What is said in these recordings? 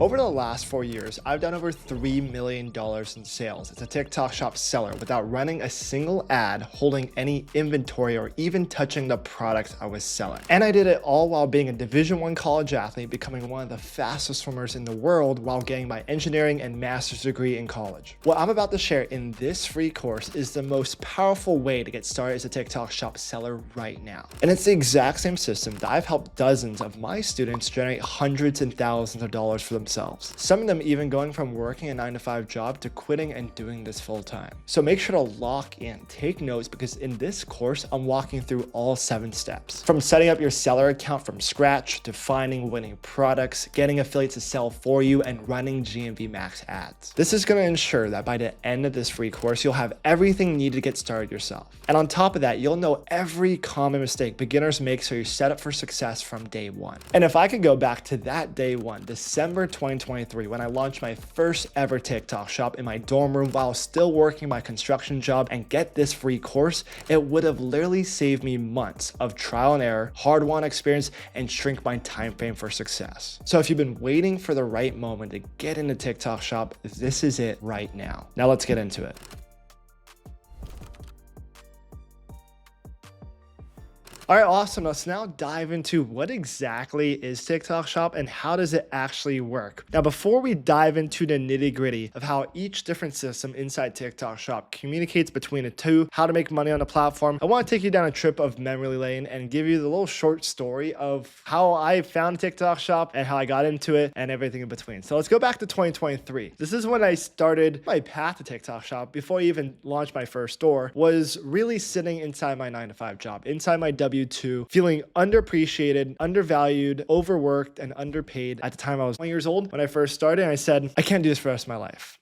Over the last 4 years, I've done over $3 million in sales as a TikTok shop seller without running a single ad, holding any inventory, or even touching the products I was selling. And I did it all while being a Division I college athlete, becoming one of the fastest swimmers in the world while getting my engineering and master's degree in college. What I'm about to share in this free course is the most powerful way to get started as a TikTok shop seller right now. And it's the exact same system that I've helped dozens of my students generate hundreds and thousands of dollars for themselves. Some of them even going from working a 9-to-5 job to quitting and doing this full time. So make sure to lock in, take notes, because in this course, I'm walking through all 7 steps. From setting up your seller account from scratch to finding winning products, getting affiliates to sell for you, and running GMV Max Ads. This is going to ensure that by the end of this free course, you'll have everything needed to get started yourself. And on top of that, you'll know every common mistake beginners make so you're set up for success from day one. And if I could go back to that day one, December 2023, when I launched my first ever TikTok shop in my dorm room while still working my construction job, and get this free course, it would have literally saved me months of trial and error, hard-won experience, and shrink my time frame for success. So if you've been waiting for the right moment to get into TikTok shop, this is it right now. Now let's get into it. All right, awesome. Let's now dive into what exactly is TikTok Shop and how does it actually work. Now, before we dive into the nitty gritty of how each different system inside TikTok Shop communicates between the two, how to make money on the platform, I want to take you down a trip of memory lane and give you the little short story of how I found TikTok Shop and how I got into it and everything in between. So let's go back to 2023. This is when I started my path to TikTok Shop. Before I even launched my first store, was really sitting inside my 9-to-5 job, inside my W2, feeling underappreciated, undervalued, overworked, and underpaid. At the time I was 20 years old when I first started, and I said, I can't do this for the rest of my life.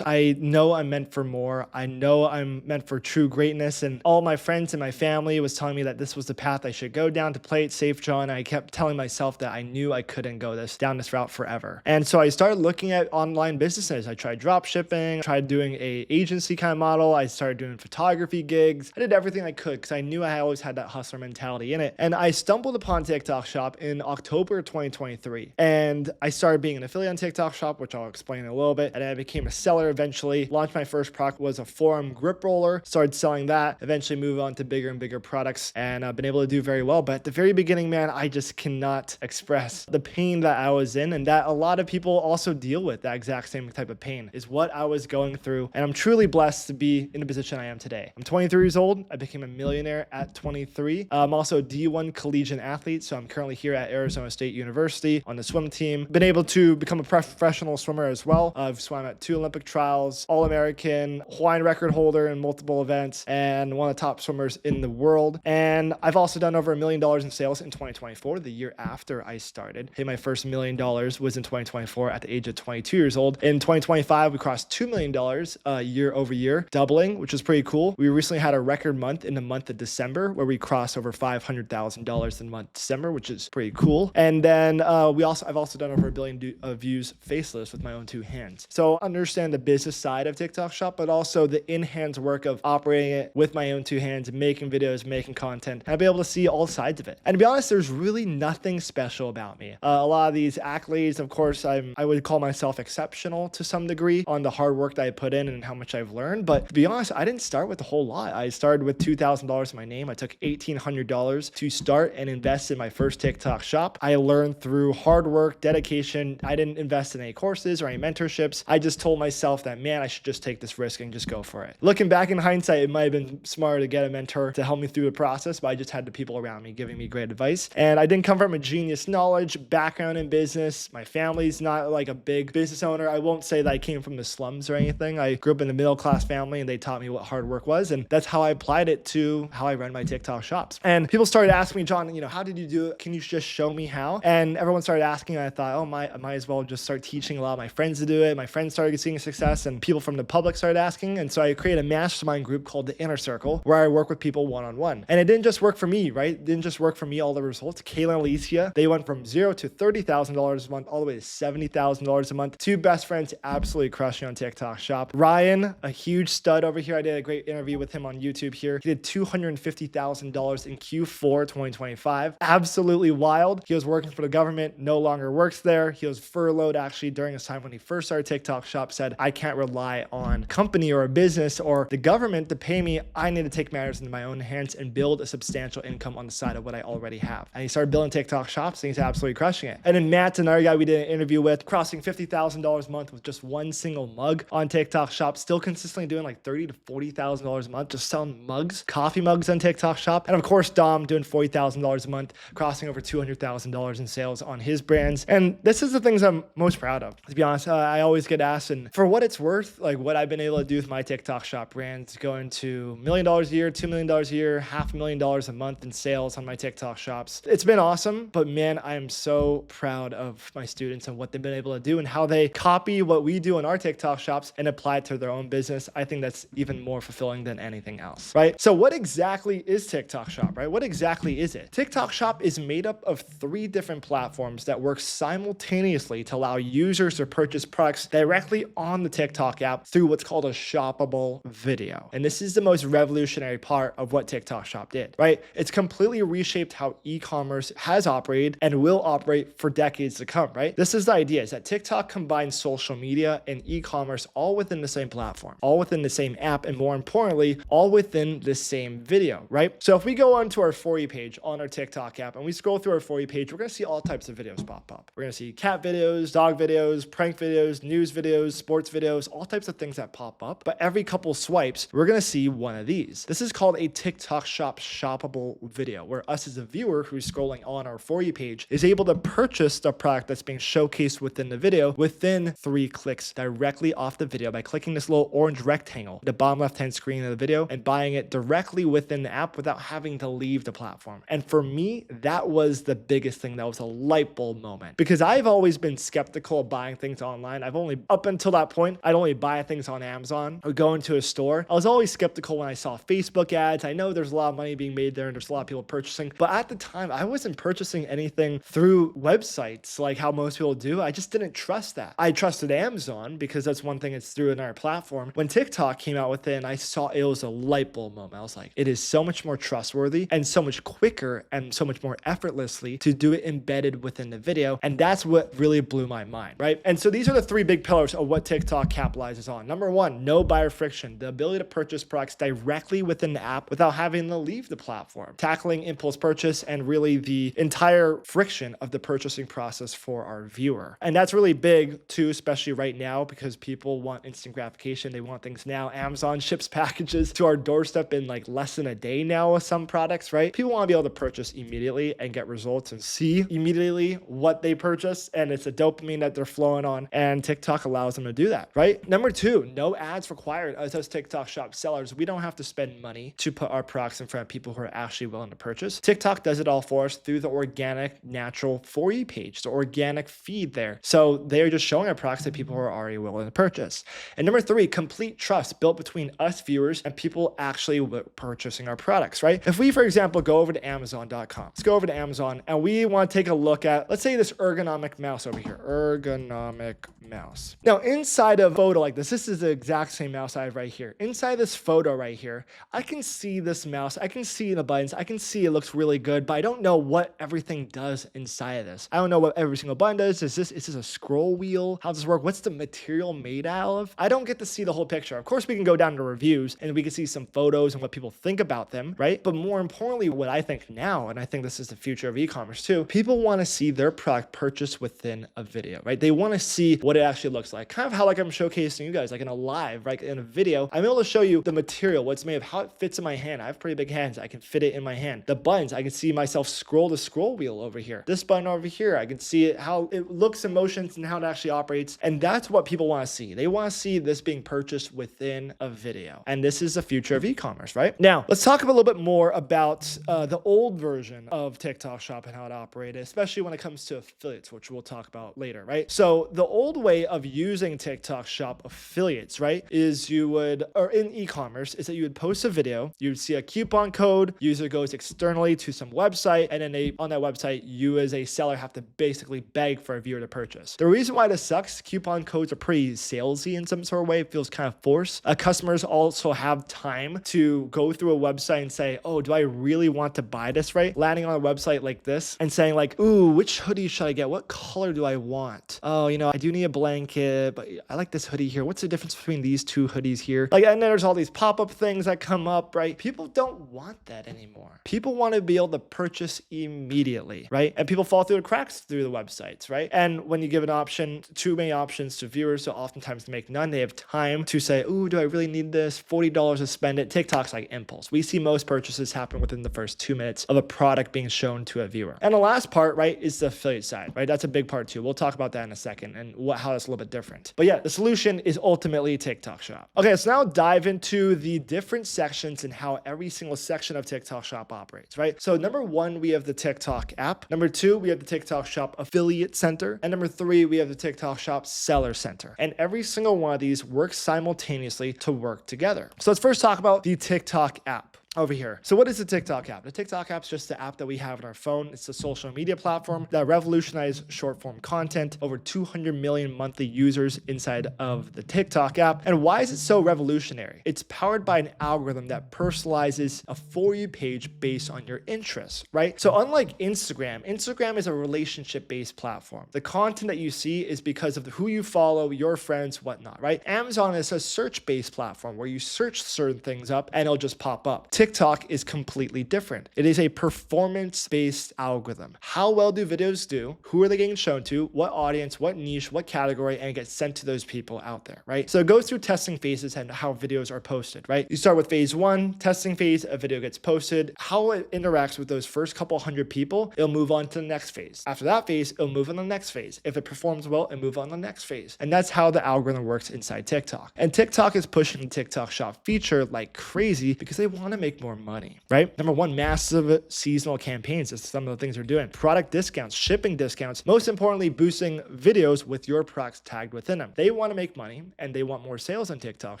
I know I'm meant for more. I know I'm meant for true greatness. And all my friends and my family was telling me that this was the path I should go down to play it safe, John. I kept telling myself that I knew I couldn't go down this route forever. And so I started looking at online businesses. I tried drop shipping, tried doing a agency kind of model. I started doing photography gigs. I did everything I could because I knew I always had that hustler mentality in it. And I stumbled upon TikTok Shop in October 2023. And I started being an affiliate on TikTok Shop, which I'll explain in a little bit. And I became a seller eventually. Launched my first product was a forearm grip roller. Started selling that. Eventually moved on to bigger and bigger products. And I've been able to do very well. But at the very beginning, man, I just cannot express the pain that I was in, and that a lot of people also deal with. That exact same type of pain is what I was going through. And I'm truly blessed to be in the position I am today. I'm 23 years old. I became a millionaire at 23. I'm also a D1 collegiate athlete, so I'm currently here at Arizona State University on the swim team. Been able to become a professional swimmer as well. I've swam at 2 Olympic trials, All-American, Hawaiian record holder in multiple events, and one of the top swimmers in the world. And I've also done over $1 million in sales in 2024, the year after I started. Hey, my first $1 million was in 2024 at the age of 22 years old. In 2025, we crossed $2 million year over year, doubling, which is pretty cool. We recently had a record month in the month of December where we crossed over $500,000 in the month of December, which is pretty cool. And then I've also done over 1 billion views faceless with my own 2 hands. So understand the business side of TikTok Shop, but also the in-hands work of operating it with my own 2 hands, making videos, making content, and I'll be able to see all sides of it. And to be honest, there's really nothing special about me. A lot of these accolades, of course, I would call myself exceptional to some degree on the hard work that I put in and how much I've learned. But to be honest, I didn't start with a whole lot. I started with $2,000 in my name. I took $1,800 to start and invest in my first TikTok shop. I learned through hard work, dedication. I didn't invest in any courses or any mentorships. I just told myself that, man, I should just take this risk and just go for it. Looking back in hindsight, it might have been smarter to get a mentor to help me through the process, but I just had the people around me giving me great advice. And I didn't come from a genius knowledge background in business. My family's not like a big business owner. I won't say that I came from the slums or anything. I grew up in a middle-class family and they taught me what hard work was. And that's how I applied it to how I run my TikTok shops. And people started asking me, John, how did you do it? Can you just show me how? And everyone started asking, and I thought, I might as well just start teaching a lot of my friends to do it. My friends started seeing success and people from the public started asking. And so I created a mastermind group called the Inner Circle where I work with people one-on-one. And it didn't just work for me, right? It didn't just work for me, all the results. Kayla and Alicia, they went from $0 to $30,000 a month, all the way to $70,000 a month. 2 best friends absolutely crushing on TikTok Shop. Ryan, a huge stud over here. I did a great interview with him on YouTube here. He did $250,000 in in Q4 2025. Absolutely wild. He was working for the government, no longer works there. He was furloughed actually during this time when he first started TikTok Shop, said, I can't rely on company or a business or the government to pay me. I need to take matters into my own hands and build a substantial income on the side of what I already have. And he started building TikTok shops and he's absolutely crushing it. And then Matt's another guy we did an interview with, crossing $50,000 a month with just one single mug on TikTok Shop, still consistently doing like $30,000 to $40,000 a month, just selling mugs, coffee mugs on TikTok Shop. And of course, Dom doing $40,000 a month, crossing over $200,000 in sales on his brands. And this is the things I'm most proud of. To be honest, I always get asked, and for what it's worth, like what I've been able to do with my TikTok Shop brands, going to $1 million a year, $2 million a year, $500,000 a month in sales on my TikTok shops. It's been awesome, but man, I am so proud of my students and what they've been able to do and how they copy what we do in our TikTok shops and apply it to their own business. I think that's even more fulfilling than anything else, right? So what exactly is TikTok Shop, right? What exactly is it? TikTok Shop is made up of 3 different platforms that work simultaneously to allow users to purchase products directly on the TikTok app through what's called a shoppable video. And this is the most revolutionary part of what TikTok Shop did, right? It's completely reshaped how e-commerce has operated and will operate for decades to come, right? This is the idea, is that TikTok combines social media and e-commerce all within the same platform, all within the same app, and more importantly, all within the same video, right? So if we go onto our For You page on our TikTok app and we scroll through our For You page, we're gonna see all types of videos pop up. We're gonna see cat videos, dog videos, prank videos, news videos, sports videos, all types of things that pop up. But every couple swipes, we're gonna see one of these. This is called a TikTok Shop shoppable video, where us as a viewer who's scrolling on our For You page is able to purchase the product that's being showcased within the video within 3 clicks directly off the video by clicking this little orange rectangle, the bottom left-hand screen of the video, and buying it directly within the app without having to leave the platform. And for me, that was the biggest thing. That was a light bulb moment, because I've always been skeptical of buying things online. Up until that point, I'd only buy things on Amazon or go into a store. I was always skeptical when I saw Facebook ads. I know there's a lot of money being made there and there's a lot of people purchasing, but at the time I wasn't purchasing anything through websites like how most people do. I just didn't trust that. I trusted Amazon because that's one thing it's through in our platform. When TikTok came out with it and I saw it was a light bulb moment, I was like, it is so much more trustworthy and so much quicker and so much more effortlessly to do it embedded within the video. And that's what really blew my mind, right? And so these are the 3 big pillars of what TikTok capitalizes on. Number 1, no buyer friction, the ability to purchase products directly within the app without having to leave the platform, tackling impulse purchase and really the entire friction of the purchasing process for our viewer. And that's really big too, especially right now, because people want instant gratification. They want things now. Amazon ships packages to our doorstep in like less than a day now with some products, right? People want to be able to purchase immediately and get results and see immediately what they purchase. And it's a dopamine that they're flowing on, and TikTok allows them to do that, right? Number 2, no ads required. As TikTok Shop sellers, we don't have to spend money to put our products in front of people who are actually willing to purchase. TikTok does it all for us through the organic, natural For You page, the organic feed there. So they're just showing our products that people who are already willing to purchase. And number 3, complete trust built between us viewers and people actually purchasing our products, right? If we, for example, go over to Amazon.com, let's go over to Amazon and we want to take a look at, let's say, this ergonomic mouse over here, ergonomic mouse. Now, inside of a photo like this is the exact same mouse I have right here. Inside this photo right here, I can see this mouse. I can see the buttons. I can see it looks really good, but I don't know what everything does inside of this. I don't know what every single button does. Is this a scroll wheel? How does this work? What's the material made out of? I don't get to see the whole picture. Of course, we can go down to reviews and we can see some photos and what people think about them, right? But more importantly, what I think now, and I think this is the future of e-commerce too, people want to see their product purchased within a video, right? They want to see what it actually looks like. Kind of how like I'm showcasing you guys, like in a live, right? In a video, I'm able to show you the material, what's made of, how it fits in my hand. I have pretty big hands. I can fit it in my hand. The buttons, I can see myself scroll the scroll wheel over here. This button over here, I can see it, how it looks and motions and how it actually operates. And that's what people want to see. They want to see this being purchased within a video. And this is the future of e-commerce, right? Now, let's talk a little bit more about the old version of TikTok Shop and how it operated, especially when it comes to affiliates, which we'll talk about later, right? So the old way of using TikTok Shop affiliates, right, is or in e-commerce, is that you would post a video, you'd see a coupon code, user goes externally to some website, and then on that website, you as a seller have to basically beg for a viewer to purchase. The reason why this sucks, coupon codes are pretty salesy in some sort of way. It feels kind of forced. Customers also have time to go through a website and say, oh, do I really want to buy this, right? Landing on a website like this and saying like, ooh, which hoodie should I get? What color do I want? Oh, I do need a blanket, but I like this hoodie here. What's the difference between these two hoodies here? Like, and then there's all these pop-up things that come up, right? People don't want that anymore. People want to be able to purchase immediately, right? And people fall through the cracks through the websites, right? And when you give an option, too many options to viewers, so oftentimes they make none. They have time to say, ooh, do I really need this? $40 to spend it. TikTok's like impulse. We see most purchases happen within the first 2 minutes of a product being shown to a viewer. And the last part, right, is the affiliate side, right? That's a big part too. We'll talk about that in a second and how that's a little bit different. But yeah, the solution is ultimately TikTok Shop. Okay, so now dive into the different sections and how every single section of TikTok Shop operates, right? So number one, we have the TikTok app. Number two, we have the TikTok Shop affiliate center. And number three, we have the TikTok Shop seller center. And every single one of these works simultaneously to work together. So let's first talk about the TikTok app over here. So what is the TikTok app? The TikTok app is just the app that we have on our phone. It's a social media platform that revolutionized short form content. Over 200 million monthly users inside of the TikTok app. And why is it so revolutionary? It's powered by an algorithm that personalizes a For You page based on your interests, right? So unlike Instagram is a relationship-based platform. The content that you see is because of who you follow, your friends, whatnot, right? Amazon is a search-based platform where you search certain things up and it'll just pop up. TikTok is completely different. It is a performance-based algorithm. How well do videos do? Who are they getting shown to? What audience, what niche, what category, and it gets sent to those people out there, right? So it goes through testing phases and how videos are posted, right? You start with phase one, testing phase, a video gets posted. How it interacts with those first couple hundred people, it'll move on to the next phase. After that phase, it'll move on to the next phase. If it performs well, it'll move on to the next phase. And that's how the algorithm works inside TikTok. And TikTok is pushing the TikTok Shop feature like crazy because they want to make more money, right? Number one, massive seasonal campaigns is some of the things they're doing. Product discounts, shipping discounts, most importantly, boosting videos with your products tagged within them. They want to make money and they want more sales on TikTok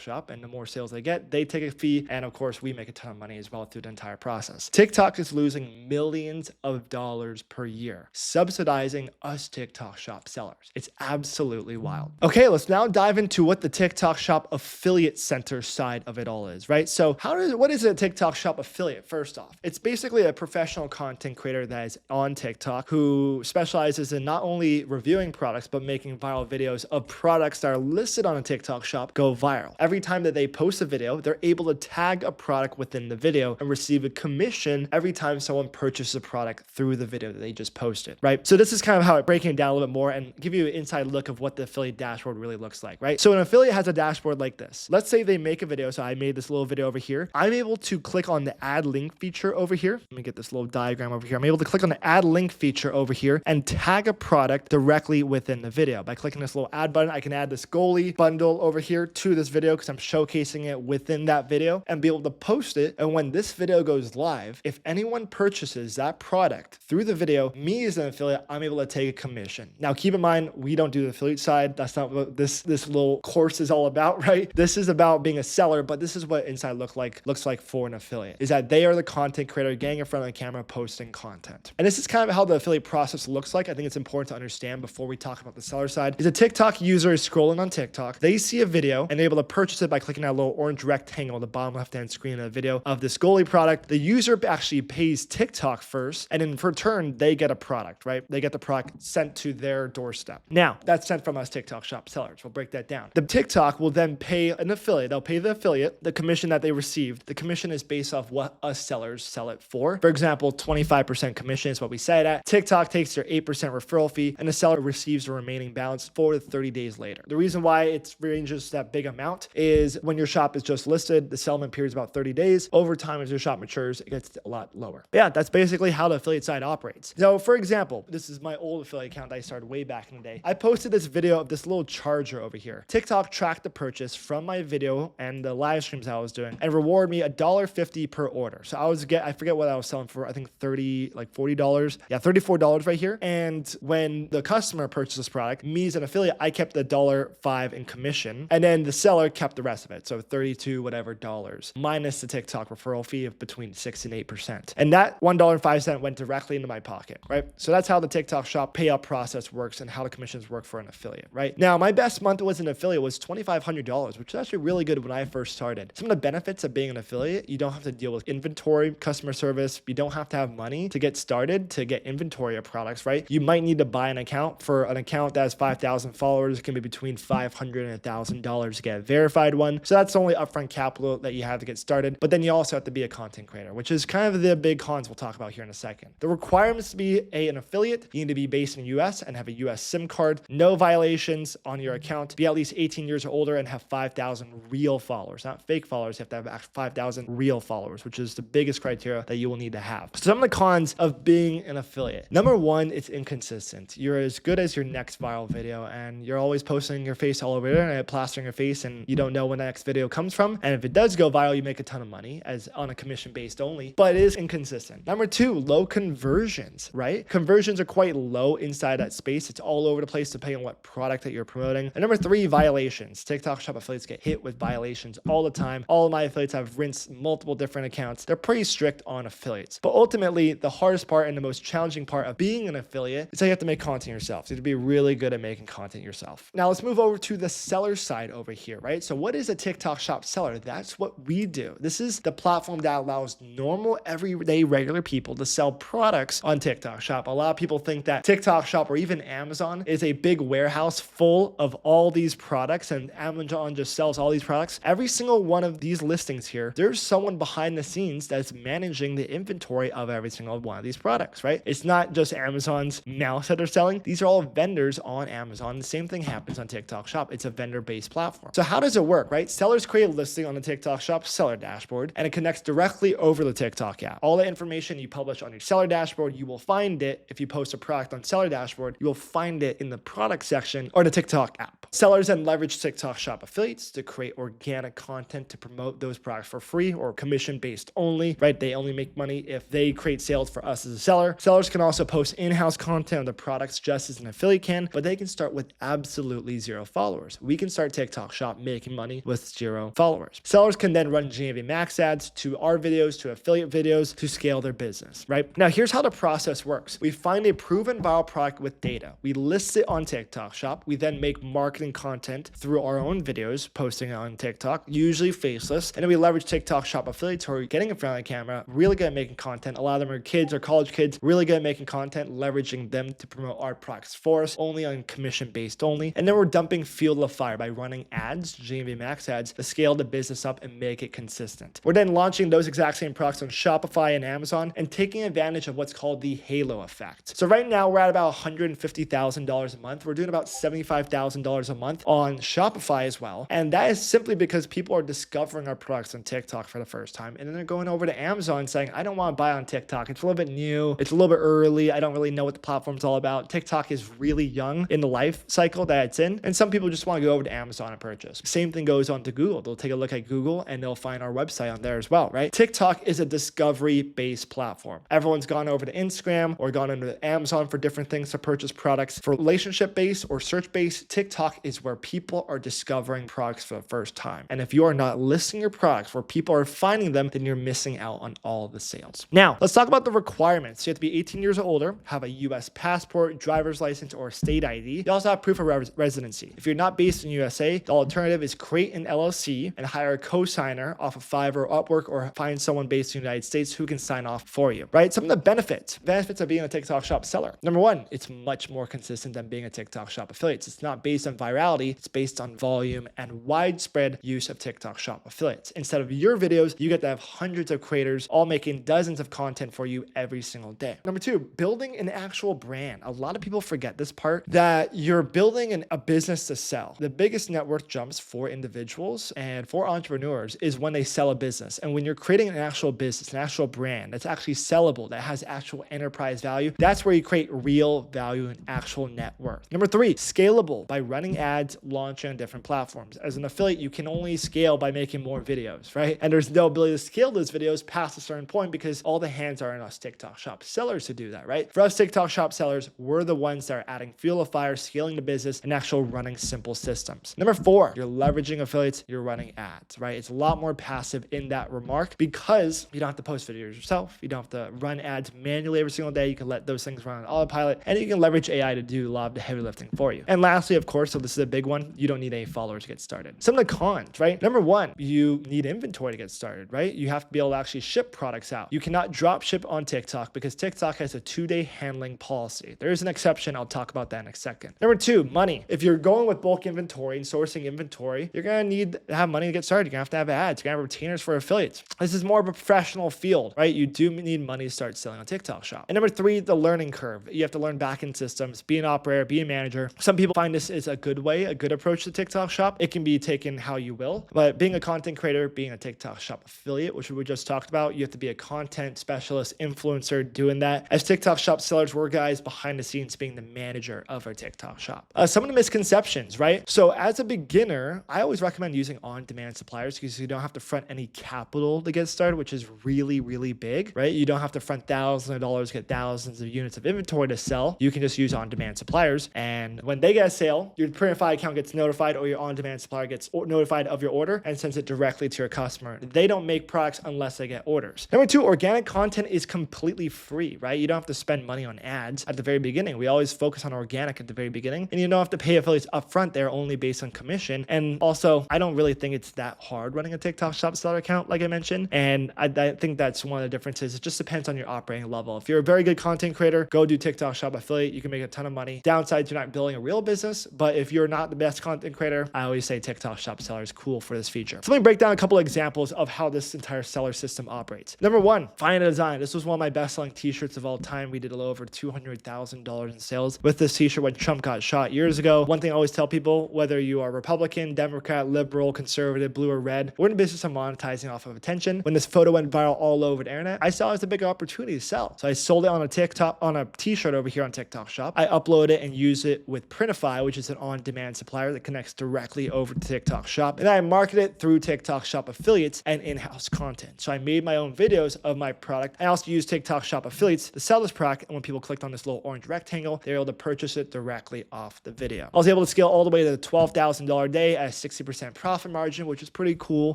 Shop, and the more sales they get, they take a fee, and of course, we make a ton of money as well through the entire process. TikTok is losing millions of dollars per year, subsidizing us TikTok Shop sellers. It's absolutely wild. Okay, let's now dive into what the TikTok Shop affiliate center side of it all is, right? So what is a TikTok Shop affiliate? First off, it's basically a professional content creator that is on TikTok who specializes in not only reviewing products, but making viral videos of products that are listed on a TikTok Shop go viral. Every time that they post a video, they're able to tag a product within the video and receive a commission every time someone purchases a product through the video that they just posted, right? So this is kind of how it breaking it down a little bit more and give you an inside look of what the affiliate dashboard really looks like, right? So an affiliate has a dashboard like this. Let's say they make a video. So I made this little video over here. I'm able to click on the add link feature over here. Let me get this little diagram over here. I'm able to click on the add link feature over here and tag a product directly within the video. By clicking this little add button, I can add this goalie bundle over here to this video because I'm showcasing it within that video and be able to post it. And when this video goes live, if anyone purchases that product through the video, me as an affiliate, I'm able to take a commission. Now, keep in mind, we don't do the affiliate side. That's not what this little course is all about, right? This is about being a seller, but this is what inside looks like for an affiliate, is that they are the content creator getting in front of the camera, posting content. And this is kind of how the affiliate process looks like. I think it's important to understand before we talk about the seller side. Is a TikTok user is scrolling on TikTok. They see a video and they're able to purchase it by clicking that little orange rectangle on the bottom left-hand screen of the video of this goalie product. The user actually pays TikTok first, and in return, they get a product, right? They get the product sent to their doorstep. Now, that's sent from us TikTok Shop sellers. We'll break that down. The TikTok will then pay an affiliate. They'll pay the affiliate the commission that they received. The commission is based off what us sellers sell it for. For example, 25% commission is what we said at. TikTok takes their 8% referral fee, and the seller receives the remaining balance 4 to 30 days later. The reason why it ranges that big amount is when your shop is just listed, the settlement period is about 30 days. Over time, as your shop matures, it gets a lot lower. But yeah, that's basically how the affiliate side operates. So for example, this is my old affiliate account that I started way back in the day. I posted this video of this little charger over here. TikTok tracked the purchase from my video and the live streams I was doing and reward me $1.50 per order. So I forget what I was selling for. I think $40. Yeah, $34 right here. And when the customer purchased this product, me as an affiliate, I kept the $1.05 in commission, and then the seller kept the rest of it. So 32 whatever dollars minus the TikTok referral fee of between 6 and 8%. And that $1.05 went directly into my pocket, right? So that's how the TikTok Shop payout process works and how the commissions work for an affiliate, right? Now, my best month as an affiliate was $2,500, which is actually really good when I first started. Some of the benefits of being an affiliate, you don't have to deal with inventory, customer service. You don't have to have money to get started, to get inventory of products, right? You might need to buy an account. For an account that has 5,000 followers, it can be between $500 and $1,000 to get a verified one. So that's only upfront capital that you have to get started. But then you also have to be a content creator, which is kind of the big cons we'll talk about here in a second. The requirements to be an affiliate: you need to be based in the US and have a US SIM card, no violations on your account, be at least 18 years or older, and have 5,000 real followers, not fake followers. You have to have 5,000 real followers, which is the biggest criteria that you will need to have. So some of the cons of being an affiliate: number one, it's inconsistent. You're as good as your next viral video, and you're always posting your face all over the internet, plastering your face, and you don't know when the next video comes from. And if it does go viral, you make a ton of money as on a commission based only, but it is inconsistent. Number two, low conversions, right? Conversions are quite low inside that space. It's all over the place depending on what product that you're promoting. And number three, violations. TikTok Shop affiliates get hit with violations all the time. All of my affiliates have rinsed multiple different accounts. They're pretty strict on affiliates. But ultimately, the hardest part and the most challenging part of being an affiliate is that you have to make content yourself. So you have to be really good at making content yourself. Now let's move over to the seller side over here, right? So what is a TikTok Shop seller? That's what we do. This is the platform that allows normal, everyday, regular people to sell products on TikTok Shop. A lot of people think that TikTok Shop or even Amazon is a big warehouse full of all these products, and Amazon just sells all these products. Every single one of these listings here, there's someone behind the scenes that's managing the inventory of every single one of these products, right? It's not just Amazon's mouse that they're selling. These are all vendors on Amazon. The same thing happens on TikTok Shop. It's a vendor-based platform. So how does it work, right? Sellers create a listing on the TikTok Shop seller dashboard, and it connects directly over the TikTok app. All the information you publish on your seller dashboard, you will find it. If you post a product on seller dashboard, you will find it in the product section or the TikTok app. Sellers then leverage TikTok Shop affiliates to create organic content to promote those products for free or commission-based only, right? They only make money if they create sales for us as a seller. Sellers can also post in-house content on the products just as an affiliate can, but they can start with absolutely zero followers. We can start TikTok Shop making money with 0 followers. Sellers can then run GMV Max ads to our videos, to affiliate videos to scale their business, right? Now, here's how the process works. We find a proven viral product with data. We list it on TikTok Shop. We then make marketing content through our own videos, posting it on TikTok, usually faceless. And then we leverage TikTok Shop affiliates who are getting in front of the camera, really good at making content. A lot of them are kids or college kids, really good at making content, leveraging them to promote our products for us, only on commission based only. And then we're dumping fuel to the fire by running ads, GMV Max ads, to scale the business up and make it consistent. We're then launching those exact same products on Shopify and Amazon and taking advantage of what's called the halo effect. So right now we're at about $150,000 a month. We're doing about $75,000 a month on Shopify as well. And that is simply because people are discovering our products on TikTok for the first time. And then they're going over to Amazon saying, I don't want to buy on TikTok. It's a little bit new. It's a little bit early. I don't really know what the platform's all about. TikTok is really young in the life cycle that it's in. And some people just want to go over to Amazon and purchase. Same thing goes on to Google. They'll take a look at Google and they'll find our website on there as well, right? TikTok is a discovery-based platform. Everyone's gone over to Instagram or gone into Amazon for different things to purchase products. For relationship-based or search-based, TikTok is where people are discovering products for the first time. And if you are not listing your products where people are finding them, then you're missing out on all the sales. Now, let's talk about the requirements. You have to be 18 years or older, have a US passport, driver's license, or state ID. You also have proof of residency. If you're not based in USA, the alternative is create an LLC and hire a co-signer off of Fiverr, Upwork, or find someone based in the United States who can sign off for you, right? Some of the benefits of being a TikTok Shop seller. Number one, it's much more consistent than being a TikTok Shop affiliate. It's not based on virality. It's based on volume and widespread use of TikTok Shop affiliates. Instead of your videos, you get to have hundreds of creators all making dozens of content for you every single day. Number two, building an actual brand. A lot of people forget this part, that you're building a business to sell. The biggest net worth jumps for individuals and for entrepreneurs is when they sell a business. And when you're creating an actual business, an actual brand that's actually sellable, that has actual enterprise value, that's where you create real value and actual net worth. Number three, scalable by running ads, launching on different platforms. As an affiliate, you can only scale by making more videos, right? And there's no ability to scale those videos past a certain point because all the hands are in us TikTok Shop sellers to do that, right? For us TikTok Shop sellers, we're the ones that are adding fuel to fire, scaling the business, and actual running simple systems. Number four, you're leveraging affiliates, you're running ads, right? It's a lot more passive in that remark because you don't have to post videos yourself. You don't have to run ads manually every single day. You can let those things run on autopilot, and you can leverage AI to do a lot of the heavy lifting for you. And lastly, of course, so this is a big one, you don't need any followers to get started. Some of the cons, right? Number one, you need inventory to get started. started, right? You have to be able to actually ship products out. You cannot drop ship on TikTok because TikTok has a 2-day handling policy. There is an exception. I'll talk about that in a second. Number 2, money. If you're going with bulk inventory and sourcing inventory, you're going to need to have money to get started. You're going to have ads. You're going to have retainers for affiliates. This is more of a professional field, right? You do need money to start selling on TikTok Shop. And number 3, the learning curve. You have to learn backend systems, be an operator, be a manager. Some people find this is a good way, a good approach to TikTok Shop. It can be taken how you will, but being a content creator, being a TikTok Shop affiliate, which we just talked about, you have to be a content specialist, influencer doing that. As TikTok Shop sellers, we're guys behind the scenes being the manager of our TikTok Shop. Some of the misconceptions, right? So as a beginner, I always recommend using on-demand suppliers because you don't have to front any capital to get started, which is really, really big, right? You don't have to front thousands of dollars, get thousands of units of inventory to sell. You can just use on-demand suppliers. And when they get a sale, your Printify account gets notified or your on-demand supplier gets notified of your order and sends it directly to your customer. They don't make products unless they get orders. Number 2, organic content is completely free, right? You don't have to spend money on ads at the very beginning. We always focus on organic at the very beginning, and you don't have to pay affiliates upfront. They're only based on commission. And also, I don't really think it's that hard running a TikTok Shop seller account, like I mentioned. And I think that's one of the differences. It just depends on your operating level. If you're a very good content creator, go do TikTok Shop affiliate. You can make a ton of money. Downsides, you're not building a real business. But if you're not the best content creator, I always say TikTok Shop seller is cool for this feature. So let me break down a couple of examples of how this entire seller system operates. Number 1, find a design. This was one of my best selling t-shirts of all time. We did a little over $200,000 in sales with this t-shirt when Trump got shot years ago. One thing I always tell people, whether you are Republican, Democrat, liberal, conservative, blue or red, we're in the business of monetizing off of attention. When this photo went viral all over the internet, I saw it as a big opportunity to sell. So I sold it on a t-shirt over here on TikTok Shop. I upload it and use it with Printify, which is an on-demand supplier that connects directly over to TikTok Shop. And I market it through TikTok Shop affiliates and in-house content. So I made my own videos of my product. I also use TikTok Shop affiliates to sell this product. And when people clicked on this little orange rectangle, they're able to purchase it directly off the video. I was able to scale all the way to the $12,000 a day at a 60% profit margin, which is pretty cool.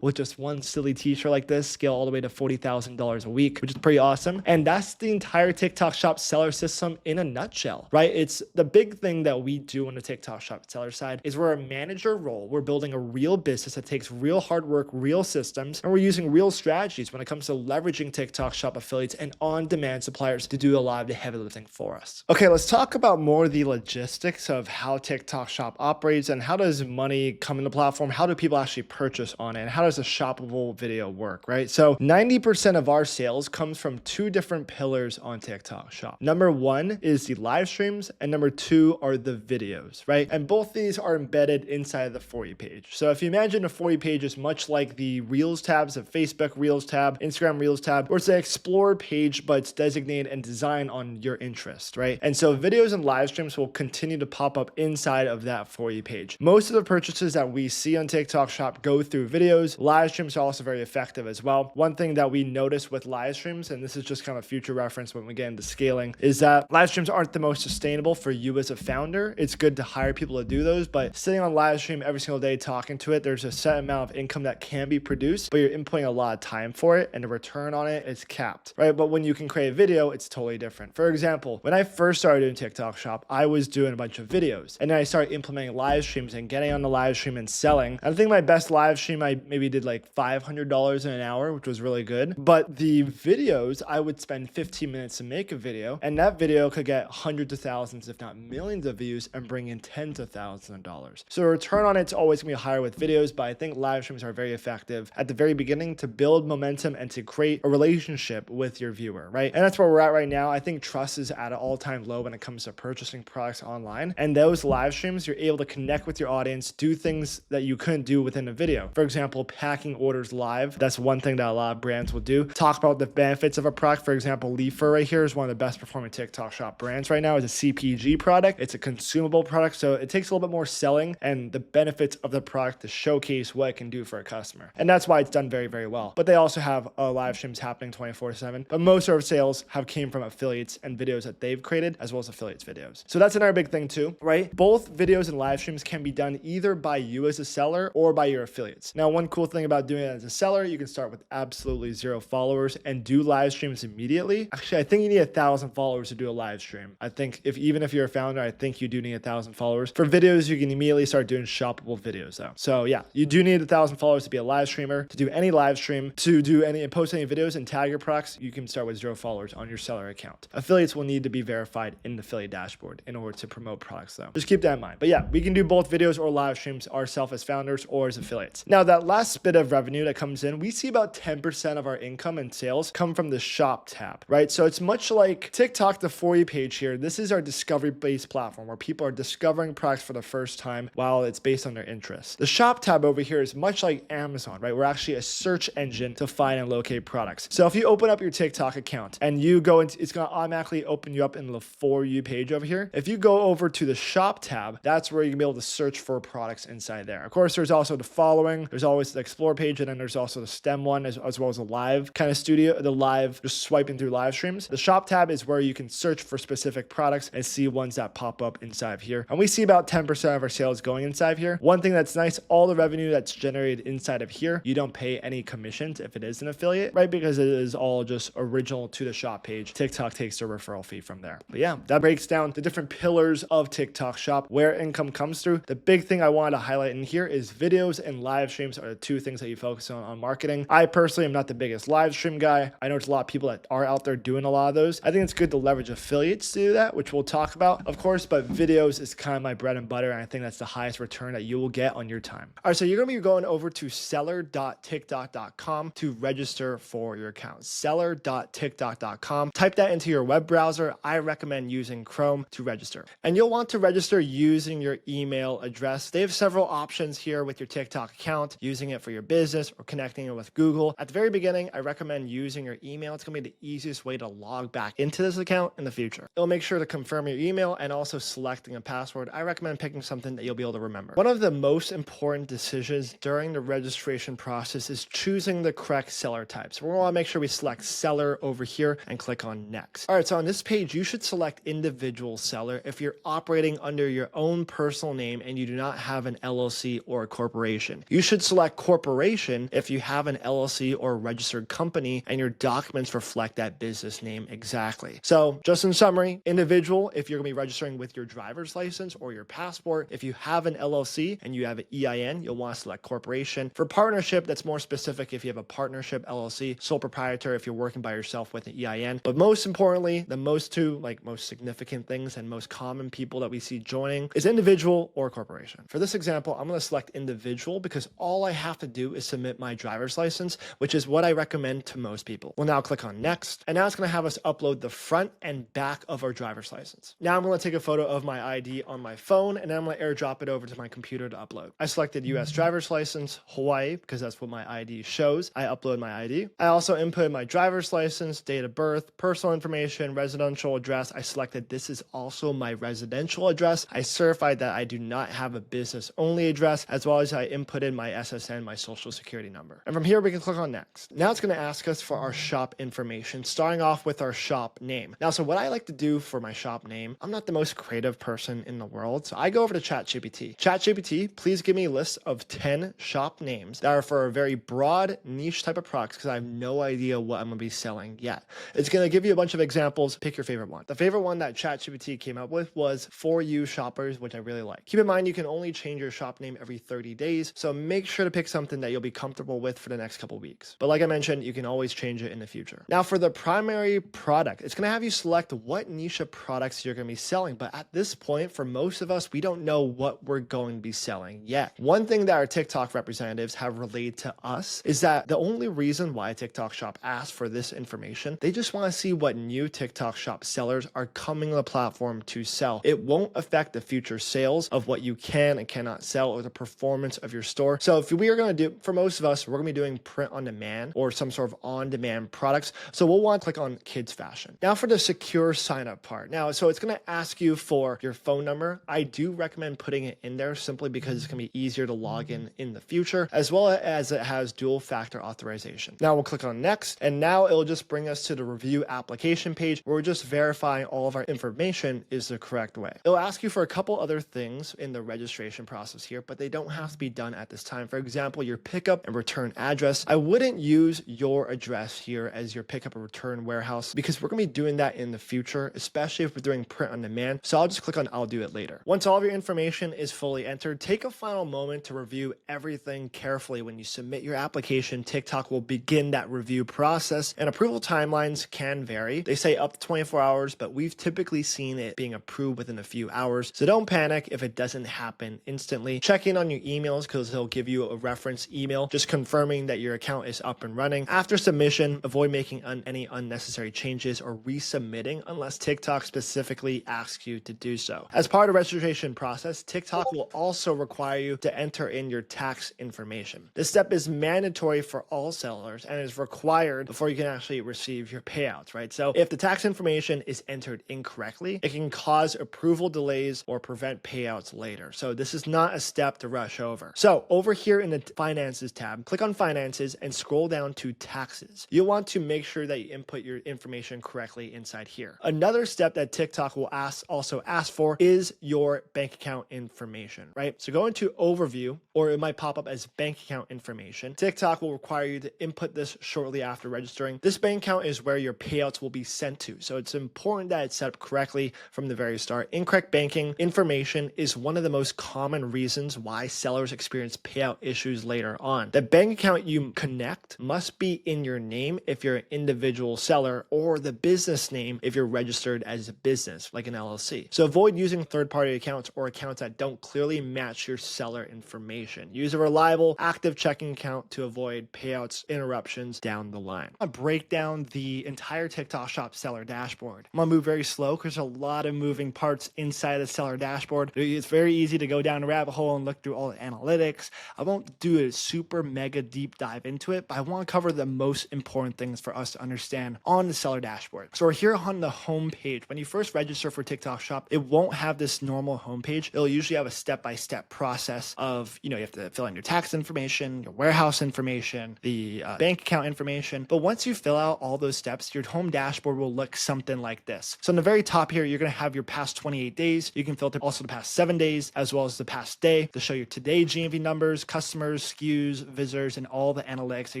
With just one silly t-shirt like this, scale all the way to $40,000 a week, which is pretty awesome. And that's the entire TikTok Shop seller system in a nutshell, right? It's the big thing that we do on the TikTok Shop seller side is we're a manager role. We're building a real business that takes real hard work, real systems, and we're using real strategies when it comes to leveraging TikTok Shop affiliates and on-demand suppliers to do a lot of the heavy lifting for us. Okay, let's talk about more the logistics of how TikTok Shop operates and how does money come in the platform? How do people actually purchase on it? And how does a shoppable video work, right? So 90% of our sales comes from 2 different pillars on TikTok Shop. Number 1 is the live streams and number 2 are the videos, right? And both these are embedded inside of the For You page. So if you imagine a For You page is much like the Reels tabs of Facebook Reels tab, Instagram Reels tab, or it's an Explore page, but it's designated and designed on your interest, right? And so videos and live streams will continue to pop up inside of that For You page. Most of the purchases that we see on TikTok Shop go through videos. Live streams are also very effective as well. One thing that we notice with live streams, and this is just kind of future reference when we get into scaling, is that live streams aren't the most sustainable for you as a founder. It's good to hire people to do those, but sitting on live stream every single day talking to it, there's a set amount of income that can be produced, but you're inputting a lot of time for it and the return on it is capped, right? But when you can create a video, it's totally different. For example, when I first started doing TikTok Shop, I was doing a bunch of videos and then I started implementing live streams and getting on the live stream and selling. I think my best live stream, I maybe did like $500 in an hour, which was really good. But the videos, I would spend 15 minutes to make a video and that video could get hundreds of thousands, if not millions of views and bring in tens of thousands of dollars. So the return on it's always gonna be higher with videos, but I think live streams are very effective at the very beginning to build momentum and to create a relationship with your viewer, right? And that's where we're at right now. I think trust is at an all-time low when it comes to purchasing products online. And those live streams, you're able to connect with your audience, do things that you couldn't do within a video. For example, packing orders live. That's one thing that a lot of brands will do. Talk about the benefits of a product. For example, Leafer right here is one of the best performing TikTok Shop brands right now. It's a CPG product. It's a consumable product. So it takes a little bit more selling and the benefits of the product to showcase what it can do for a customer. And that's why it's done very, very well. But they also have live streams happening 24/7. But most of our sales have came from affiliates and videos that they've created, as well as affiliates videos. So that's another big thing too, right? Both videos and live streams can be done either by you as a seller or by your affiliates. Now, one cool thing about doing it as a seller, you can start with absolutely 0 followers and do live streams immediately. Actually, I think you need 1,000 followers to do a live stream. I think even if you're a founder, I think you do need 1,000 followers. For videos, you can immediately start doing shoppable videos though. So yeah, you do need 1,000 followers to be a live streamer. To do any any live stream, to do any post any videos and tag your products, you can start with 0 followers on your seller account. Affiliates will need to be verified in the affiliate dashboard in order to promote products though. Just keep that in mind. But yeah, we can do both videos or live streams ourselves as founders or as affiliates. Now that last bit of revenue that comes in, we see about 10% of our income and sales come from the shop tab, right? So it's much like TikTok, the For You page here. This is our discovery-based platform where people are discovering products for the first time while it's based on their interests. The shop tab over here is much like Amazon, right? We're actually a search engine to find and locate products. So if you open up your TikTok account and you go into, it's going to automatically open you up in the For You page over here. If you go over to the shop tab, that's where you can be able to search for products inside there. Of course, there's also the following, there's always the explore page, and then there's also the stem one as well as the live kind of studio, the live, just swiping through live streams. The shop tab is where you can search for specific products and see ones that pop up inside of here. And we see about 10% of our sales going inside of here. One thing that's nice, all the revenue that's generated inside of here, you don't pay any commissions if it is an affiliate, right? Because it is all just original to the shop page. TikTok takes the referral fee from there. But yeah, that breaks down the different pillars of TikTok shop, where income comes through. The big thing I wanted to highlight in here is videos and live streams are the two things that you focus on marketing. I personally am not the biggest live stream guy. I know there's a lot of people that are out there doing a lot of those. I think it's good to leverage affiliates to do that, which we'll talk about, of course, but videos is kind of my bread and butter, and I think that's the highest return that you will get on your time. All right, so you're going to be going over to seller.tiktok.com to register for your account. Seller.tiktok.com. Type that into your web browser. I recommend using Chrome to register. And you'll want to register using your email address. They have several options here with your TikTok account, using it for your business or connecting it with Google. At the very beginning, I recommend using your email. It's going to be the easiest way to log back into this account in the future. It'll make sure to confirm your email and also selecting a password. I recommend picking something that you'll be able to remember. One of the most important decisions during the registration process is choosing the correct seller type. So we want to make sure we select seller over here and click on next. All right, so on this page, you should select individual seller if you're operating under your own personal name and you do not have an LLC or a corporation. You should select corporation if you have an LLC or a registered company and your documents reflect that business name exactly. So just in summary, individual if you're going to be registering with your driver's license or your passport. If you have an LLC and you have an EIN, you'll want to select corporation. For partnership, that's more specific if you have a partnership LLC, sole proprietor if you're working by yourself with an EIN. But most importantly, the most significant things and most common people that we see joining is individual or corporation. For this example, I'm going to select individual because all I have to do is submit my driver's license, which is what I recommend to most people. We'll now click on next, and now it's going to have us upload the front and back of our driver's license. Now I'm going to take a photo of my ID on my phone, and then I'm going to airdrop it over to my computer to upload. I selected US driver's license, Hawaii, because that's what my ID shows. I upload my ID. I also inputted my driver's license, date of birth, personal information, residential address. I selected this is also my residential address. I certified that I do not have a business only address, as well as I inputted my SSN, my social security number. And from here, we can click on next. Now it's going to ask us for our shop information, starting off with our shop name. Now, so what I like to do for my shop name, I'm not the most creative person in the world, so I go over to ChatGPT. ChatGPT, please give me a list of 10 shop names that are for a very broad niche type of products because I have no idea what I'm going to be selling yet. It's going to give you a bunch of examples. Pick your favorite one. The favorite one that ChatGPT came up with was For You Shoppers, which I really like. Keep in mind, you can only change your shop name every 30 days, so make sure to pick something that you'll be comfortable with for the next couple weeks. But like I mentioned, you can always change it in the future. Now for the primary product, it's going to have you select what niche of products you're going to be selling. But at this point, for most of us, we don't know what we're going to be selling yet. One thing that our TikTok representatives have relayed to us is that the only reason why TikTok Shop asked for this information, they just want to see what new TikTok Shop sellers are coming to the platform to sell. It won't affect the future sales of what you can and cannot sell or the performance of your store. So if we are going to do, for most of us, we're going to be doing print on demand or some sort of on-demand products. So we'll want to click on kids fashion. Now for the secure sign up part. Now, so it's going to ask you for your phone number. I do recommend putting it in there simply because it's going to be easier to log in the future, as well as it has dual factor authorization. Now we'll click on next, and now it'll just bring us to the review application page where we're just verifying all of our information is the correct way. It'll ask you for a couple other things in the registration process here, but they don't have to be done at this time. For example, your pickup and return address. I wouldn't use your address here as your pickup and return warehouse because we're going to be doing that in the future, especially if we're doing print on demand. So I'll just click on I'll do it later. Once all of your information is fully entered, take a final moment to review everything carefully when you submit your application, TikTok will begin that review process, and approval timelines can vary. They say up to 24 hours, but we've typically seen it being approved within a few hours. So don't panic if it doesn't happen instantly. Check in on your emails because they'll give you a reference email just confirming that your account is up and running. After submission, avoid making any unnecessary changes or resubmitting unless TikTok specifically asks you to do so. As part of the registration process, TikTok will also require you to enter in your tax information. This step is mandatory for all sellers and is required before you can actually receive your payouts, right? So if the tax information is entered incorrectly, it can cause approval delays or prevent payouts later. So this is not a step to rush over. So over here in the Finances tab, click on Finances and scroll down to Taxes. You'll want to make sure that you input your information correctly inside here. Another step that TikTok will also ask for is your bank account information, right? So go into Overview, or it might pop up as bank account information. TikTok will require you to input this shortly after registering. This bank account is where your payouts will be sent to. So it's important that it's set up correctly from the very start. Incorrect banking information is one of the most common reasons why sellers experience payout issues later on. The bank account you connect must be in your name if you're an individual seller, or the business name if you're registered as a business, like an LLC. So avoid using third-party accounts or accounts that don't clearly match your seller information. Use a reliable, active checking account to avoid payouts interruptions down the line. I'm gonna break down the entire TikTok Shop seller dashboard. I'm gonna move very slow because there's a lot of moving parts inside the seller dashboard. It's very easy to go down a rabbit hole and look through all the analytics. I won't do a super mega deep dive into it, but I want to cover the most important things for us to understand on the seller dashboard. So we're here on the home page. When you first register for TikTok Shop, it won't have this normal home page. It'll usually have a step-by-step process of, you have to fill in your tax information, your warehouse information, the bank account information. But once you fill out all those steps, your home dashboard will look something like this. So in the very top here, you're going to have your past 28 days. You can filter also the past 7 days, as well as the past day to show your today GMV numbers, customers, SKUs, visitors, and all the analytics that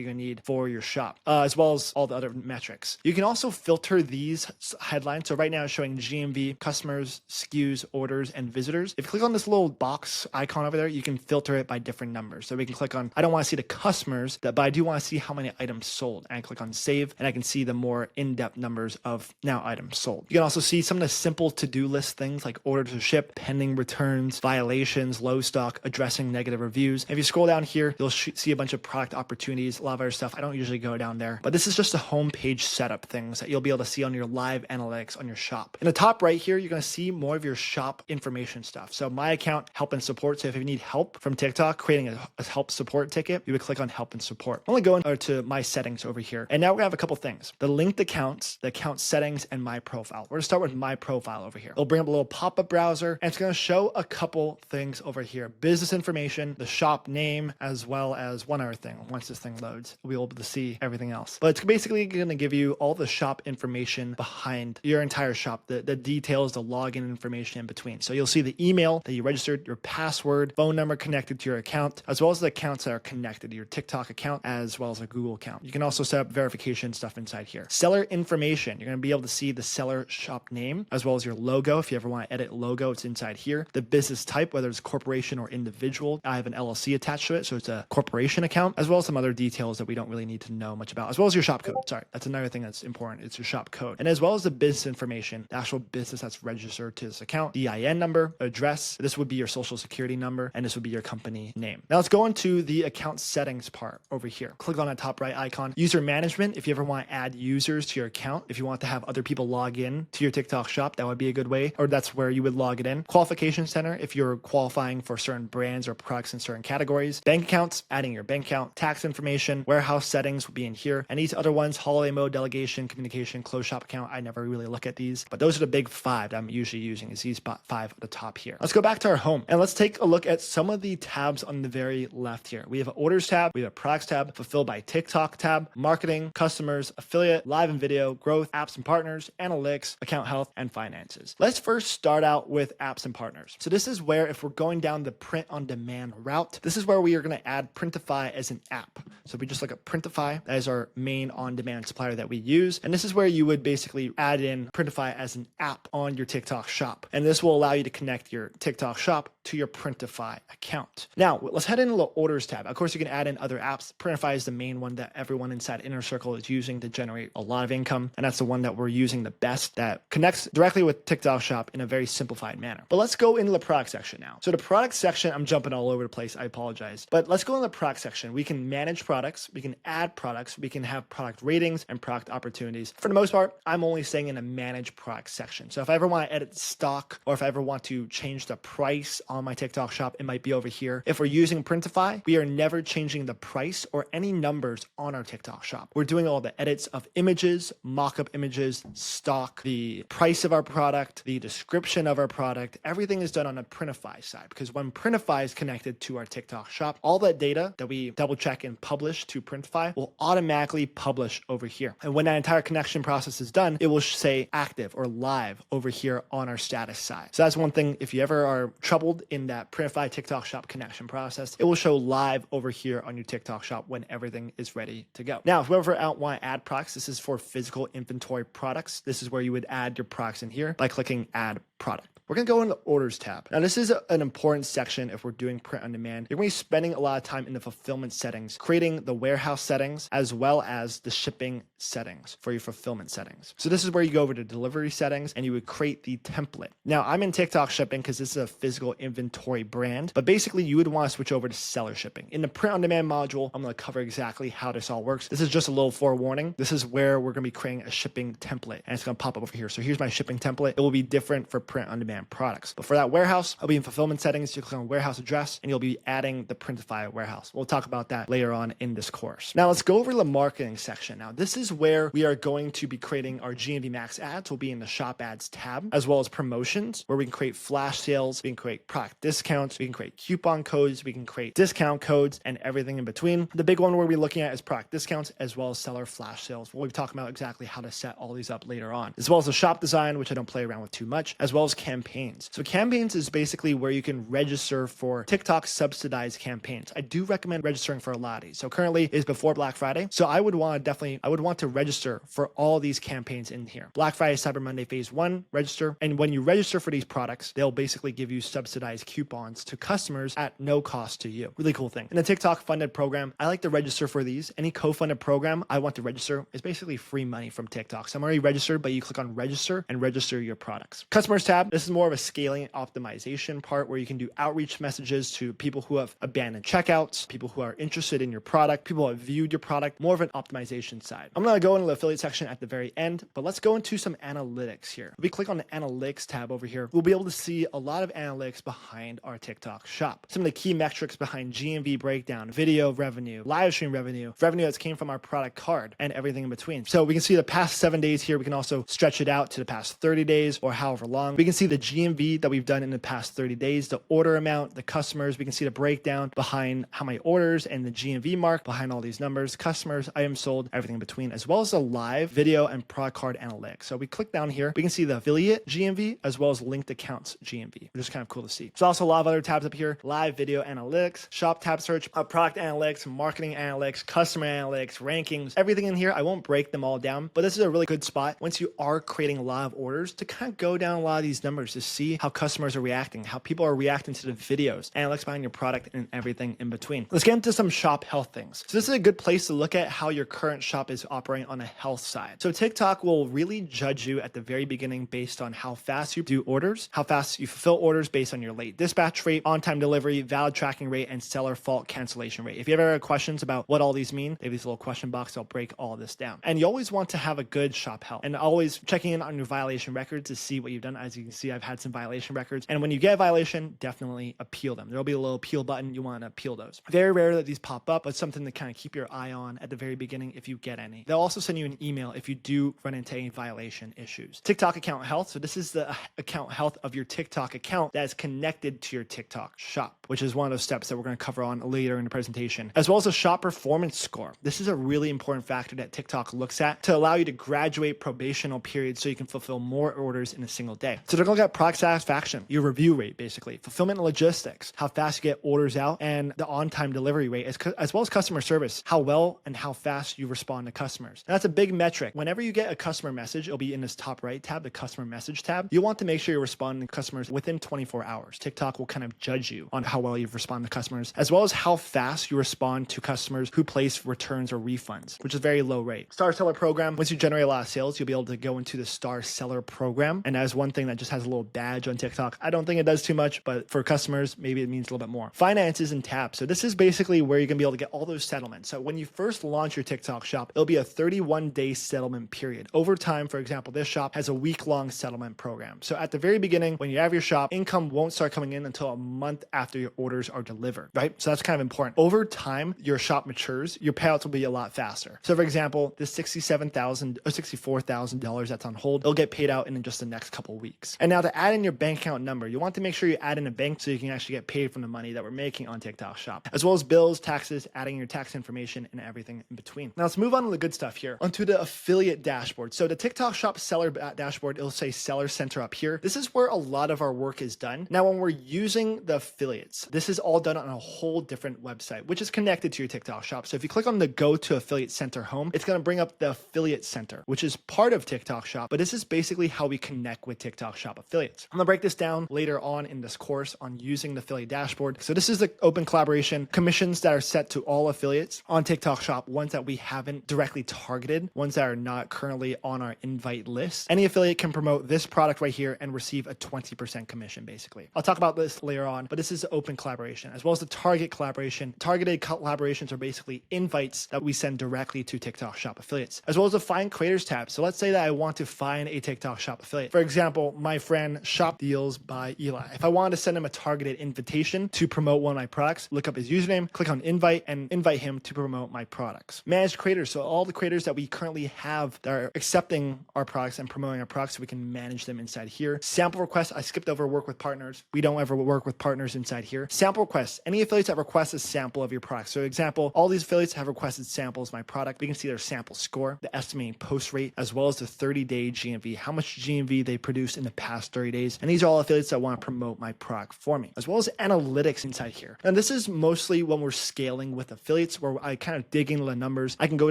you're going to need for your shop, as well as all the other metrics. You can also filter these headlines. So right now it's showing GMV, customers, SKUs, orders, and visitors. If you click on this little box icon over there, you can filter it by different numbers. So we can click on, I don't want to see the customers, but I do want to see how many items sold. And I click on save, and I can see the more in-depth numbers of now items sold. You can also see some of the simple to-do list things like order to ship, pending returns, violations, low stock, addressing negative reviews. If you scroll down here, you'll see a bunch of product opportunities, a lot of other stuff. I don't usually go down there, but this is just the homepage setup things that you'll be able to see on your live analytics on your shop. In the top right here, you're going to see more of your shop information stuff. So my account, help and support. So if you need help from TikTok creating a help support ticket, you would click on help and support. I'm going to go into my settings over here. And now we're going to have a couple things: the linked accounts, the account settings, and my profile. We're going to start with my profile over here. It'll bring up a little pop-up browser, and it's going to show a couple things over here: business information, the shop name, as well as one other thing. Once this thing loads, we'll be able to see everything else. But it's basically going to give you all the shop information behind your entire shop, the details, the login information in between. So you'll see the email that you registered, your password, phone number connected to your account, as well as the accounts that are connected to your TikTok account, as well as a Google account. You can also set up verification stuff inside here. Seller information, you're going to be able to see the seller shop name, as well as your logo. If you ever want to edit logo, it's inside here. The business type, whether it's corporation or individual. I have an LLC attached to it, so it's a corporation account, as well as some other details that we don't really need to know much about, as well as your shop code. Sorry, that's another thing that's important. It's your shop code. And as well as the business information, the actual business that's registered to this account, the EIN number, address. This would be your social security number, and this would be your company name. Now let's go into the account settings part over here. Click on that top right icon. User management, if you ever want to add users to your account, if you want to have other people log in to your TikTok shop, that would be a good way, or that's where you would log it in. Qualification center, if you're qualifying for certain brands or products in certain categories. Bank accounts, adding your bank account. Tax information, warehouse settings will be in here. And these other ones, holiday mode, delegation, communication, close shop account, I never really look at these, but those are the big 5 that I'm usually using, is these 5 at the top here. Let's go back to our home and let's take a look at some of the tabs on the very left here. We have an orders tab, we have a products tab, fulfilled by TikTok tab, marketing, customers, affiliate, live and video, growth, apps and partners, analytics, account health, and finances. Let's first start out with apps and partners. So this is where, if we're going down the print on demand route, this is where we are going to add Printify as an app. So we just look at Printify, that is our main on-demand supplier that we use. And this is where you would basically add in Printify as an app on your TikTok shop. And this will allow you to connect your TikTok shop to your Printify account. Now, let's head into the orders tab. Of course, you can add in other apps. Printify is the main one that everyone inside Inner Circle is using to generate a lot of income. And that's the one that we're using the best, that connects directly with TikTok Shop in a very simplified manner. But let's go into the product section now. So the product section, I'm jumping all over the place. I apologize. But let's go in the product section. We can manage products. We can add products. We can have product ratings and product opportunities. For the most part, I'm only staying in the manage product section. So if I ever want to edit stock, or if I ever want to change the price on my TikTok Shop, it might be over here. If we're using Printify, we are never changing the price or any numbers on our TikTok Shop. We're doing all the edits of images, mock-up images, stock, the price of our product, the description of our product. Everything is done on the Printify side, because when Printify is connected to our TikTok Shop, all that data that we double check and publish to Printify will automatically publish over here. And when that entire connection process is done, it will say active or live over here on our status side. So that's one thing. If you ever are troubled in that Printify TikTok Shop connection process, it will show live over here on your TikTok Shop when everything is ready to go. Now, if you ever want to add products, this is for physical inventory products. This is where you would add your products in here by clicking add product. We're going to go in the orders tab. Now, this is an important section if we're doing print on demand. You're going to be spending a lot of time in the fulfillment settings, creating the warehouse settings, as well as the shipping settings for your fulfillment settings. So this is where you go over to delivery settings and you would create the template. Now, I'm in TikTok shipping because this is a physical inventory brand, but basically you would want to switch over to seller shipping. In the print on demand module, I'm going to cover exactly how this all works. This is just a little forewarning. This is where we're going to be creating a shipping template, and it's going to pop up over here. So here's my shipping template. It will be different for print on demand products. But for that warehouse, I'll be in fulfillment settings. You click on warehouse address and you'll be adding the Printify warehouse. We'll talk about that later on in this course. Now let's go over the marketing section. Now this is where we are going to be creating our GMV Max ads. Will be in the shop ads tab, as well as promotions, where we can create flash sales, we can create product discounts, we can create coupon codes, we can create discount codes, and everything in between. The big one we'll be looking at is product discounts, as well as seller flash sales. We'll be talking about exactly how to set all these up later on, as well as the shop design, which I don't play around with too much, as well as campaigns. So campaigns is basically where you can register for TikTok subsidized campaigns. I do recommend registering for a lot of these. So currently is before Black Friday. So I would want to register for all these campaigns in here. Black Friday, Cyber Monday, phase 1, register. And when you register for these products, they'll basically give you subsidized coupons to customers at no cost to you. Really cool thing. In the TikTok funded program, I like to register for these. Any co-funded program I want to register is basically free money from TikTok. So I'm already registered, but you click on register and register your products. Customers tab, this is more of a scaling optimization part where you can do outreach messages to people who have abandoned checkouts, people who are interested in your product, people who have viewed your product, more of an optimization side. I'm going to go into the affiliate section at the very end, but let's go into some analytics here. If we click on the analytics tab over here, we'll be able to see a lot of analytics behind our TikTok shop. Some of the key metrics behind GMV breakdown, video revenue, live stream revenue, revenue that's came from our product card, and everything in between. So we can see the past 7 days here. We can also stretch it out to the past 30 days or however long. We can see the GMV that we've done in the past 30 days, the order amount, the customers. We can see the breakdown behind how many orders and the GMV mark behind all these numbers, customers, items sold, everything in between, as well as the live video and product card analytics. So we click down here, we can see the affiliate GMV as well as linked accounts GMV, which is kind of cool to see. There's also a lot of other tabs up here: live video analytics, shop tab search, product analytics, marketing analytics, customer analytics, rankings, everything in here. I won't break them all down, but this is a really good spot once you are creating a lot of orders to kind of go down a lot of these numbers to see how customers are reacting, how people are reacting to the videos, analytics behind your product, and everything in between. Let's get into some shop health things. So this is a good place to look at how your current shop is operating on a health side. So TikTok will really judge you at the very beginning based on how fast you do orders, how fast you fulfill orders based on your late dispatch rate, on-time delivery, valid tracking rate, and seller fault cancellation rate. If you ever have questions about what all these mean, they have these little question box. I'll break all this down. And you always want to have a good shop health and always checking in on your violation records to see what you've done. As you can see, I've had some violation records. And when you get a violation, definitely appeal them. There'll be a little appeal button. You want to appeal those. Very rare that these pop up, but something to kind of keep your eye on at the very beginning if you get any. They'll also send you an email if you do run into any violation issues. TikTok account health. So this is the account health of your TikTok account that is connected to your TikTok shop, which is one of those steps that we're going to cover on later in the presentation, as well as a shop performance score. This is a really important factor that TikTok looks at to allow you to graduate probational periods so you can fulfill more orders in a single day. So they're going to look at product satisfaction, your review rate, basically, fulfillment and logistics, how fast you get orders out, and the on-time delivery rate, as well as customer service, how well and how fast you respond to customers. And that's a big metric. Whenever you get a customer message, it'll be in this top right tab, the customer message tab. You want to make sure you're responding to customers within 24 hours. TikTok will kind of judge you on how well you've responded to customers, as well as how fast you respond to customers who place returns or refunds, which is a very low rate. Star Seller Program, once you generate a lot of sales, you'll be able to go into the Star Seller Program. And as one thing that just has a little badge on TikTok, I don't think it does too much, but for customers, maybe it means a little bit more. Finances and tabs. So this is basically where you're gonna be able to get all those settlements. So when you first launch your TikTok shop, it'll be a 31-day settlement period. Over time, for example, this shop has a week-long settlement program. So at the very beginning, when you have your shop, income won't start coming in until a month after your orders are delivered, right? So that's kind of important. Over time, your shop matures, your payouts will be a lot faster. So for example, this $67,000 or $64,000 that's on hold, it'll get paid out in just the next couple of weeks. And now to add in your bank account number, you want to make sure you add in a bank so you can actually get paid from the money that we're making on TikTok shop, as well as bills, taxes, adding your tax information and everything in between. Now let's move on to the good stuff here, onto the affiliate dashboard. So the TikTok shop seller dashboard, it'll say Seller Center up here. This is where a lot of our work is done. Now, when we're using the affiliates, this is all done on a whole different website, which is connected to your TikTok shop. So if you click on the Go to Affiliate Center home, it's going to bring up the Affiliate Center, which is part of TikTok shop, but this is basically how we connect with TikTok shop affiliates. I'm going to break this down later on in this course on using the affiliate dashboard. So this is the open collaboration commissions that are set to all affiliates on TikTok shop, ones that we haven't directly targeted, ones that are not currently on our invite list. Any affiliate can promote this product right here and receive a 20% commission, basically. I'll talk about this later on, but this is open collaboration, as well as the target collaboration. Targeted collaborations are basically invites that we send directly to TikTok shop affiliates, as well as the find creators tab. So let's say that I want to find a TikTok shop affiliate. For example, my friend Shop Deals by Eli. If I wanted to send him a targeted invitation to promote one of my products, look up his username, click on invite, and invite him to promote my products. Managed creators. So all the creators that we currently have that are accepting our products and promoting our products, so we can manage them inside here. Sample requests. I skipped over work with partners. We don't ever work with partners inside here. Sample requests. Any affiliates that request a sample of your product. So example, all these affiliates have requested samples of my product. We can see their sample score, the estimated post rate, as well as the 30-day GMV, how much GMV they produced in the past 30 days. And these are all affiliates that want to promote my product for me, as well as analytics inside here. And this is mostly when we're scaling with affiliates, where I kind of dig into the numbers. I can go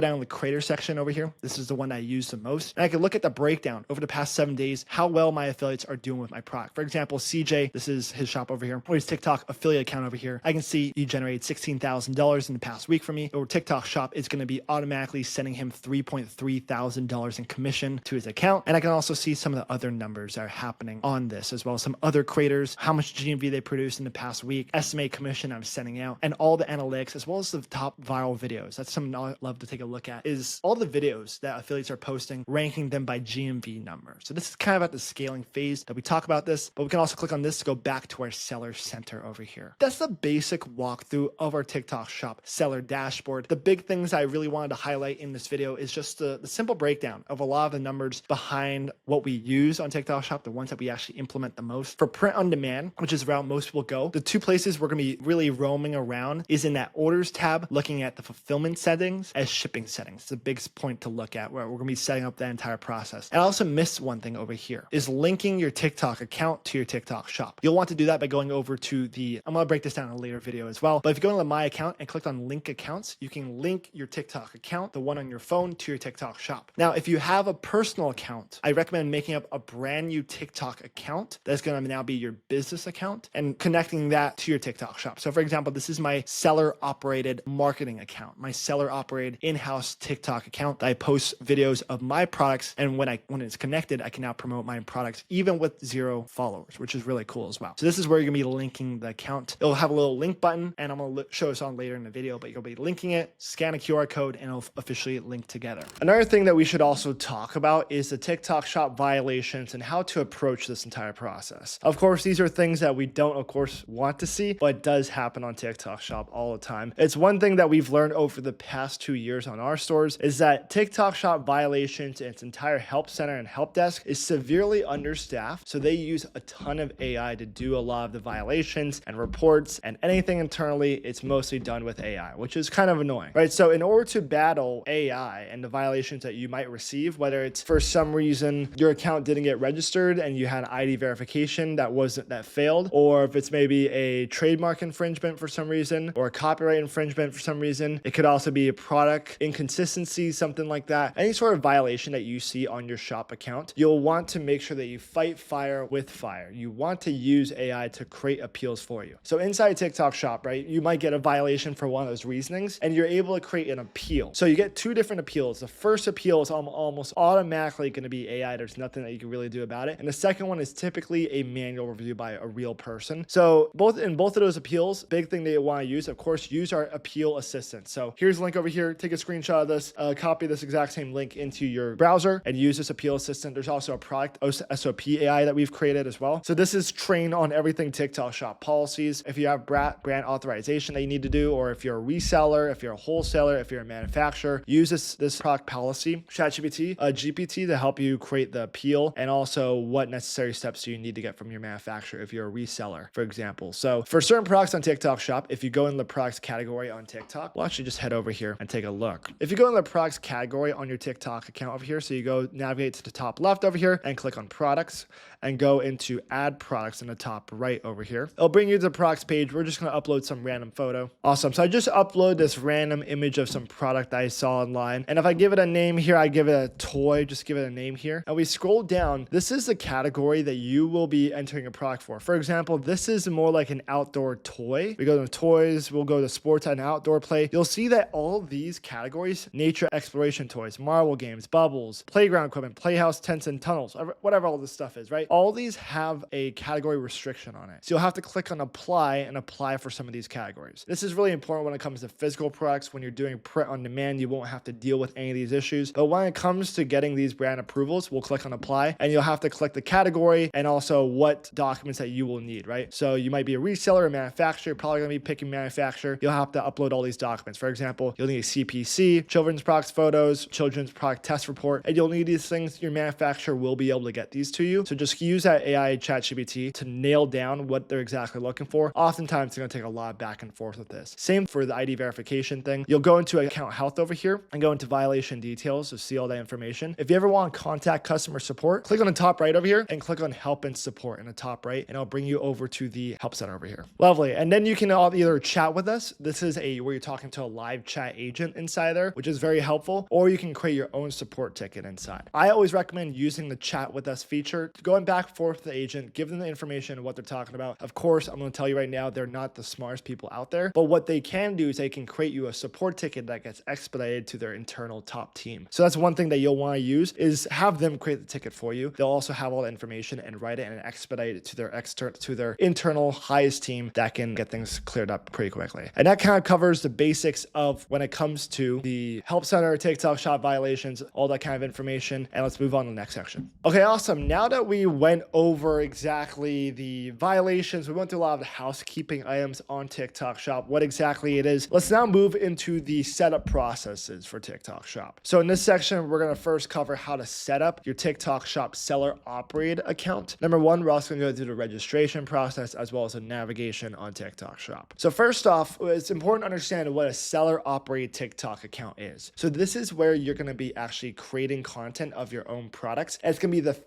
down to the creator section over here. This is the one that I use the most. And I can look at the breakdown over the past 7 days, how well my affiliates are doing with my product. For example, CJ, this is his shop over here, or his TikTok affiliate account over here. I can see he generated $16,000 in the past week for me. Or TikTok shop is going to be automatically sending him $3.3 thousand in commission to his account. And I can also see some of the other numbers that are happening on this, as well as some other creators, how much GMV they produced in the past week, estimated commission I'm sending out, and all the analytics, as well as the top viral videos. That's something I love to take a look at, is all the videos that affiliates are posting, ranking them by GMV number. So this is kind of at the scaling phase that we talk about this, but we can also click on this to go back to our seller center over here. That's the basic walkthrough of our TikTok shop seller dashboard. The big things I really wanted to highlight in this video is just the simple breakdown of a lot of the numbers behind what we use on TikTok shop, the ones that we actually implement the most. For print on demand, which is where most people go, the two places we're going to be really roaming around is in that orders tab, looking at the fulfillment settings as shipping settings. It's a big point to look at, where we're going to be setting up that entire process. And I also missed one thing over here, is linking your TikTok account to your TikTok shop. You'll want to do that by going over to the, I'm going to break this down in a later video as well, but if you go into my account and click on link accounts, you can link your TikTok account, the one on your phone, to your TikTok shop. Now, if you have a personal account, I recommend making up a brand new TikTok account that's going to now be your business account and connecting that to your TikTok shop. So for example, this is my seller operated marketing account, my seller operated in-house TikTok account that I post videos of my products. And when it's connected, I can now promote my products even with 0 followers, which is really cool as well. So this is where you're gonna be linking the account. It'll have a little link button, and I'm gonna show this on later in the video, but you'll be linking it, scan a QR code, and it'll officially link together. Another thing that we should also talk about is the TikTok shop violations and how to approach this entire process. Of course, these are things that we don't, of course, want to see, but it does happen on TikTok shop all the time. It's one thing that we've learned over the past 2 years on our stores is that TikTok shop violations and its entire help center and help desk is severely understaffed. So they use a ton of AI to do a lot of the violations and reports, and anything internally, it's mostly done with AI, which is kind of annoying, right? So in order to battle AI and the violations that you might receive, whether it's for some reason your account didn't get registered and you had an ID verification that failed, or if it's maybe a trademark infringement for some reason, or a copyright infringement for some reason. It could also be a product inconsistency, something like that. Any sort of violation that you see on your shop account, you'll want to make sure that you fight fire with fire. You want to use AI to create appeals for you. So inside TikTok shop, right, you might get a violation for one of those reasonings, and you're able to create an appeal. So you get two different appeals. The first appeal is almost automatically going to be AI. There's nothing that you can really do about it. And the second one is typically a manual review by a real person. So in both of those appeals, big thing that you want to use, of course, use our appeal assistant. So here's a link over here. Take a screenshot of this, copy this exact same link into your browser and use this appeal assistant. There's also a product SOP AI that we've created as well. So this is trained on everything TikTok shop policies. If you have brand authorization that you need to do, or if you're a reseller, if you're a wholesaler, if you're a manufacturer, use this product policy, ChatGPT, GPT to help you create the appeal, and also what necessary steps do you need to get from your manufacturer if you're a reseller, for example. So for certain products on TikTok shop, if you go in the products category on TikTok, we'll actually just head over here and take a look. If you go in the products category on your TikTok account over here, so you go navigate to the top left over here and click on products and go into add products in the top right over here. It'll bring you to the products page. We're just going to upload some random photo. Awesome. So I just upload this random image of some product that I saw online. And if I give it a name here, I give it a toy, just give it a name here. And we scroll down. This is the category that you will be entering a product for. For example, this is more like an outdoor toy. We go to toys, we'll go to sports and outdoor play. You'll see that all these categories, nature exploration toys, marble games, bubbles, playground equipment, playhouse, tents and tunnels, whatever all this stuff is, right? All these have a category restriction on it. So you'll have to click on apply and apply for some of these categories. This is really important when it comes to physical products. When you're doing print on demand, you won't have to deal with any of these issues. But when it comes to getting these brand approvals, we'll click on apply and you'll have to click the category and also what documents that you will need, right? So you might be a reseller or manufacturer, probably gonna be picking manufacturer. You'll have to upload all these documents. For example, you'll need a CPC, children's products photos, children's product test report, and you'll need these things. Your manufacturer will be able to get these to you. So just use that AI ChatGPT to nail down what they're exactly looking for. Oftentimes, it's going to take a lot of back and forth with this. Same for the ID verification thing. You'll go into account health over here and go into violation details to see all that information. If you ever want to contact customer support, click on the top right over here and click on help and support in the top right, and it'll bring you over to the help center over here. Lovely. And then you can either chat with us. This is where you're talking to a live chat agent inside there, which is very helpful, or you can create your own support ticket inside. I always recommend using the chat with us feature, going back and forth with the agent, give them the information of what they're talking about. Of course, I'm going to tell you right now, they're not the smartest people out there, but what they can do is they can create you a support ticket that gets expedited to their internal top team. So that's one thing that you'll want to use, is have them create the ticket for you. They'll also have all the information and write it and expedite it to their internal highest team that can get things cleared up pretty quickly. And that kind of covers the basics of when it comes to the help center, TikTok shop violations, all that kind of information. And let's move on to the next section. Okay, awesome. Now that we went over exactly the violations, we went through a lot of the housekeeping items on TikTok shop, what exactly it is. Let's now move into the setup processes for TikTok shop. So in this section, we're going to first cover how to set up your TikTok shop seller operated account. Number one, we're also going to go through the registration process as well as the navigation on TikTok shop. So first off, it's important to understand what a seller operated TikTok account is. So this is where you're going to be actually creating content of your own products. And it's going to be the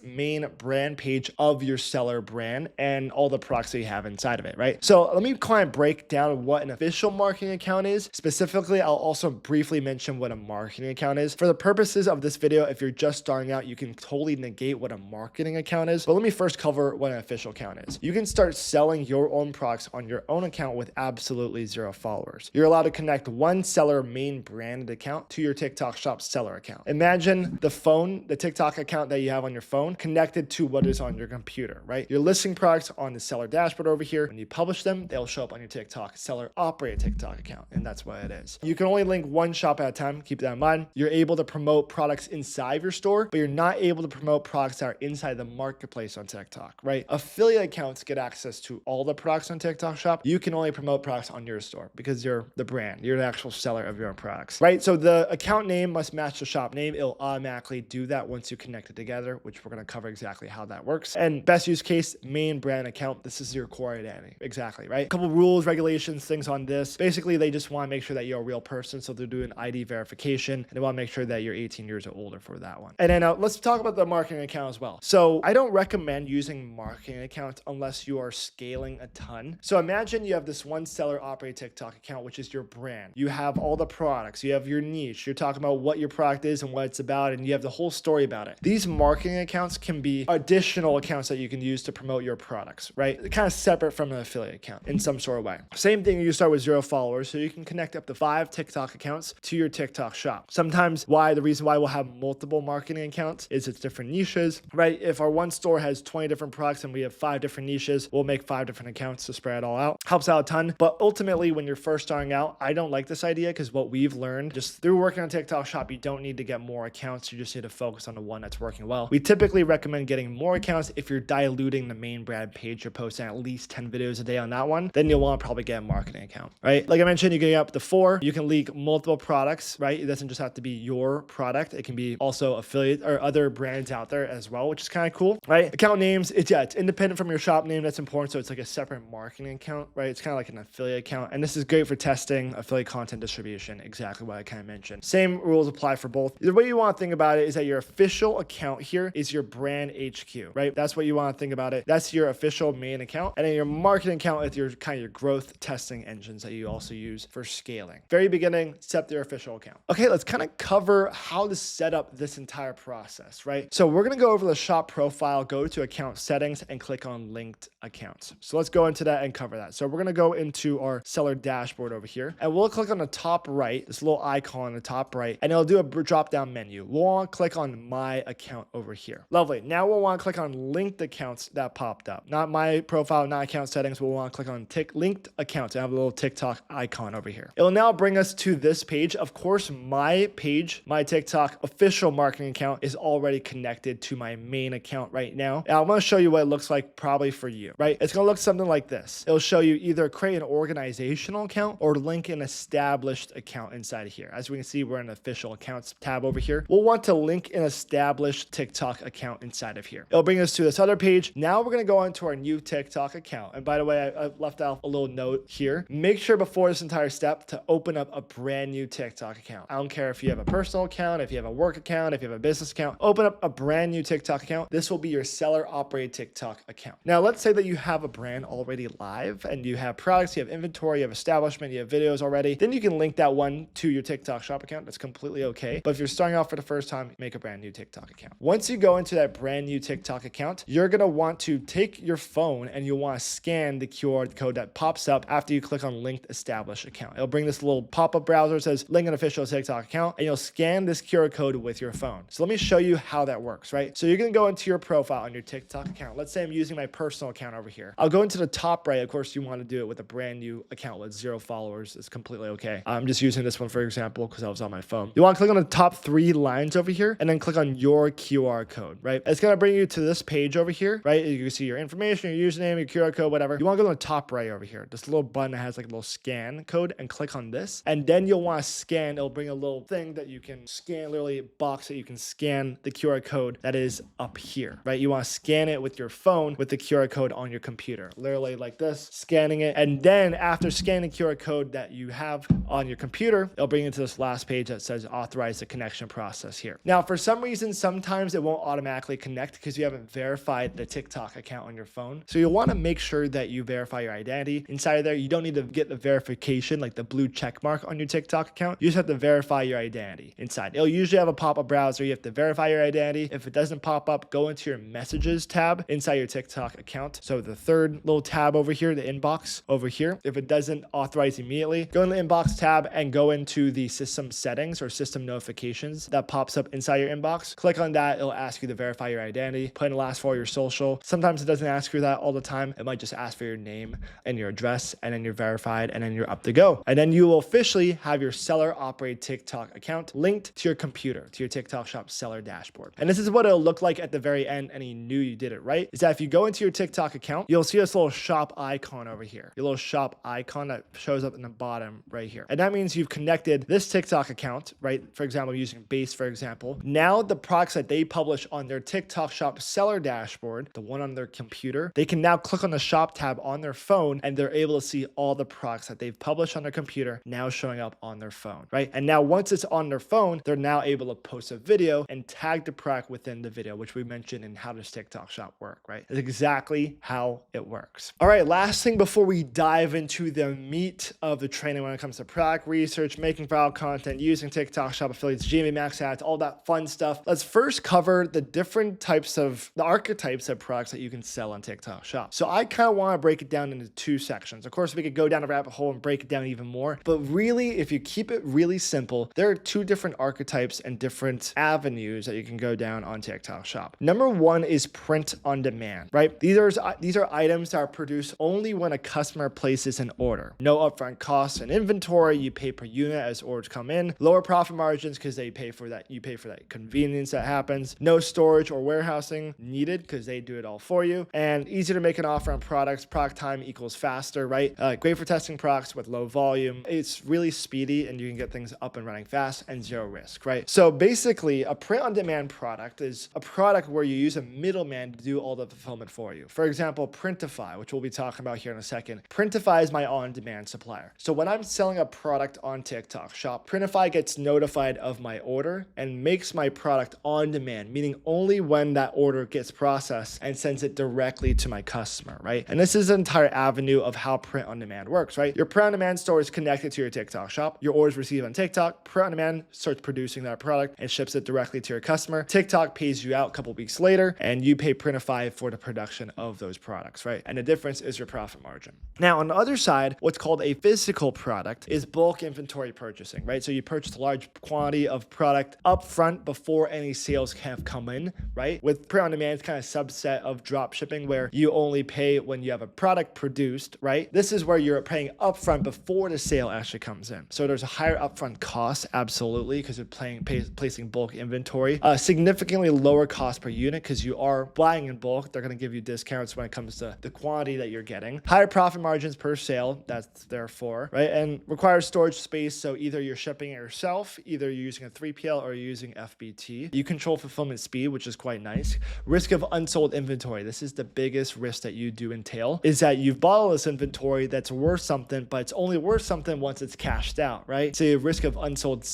main brand page of your seller brand and all the products that you have inside of it, right? So let me kind of break down what an official marketing account is. Specifically, I'll also briefly mention what a marketing account is. For the purposes of this video, if you're just starting out, you can totally negate what a marketing account is. But let me first cover what an official account is. You can start selling your own products on your own account with absolutely 0 followers. You're allowed to connect one seller main branded account to your TikTok shop seller account. Imagine the TikTok account that you have on your phone connected to what is on your computer, right? You're listing products on the seller dashboard over here. When you publish them, they'll show up on your TikTok seller operated TikTok account, and that's what it is. You can only link one shop at a time. Keep that in mind. You're able to promote products inside your store, but you're not able to promote products that are inside the marketplace on TikTok, right? Affiliate accounts get access to all the products on TikTok shop. You can only promote products on your store because you're the brand. You're the actual seller of your own products, right? So the account name must match the shop name. It'll automatically do that once you connect it together, which we're going to cover exactly how that works. And best use case, main brand account. This is your core identity. Exactly, right? A couple rules, regulations, things on this. Basically, they just want to make sure that you're a real person. So they're doing ID verification, and they want to make sure that you're 18 years or older for that one. And then let's talk about the marketing account as well. So I don't recommend using marketing accounts unless you are scaling a ton. So imagine you have this one seller operated TikTok account, which is your brand. You have all the products, you have your niche, you're talking about what your product is and what it's about, and you have the whole story about it. These marketing accounts can be additional accounts that you can use to promote your products, right? Kind of separate from an affiliate account in some sort of way. Same thing, you start with 0 followers, so you can connect up to 5 TikTok accounts to your TikTok shop. Sometimes the reason why we'll have multiple marketing accounts is it's different niches, right? If our one store has 20 different products and we have 5 different niches, we'll make 5 different accounts to spread it all out. Helps out a ton. But ultimately, when you're first starting out, I don't like this idea because what we've learned just through working on TikTok shop, you don't need to get more accounts. You just need to focus on the one that's working well. We typically recommend getting more accounts if you're diluting the main brand page. You're posting at least 10 videos a day on that one, then you'll want to probably get a marketing account, right? Like I mentioned, you can get up to 4. You can link multiple products, right? It doesn't just have to be your product. It can be also affiliate or other brands out there as well, which is kind of cool, right? Account names, it's independent from your shop name. That's important. So it's like a separate marketing account, right? It's kind of like an affiliate account. And this is great for testing affiliate content distribution, exactly what I kind of mentioned. Same rules apply for both. The way you want to think about it is that your official account here is your brand HQ, right? That's what you want to think about it. That's your official main account. And then your marketing account is your kind of your growth testing engines that you also use for scaling. Very beginning, set your official account. Okay, let's kind of cover how to set up this entire process, right? So we're going to go over the shop profile, go to account settings and click on linked accounts. So let's go into that and cover that. So we're going to go into our seller dashboard over here and we'll click on the top right, this little icon on the top right, and it'll do a drop down menu. We'll want to click on my account over here. Lovely. Now we'll want to click on linked accounts that popped up. Not my profile, not account settings. We'll want to click on linked accounts and have a little TikTok icon over here. It will now bring us to this page. Of course, my page, my TikTok official marketing account is already connected to my main account right now. And I'm going to show you what it looks like probably for you, right? It's going to look something like this. It'll show you either create an organizational account or link an established account inside of here. As we can see, we're in the official accounts tab over here. We'll want to link an established TikTok account inside of here. It'll bring us to this other page. Now we're going to go on to our new TikTok account. And by the way, I left out a little note here. Make sure before this entire step to open up a brand new TikTok account. I don't care if you have a personal account, if you have a work account, if you have a business account, open up a brand new TikTok account. This will be your seller operated TikTok account. Now, let's say that you have a brand already live and you have products, you have inventory, you have establishment, you have videos already. Then you can link that one to your TikTok shop account. That's completely okay. But if you're starting off for the first time, make a brand new TikTok account. Once you go into that brand new TikTok account, you're going to want to take your phone and you'll want to scan the QR code that pops up after you click on linked established account. It'll bring this little pop-up browser that says link an official TikTok account and you'll scan this QR code with your phone. So let me show you how that works, right? So you're going to go into your profile on your TikTok account. Let's say I'm using my personal account over here. I'll go into the top right. Of course, you want to do it with a brand new account with 0 followers. It's completely okay. I'm just using this one for example because I was on my phone. You want to click on the top 3 lines over here and then click on your QR code, right? It's going to bring you to this page over here, right? You can see your information, your username, your QR code, whatever. You want to go to the top right over here. This little button that has like a little scan code and click on this. And then you'll want to scan. It'll bring a little thing that you can scan, literally a box that you can scan the QR code that is up here, right? You want to scan it with your phone with the QR code on your computer, literally like this, scanning it. And then after scanning the QR code that you have on your computer, it'll bring you to this last page that says authorize the connection process here. Now, for some reason, sometimes it won't automatically connect because you haven't verified the TikTok account on your phone. So you'll want to make sure that you verify your identity. Inside of there, you don't need to get the verification, like the blue check mark on your TikTok account. You just have to verify your identity inside. It'll usually have a pop-up browser. You have to verify your identity. If it doesn't pop up, go into your messages tab inside your TikTok account. So the third little tab over here, the inbox over here. If it doesn't authorize immediately, go in the inbox tab and go into the system settings or system notifications that pops up inside your inbox. Click on that. It'll ask you to verify your identity, put in the last 4 of your social. Sometimes it doesn't ask you that all the time. It might just ask for your name and your address, and then you're verified, and then you're up to go. And then you will officially have your seller operated TikTok account linked to your computer, to your TikTok shop seller dashboard. And this is what it'll look like at the very end, and you knew you did it right, is that if you go into your TikTok account, you'll see this little shop icon over here, your little shop icon that shows up in the bottom right here. And that means you've connected this TikTok account, right? For example, using Base, for example. Now the products that they publish on their TikTok shop seller dashboard, the one on their computer, they can now click on the shop tab on their phone and they're able to see all the products that they've published on their computer now showing up on their phone, right? And now once it's on their phone, they're now able to post a video and tag the product within the video, which we mentioned in How Does TikTok Shop Work, right? It's exactly how it works. All right, last thing before we dive into the meat of the training when it comes to product research, making viral content, using TikTok Shop affiliates, GMV Max Ads, all that fun stuff. Let's first cover the different types of the archetypes of products that you can sell on TikTok Shop. So I kind of want to break it down into two sections. Of course, we could go down a rabbit hole and break it down even more, but really, if you keep it really simple, there are two different archetypes and different avenues that you can go down on TikTok Shop. Number one is print on demand, right? These are items that are produced only when a customer places an order. No upfront costs and inventory. You pay per unit as orders come in. Lower profit margins because they pay for that. You pay for that convenience that happens. No storage or warehousing needed because they do it all for you. And easy to make an offer on products. Product time equals faster, right? Great for testing products with low volume. It's really speedy and you can get things up and running fast and zero risk, right? So basically, a print on demand product is a product where you use a middleman to do all the fulfillment for you. For example, Printify, which we'll be talking about here in a second. Printify is my on-demand supplier. So when I'm selling a product on TikTok Shop, Printify gets notified of my order and makes my product on demand, meaning only when that order gets processed and sends it directly to my customer, right? And this is an entire avenue of how print on demand works, right? Your print on demand store is connected to your TikTok Shop. Your orders received on TikTok, print on demand starts producing that product and ships it directly to your customer. TikTok pays you out a couple weeks later and you pay Printify for the production of those products, right? And the difference is your profit margin. Now, on the other side, what's called a physical product is bulk inventory purchasing, right? So you purchase a large quantity of product upfront before any sales have come in, right? With print on demand, it's kind of a subset of drop shipping where you only pay when you have a product produced, right? This is where you're paying upfront before the sale actually comes in. So there's a higher upfront cost, absolutely, because you're placing bulk inventory. Significantly lower cost per unit because you are buying in bulk. They're going to give you discounts when it comes to the quantity that you're getting. Higher profit margins per sale, that's therefore, right? And requires storage space. So either you're shipping it yourself, either you're using a 3PL or you're using FBT. You control fulfillment speed, which is quite nice. Risk of unsold inventory. This is the biggest risk that you do entail, is that you've bought all this inventory that's worth something, but it's only worth something once it's cashed out, right? So you risk of unsold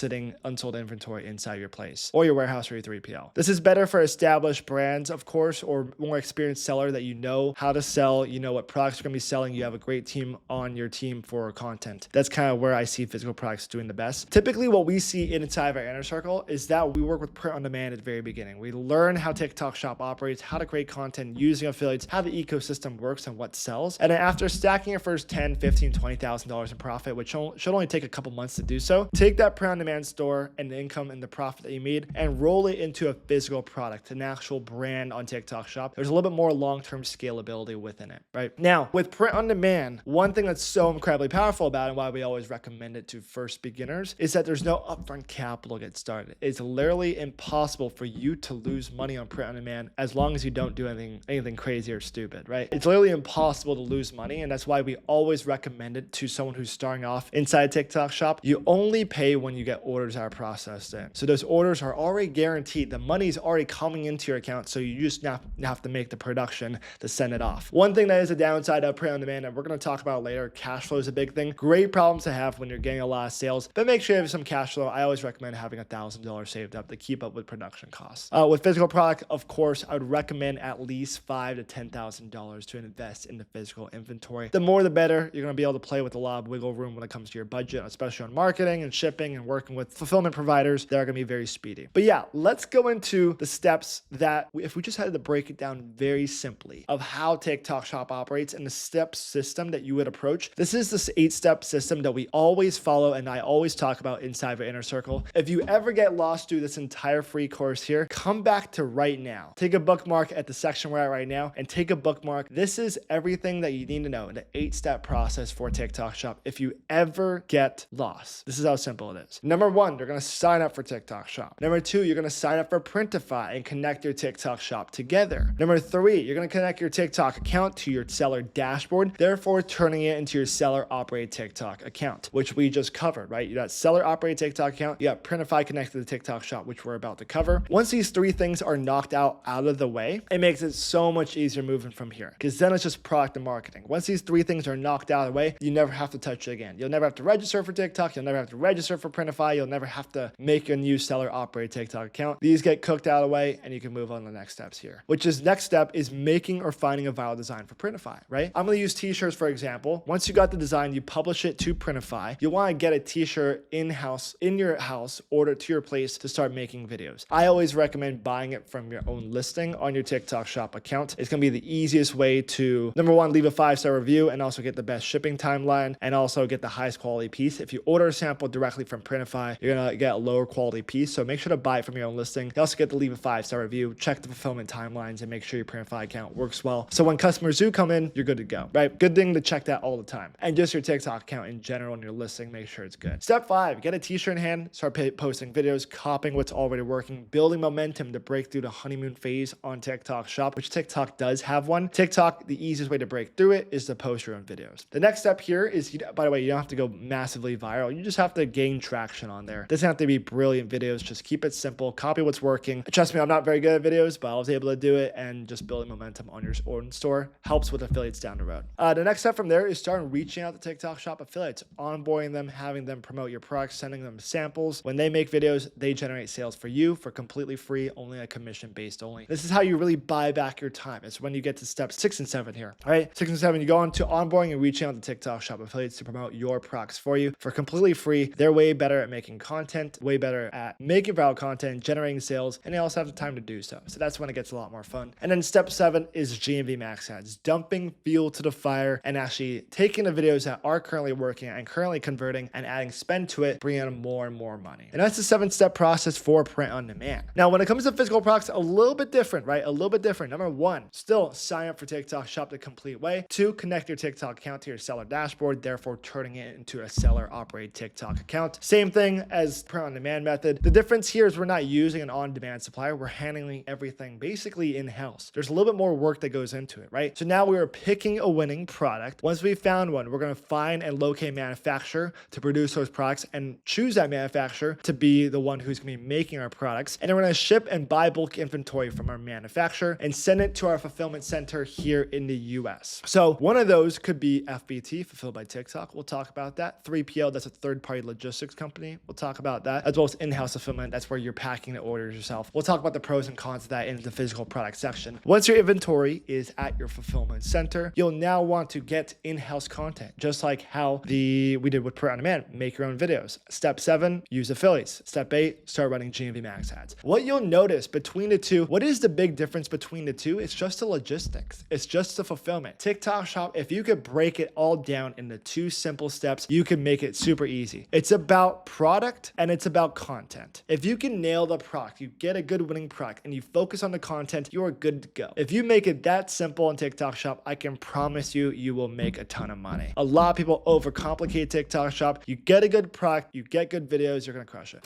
inventory inside your place or your warehouse or your 3PL. This is better for established brands, of course, or more experienced seller that you know how to sell, you know what products you're going to be selling. You have a great team on your team for content. That's kind of where I see physical products doing the best. Typically, what we see inside of our inner circle is that we work with print on demand at the very beginning. We learn how TikTok Shop operates, how to create content using affiliates, how the ecosystem works and what sells. And then after stacking your first $10, $15, $20,000 in profit, which should only take a couple months to do so, take that print on demand store and the income and the profit that you made and roll it into a physical product, an actual brand on TikTok Shop. There's a little bit more long-term scalability within it, right? Now, with print on demand, one thing that's so incredibly powerful about it and why we always recommend it to first beginners is that there's no upfront capital to get started. It's literally impossible for you to lose money on print on demand as long as you don't do anything crazy or stupid, right? It's literally impossible to lose money, and that's why we always recommend it to someone who's starting off inside TikTok Shop. You only pay when you get orders that are processed in. So those orders are already guaranteed. The money's already coming into your account, so you just have to make the production to send it off. One thing that is a downside of print on demand, and we're going to talk about later, cash flow is a big thing. Great problems to have when you're getting a lot of sales, but make sure you have some cash flow. I always recommend having $1,000 saved up to keep up with production costs. With physical product, of course, I would recommend at least $5,000 to $10,000 to invest in the physical inventory. The more the better. You're going to be able to play with a lot of wiggle room when it comes to your budget, especially on marketing and shipping and working with fulfillment providers that are going to be very speedy. But yeah, let's go into the steps that if we just had to break it down very simply of how TikTok Shop operates and the step system that you would approach. This is this 8-step system that we always follow and I always talk about inside of our inner circle. If you ever get lost through this entire free course here, come back to right now. Take a bookmark at the section we're at right now and take a bookmark. This is everything that you need to know in the 8-step process for TikTok Shop. If you ever get lost, this is how simple it is. Number 1, you're going to sign up for TikTok Shop. Number 2, you're going to sign up for Printify and connect your TikTok Shop together. Number 3, you're going to connect your TikTok account to your seller dashboard, therefore turning it into your seller operated TikTok account, which we just covered, right? You got seller operated TikTok account, you got Printify connected to the TikTok Shop, which we're about to cover. Once these 3 things are knocked out of the way, it makes it so much easier moving from here because then it's just product and marketing. Once these 3 things are knocked out of the way, you never have to touch it again. You'll never have to register for TikTok. You'll never have to register for Printify. You'll never have to make a new seller operated TikTok account. These get cooked out of the way and and you can move on to the next steps here, which is next step is making or finding a viral design for Printify, right? I'm going to use t-shirts for example. Once you got the design, you publish it to Printify. You want to get a t-shirt in-house, in your house, order to your place to start making videos. I always recommend buying it from your own listing on your TikTok shop account. It's going to be the easiest way to, number one, leave a 5-star review and also get the best shipping timeline and also get the highest quality piece. If you order a sample directly from Printify, you're going to get a lower quality piece. So make sure to buy it from your own listing. You also get to leave a 5-star review, check the fulfillment timelines, and make sure your Printify account works well. So when customers do come in, you're good to go, right? Good thing to check that all the time. And just your TikTok account in general and your listing, make sure it's good. Step 5, get a t-shirt in hand, start posting videos, copying what's already working, building momentum to break through the honeymoon phase on TikTok shop, which TikTok does have one. TikTok, the easiest way to break through it is to post your own videos. The next step here is, by the way, you don't have to go massively viral. You just have to gain traction on there. It doesn't have to be brilliant videos. Just keep it simple, copy what's working. Trust me, I'm not very good at videos, but I was able to do it, and just building momentum on your own store helps with affiliates down the road. The next step from there is starting reaching out to TikTok shop affiliates, onboarding them, having them promote your products, sending them samples. When they make videos, they generate sales for you for completely free, only a commission based only. This is how you really buy back your time. It's when you get to steps 6 and 7 here. All right, 6 and 7, you go on to onboarding and reaching out to TikTok shop affiliates to promote your products for you for completely free. They're way better at making content, way better at making viral content, generating sales, and they also have the time to do so. So that's when it gets a lot more fun. And then step 7 is GMV Max Ads, dumping fuel to the fire and actually taking the videos that are currently working and currently converting and adding spend to it, bringing in more and more money. And that's the 7-step process for print on demand. Now, when it comes to physical products, a little bit different, right? A little bit different. Number 1, still sign up for TikTok shop the complete way. 2, connect your TikTok account to your seller dashboard, therefore turning it into a seller operated TikTok account. Same thing as print on demand method. The difference here is we're not using an on-demand supplier. We're handling everything basically in-house. There's a little bit more work that goes into it, right? So now we're picking a winning product. Once we found one, we're going to find and locate a manufacturer to produce those products and choose that manufacturer to be the one who's going to be making our products. And then we're going to ship and buy bulk inventory from our manufacturer and send it to our fulfillment center here in the US. So one of those could be FBT, Fulfilled by TikTok. We'll talk about that. 3PL, that's a third-party logistics company. We'll talk about that, as well as in-house fulfillment. That's where you're packing the orders yourself. We'll talk about the pros and cons of that in the physical product section. Once your inventory is at your fulfillment center, you'll now want to get in-house content, just like how we did with print on demand. Make your own videos. Step 7, use affiliates. Step 8, start running GMV Max ads. What you'll notice between the two, what is the big difference between the two? It's just the logistics. It's just the fulfillment. TikTok shop, if you could break it all down into 2 simple steps, you can make it super easy. It's about product and it's about content. If you can nail the product, you get a good winning product, and you focus on the content, you are good to go. If you make it that simple in TikTok shop, I can promise you, you will make a ton of money. A lot of people overcomplicate TikTok shop. You get a good product, you get good videos, you're gonna crush it.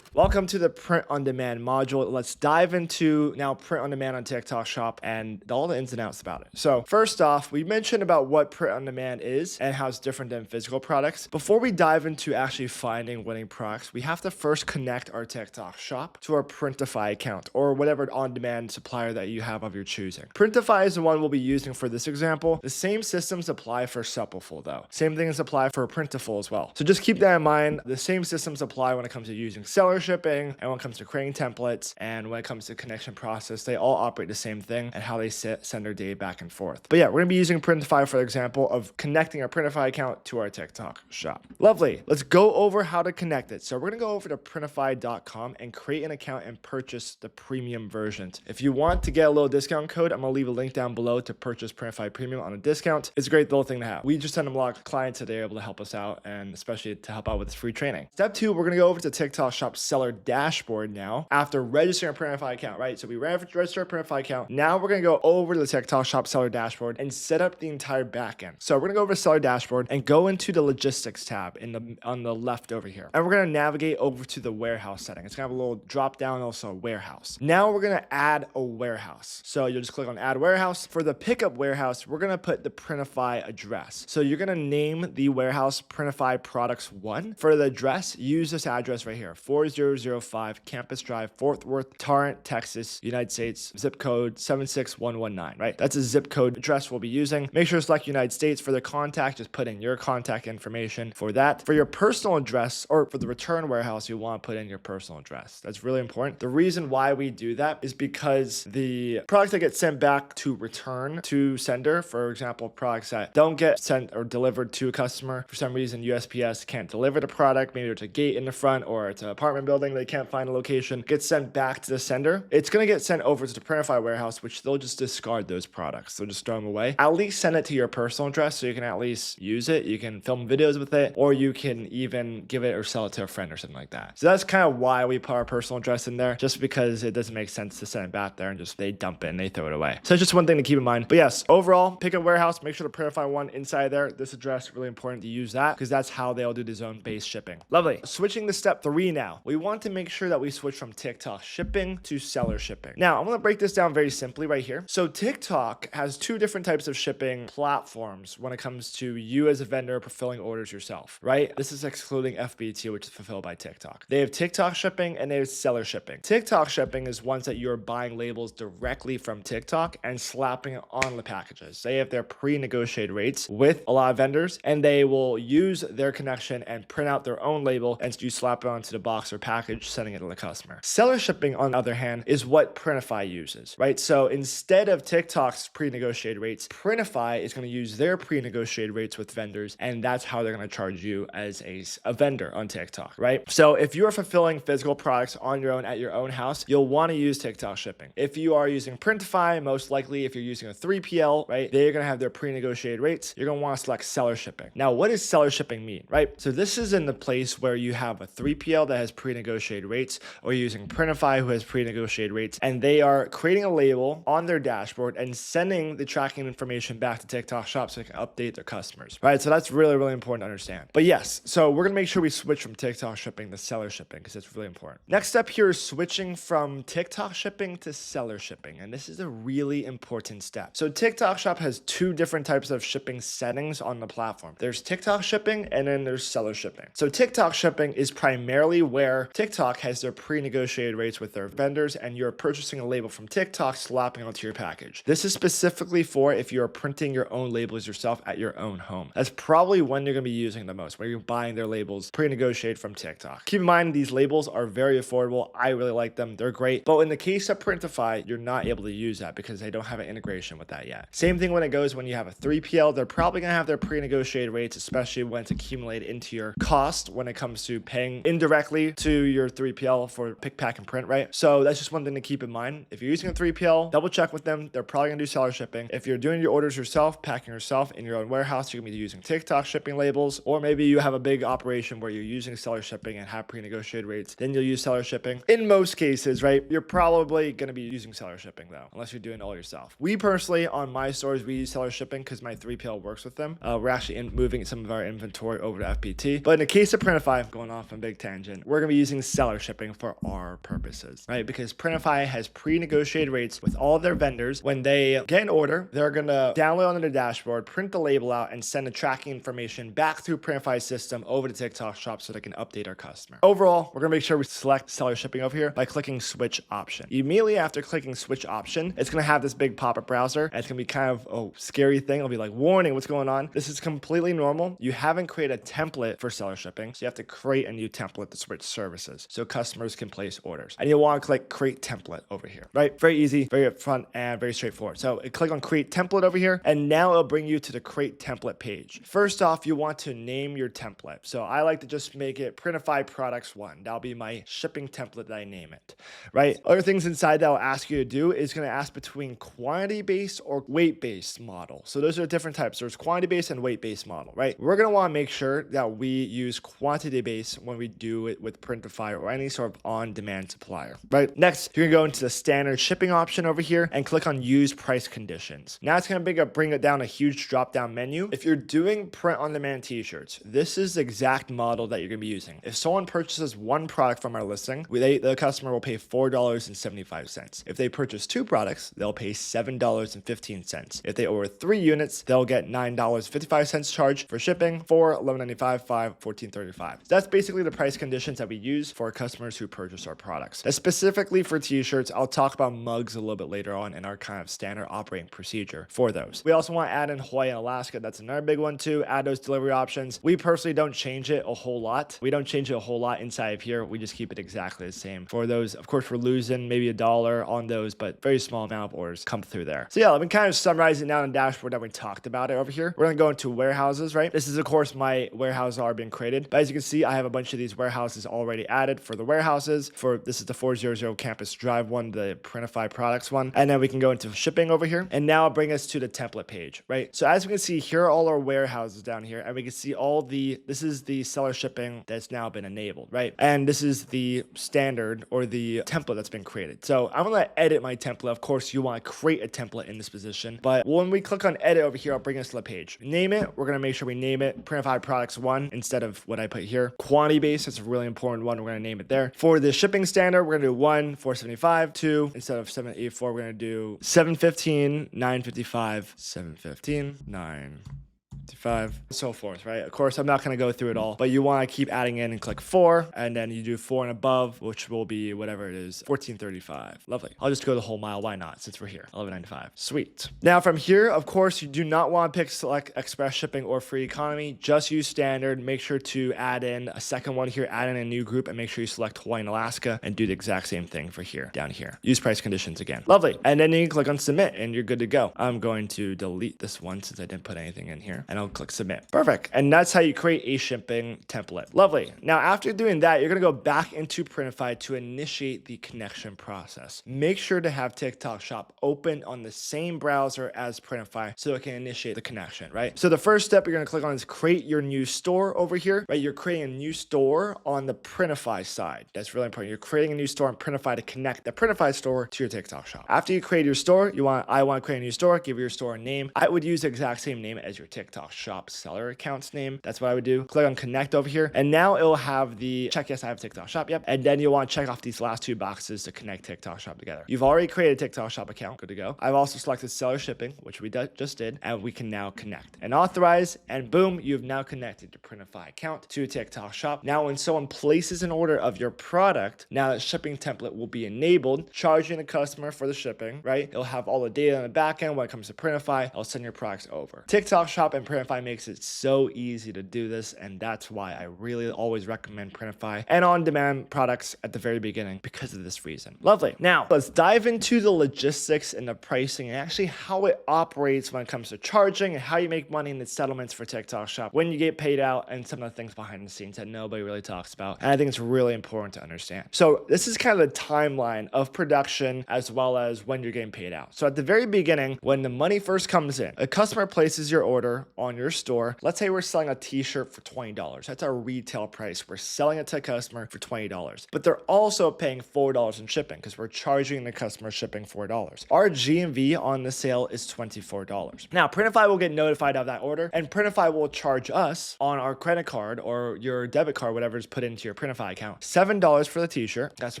Welcome to the print on demand module. Let's dive into now print on demand on TikTok shop and all the ins and outs about it. So first off, we mentioned about what print on demand is and how it's different than physical products. Before we dive into actually finding winning products, we have to first connect our TikTok shop to our Printify account or whatever on demand supplier that you have of your choosing. Printify is the one we'll be using for this example. The same systems apply for Suppleful though. Same things apply for Printiful as well. So just keep that in mind. The same systems apply when it comes to using seller shipping, and when it comes to creating templates, and when it comes to connection process, they all operate the same thing and how they send their data back and forth. But yeah, we're gonna be using Printify for example of connecting our Printify account to our TikTok shop. Lovely. Let's go over how to connect it. So we're gonna go over to printify.com and create an account and purchase the premium versions. If you want to get a little discount code, I'm gonna leave a link down below to purchase Printify Premium on a discount. It's a great little thing to have. We just send them a lot of clients that they're able to help us out, and especially to help out with this free training. Step 2, we're gonna go over to TikTok shop seller dashboard now after registering a Printify account, right? So we register a Printify account. Now we're gonna go over to the TikTok shop seller dashboard and set up the entire backend. So we're gonna go over to seller dashboard and go into the logistics tab on the left over here. And we're gonna navigate over to the warehouse setting. It's gonna have a little drop down, also warehouse. Now we're gonna add a warehouse. So you'll just click on add warehouse. For the pickup warehouse, we're gonna put the Printify address. So you're gonna name the warehouse Printify products 1. For the address, use this address right here, 40 5005 Campus Drive, Fort Worth, Torrance, Texas, United States, zip code 76119, right? That's a zip code address we'll be using. Make sure to select United States. For the contact, just put in your contact information for that. For your personal address, or for the return warehouse, you want to put in your personal address. That's really important. The reason why we do that is because the products that get sent back to return to sender, for example, products that don't get sent or delivered to a customer, for some reason USPS can't deliver the product, maybe there's a gate in the front or it's an apartment building, they can't find a location, gets sent back to the sender. It's going to get sent over to the Printify warehouse, which they'll just discard those products. They'll just throw them away. At least send it to your personal address so you can at least use it. You can film videos with it, or you can even give it or sell it to a friend or something like that. So that's kind of why we put our personal address in there, just because it doesn't make sense to send it back there and just they dump it and they throw it away. So it's just one thing to keep in mind. But yes, overall, pick a warehouse, make sure to Printify one inside there. This address, really important to use that because that's how they'll do the zone-based shipping. Lovely. Switching to step 3 now. We want to make sure that we switch from TikTok shipping to seller shipping. Now, I'm going to break this down very simply right here. So TikTok has 2 different types of shipping platforms when it comes to you as a vendor fulfilling orders yourself, right? This is excluding FBT, which is fulfilled by TikTok. They have TikTok shipping and they have seller shipping. TikTok shipping is ones that you're buying labels directly from TikTok and slapping it on the packages. They have their pre-negotiated rates with a lot of vendors, and they will use their connection and print out their own label, and you slap it onto the box or package, sending it to the customer. Seller shipping, on the other hand, is what Printify uses, right? So instead of TikTok's pre-negotiated rates, Printify is going to use their pre-negotiated rates with vendors, and that's how they're going to charge you as a vendor on TikTok, right? So if you are fulfilling physical products on your own at your own house, you'll want to use TikTok shipping. If you are using Printify, most likely if you're using a 3PL, right, they're going to have their pre-negotiated rates. You're going to want to select seller shipping. Now, what does seller shipping mean, right? So this is in the place where you have a 3PL that has pre-negotiated rates, or you're using Printify who has pre-negotiated rates, and they are creating a label on their dashboard and sending the tracking information back to TikTok Shop so they can update their customers, right? So that's really, really important to understand. But yes, so we're going to make sure we switch from TikTok shipping to seller shipping because it's really important. Next step here is switching from TikTok shipping to seller shipping. And this is a really important step. So TikTok Shop has 2 different types of shipping settings on the platform. There's TikTok shipping and then there's seller shipping. So TikTok shipping is primarily where TikTok has their pre-negotiated rates with their vendors and you're purchasing a label from TikTok, slapping onto your package. This is specifically for if you're printing your own labels yourself at your own home. That's probably when you're going to be using the most, where you're buying their labels pre-negotiated from TikTok. Keep in mind, these labels are very affordable. I really like them. They're great. But in the case of Printify, you're not able to use that because they don't have an integration with that yet. Same thing when it goes when you have a 3PL, they're probably going to have their pre-negotiated rates, especially when it's accumulated into your cost when it comes to paying indirectly to your 3PL for pick, pack, and print, right? So that's just one thing to keep in mind. If you're using a 3PL, double check with them. They're probably going to do seller shipping. If you're doing your orders yourself, packing yourself in your own warehouse, you're going to be using TikTok shipping labels, or maybe you have a big operation where you're using seller shipping and have pre-negotiated rates, then you'll use seller shipping. In most cases, right, you're probably going to be using seller shipping though, unless you're doing it all yourself. We personally, on my stores, we use seller shipping because my 3PL works with them. We're actually moving some of our inventory over to FBT. But in the case of Printify, going off on a big tangent, we're going to be using seller shipping for our purposes, right? Because Printify has pre-negotiated rates with all of their vendors. When they get an order, they're going to download onto their dashboard, print the label out, and send the tracking information back through Printify's system over to TikTok Shop so they can update our customer. Overall, we're going to make sure we select seller shipping over here by clicking switch option. Immediately after clicking switch option, it's going to have this big pop-up browser, and it's going to be kind of a scary thing. It'll be like, warning, what's going on? This is completely normal. You haven't created a template for seller shipping, so you have to create a new template to switch services so customers can place orders. And you'll want to click create template over here, right? Very easy, very upfront, and very straightforward. So click on create template over here, and now it'll bring you to the create template page. First off, you want to name your template. So I like to just make it Printify Products 1. That'll be my shipping template that I name it, right? Other things inside that will ask you to do is going to ask between quantity-based or weight-based model. So those are different types. There's quantity-based and weight-based model, right? We're going to want to make sure that we use quantity-based when we do it with Printify or any sort of on-demand supplier, right? Next, you're going to go into the standard shipping option over here and click on use price conditions. Now it's going to bring it down a huge drop-down menu. If you're doing print-on-demand t-shirts, this is the exact model that you're going to be using. If someone purchases one product from our listing, the customer will pay $4.75. If they purchase 2 products, they'll pay $7.15. If they order 3 units, they'll get $9.55 charged for shipping, $4, $11.95, $5, $14.35. So that's basically the price conditions that we use use for customers who purchase our products. Now, specifically for t-shirts, I'll talk about mugs a little bit later on in our kind of standard operating procedure for those. We also want to add in Hawaii and Alaska. That's another big one too. Add those delivery options. We personally don't change it a whole lot. We don't change it a whole lot inside of here. We just keep it exactly the same for those. Of course, we're losing maybe $1 on those, but very small amount of orders come through there. So yeah, let me kind of summarize it now on the dashboard that we talked about it over here. We're going to go into warehouses, right? This is of course my warehouses are being created, but as you can see, I have a bunch of these warehouses already added for the warehouses. For this is the 400 Campus Drive one, the Printify products one, and then we can go into shipping over here, and now bring us to the template page, right? So as we can see, here are all our warehouses down here, and we can see all this is the seller shipping that's now been enabled, right? And this is the standard or the template that's been created. So I'm gonna edit my template. Of course, you want to create a template in this position, but when we click on edit over here, I'll bring us to the page. Name it. We're gonna make sure we name it Printify Products 1 instead of what I put here. Quantity base, that's a really important one. We're gonna name it there. For the shipping standard, we're gonna do 1, 475, 2, instead of 784, we're gonna do 715, 955, 715, 955, and so forth, right? Of course, I'm not going to go through it all, but you want to keep adding in and click 4, and then you do 4 and above, which will be whatever it is, 1435. Lovely. I'll just go the whole mile. Why not? Since we're here, 1195. Sweet. Now from here, of course, you do not want to pick select express shipping or free economy. Just use standard. Make sure to add in a second one here, add in a new group, and make sure you select Hawaii and Alaska and do the exact same thing for here, down here. Use price conditions again. Lovely. And then you can click on submit and you're good to go. I'm going to delete this one since I didn't put anything in here, and I'll click submit. Perfect. And that's how you create a shipping template. Lovely. Now, after doing that, you're going to go back into Printify to initiate the connection process. Make sure to have TikTok Shop open on the same browser as Printify so it can initiate the connection, right? So the first step you're going to click on is create your new store over here, right? You're creating a new store on the Printify side. That's really important. You're creating a new store on Printify to connect the Printify store to your TikTok Shop. After you create your store, I want to create a new store, give your store a name. I would use the exact same name as your TikTok Shop seller account's name. That's what I would do. Click on connect over here, and now it'll have the check, yes, I have TikTok Shop, yep. And then you'll want to check off these last two boxes to connect TikTok Shop together. You've already created a TikTok Shop account, good to go. I've also selected seller shipping, which we just did, and we can now connect and authorize, and boom, you've now connected your Printify account to a TikTok Shop. Now, when someone places an order of your product, now that shipping template will be enabled, charging the customer for the shipping, right? It'll have all the data on the back end when it comes to Printify. It'll send your products over. TikTok Shop and Printify makes it so easy to do this, and that's why I really always recommend Printify and on-demand products at the very beginning because of this reason. Lovely. Now, let's dive into the logistics and the pricing and actually how it operates when it comes to charging and how you make money in the settlements for TikTok Shop, when you get paid out, and some of the things behind the scenes that nobody really talks about. And I think it's really important to understand. So this is kind of the timeline of production as well as when you're getting paid out. So at the very beginning, when the money first comes in, a customer places your order on your store. Let's say we're selling a t-shirt for $20. That's our retail price. We're selling it to a customer for $20, but they're also paying $4 in shipping because we're charging the customer shipping $4. Our GMV on the sale is $24. Now, Printify will get notified of that order, and Printify will charge us on our credit card or your debit card, whatever is put into your Printify account, $7 for the t-shirt. That's the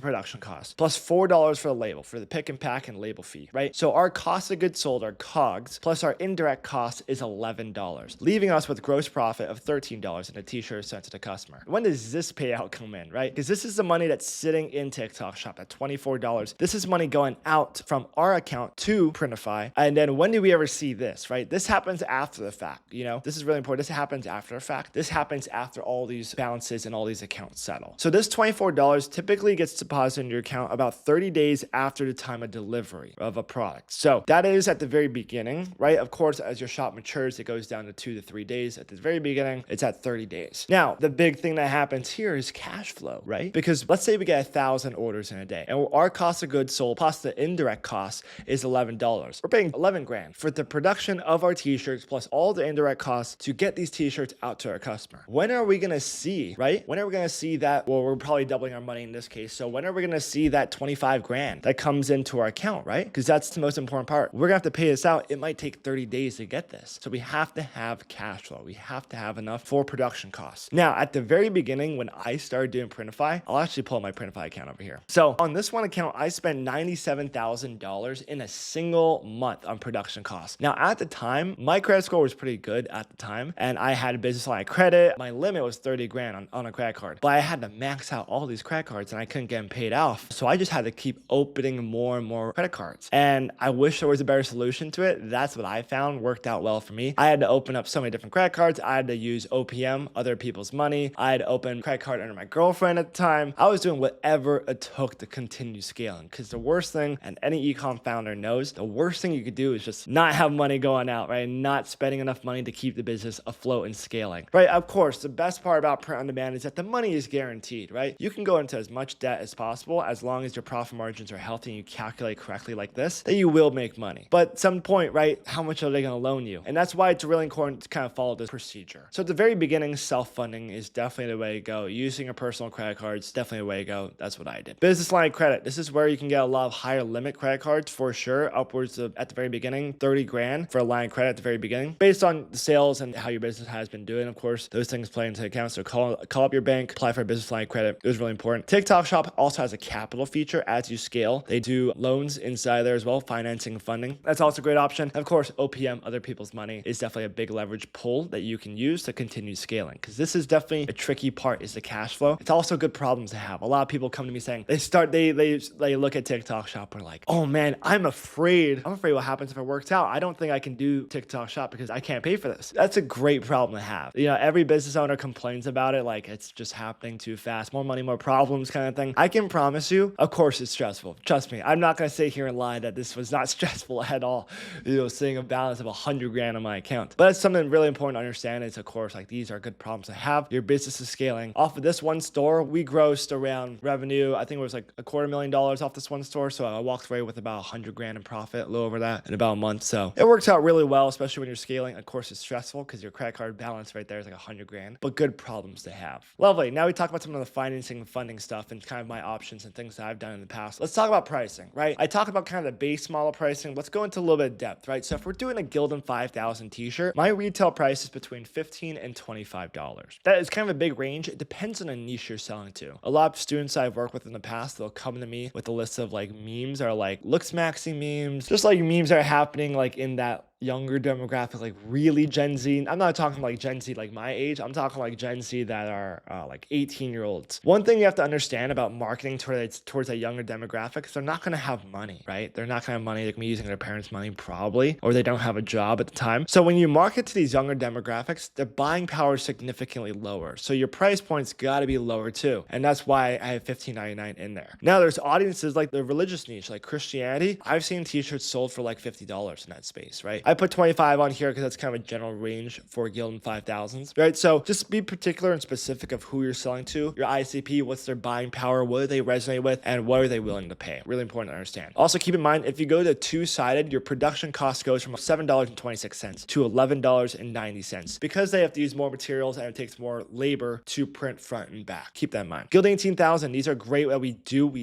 production cost, plus $4 for the label, for the pick and pack and label fee, right? So our cost of goods sold, our COGS, plus our indirect cost is $11, leaving us with gross profit of $13 in a t-shirt sent to the customer. When does this payout come in, right? Because this is the money that's sitting in TikTok Shop at $24. This is money going out from our account to Printify. And then when do we ever see this, right? This happens after the fact, you know? This is really important. This happens after the fact. This happens after all these balances and all these accounts settle. So this $24 typically gets deposited in your account about 30 days after the time of delivery of a product. So that is at the very beginning, right? Of course, as your shop matures, it goes down to 2 to 3 days. At the very beginning, it's at 30 days. Now, the big thing that happens here is cash flow, right? Because let's say we get 1,000 orders in a day, and our cost of goods sold plus the indirect cost is $11. We're paying 11 grand for the production of our t-shirts plus all the indirect costs to get these t-shirts out to our customer. When are we going to see, right? When are we going to see that? Well, we're probably doubling our money in this case. So when are we going to see that 25 grand that comes into our account, right? Because that's the most important part. We're going to have to pay this out. It might take 30 days to get this. So we have to have cash flow. We have to have enough for production costs. Now, at the very beginning, when I started doing Printify, I'll actually pull up my Printify account over here. So on this one account, I spent $97,000 in a single month on production costs. Now, at the time, my credit score was pretty good at the time, and I had a business line of credit. My limit was 30 grand on a credit card, but I had to max out all these credit cards and I couldn't get them paid off. So I just had to keep opening more and more credit cards. And I wish there was a better solution to it. That's what I found worked out well for me. I had to open up so many different credit cards. I had to use OPM, other people's money. I had to open credit card under my girlfriend at the time. I was doing whatever it took to continue scaling, because the worst thing, and any e-com founder knows, the worst thing you could do is just not have money going out, right? Not spending enough money to keep the business afloat and scaling, right? Of course, the best part about print on demand is that the money is guaranteed, right? You can go into as much debt as possible as long as your profit margins are healthy and you calculate correctly like this, that you will make money. But at some point, right, how much are they going to loan you? And that's why it's really important to kind of follow this procedure. So at the very beginning, self-funding is definitely the way to go. Using a personal credit card is definitely the way to go. That's what I did. Business line of credit. This is where you can get a lot of higher limit credit cards for sure, upwards of, at the very beginning, 30 grand for a line of credit at the very beginning, based on the sales and how your business has been doing. Of course, those things play into account. So call up your bank, apply for a business line of credit. It was really important. TikTok Shop also has a capital feature as you scale. They do loans inside there as well, financing and funding. That's also a great option. Of course, OPM, other people's money, is definitely a big leverage pull that you can use to continue scaling, because this is definitely a tricky part, is the cash flow. It's also good problems to have. A lot of people come to me saying they look at TikTok Shop and are like, oh man, I'm afraid what happens if it works out. I don't think I can do TikTok Shop because I can't pay for this. That's a great problem to have. You know, every business owner complains about it, like it's just happening too fast, more money, more problems kind of thing. I can promise you, of course it's stressful. Trust me, I'm not going to sit here and lie that this was not stressful at all, you know, seeing a balance of 100 grand on my account. But it's something really important to understand. Is, of course, like, these are good problems to have. Your business is scaling. Off of this one store, we grossed around revenue, I think it was like $250,000 off this one store. So I walked away with about 100 grand in profit, a little over that, in about a month. So it works out really well, especially when you're scaling. Of course, it's stressful because your credit card balance right there is like 100 grand, but good problems to have. Lovely. Now we talk about some of the financing and funding stuff and kind of my options and things that I've done in the past. Let's talk about pricing, right? I talk about kind of the base model pricing. Let's go into a little bit of depth, right? So if we're doing a Gildan 5000 t-shirt, my retail price is between $15 and $25. That is kind of a big range. It depends on the niche you're selling to. A lot of students I've worked with in the past, they'll come to me with a list of like memes, or like looks maxing memes, just like memes that are happening like in that younger demographic, like really Gen Z. I'm not talking like Gen Z like my age. I'm talking like Gen Z that are like 18-year-olds. One thing you have to understand about marketing towards a younger demographic is they're not going to have money, right? They're not going to have money. They're going to be using their parents' money probably, or they don't have a job at the time. So when you market to these younger demographics, their buying power is significantly lower. So your price point's got to be lower too. And that's why I have $15.99 in there. Now there's audiences like the religious niche, like Christianity. I've seen t-shirts sold for like $50 in that space, right? I put 25 on here because that's kind of a general range for Gildan 5000s, right? So just be particular and specific of who you're selling to, your ICP, what's their buying power, what do they resonate with, and what are they willing to pay? Really important to understand. Also keep in mind, if you go to two-sided, your production cost goes from $7.26 to $11.90 because they have to use more materials and it takes more labor to print front and back. Keep that in mind. Gildan 18,000, these are great. What we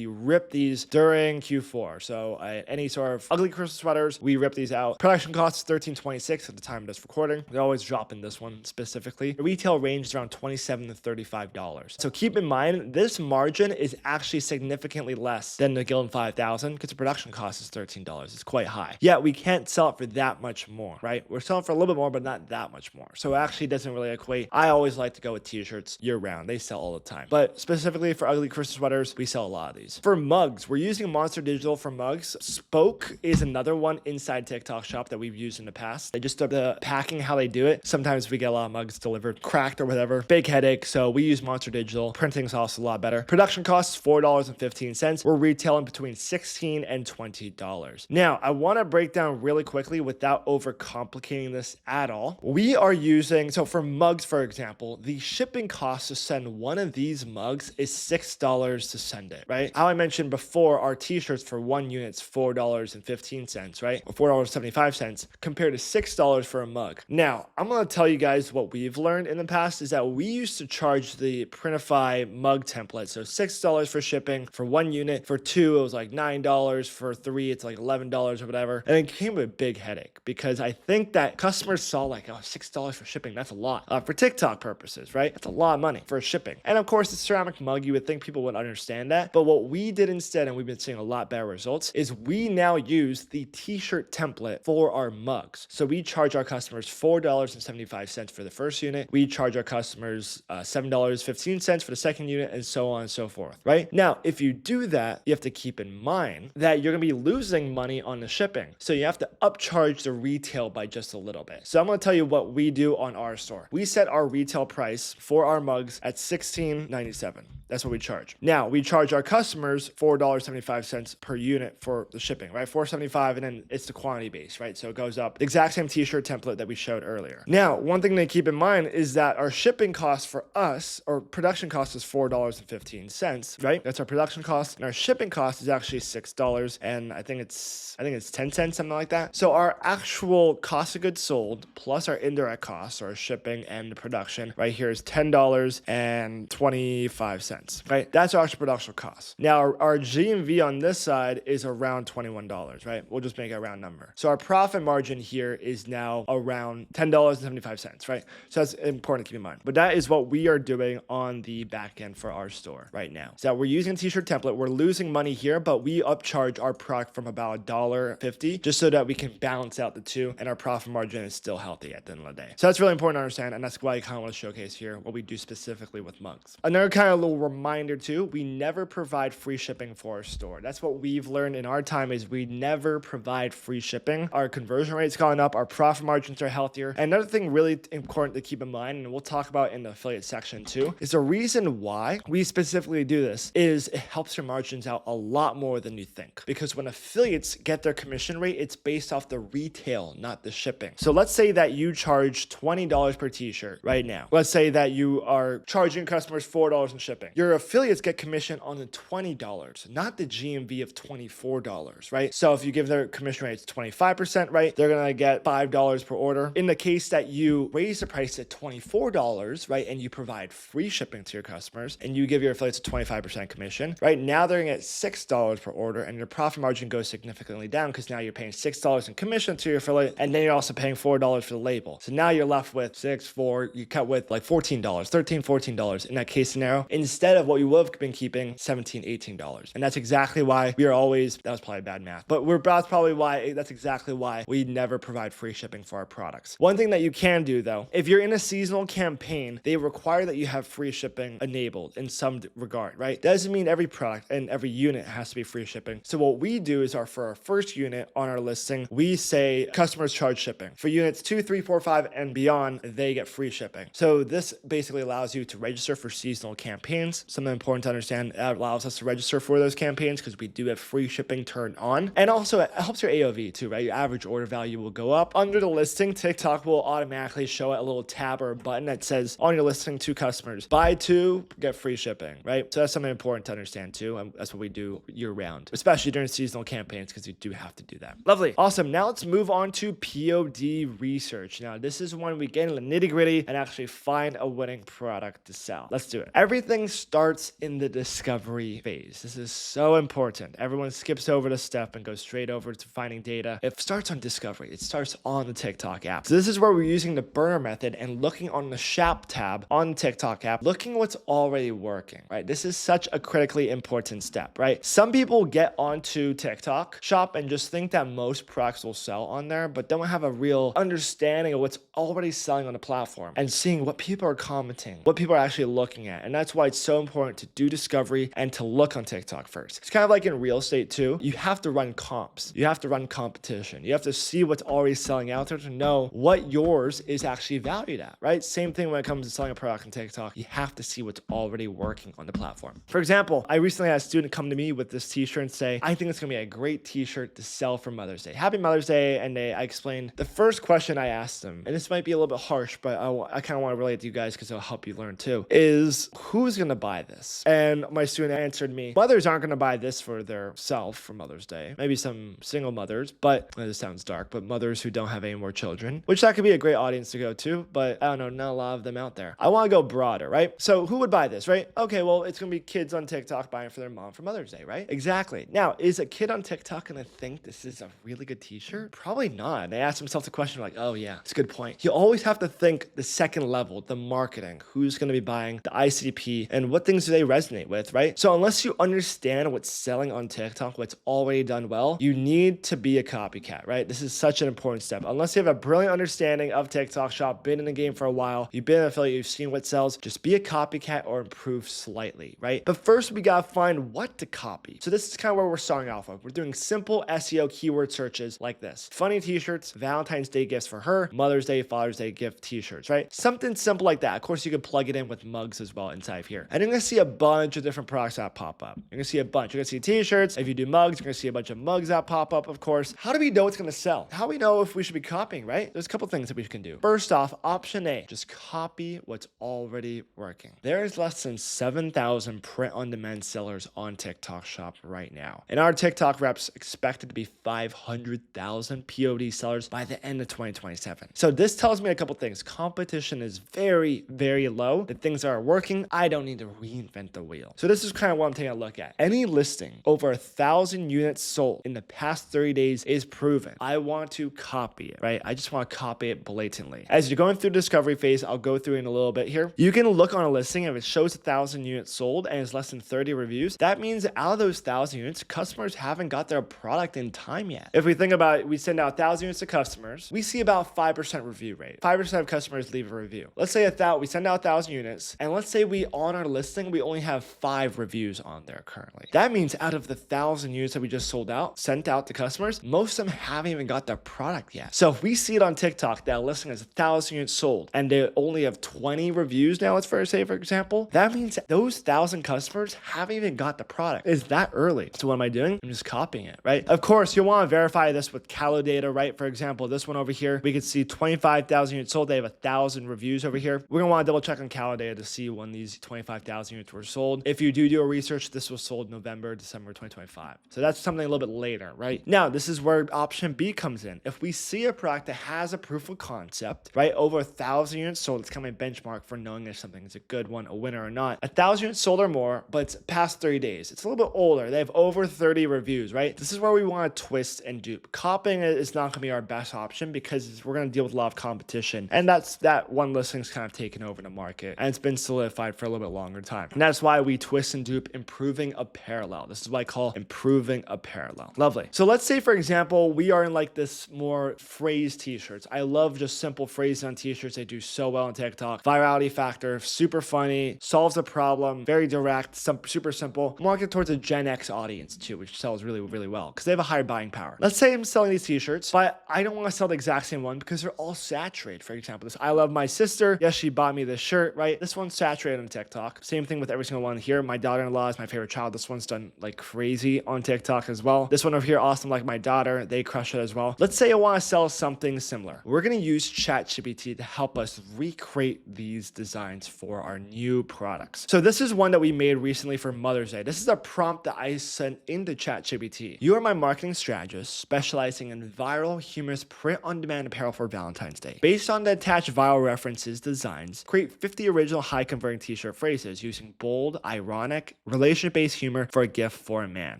rip these during Q4. So any sort of ugly Christmas sweaters, we rip these out. Production costs $13.26 at the time of this recording. They're always dropping this one specifically. The retail range is around $27 to $35. So keep in mind, this margin is actually significantly less than the Gildan 5000 because the production cost is $13. It's quite high. Yet we can't sell it for that much more, right? We're selling for a little bit more, but not that much more. So it actually doesn't really equate. I always like to go with t-shirts year round. They sell all the time. But specifically for ugly Christmas sweaters, we sell a lot of these. For mugs, we're using Monster Digital for mugs. Spoke is another one inside TikTok Shop that we've used in the past. They just the packing, how they do it. Sometimes we get a lot of mugs delivered cracked or whatever. Big headache. So we use Monster Digital. Printing's also a lot better. Production costs $4.15. We're retailing between $16 and $20. Now, I want to break down really quickly without overcomplicating this at all. We are using, so for mugs, for example, the shipping cost to send one of these mugs is $6 to send it, right? How I mentioned before, our t-shirts for one unit's $4.15, right? Or $4.75. compared to $6 for a mug. Now, I'm going to tell you guys what we've learned in the past is that we used to charge the Printify mug template. So $6 for shipping for 1 unit. For 2, it was like $9. For 3, it's like $11 or whatever. And it came with a big headache because I think that customers saw like, oh, $6 for shipping. That's a lot for TikTok purposes, right? That's a lot of money for shipping. And of course, the ceramic mug, you would think people would understand that. But what we did instead, and we've been seeing a lot better results, is we now use the t-shirt template for our mugs. So we charge our customers $4.75 for the first unit. We charge our customers $7.15 for the second unit, and so on and so forth, right? Now, if you do that, you have to keep in mind that you're going to be losing money on the shipping. So you have to upcharge the retail by just a little bit. So I'm going to tell you what we do on our store. We set our retail price for our mugs at $16.97. That's what we charge. Now, we charge our customers $4.75 per unit for the shipping, right? $4.75, and then it's the quantity base, right? So it goes up. The exact same t-shirt template that we showed earlier. Now, one thing to keep in mind is that our shipping cost for us, or production cost, is $4.15, right? That's our production cost. And our shipping cost is actually $6, and I think it's 10 cents, something like that. So our actual cost of goods sold plus our indirect costs, or shipping and the production, right here is $10.25. Right? That's our actual production cost. Now, our GMV on this side is around $21, right? We'll just make a round number. So our profit margin here is now around $10.75, right? So that's important to keep in mind. But that is what we are doing on the back end for our store right now. So we're using a t-shirt template. We're losing money here, but we upcharge our product from about $1.50 just so that we can balance out the two, and our profit margin is still healthy at the end of the day. So that's really important to understand, and that's why I kind of want to showcase here what we do specifically with mugs. Another kind of little reminder too, we never provide free shipping for our store. That's what we've learned in our time, is we never provide free shipping. Our conversion rate's gone up, our profit margins are healthier. And another thing really important to keep in mind, and we'll talk about in the affiliate section too, is the reason why we specifically do this is it helps your margins out a lot more than you think. Because when affiliates get their commission rate, it's based off the retail, not the shipping. So let's say that you charge $20 per t-shirt right now. Let's say that you are charging customers $4 in shipping. Your affiliates get commission on the $20, not the GMV of $24, right? So if you give their commission rates 25%, right, they're going to get $5 per order. In the case that you raise the price to $24, right, and you provide free shipping to your customers, and you give your affiliates a 25% commission, right, now they're going to get $6 per order, and your profit margin goes significantly down because now you're paying $6 in commission to your affiliate, and then you're also paying $4 for the label. So now you're left with $4, you cut with like $14, $13, $14 in that case scenario, instead of what you would have been keeping $17, $18. And that's exactly why we are always, that was probably bad math, but that's exactly why we never provide free shipping for our products. One thing that you can do though, if you're in a seasonal campaign, they require that you have free shipping enabled in some regard, right? Doesn't mean every product and every unit has to be free shipping. So what we do is for our first unit on our listing, we say customers charge shipping. For units 2, 3, 4, 5, and beyond, they get free shipping. So this basically allows you to register for seasonal campaigns. Something important to understand, that allows us to register for those campaigns because we do have free shipping turned on. And also it helps your AOV too, right? Your average order value will go up. Under the listing, TikTok will automatically show a little tab or a button that says on your listing to customers, buy 2, get free shipping, right? So that's something important to understand too. And that's what we do year round, especially during seasonal campaigns, because you do have to do that. Lovely. Awesome. Now let's move on to POD research. Now this is when we get into the nitty gritty and actually find a winning product to sell. Let's do it. Everything starts in the discovery phase. This is so important. Everyone skips over the step and goes straight over to finding data. It starts on discovery. It starts on the TikTok app. So this is where we're using the burner method and looking on the shop tab on the TikTok app, looking what's already working, right? This is such a critically important step, right? Some people get onto TikTok shop and just think that most products will sell on there, but don't have a real understanding of what's already selling on the platform and seeing what people are commenting, what people are actually looking at. And that's why it's so important to do discovery and to look on TikTok first. It's kind of like in real estate too. You have to run comps. You have to run competition. You have to see what's already selling out there to know what yours is actually valued at, right? Same thing when it comes to selling a product on TikTok. You have to see what's already working on the platform. For example, I recently had a student come to me with this t-shirt and say, I think it's going to be a great t-shirt to sell for Mother's Day. Happy Mother's Day. And I explained the first question I asked them, and this might be a little bit harsh, but I kind of want to relate to you guys because it'll help you learn too, is who's going to buy this? And my student answered me, mothers aren't going to buy this for their self for Mother's Day. Maybe some single mothers, but this sounds dark, but mothers who don't have any more children, which that could be a great audience to go to, but I don't know, not a lot of them out there. I want to go broader, right? So who would buy this, right? Okay, well, it's going to be kids on TikTok buying for their mom for Mother's Day, right? Exactly. Now, is a kid on TikTok going to think this is a really good t-shirt? Probably not. They ask themselves the question like, oh yeah, it's a good point. You always have to think the second level, the marketing, who's going to be buying, the ICP, and what things do they resonate with, right? So unless you understand what's selling on TikTok, what's already done well, you need to be a copycat, right? This is such an important step. Unless you have a brilliant understanding of TikTok Shop, been in the game for a while, you've been an affiliate, you've seen what sells, just be a copycat or improve slightly, right? But first we gotta find what to copy. So this is kind of where we're starting off with. We're doing simple SEO keyword searches like this. Funny t-shirts, Valentine's Day gifts for her, Mother's Day, Father's Day gift t-shirts, right? Something simple like that. Of course, you can plug it in with mugs as well inside of here. And you're gonna see a bunch of different products that pop up. You're gonna see a bunch. You're gonna see t-shirts. If you do mugs, you're gonna see a bunch of mugs that pop up, of course. How do we know what's gonna sell? How do we know if we should be copying, right? There's a couple things that we can do. First off, option A, just copy what's already working. There is less than 7,000 print-on-demand sellers on TikTok Shop right now. And our TikTok reps expected to be 500,000 POD sellers by the end of 2027. So this tells me a couple things. Competition is very, very low. The things that are working, I don't need to reinvent the wheel. So this is kind of what I'm taking a look at. Any listing over 1,000 units sold in the past 30 days is proven. I want to copy it, right? I just want to copy it blatantly. As you're going through the discovery phase, I'll go through in a little bit here. You can look on a listing. If it shows 1,000 units sold and it's less than 30 reviews, that means out of those 1,000 units, customers haven't got their product in time yet. If we think about it, we send out 1,000 units to customers, we see about 5% review rate. 5% of customers leave a review. Let's say we send out 1,000 units, and let's say on our listing, we only have 5 reviews on there currently. That means out of the 1,000 units that we just sent out to customers, most of them haven't even got their product yet. So if we see it on TikTok that a listing is 1,000 units sold and they only have 20 reviews now, let's say for example, that means those 1,000 customers haven't even got the product. It's that early. So what am I doing? I'm just copying it, right? Of course, you'll want to verify this with Calo data, right? For example, this one over here, we could see 25,000 units sold. They have 1,000 reviews over here. We're gonna want to double check on Calo data to see when these 25,000 units were sold. If you do a research, this was sold November, December 2025. So that's something a little bit later, right? Now, this is where option B comes in. If we see a product that has a proof of concept, right? Over 1,000 units sold, it's kind of a benchmark for knowing if something is a good one, a winner or not. 1,000 units sold or more, but it's past 30 days. It's a little bit older. They have over 30 reviews, right? This is where we want to twist and dupe. Copying it is not going to be our best option because we're going to deal with a lot of competition. And that one listing's kind of taken over the market and it's been solidified for a little bit longer time. And that's why we twist and dupe, improving a parallel. This is what I call improving a parallel. Lovely. So let's say, for example, we are in like this more phrase t-shirts. I love just simple phrases on t-shirts. They do so well on TikTok. Virality factor, super funny, solves a problem, very direct, super simple. Market towards a Gen X audience too, which sells really, really well because they have a higher buying power. Let's say I'm selling these t-shirts, but I don't want to sell the exact same one because they're all saturated. For example, this I love my sister. Yes, she bought me this shirt, right? This one's saturated on TikTok. Same thing with every single one here. My daughter-in-law is my favorite child. This one's done like crazy on TikTok as well. This one over here, awesome, like my daughter. They crush it as well. Let's say I want to sell something similar. We're going to use ChatGPT to help us recreate these designs for our new products. So this is one that we made recently for Mother's Day. This is a prompt that I sent into ChatGPT. You are my marketing strategist specializing in viral, humorous, print-on-demand apparel for Valentine's Day. Based on the attached viral references designs, create 50 original high-converting t-shirt phrases using bold, ironic, relationship-based humor for a gift for a man.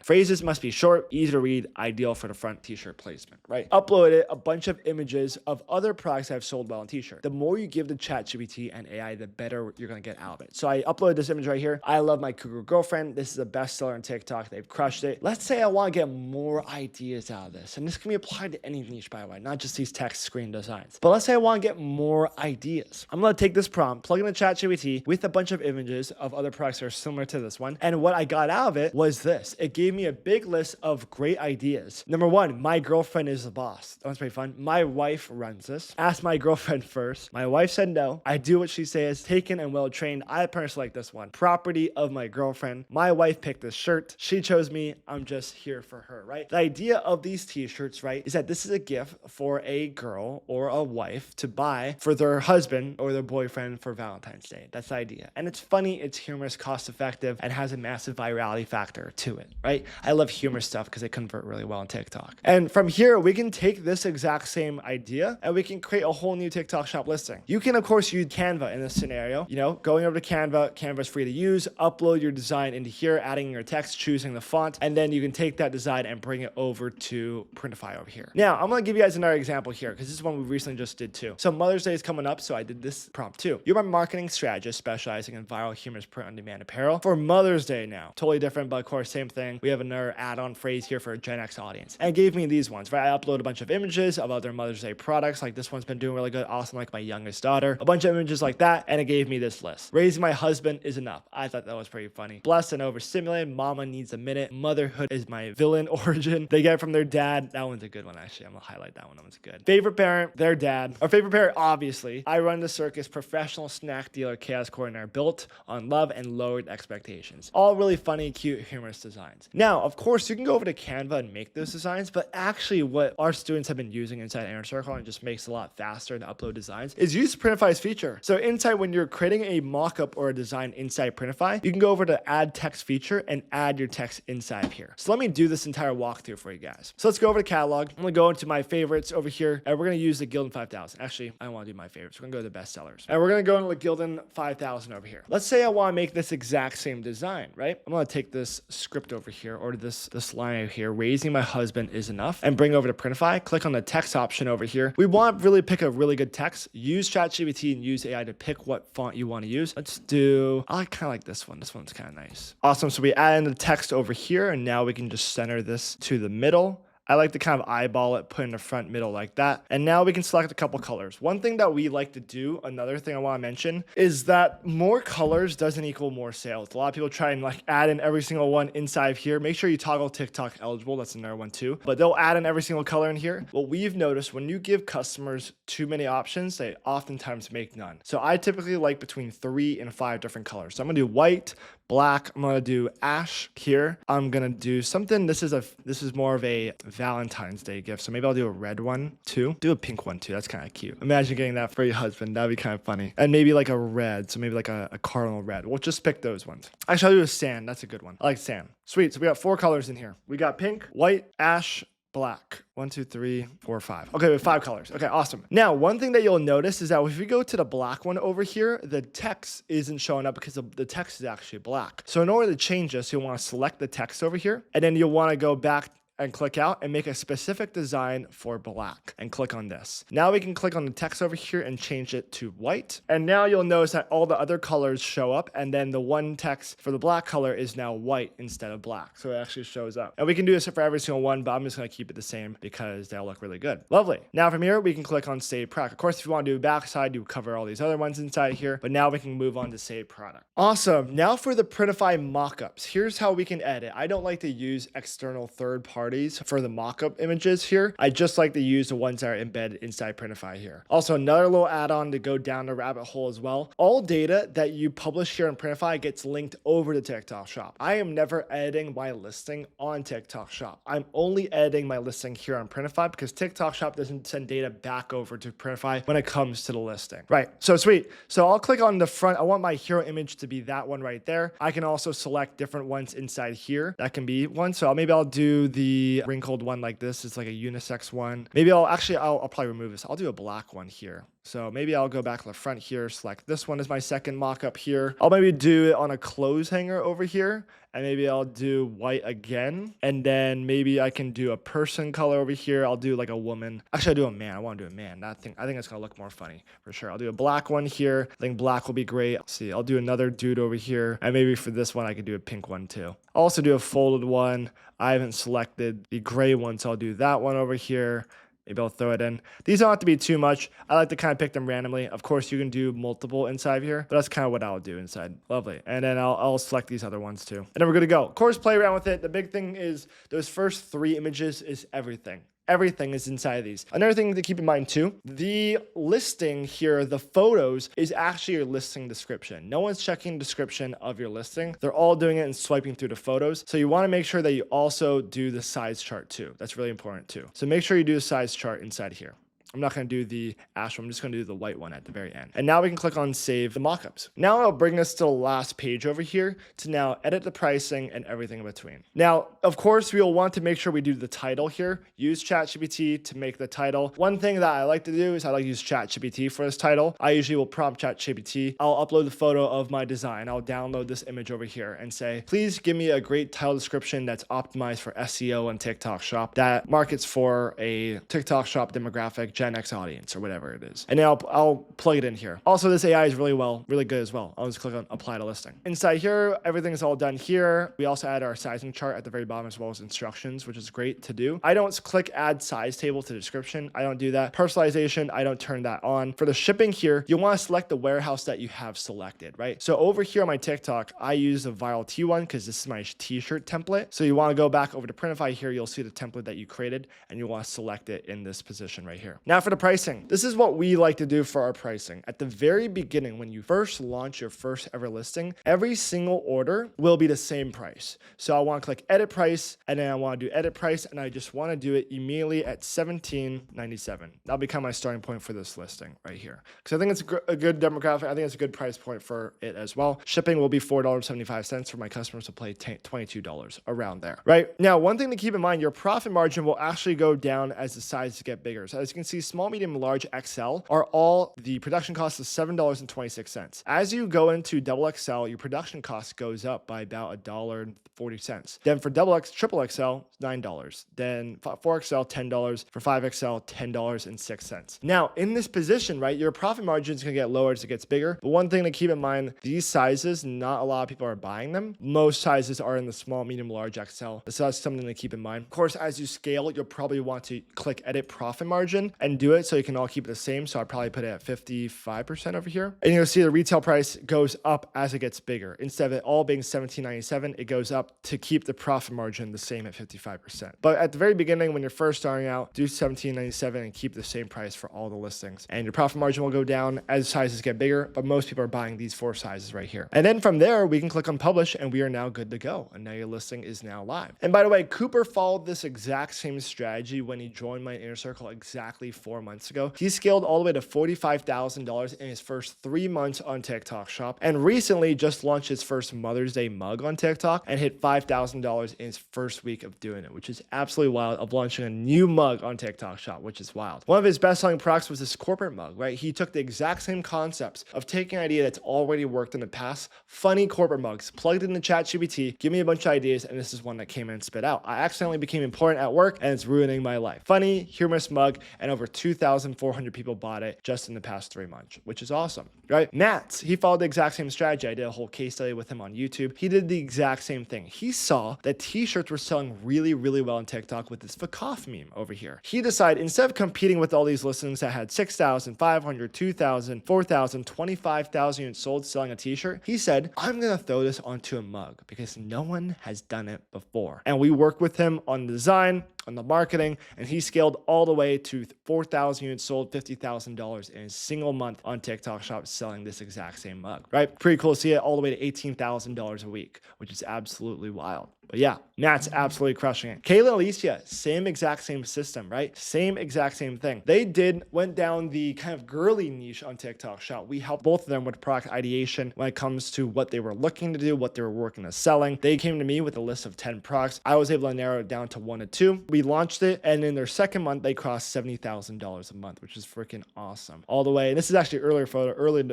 Phrases must be short, easy to read, ideal for the front t-shirt placement, right? Uploaded a bunch of images of other products that have sold well on t-shirt. The more you give the ChatGPT and AI, the better you're going to get out of it. So I uploaded this image right here. I love my cougar girlfriend. This is a bestseller on TikTok. They've crushed it. Let's say I want to get more ideas out of this. And this can be applied to any niche, by the way, not just these text screen designs. But let's say I want to get more ideas. I'm going to take this prompt, plug in the ChatGPT with a bunch of images of other products that are similar to this one. And what I got out of it was this. It gave me a big list of great ideas. Number one, my girlfriend is the boss. That one's pretty fun. My wife runs this. Asked my girlfriend first. My wife said no. I do what she says. Taken and well trained. I personally like this one. Property of my girlfriend. My wife picked this shirt. She chose me. I'm just here for her, right? The idea of these t-shirts, right, is that this is a gift for a girl or a wife to buy for their husband or their boyfriend for Valentine's Day. That's the idea. And it's funny funny, it's humorous, cost effective, and has a massive virality factor to it, right? I love humor stuff because they convert really well on TikTok. And from here, we can take this exact same idea and we can create a whole new TikTok shop listing. You can, of course, use Canva in this scenario. You know, going over to Canva, Canva is free to use, upload your design into here, adding your text, choosing the font, and then you can take that design and bring it over to Printify over here. Now, I'm gonna give you guys another example here because this is one we recently just did too. So Mother's Day is coming up, so I did this prompt too. You're my marketing strategist specializing in viral humorous print-on-demand apparel for Mother's Day now. Totally different, but of course, same thing. We have another add-on phrase here for a Gen X audience. And it gave me these ones, right? I upload a bunch of images of other Mother's Day products. Like this one's been doing really good. Awesome, like my youngest daughter. A bunch of images like that, and it gave me this list. Raising my husband is enough. I thought that was pretty funny. Blessed and overstimulated. Mama needs a minute. Motherhood is my villain origin. They get it from their dad. That one's a good one, actually. I'm gonna highlight that one. That one's good. Favorite parent, their dad. Our favorite parent, obviously. I run the circus, professional snack dealer, chaos coordinator, built on love and lowered expectations. All really funny, cute, humorous designs. Now, of course, you can go over to Canva and make those designs, but actually what our students have been using inside Inner Circle, and it just makes it a lot faster to upload designs, is use Printify's feature. So inside, when you're creating a mockup or a design inside Printify, you can go over to add text feature and add your text inside of here. So let me do this entire walkthrough for you guys. So let's go over to catalog. I'm gonna go into my favorites over here, and we're gonna use the Gildan 5000. Actually, I don't wanna do my favorites. We're gonna go to the bestsellers. And we're gonna go into the Gildan 5000 over here. Let's say I wanna make this exact same design, right? I'm gonna take this script over here, or this line over here, raising my husband is enough, and bring over to Printify, click on the text option over here. We want to really pick a really good text. Use ChatGPT and use AI to pick what font you want to use. Let's do, I kind of like this one. This one's kind of nice. Awesome. So we add in the text over here, and now we can just center this to the middle. I like to kind of eyeball it, put in the front middle like that. And now we can select a couple colors. One thing that we like to do, another thing I want to mention, is that more colors doesn't equal more sales. A lot of people try and like add in every single one inside of here. Make sure you toggle TikTok eligible. That's another one too. But they'll add in every single color in here. What we've noticed, when you give customers too many options, they oftentimes make none. So I typically like between 3 and 5 different colors. So I'm gonna do white, black, I'm gonna do ash here. I'm gonna do something, this is more of a Valentine's Day gift. So maybe I'll do a red one too. Do a pink one too, that's kind of cute. Imagine getting that for your husband, that'd be kind of funny. And maybe like a red, so maybe like a cardinal red. We'll just pick those ones. Actually, I'll do a sand, that's a good one. I like sand. Sweet, so we got 4 colors in here. We got pink, white, ash, black. 1, 2, 3, 4, 5. Okay, we have 5 colors. Okay, awesome. Now, one thing that you'll notice is that if we go to the black one over here, the text isn't showing up because the text is actually black. So in order to change this, you'll want to select the text over here, and then you'll want to go back and click out and make a specific design for black and click on this. Now we can click on the text over here and change it to white. And now you'll notice that all the other colors show up, and then the one text for the black color is now white instead of black. So it actually shows up. And we can do this for every single one, but I'm just gonna keep it the same because they'll look really good. Lovely. Now from here, we can click on Save Product. Of course, if you want to do backside, you cover all these other ones inside here, but now we can move on to Save Product. Awesome. Now for the Printify mockups. Here's how we can edit. I don't like to use external third parties for the mockup images here. I just like to use the ones that are embedded inside Printify here. Also, another little add-on to go down the rabbit hole as well. All data that you publish here in Printify gets linked over to TikTok Shop. I am never editing my listing on TikTok Shop. I'm only editing my listing here on Printify because TikTok Shop doesn't send data back over to Printify when it comes to the listing. Right, so sweet. So I'll click on the front. I want my hero image to be that one right there. I can also select different ones inside here. That can be one. So maybe I'll do the wrinkled one like this. It's like a unisex one. Maybe I'll probably remove this. I'll do a black one here. So maybe I'll go back to the front here, select this one as my second mock-up here. I'll maybe do it on a clothes hanger over here, and maybe I'll do white again. And then maybe I can do a person color over here. I'll do like a woman. Actually, I'll do a man. I want to do a man. I think it's gonna look more funny for sure. I'll do a black one here. I think black will be great. Let's see, I'll do another dude over here. And maybe for this one, I could do a pink one too. I'll also do a folded one. I haven't selected the gray one, so I'll do that one over here. Maybe I'll throw it in. These don't have to be too much. I like to kind of pick them randomly. Of course, you can do multiple inside here, but that's kind of what I'll do inside. Lovely. And then I'll select these other ones too. And then we're good to go. Of course, play around with it. The big thing is those first 3 images is everything. Everything is inside of these. Another thing to keep in mind too, the listing here, the photos, is actually your listing description. No one's checking the description of your listing. They're all doing it and swiping through the photos. So you want to make sure that you also do the size chart too. That's really important too. So make sure you do a size chart inside here. I'm not going to do the ash one. I'm just going to do the white one at the very end. And now we can click on save the mockups. Now I'll bring us to the last page over here to now edit the pricing and everything in between. Now, of course, we'll want to make sure we do the title here. Use ChatGPT to make the title. One thing that I like to do is I like to use ChatGPT for this title. I usually will prompt ChatGPT. I'll upload the photo of my design. I'll download this image over here and say, please give me a great title description that's optimized for SEO and TikTok Shop that markets for a TikTok Shop demographic, Gen X audience or whatever it is. And then I'll plug it in here. Also, this AI is really good as well. I'll just click on apply to listing. Inside here, everything is all done here. We also add our sizing chart at the very bottom as well as instructions, which is great to do. I don't click add size table to description. I don't do that. Personalization, I don't turn that on. For the shipping here, you want to select the warehouse that you have selected, right? So over here on my TikTok, I use the viral T one because this is my t-shirt template. So you want to go back over to Printify here. You'll see the template that you created and you want to select it in this position right here. Now for the pricing, this is what we like to do for our pricing. At the very beginning, when you first launch your first ever listing, every single order will be the same price. So I want to click edit price and then I want to do edit price and I just want to do it immediately at $17.97. That'll become my starting point for this listing right here. Because I think it's a good demographic. I think it's a good price point for it as well. Shipping will be $4.75 for my customers to pay $22 around there, right? Now, one thing to keep in mind, your profit margin will actually go down as the sizes get bigger. So as you can see, small, medium, large, XL are all the production cost is $7.26. As you go into double XL, your production cost goes up by about $1.40. Then for triple XL, $9. Then 4XL, $10. For 5XL, $10.06. Now, in this position, right, your profit margin is going to get lower as it gets bigger. But one thing to keep in mind, these sizes, not a lot of people are buying them. Most sizes are in the small, medium, large XL. So that's something to keep in mind. Of course, as you scale, you'll probably want to click edit profit margin and do it so you can all keep it the same. So I'd probably put it at 55% over here. And you'll see the retail price goes up as it gets bigger. Instead of it all being $17.97, it goes up to keep the profit margin the same at 55%. But at the very beginning, when you're first starting out, do $17.97 and keep the same price for all the listings. And your profit margin will go down as sizes get bigger, but most people are buying these 4 sizes right here. And then from there, we can click on publish and we are now good to go. And now your listing is now live. And by the way, Cooper followed this exact same strategy when he joined my inner circle exactly 4 months ago. He scaled all the way to $45,000 in his first 3 months on TikTok Shop and recently just launched his first Mother's Day mug on TikTok and hit $5,000 in his first week of doing it, which is absolutely wild, of launching a new mug on TikTok Shop, which is wild. One of his best-selling products was this corporate mug, right? He took the exact same concepts of taking an idea that's already worked in the past, funny corporate mugs, plugged it into ChatGPT, give me a bunch of ideas, and this is one that came in and spit out. I accidentally became important at work, and it's ruining my life. Funny, humorous mug, and over 2,400 people bought it just in the past 3 months, which is awesome, right? Matt, he followed the exact same strategy. I did a whole case study with him on YouTube. He did the exact same thing. He saw that t-shirts were selling really well on TikTok with this Fakoff meme over here. He decided instead of competing with all these listings that had 6,500, 2,000, 4,000, 25,000 units sold selling a t-shirt, he said, I'm going to throw this onto a mug because no one has done it before. And we worked with him on the design, on the marketing, and he scaled all the way to 4,000 units sold, $50,000 in a single month on TikTok Shop selling this exact same mug, right? Pretty cool to see it all the way to $18,000 a week, which is absolutely wild. But yeah, Matt's absolutely crushing it. Kayla and Alicia, same exact same system, right? Same exact same thing. They went down the kind of girly niche on TikTok Shop. We helped both of them with product ideation when it comes to what they were looking to do, what they were working on selling. They came to me with a list of 10 products. I was able to narrow it down to 1 to 2. We launched it, and in their second month, they crossed $70,000 a month, which is freaking awesome. All the way, and this is actually early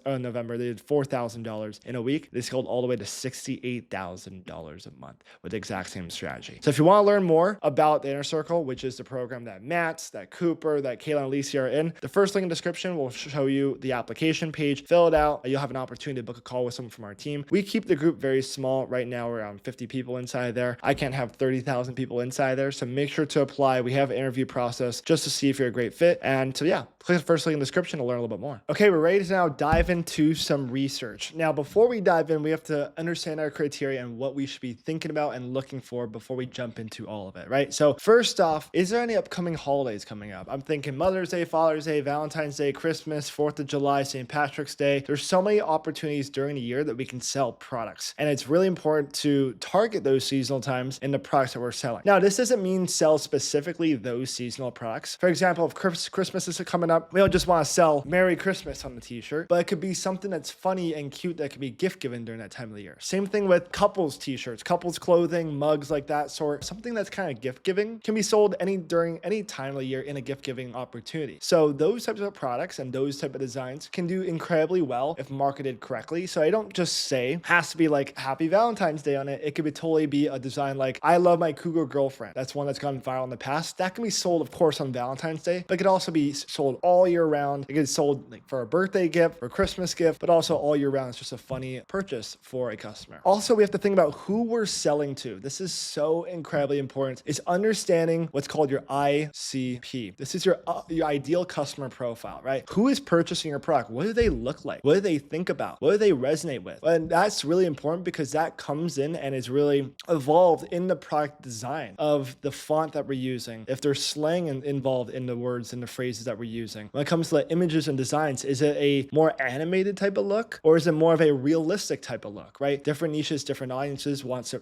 November, they did $4,000 in a week. They scaled all the way to $68,000 a month with the exact same strategy. So if you want to learn more about the Inner Circle, which is the program that Matt, that Cooper, that Kayla and Alicia are in, the first link in the description will show you the application page. Fill it out. You'll have an opportunity to book a call with someone from our team. We keep the group very small. Right now, we're around 50 people inside there. I can't have 30,000 people inside there. So make sure to apply. We have an interview process just to see if you're a great fit. And so yeah, click the first link in the description to learn a little bit more. Okay, we're ready to now dive into some research. Now, before we dive in, we have to understand our criteria and what we should be thinking about about and looking for before we jump into all of it, right? So first off, is there any upcoming holidays coming up? I'm thinking Mother's Day, Father's Day, Valentine's Day, Christmas, 4th of July, St. Patrick's Day. There's so many opportunities during the year that we can sell products. And it's really important to target those seasonal times in the products that we're selling. Now, this doesn't mean sell specifically those seasonal products. For example, if Christmas is coming up, we don't just want to sell Merry Christmas on the t-shirt, but it could be something that's funny and cute that could be gift given during that time of the year. Same thing with couples t-shirts, couples clothing, mugs like that sort. Something that's kind of gift giving can be sold during any time of the year in a gift giving opportunity. So those types of products and those type of designs can do incredibly well if marketed correctly. So I don't just say has to be like Happy Valentine's Day on it. It could be totally be a design like I love my cougar girlfriend. That's one that's gone viral in the past. That can be sold, of course, on Valentine's Day, but it could also be sold all year round. It could be sold like for a birthday gift or Christmas gift, but also all year round. It's just a funny purchase for a customer. Also, we have to think about who we're selling to. This is so incredibly important. Is understanding what's called your ICP. This is your ideal customer profile, right? Who is purchasing your product? What do they look like? What do they think about? What do they resonate with? And that's really important because that comes in and is really evolved in the product design of the font that we're using. If there's slang involved in the words and the phrases that we're using. When it comes to the images and designs, is it a more animated type of look or is it more of a realistic type of look, right? Different niches, different audiences want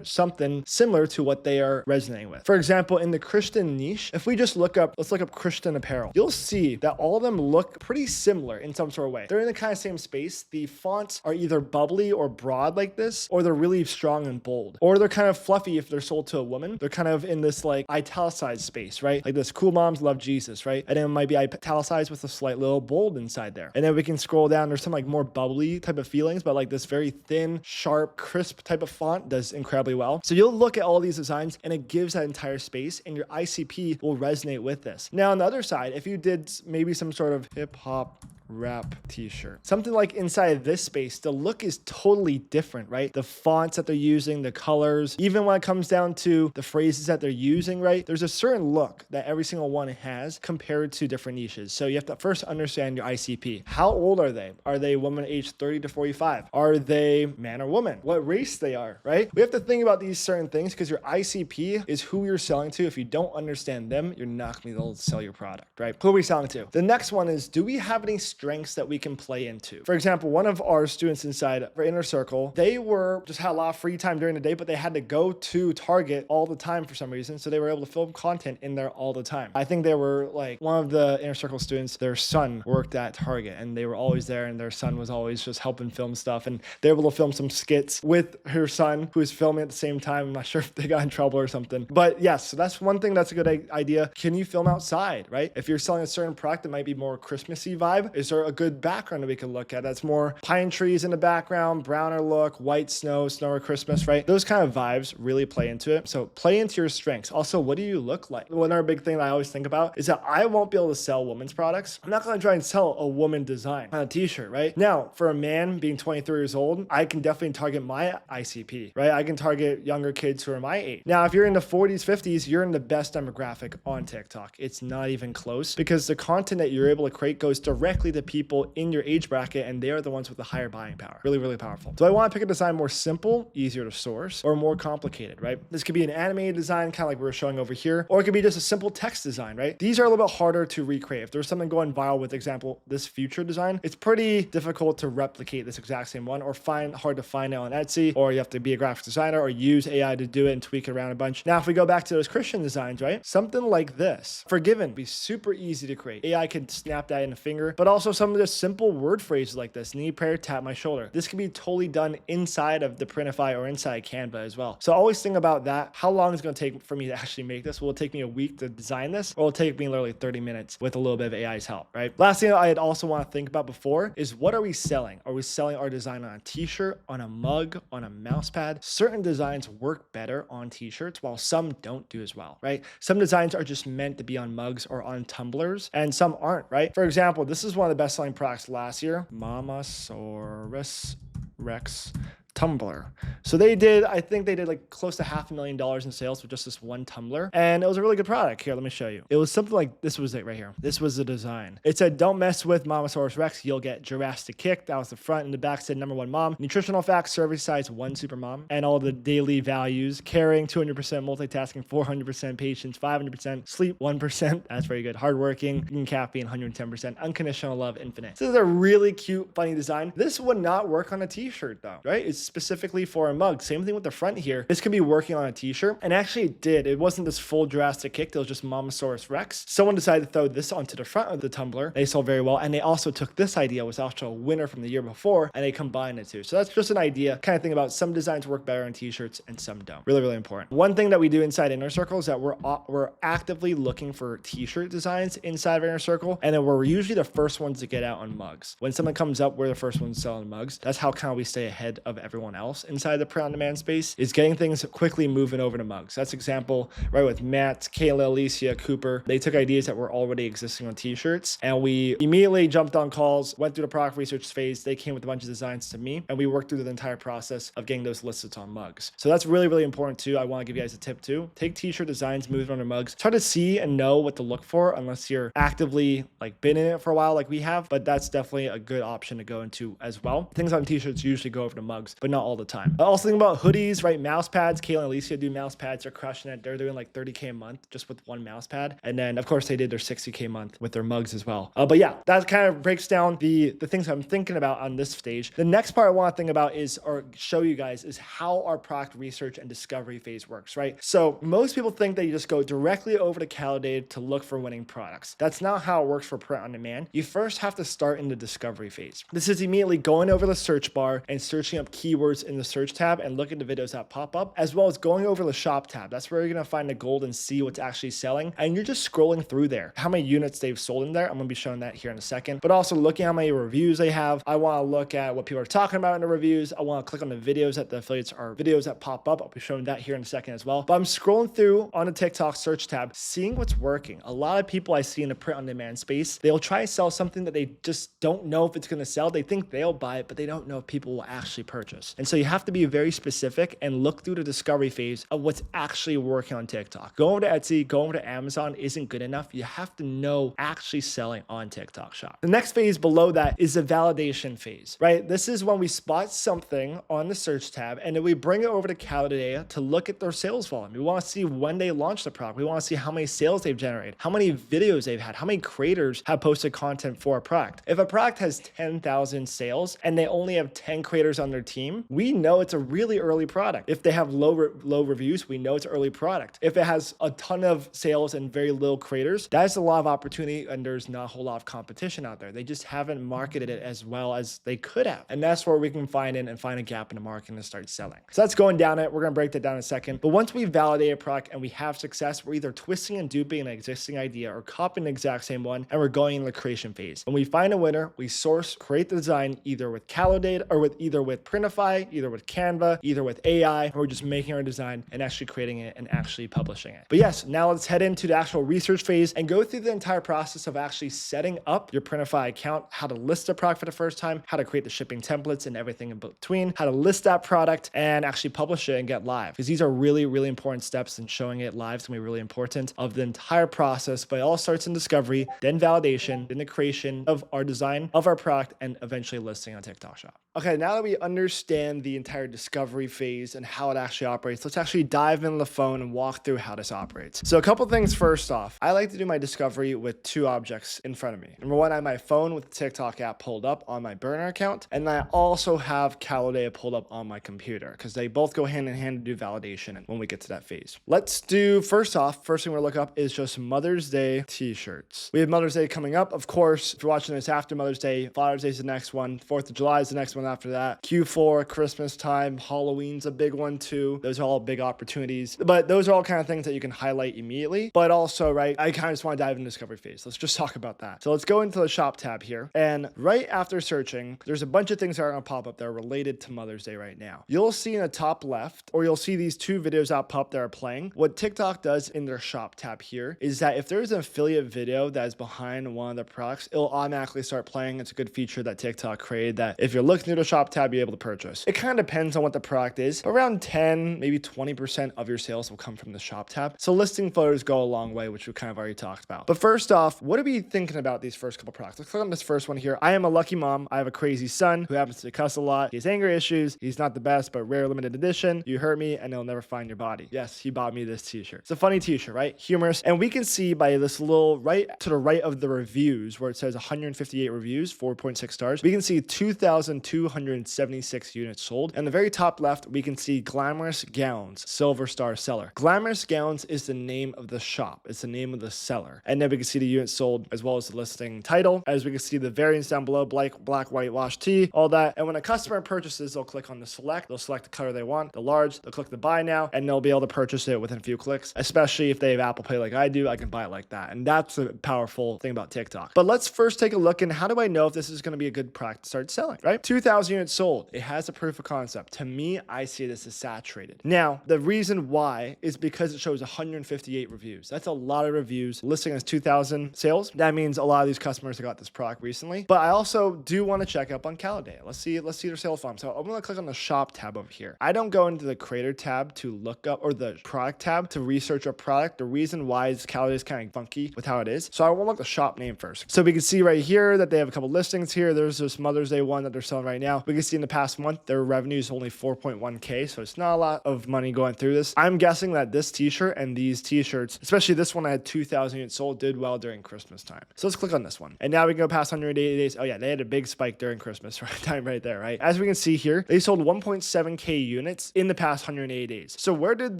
something similar to what they are resonating with. For example, in the Christian niche, if we just let's look up Christian apparel, you'll see that all of them look pretty similar in some sort of way. They're in the kind of same space. The fonts are either bubbly or broad like this, or they're really strong and bold, or they're kind of fluffy if they're sold to a woman. They're kind of in this like italicized space, right? Like this cool moms love Jesus, right? And then it might be italicized with a slight little bold inside there. And then we can scroll down. There's some like more bubbly type of feelings, but like this very thin, sharp, crisp type of font does incredibly well. So you'll look at all these designs and it gives that entire space and your ICP will resonate with this. Now on the other side, if you did maybe some sort of hip hop wrap t-shirt, something like inside this space, the look is totally different, right? The fonts that they're using, the colors, even when it comes down to the phrases that they're using, right? There's a certain look that every single one has compared to different niches. So you have to first understand your ICP. How old are they? Are they women aged 30 to 45? Are they man or woman? What race they are, right? We have to think about these certain things because your ICP is who you're selling to. If you don't understand them, you're not going to be able to sell your product, right? Who are we selling to? The next one is, do we have any strengths that we can play into? For example, one of our students inside our inner circle, they just had a lot of free time during the day, but they had to go to Target all the time for some reason. So they were able to film content in there all the time. I think they were like one of the inner circle students, their son worked at Target and they were always there and their son was always just helping film stuff. And they were able to film some skits with her son who was filming at the same time. I'm not sure if they got in trouble or something, but yes, so that's one thing that's a good idea. Can you film outside, right? If you're selling a certain product that might be more Christmassy vibe, is there a good background that we can look at that's more pine trees in the background, browner look, white snow or Christmas, right? Those kind of vibes really play into it. So play into your strengths. Also, what do you look like? Another big thing that I always think about is that I won't be able to sell women's products. I'm not going to try and sell a woman design on a t-shirt, right? Now, for a man being 23 years old, I can definitely target my ICP, right? I can target younger kids who are my age. Now, if you're in the 40s, 50s, you're in the best demographic on TikTok. It's not even close because the content that you're able to create goes directly to people in your age bracket and they are the ones with the higher buying power. Really, really powerful. Do I want to pick a design more simple, easier to source, or more complicated, right? This could be an animated design, kind of like we were showing over here, or it could be just a simple text design, right? These are a little bit harder to recreate. If there's something going viral with, example, this future design, it's pretty difficult to replicate this exact same one or hard to find it on Etsy, or you have to be a graphic designer or use AI to do it and tweak it around a bunch. Now, if we go back to those Christian designs, right? Something like this, Forgiven, be super easy to create. AI could snap that in a finger, but also some of the simple word phrases like this, need prayer, tap my shoulder. This can be totally done inside of the Printify or inside Canva as well. So always think about that. How long is it going to take for me to actually make this? Will it take me a week to design this? Or will it take me literally 30 minutes with a little bit of AI's help, right? Last thing I'd also want to think about before is what are we selling? Are we selling our design on a t-shirt, on a mug, on a mouse pad? Certain designs work better on t-shirts while some don't do as well, right? Some designs are just meant to be on mugs or on tumblers and some aren't, right? For example, this is one of the best selling products last year, Mamasaurus Rex tumbler. So they did, I think they did like close to $500,000 in sales with just this one tumbler. And it was a really good product. Here, let me show you. It was something like, this was it right here. This was the design. It said, don't mess with Momosaurus Rex. You'll get Jurassic kick. That was the front, and the back said #1 mom. Nutritional facts, service size 1 super mom. And all the daily values, caring 200%, multitasking 400%, patience 500%, sleep 1%. That's very good. Hardworking, caffeine 110%, unconditional love infinite. So this is a really cute, funny design. This would not work on a t-shirt though, right? It's specifically for a mug. Same thing with the front here. This could be working on a t-shirt, and actually it did. It wasn't this full Jurassic kick. It was just Momosaurus Rex. Someone decided to throw this onto the front of the tumbler. They sold very well, and they also took this idea, was also a winner from the year before, and they combined the two. So that's just an idea, kind of thing about some designs work better on t-shirts and some don't. Really, really important. One thing that we do inside Inner Circle is that we're actively looking for t-shirt designs inside of Inner Circle, and then we're usually the first ones to get out on mugs. When something comes up, we're the first ones selling mugs. That's how kind of we stay ahead of everyone else inside the print-on-demand space, is getting things quickly moving over to mugs. That's example, right, with Matt, Kayla, Alicia, Cooper. They took ideas that were already existing on t-shirts, and we immediately jumped on calls, went through the product research phase. They came with a bunch of designs to me, and we worked through the entire process of getting those listed on mugs. So that's really, really important too. I want to give you guys a tip too. Take t-shirt designs, move it on your mugs. Try to see and know what to look for, unless you're actively like been in it for a while like we have, but that's definitely a good option to go into as well. Things on t-shirts usually go over to mugs, but not all the time. I also think about hoodies, right? Mouse pads. Kayla and Alicia do mouse pads. They're crushing it. They're doing like 30K a month just with one mouse pad. And then of course they did their 60K a month with their mugs as well. But yeah, that kind of breaks down the things I'm thinking about on this stage. The next part I want to think about is, or show you guys, is how our product research and discovery phase works, right? So most people think that you just go directly over to Calendar to look for winning products. That's not how it works for print on demand. You first have to start in the discovery phase. This is immediately going over the search bar and searching up keywords in the search tab and look at the videos that pop up, as well as going over the shop tab. That's where you're going to find the gold and see what's actually selling. And you're just scrolling through there, how many units they've sold in there. I'm going to be showing that here in a second, but also looking at how many reviews they have. I want to look at what people are talking about in the reviews. I want to click on the videos that the affiliates are videos that pop up. I'll be showing that here in a second as well. But I'm scrolling through on the TikTok search tab, seeing what's working. A lot of people I see in the print on demand space, they'll try to sell something that they just don't know if it's going to sell. They think they'll buy it, but they don't know if people will actually purchase. And so you have to be very specific and look through the discovery phase of what's actually working on TikTok. Going over to Etsy, going over to Amazon isn't good enough. You have to know actually selling on TikTok Shop. The next phase below that is the validation phase, right? This is when we spot something on the search tab and then we bring it over to Calendar to look at their sales volume. We want to see when they launched the product. We want to see how many sales they've generated, how many videos they've had, how many creators have posted content for a product. If a product has 10,000 sales and they only have 10 creators on their team, we know it's a really early product. If they have low reviews, we know it's an early product. If it has a ton of sales and very little creators, that's a lot of opportunity and there's not a whole lot of competition out there. They just haven't marketed it as well as they could have. And that's where we can find in and find a gap in the market and start selling. So that's going down it. We're going to break that down in a second. But once we validate a product and we have success, we're either twisting and duping an existing idea or copying the exact same one, and we're going in the creation phase. When we find a winner, we source, create the design either with Calendar or with Printify, either with Canva, either with AI, or we're just making our design and actually creating it and actually publishing it. But yes, now let's head into the actual research phase and go through the entire process of actually setting up your Printify account, how to list a product for the first time, how to create the shipping templates and everything in between, how to list that product and actually publish it and get live. Because these are really, really important steps, and showing it live is going to be really important of the entire process. But it all starts in discovery, then validation, then the creation of our design of our product, and eventually listing on TikTok Shop. Okay, now that we understand the entire discovery phase and how it actually operates, let's actually dive into the phone and walk through how this operates. So a couple things first off, I like to do my discovery with two objects in front of me. Number one, I have my phone with the TikTok app pulled up on my burner account, and I also have Calendar pulled up on my computer because they both go hand in hand to do validation when we get to that phase. Let's do, first off, first thing we're gonna look up is just Mother's Day t-shirts. We have Mother's Day coming up. Of course, if you're watching this after Mother's Day, Father's Day is the next one, 4th of July is the next one after that, Q4, Christmas time, Halloween's a big one too. Those are all big opportunities, but those are all kind of things that you can highlight immediately. But also, right, I kind of just want to dive into discovery phase. Let's just talk about that. So let's go into the shop tab here. And right after searching, there's a bunch of things that are going to pop up that are related to Mother's Day right now. You'll see in the top left, or you'll see these two videos that pop up that are playing. What TikTok does in their shop tab here is that if there's an affiliate video that is behind one of the products, it'll automatically start playing. It's a good feature that TikTok created that if you're looking through the shop tab, you're able to purchase. purchase. It kind of depends on what the product is, but around 10, maybe 20% of your sales will come from the shop tab. So listing photos go a long way, which we kind of already talked about. But first off, what are we thinking about these first couple products? Let's click on this first one here. I am a lucky mom. I have a crazy son who happens to cuss a lot. He has anger issues. He's not the best, but rare limited edition. You hurt me and they'll never find your body. Yes, he bought me this t-shirt. It's a funny t-shirt, right? Humorous. And we can see by this little right to the right of the reviews where it says 158 reviews, 4.6 stars. We can see 2,276 units sold. And the very top left, we can see Glamorous Gowns, silver star seller. Glamorous Gowns is the name of the shop. It's the name of the seller. And then we can see the units sold as well as the listing title. As we can see the variants down below, black, white, wash tee, all that. And when a customer purchases, they'll click on the select. They'll select the color they want, the large. They'll click the buy now, and they'll be able to purchase it within a few clicks. Especially if they have Apple Pay like I do, I can buy it like that. And that's a powerful thing about TikTok. But let's first take a look and how do I know if this is going to be a good product to start selling, right? 2,000 units sold. It has a proof of concept. To me, I see this as saturated. Now, the reason why is because it shows 158 reviews. That's a lot of reviews. Listing as 2,000 sales. That means a lot of these customers have got this product recently. But I also do want to check up on Calendar. Let's see their sales form. So I'm going to click on the shop tab over here. I don't go into the creator tab to look up or the product tab to research a product. The reason why is Calendar is kind of funky with how it is. So I will look the shop name first. So we can see right here that they have a couple listings here. There's this Mother's Day one that they're selling right now. We can see in the past month, their revenue is only 4.1K. So it's not a lot of money going through this. I'm guessing that this t-shirt and these t-shirts, especially this one, I had 2,000 units sold, did well during Christmas time. So let's click on this one. And now we can go past 180 days. Oh yeah, they had a big spike during Christmas time right there, right? As we can see here, they sold 1.7K units in the past 180 days. So where did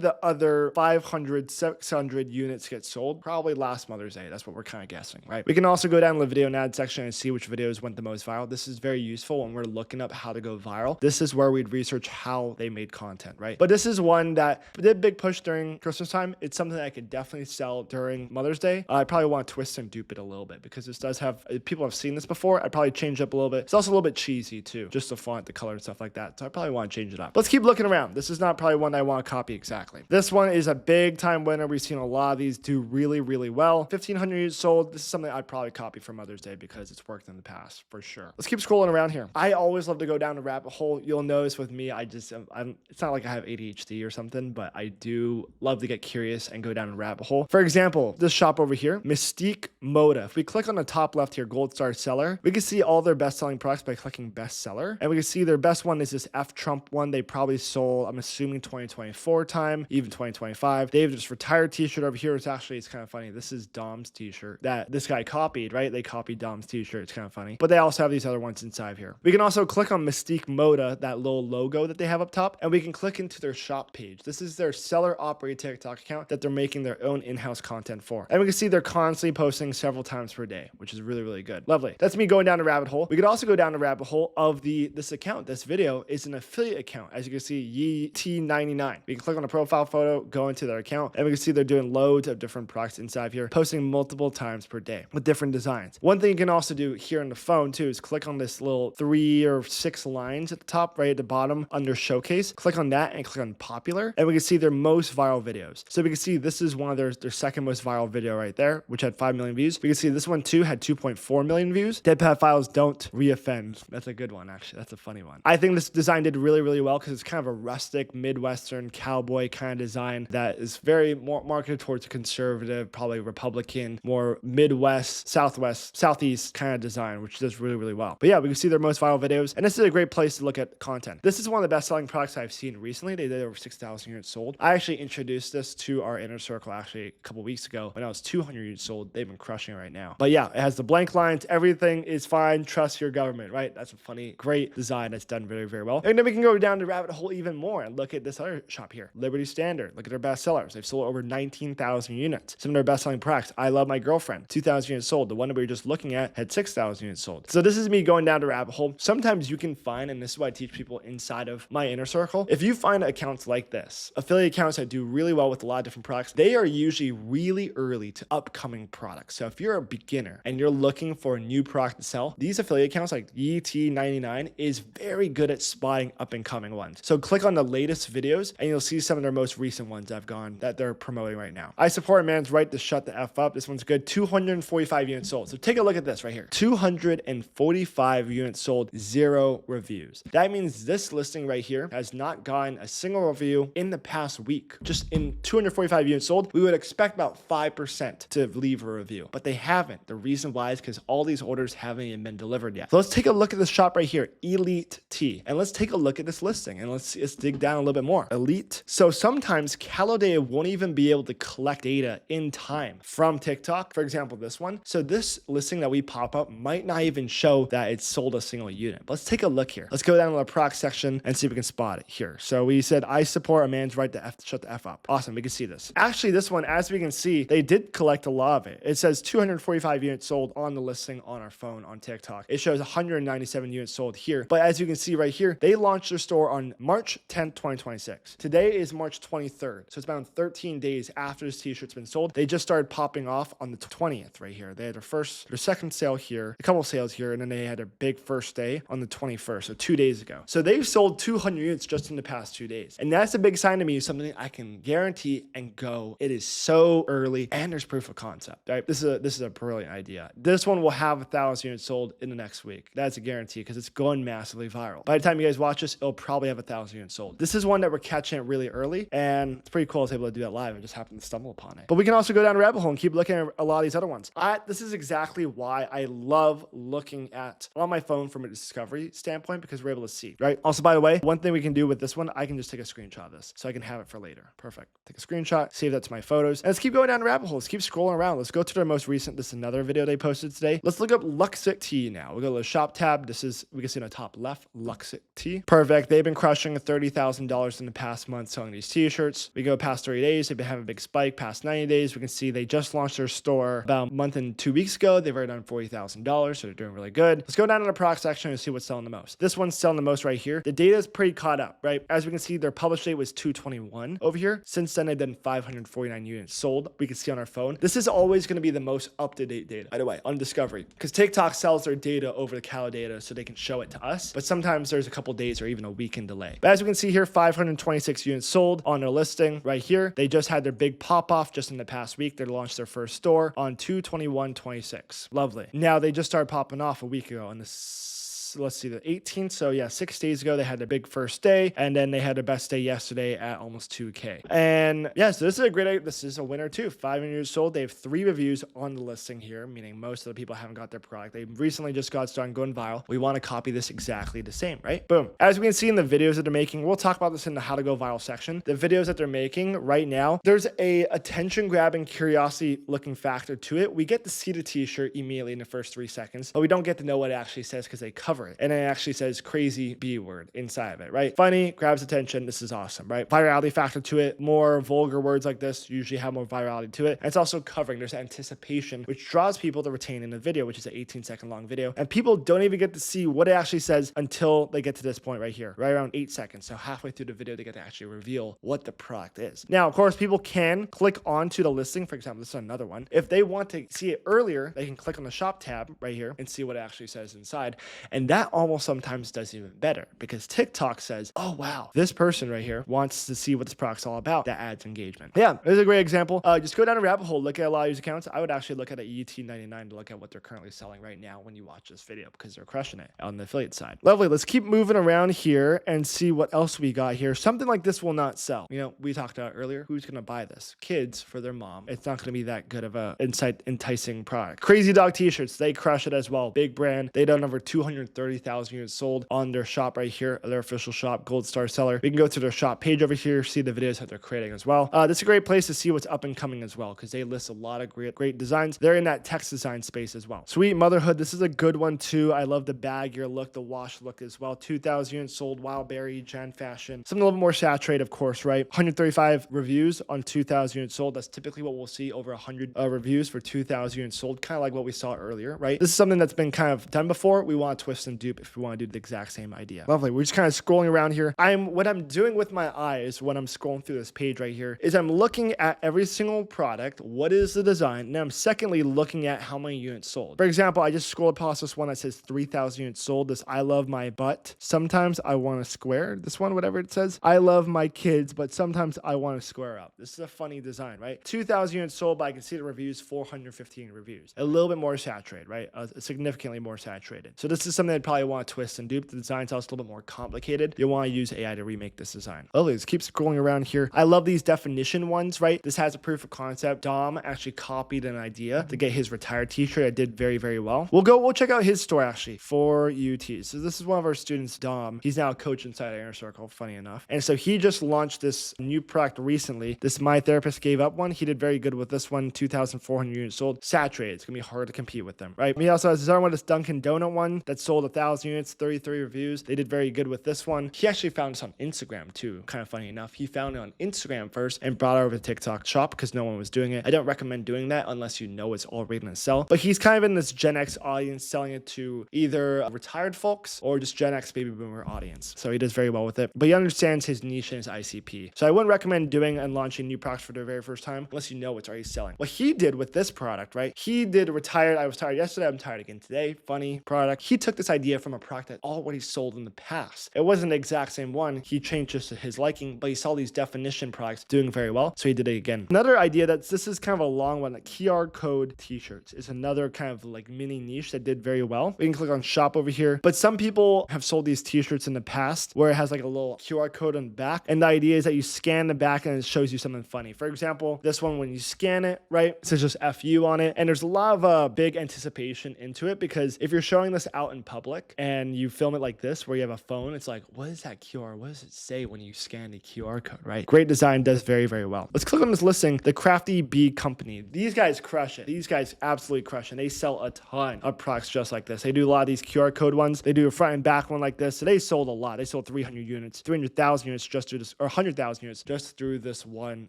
the other 500, 600 units get sold? Probably last Mother's Day. That's what we're kind of guessing, right? We can also go down to the video and ad section and see which videos went the most viral. This is very useful when we're looking up how to go viral. This is where we'd research how they made content, right? But this is one that did a big push during Christmas time. It's something that I could definitely sell during Mother's Day. I probably want to twist and dupe it a little bit because this does have, people have seen this before. I'd probably change it up a little bit. It's also a little bit cheesy too, just the font, the color and stuff like that. So I probably want to change it up. Let's keep looking around. This is not probably one I want to copy exactly. This one is a big time winner. We've seen a lot of these do really, really well. 1,500 units sold. This is something I'd probably copy for Mother's Day because it's worked in the past for sure. Let's keep scrolling around here. I always love to go down a rabbit hole. You'll notice with me, it's not like I have ADHD or something, but I do love to get curious and go down a rabbit hole. For example, this shop over here, Mystique Moda. If we click on the top left here, Gold Star Seller, we can see all their best-selling products by clicking bestseller. And we can see their best one is this F Trump one. They probably sold, I'm assuming 2024 time, even 2025. They have this retired t-shirt over here. It's kind of funny. This is Dom's t-shirt that this guy copied, right? They copied Dom's t-shirt. It's kind of funny. But they also have these other ones inside here. We can also click on Mystique Moda, that little logo that they have up top, and we can click into their shop page. This is their seller operated TikTok account that they're making their own in-house content for. And we can see they're constantly posting several times per day, which is really, really good. Lovely. That's me going down a rabbit hole. We could also go down a rabbit hole of this account. This video is an affiliate account. As you can see, YT99. We can click on a profile photo, go into their account, and we can see they're doing loads of different products inside here, posting multiple times per day with different designs. One thing you can also do here on the phone too is click on this little 3 or 6 lines at the top, right at the bottom under showcase. Click on that and click on popular, and we can see their most viral videos. So we can see this is one of their second most viral video right there, which had 5 million views. We can see this one too had 2.4 million views. Deadpad Files Don't Reoffend. That's a good one, actually. That's a funny one. I think this design did really, really well because it's kind of a rustic, Midwestern, cowboy kind of design that is very more marketed towards a conservative, probably Republican, more Midwest, Southwest, Southeast kind of design, which does really, really well. But yeah, we can see their most viral videos, and this is a great place to look at content. This is one of the best-selling products I've seen recently. They did over 6,000 units sold. I actually introduced this to our inner circle actually a couple weeks ago when I was 200 units sold. They've been crushing it right now. But yeah, it has the blank lines. Everything is fine. Trust your government, right? That's a funny, great design that's done very, very well. And then we can go down the rabbit hole even more and look at this other shop here, Liberty Standard. Look at their best sellers. They've sold over 19,000 units. Some of their best-selling products. I Love My Girlfriend, 2,000 units sold. The one that we were just looking at had 6,000 units sold. So this is me going down the rabbit hole. Sometimes you can find, and this is what I teach people inside of my inner circle, if you find accounts like this, affiliate accounts that do really well with a lot of different products, they are usually really early to upcoming products. So if you're a beginner and you're looking for a new product to sell, these affiliate accounts like YT99 is very good at spotting up and coming ones. So click on the latest videos and you'll see some of their most recent ones that they're promoting right now. I support a man's right to shut the F up. This one's good. 245 units sold. So take a look at this right here. 245 units sold, 0 reviews. that means this listing right here has not gotten a single review in the past week. Just in 245 units sold, we would expect about 5% to leave a review, but they haven't. The reason why is because all these orders haven't even been delivered yet. So let's take a look at this shop right here, Elite T, and let's take a look at this listing and let's dig down a little bit more. Elite. So sometimes Calodata won't even be able to collect data in time from TikTok. For example, this one. So this listing that we pop up might not even show that it's sold a single unit. Let's take a look here. Let's go down to the proc section and see if we can spot it here. So we said, I support a man's right to shut the F up. Awesome. We can see this. Actually, this one, as we can see, they did collect a lot of it. It says 245 units sold on the listing on our phone on TikTok. It shows 197 units sold here. But as you can see right here, they launched their store on March 10th, 2026. Today is March 23rd. So it's about 13 days after this t-shirt's been sold. They just started popping off on the 20th right here. They had their second sale here, a couple sales here, and then they had a big first day on the 21st, so 2 days ago. So they've sold 200 units just in the past 2 days. And that's a big sign to me, something I can guarantee and go, it is so early and there's proof of concept, right? This is a brilliant idea. This one will have 1,000 units sold in the next week. That's a guarantee because it's going massively viral. By the time you guys watch this, it'll probably have 1,000 units sold. This is one that we're catching it really early, and it's pretty cool I was able to do that live. I just happened to stumble upon it. But we can also go down a rabbit hole and keep looking at a lot of these other ones. This is exactly why I love looking at on my phone from a discovery standpoint, because we're able to see, right? Also, by the way, one thing we can do with this one, I can just take a screenshot of this so I can have it for later. Perfect. Take a screenshot, save that to my photos, and let's keep going down rabbit holes. Keep scrolling around. Let's go to their most recent. This is another video they posted today. Let's look up Luxic Tea now. We'll go to the shop tab. This is, we can see in the top left, Luxic Tea. Perfect. They've been crushing $30,000 in the past month selling these t-shirts. We go past 30 days. They've been having a big spike. Past 90 days, we can see they just launched their store about a month and 2 weeks ago. They've already done $40,000, so they're doing really good. Let's go down to the product section and see what's selling the most. This one's selling the most right here. The data is pretty caught up, right? As we can see, their published date was 2/21 over here. Since then, they've done 549 units sold. We can see on our phone. This is always going to be the most up-to-date data, by the way, on discovery, because TikTok sells their data over the Calodata so they can show it to us. But sometimes there's a couple days or even a week in delay. But as we can see here, 526 units sold on their listing right here. They just had their big pop-off just in the past week. They launched their first store on 2/21/26. Lovely. Now they just started popping off a week ago on this. Let's see, the 18th. So yeah, 6 days ago, they had their big first day, and then they had their best day yesterday at almost 2K. And yeah, so this is a winner too. 5 units sold. They have 3 reviews on the listing here, meaning most of the people haven't got their product. They recently just got started going viral. We want to copy this exactly the same, right? Boom. As we can see in the videos that they're making, we'll talk about this in the how to go viral section. The videos that they're making right now, there's a attention grabbing, curiosity looking factor to it. We get to see the t-shirt immediately in the first 3 seconds, but we don't get to know what it actually says because they cover it. And it actually says crazy B word inside of it, right? Funny, grabs attention. This is awesome, right? Virality factor to it. More vulgar words like this usually have more virality to it. And it's also covering. There's anticipation, which draws people to retain in the video, which is an 18-second long video. And people don't even get to see what it actually says until they get to this point right here, right around 8 seconds. So halfway through the video, they get to actually reveal what the product is. Now, of course, people can click onto the listing. For example, this is another one. If they want to see it earlier, they can click on the shop tab right here and see what it actually says inside. And that almost sometimes does even better because TikTok says, oh wow, this person right here wants to see what this product's all about. That adds engagement. Yeah, there's a great example. Just go down a rabbit hole, look at a lot of these accounts. I would actually look at an ET99 to look at what they're currently selling right now when you watch this video because they're crushing it on the affiliate side. Lovely. Let's keep moving around here and see what else we got here. Something like this will not sell. You know, we talked about earlier, who's going to buy this? Kids for their mom. It's not going to be that good of a enticing product. Crazy Dog t-shirts, they crush it as well. Big brand. They done over 230,000 units sold on their shop right here, their official shop, Gold Star Seller. We can go to their shop page over here, see the videos that they're creating as well. This is a great place to see what's up and coming as well because they list a lot of great designs. They're in that text design space as well. Sweet Motherhood, this is a good one too. I love the bag gear look, the wash look as well. 2,000 units sold, Wildberry, Gen Fashion. Something a little more saturated, of course, right? 135 reviews on 2,000 units sold. That's typically what we'll see, over 100 reviews for 2,000 units sold, kind of like what we saw earlier, right? This is something that's been kind of done before. We want to twist and dupe if we want to do the exact same idea. Lovely. We're just kind of scrolling around here. What I'm doing with my eyes when I'm scrolling through this page right here is I'm looking at every single product. What is the design? And I'm secondly looking at how many units sold. For example, I just scrolled past this one that says 3,000 units sold. This I love my butt. Sometimes I want to square. This one, whatever it says. I love my kids, but sometimes I want to square up. This is a funny design, right? 2,000 units sold, but I can see the reviews, 415 reviews. A little bit more saturated, right? Significantly more saturated. So this is something they'd probably want to twist and dupe. The design's also a little bit more complicated. You'll want to use AI to remake this design. Let's keep scrolling around here. I love these definition ones, right? This has a proof of concept. Dom actually copied an idea to get his retired t-shirt. It did very, very well. We'll check out his store actually for UT. So this is one of our students, Dom. He's now a coach inside Inner Circle, funny enough. And so he just launched this new product recently. This My Therapist Gave Up one. He did very good with this one, 2,400 units sold. Saturated. It's gonna be hard to compete with them, right? He also has his other one, this Dunkin' Donut one that sold 1,000 units, 33 reviews. They did very good with this one. He actually found this on Instagram too. Kind of funny enough. He found it on Instagram first and brought it over to TikTok shop because no one was doing it. I don't recommend doing that unless you know it's already gonna sell. But he's kind of in this Gen X audience, selling it to either retired folks or just Gen X baby boomer audience. So he does very well with it. But he understands his niche and his ICP. So I wouldn't recommend doing and launching new products for the very first time unless you know it's already selling. What he did with this product, right? He did retired. I was tired yesterday. I'm tired again today. Funny product. He took this idea from a product that already sold in the past. It wasn't the exact same one. He changed just to his liking, but he saw these definition products doing very well. So he did it again. Another idea this is kind of a long one, like QR code t-shirts is another kind of like mini niche that did very well. We can click on shop over here, but some people have sold these t-shirts in the past where it has like a little QR code on the back. And the idea is that you scan the back and it shows you something funny. For example, this one, when you scan it, right, it says just FU on it. And there's a lot of big anticipation into it because if you're showing this out in public and you film it like this, where you have a phone, it's like, what is that QR? What does it say when you scan the QR code, right? Great design, does very, very well. Let's click on this listing, the Crafty Bee Company. These guys crush it. These guys absolutely crush it. They sell a ton of products just like this. They do a lot of these QR code ones. They do a front and back one like this. So they sold a lot. They sold 300 units, 300,000 units just through this, or 100,000 units just through this one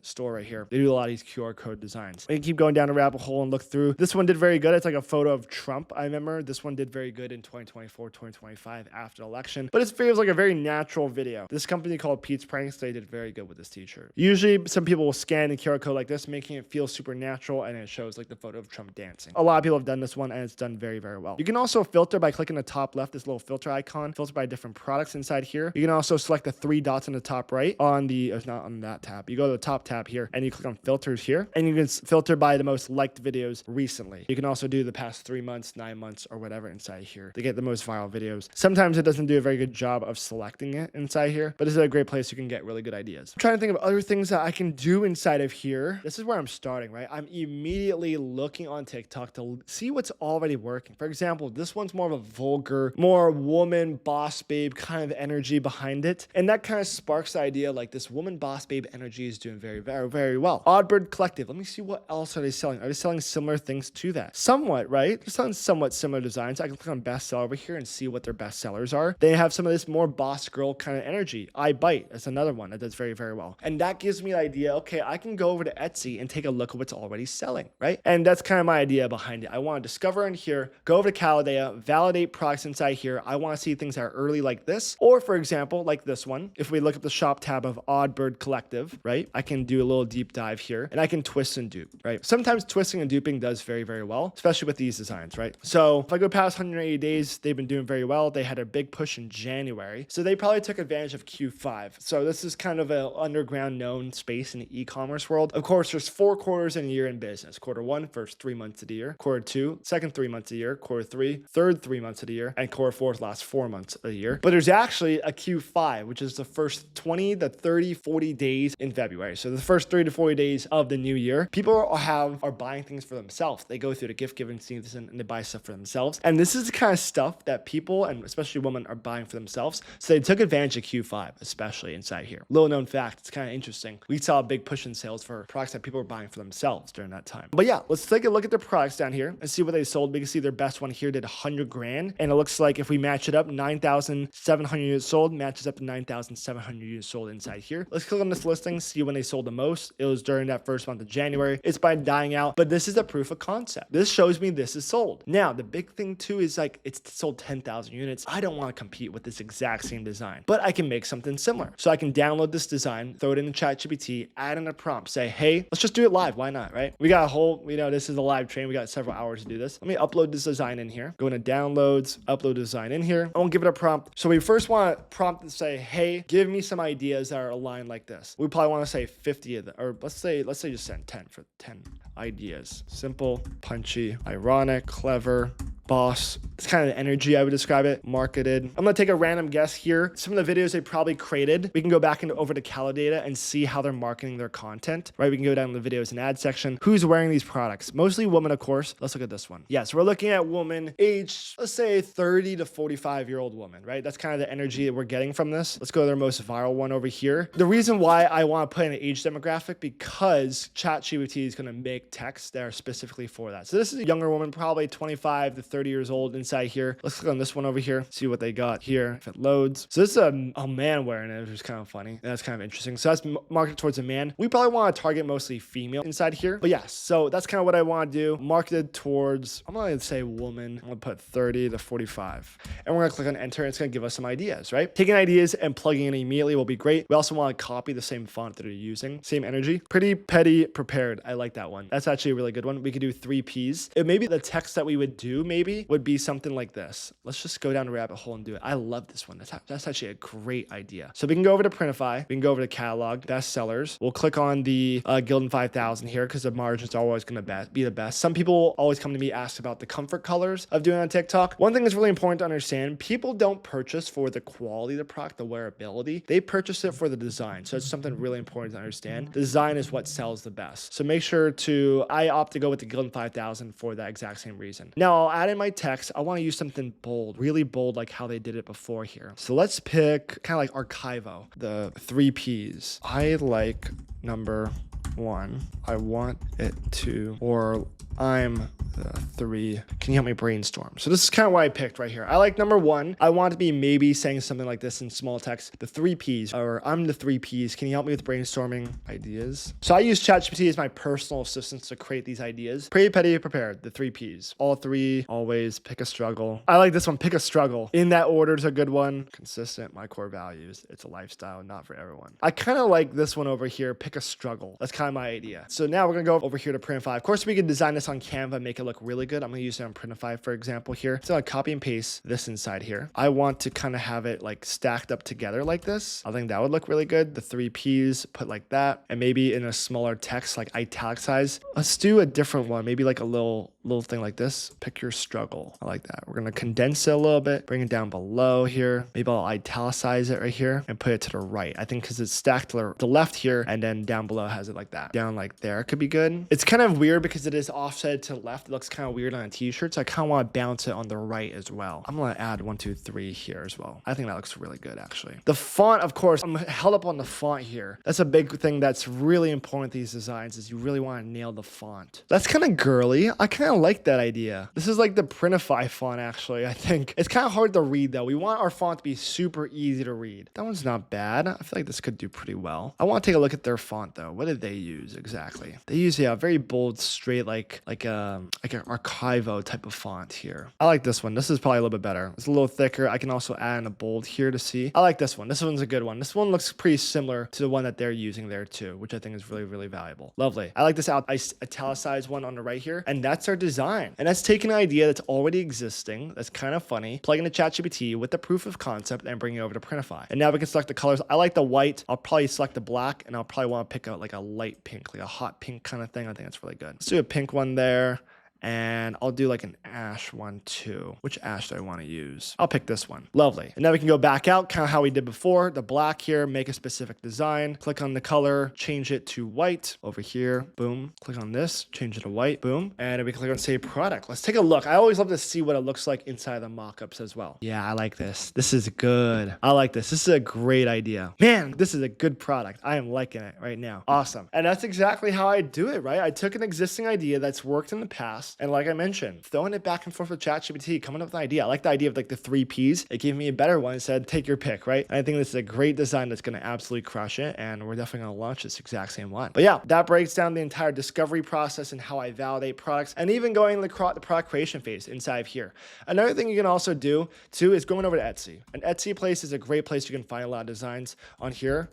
store right here. They do a lot of these QR code designs. We can keep going down a rabbit hole and look through. This one did very good. It's like a photo of Trump. I remember this one did very good in 2024, 2025 after the election, but it feels like a very natural video. This company called Pete's Pranks, they did very good with this t-shirt. Usually some people will scan the QR code like this, making it feel super natural, and it shows like the photo of Trump dancing. A lot of people have done this one and it's done very, very well. You can also filter by clicking the top left, this little filter icon, filter by different products inside here. You can also select the 3 dots in the top right on the, it's not on that tab. You go to the top tab here and you click on filters here and you can filter by the most liked videos recently. You can also do the past 3 months, 9 months, or whatever inside here to get the most viral videos. Sometimes it doesn't do a very good job of selecting it inside here, but this is a great place you can get really good ideas. I'm trying to think of other things that I can do inside of here. This is where I'm starting, right? I'm immediately looking on TikTok to see what's already working. For example, this one's more of a vulgar, more woman boss babe kind of energy behind it. And that kind of sparks the idea like this woman boss babe energy is doing very, very, very well. Oddbird Collective. Let me see what else are they selling. Are they selling similar things to that? Somewhat, right? They're selling somewhat similar designs. I can click on bestseller over here and see what their best sellers are. They have some of this more boss girl kind of energy. I Bite. That's another one that does very, very well. And that gives me the idea, okay, I can go over to Etsy and take a look at what's already selling, right? And that's kind of my idea behind it. I want to discover in here, go over to Calidea, validate products inside here. I want to see things that are early like this, or for example, like this one. If we look at the shop tab of Oddbird Collective, right? I can do a little deep dive here and I can twist and dupe, right? Sometimes twisting and duping does very, very well, especially with these designs, right? So if I go past 180 days, they've been doing very well. They had a big push in January. So they probably took advantage of Q5. So this is kind of an underground known space in the e-commerce world. Of course, there's 4 quarters in a year in business. Quarter 1, first 3 months of the year. Quarter 2, second 3 months of the year. Quarter 3, third 3 months of the year. And quarter 4 last 4 months of the year. But there's actually a Q5, which is the first 20 to 30, 40 days in February. So the first 30 to 40 days of the new year, people are buying things for themselves. They go through the gift giving season and they buy stuff for themselves. And this is the kind of stuff that people, and especially women, are buying for themselves. So they took advantage of Q5, especially inside here. Little known fact, it's kind of interesting. We saw a big push in sales for products that people were buying for themselves during that time. But yeah, let's take a look at their products down here and see what they sold. We can see their best one here did 100 grand. And it looks like if we match it up, 9,700 units sold matches up to 9,700 units sold inside here. Let's click on this listing, see when they sold the most. It was during that first month of January. It's by dying out, but this is a proof of concept. This shows me this is sold. Now, the big thing too is like it's sold 10,000 units. I don't want to compete with this exact same design, but I can make something similar. So I can download this design, throw it in the ChatGPT, add in a prompt, say, hey, let's just do it live. Why not, right? We got a whole, this is a live train. We got several hours to do this. Let me upload this design in here. Go into downloads, upload design in here. I won't give it a prompt. So we first want to prompt and say, hey, give me some ideas that are aligned like this. We probably want to say 50 of them, or let's say just send 10 for 10 ideas. Simple, punchy, ironic, clever, boss. It's kind of the energy I would describe it. Marketed. I'm gonna take a random guess here. Some of the videos they probably created, we can go back into over to Calidata and see how they're marketing their content, right? We can go down to the videos and ad section. Who's wearing these products? Mostly women, of course. Let's look at this one. Yeah, so we're looking at woman aged, let's say 30 to 45-year-old woman, right? That's kind of the energy that we're getting from this. Let's go to their most viral one over here. The reason why I want to put in an age demographic, because ChatGPT is gonna make texts that are specifically for that. So this is a younger woman, probably 25 to 30 years old inside here. Let's click on this one over here, see what they got here if it loads. So this is a man wearing it, which is kind of funny. That's kind of interesting. So that's marketed towards a man. We probably want to target mostly female inside here. But yeah, so that's kind of what I want to do. Marketed towards, I'm going to say woman. I'm going to put 30 to 45. And we're going to click on enter. And it's going to give us some ideas, right? Taking ideas and plugging in immediately will be great. We also want to copy the same font that they're using. Same energy. Pretty petty prepared. I like that one. That's actually a really good one. We could do 3 Ps. It maybe the text that we would do maybe would be something like this. Let's just go down a rabbit hole and do it. I love this one. That's actually a great idea. So we can go over to Printify. We can go over to catalog, best sellers. We'll click on the Gildan 5000 here because the margins are always going to be the best. Some people always come to me, ask about the comfort colors of doing on TikTok. One thing that's really important to understand, people don't purchase for the quality of the product, the wearability. They purchase it for the design. So it's something really important to understand. The design is what sells the best. So make sure I opt to go with the Gildan 5000 for that exact same reason. Now I'll add in my text. I want to use something bold, really bold, like how they did it before here. So let's pick kind of like Archivo, the 3 Ps. I like number 1. I want it to, or I'm the 3. Can you help me brainstorm? So this is kind of what I picked right here. I like number 1. I want to be maybe saying something like this in small text. The 3 Ps, or I'm the 3 Ps. Can you help me with brainstorming ideas? So I use ChatGPT as my personal assistant to create these ideas. Pretty petty prepared. The 3 Ps. All 3. Always pick a struggle. I like this one. Pick a struggle. In that order is a good one. Consistent. My core values. It's a lifestyle, not for everyone. I kind of like this one over here. Pick a struggle. That's kind of my idea. So now we're gonna go over here to Printify. Of course, we can design this on Canva and make it look really good. I'm gonna use it on Printify, for example, here. So I copy and paste this inside here. I want to kind of have it like stacked up together like this. I think that would look really good. The 3 Ps put like that, and maybe in a smaller text, like italicize. Let's do a different one. Maybe like a little thing like this. Pick your struggle. I like that. We're gonna condense it a little bit, bring it down below here. Maybe I'll italicize it right here and put it to the right. I think because it's stacked to the left here, and then down below has it like that. Down like there could be good. It's kind of weird because it is offset to the left. It looks kind of weird on a t-shirt, so I kind of want to bounce it on the right as well. I'm gonna add 1, 2, 3 here as well. I think that looks really good actually. The font, of course, I'm held up on the font here. That's a big thing that's really important with these designs, is you really want to nail the font. That's kind of girly. I kind of like that idea. This is like the Printify font actually. I think it's kind of hard to read though. We want our font to be super easy to read. That one's not bad. I feel like this could do pretty well. I want to take a look at their font though. What did they use exactly? They use very bold, straight, like an Archivo type of font here. I like this one. This is probably a little bit better. It's a little thicker. I can also add in a bold here to see. I like this one. This one's a good one. This one looks pretty similar to the one that they're using there too, which I think is really, really valuable. Lovely. I like this italicized one on the right here, and that's our design. And that's taking an idea that's already existing, that's kind of funny, plug into ChatGPT with the proof of concept and bring it over to Printify. And now we can select the colors. I like the white. I'll probably select the black, and I'll probably want to pick out like a light pink, like a hot pink kind of thing. I think that's really good. Let's do a pink one there. And I'll do like an ash one too. Which ash do I want to use? I'll pick this one. Lovely. And now we can go back out, kind of how we did before. The black here, make a specific design. Click on the color, change it to white. Over here, boom. Click on this, change it to white, boom. And we can click on save product. Let's take a look. I always love to see what it looks like inside the mockups as well. Yeah, I like this. This is good. I like this. This is a great idea. Man, this is a good product. I am liking it right now. Awesome. And that's exactly how I do it, right? I took an existing idea that's worked in the past, and like I mentioned, throwing it back and forth with ChatGPT, coming up with an idea. I like the idea of like the 3 Ps. It gave me a better one. It said, take your pick, right? And I think this is a great design that's going to absolutely crush it. And we're definitely going to launch this exact same one. But yeah, that breaks down the entire discovery process and how I validate products, and even going the product creation phase inside of here. Another thing you can also do too is going over to Etsy. An Etsy place is a great place you can find a lot of designs on here.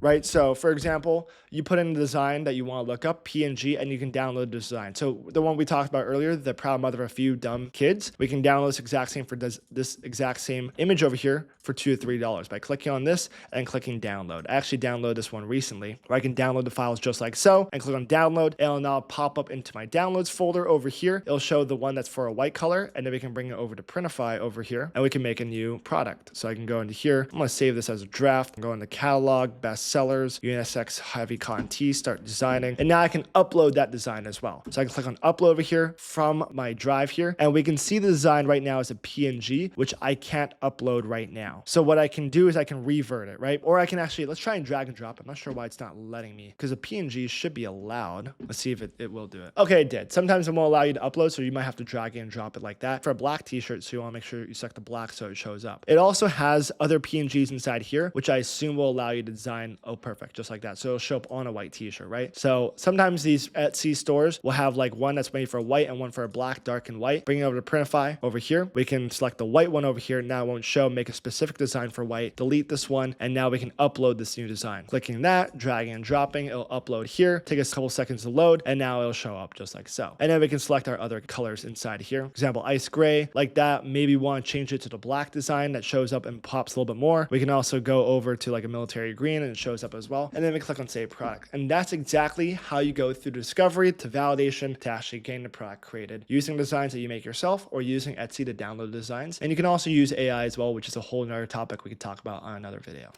right? So for example, you put in the design that you want to look up, PNG, and you can download the design. So the one we talked about earlier, the proud mother of a few dumb kids, we can download this exact same for this exact same image over here for $2 to $3 by clicking on this and clicking download. I actually downloaded this one recently where I can download the files just like so and click on download. It'll now pop up into my downloads folder over here. It'll show the one that's for a white color, and then we can bring it over to Printify over here and we can make a new product. So I can go into here. I'm going to save this as a draft, go into catalog, best sellers, unisex heavy cotton tee, start designing. And now I can upload that design as well. So I can click on upload over here from my drive here, and we can see the design right now as a PNG, which I can't upload right now. So what I can do is I can revert it, right? Or I can actually, let's try and drag and drop. I'm not sure why it's not letting me, because a PNG should be allowed. Let's see if it will do it. Okay, it did. Sometimes it won't allow you to upload, so you might have to drag and drop it like that. For a black t-shirt, so you want to make sure you select the black so it shows up. It also has other PNGs inside here, which I assume will allow you to design, oh, perfect, just like that. So it'll show up on a white t-shirt, right? So sometimes these Etsy stores will have like one that's made for a white and one for a black, dark and white. Bring it over to Printify over here. We can select the white one over here. Now it won't show, make a specific design for white, delete this one, and now we can upload this new design. Clicking that, dragging and dropping, it'll upload here, take us a couple seconds to load, and now it'll show up just like so. And then we can select our other colors inside here. For example, ice gray, like that. Maybe we want to change it to the black design that shows up and pops a little bit more. We can also go over to like a military green and it shows up as well. And then we click on save product. And that's exactly how you go through discovery to validation to actually getting the product created, using designs that you make yourself or using Etsy to download designs. And you can also use AI as well, which is a whole nother topic we could talk about on another video.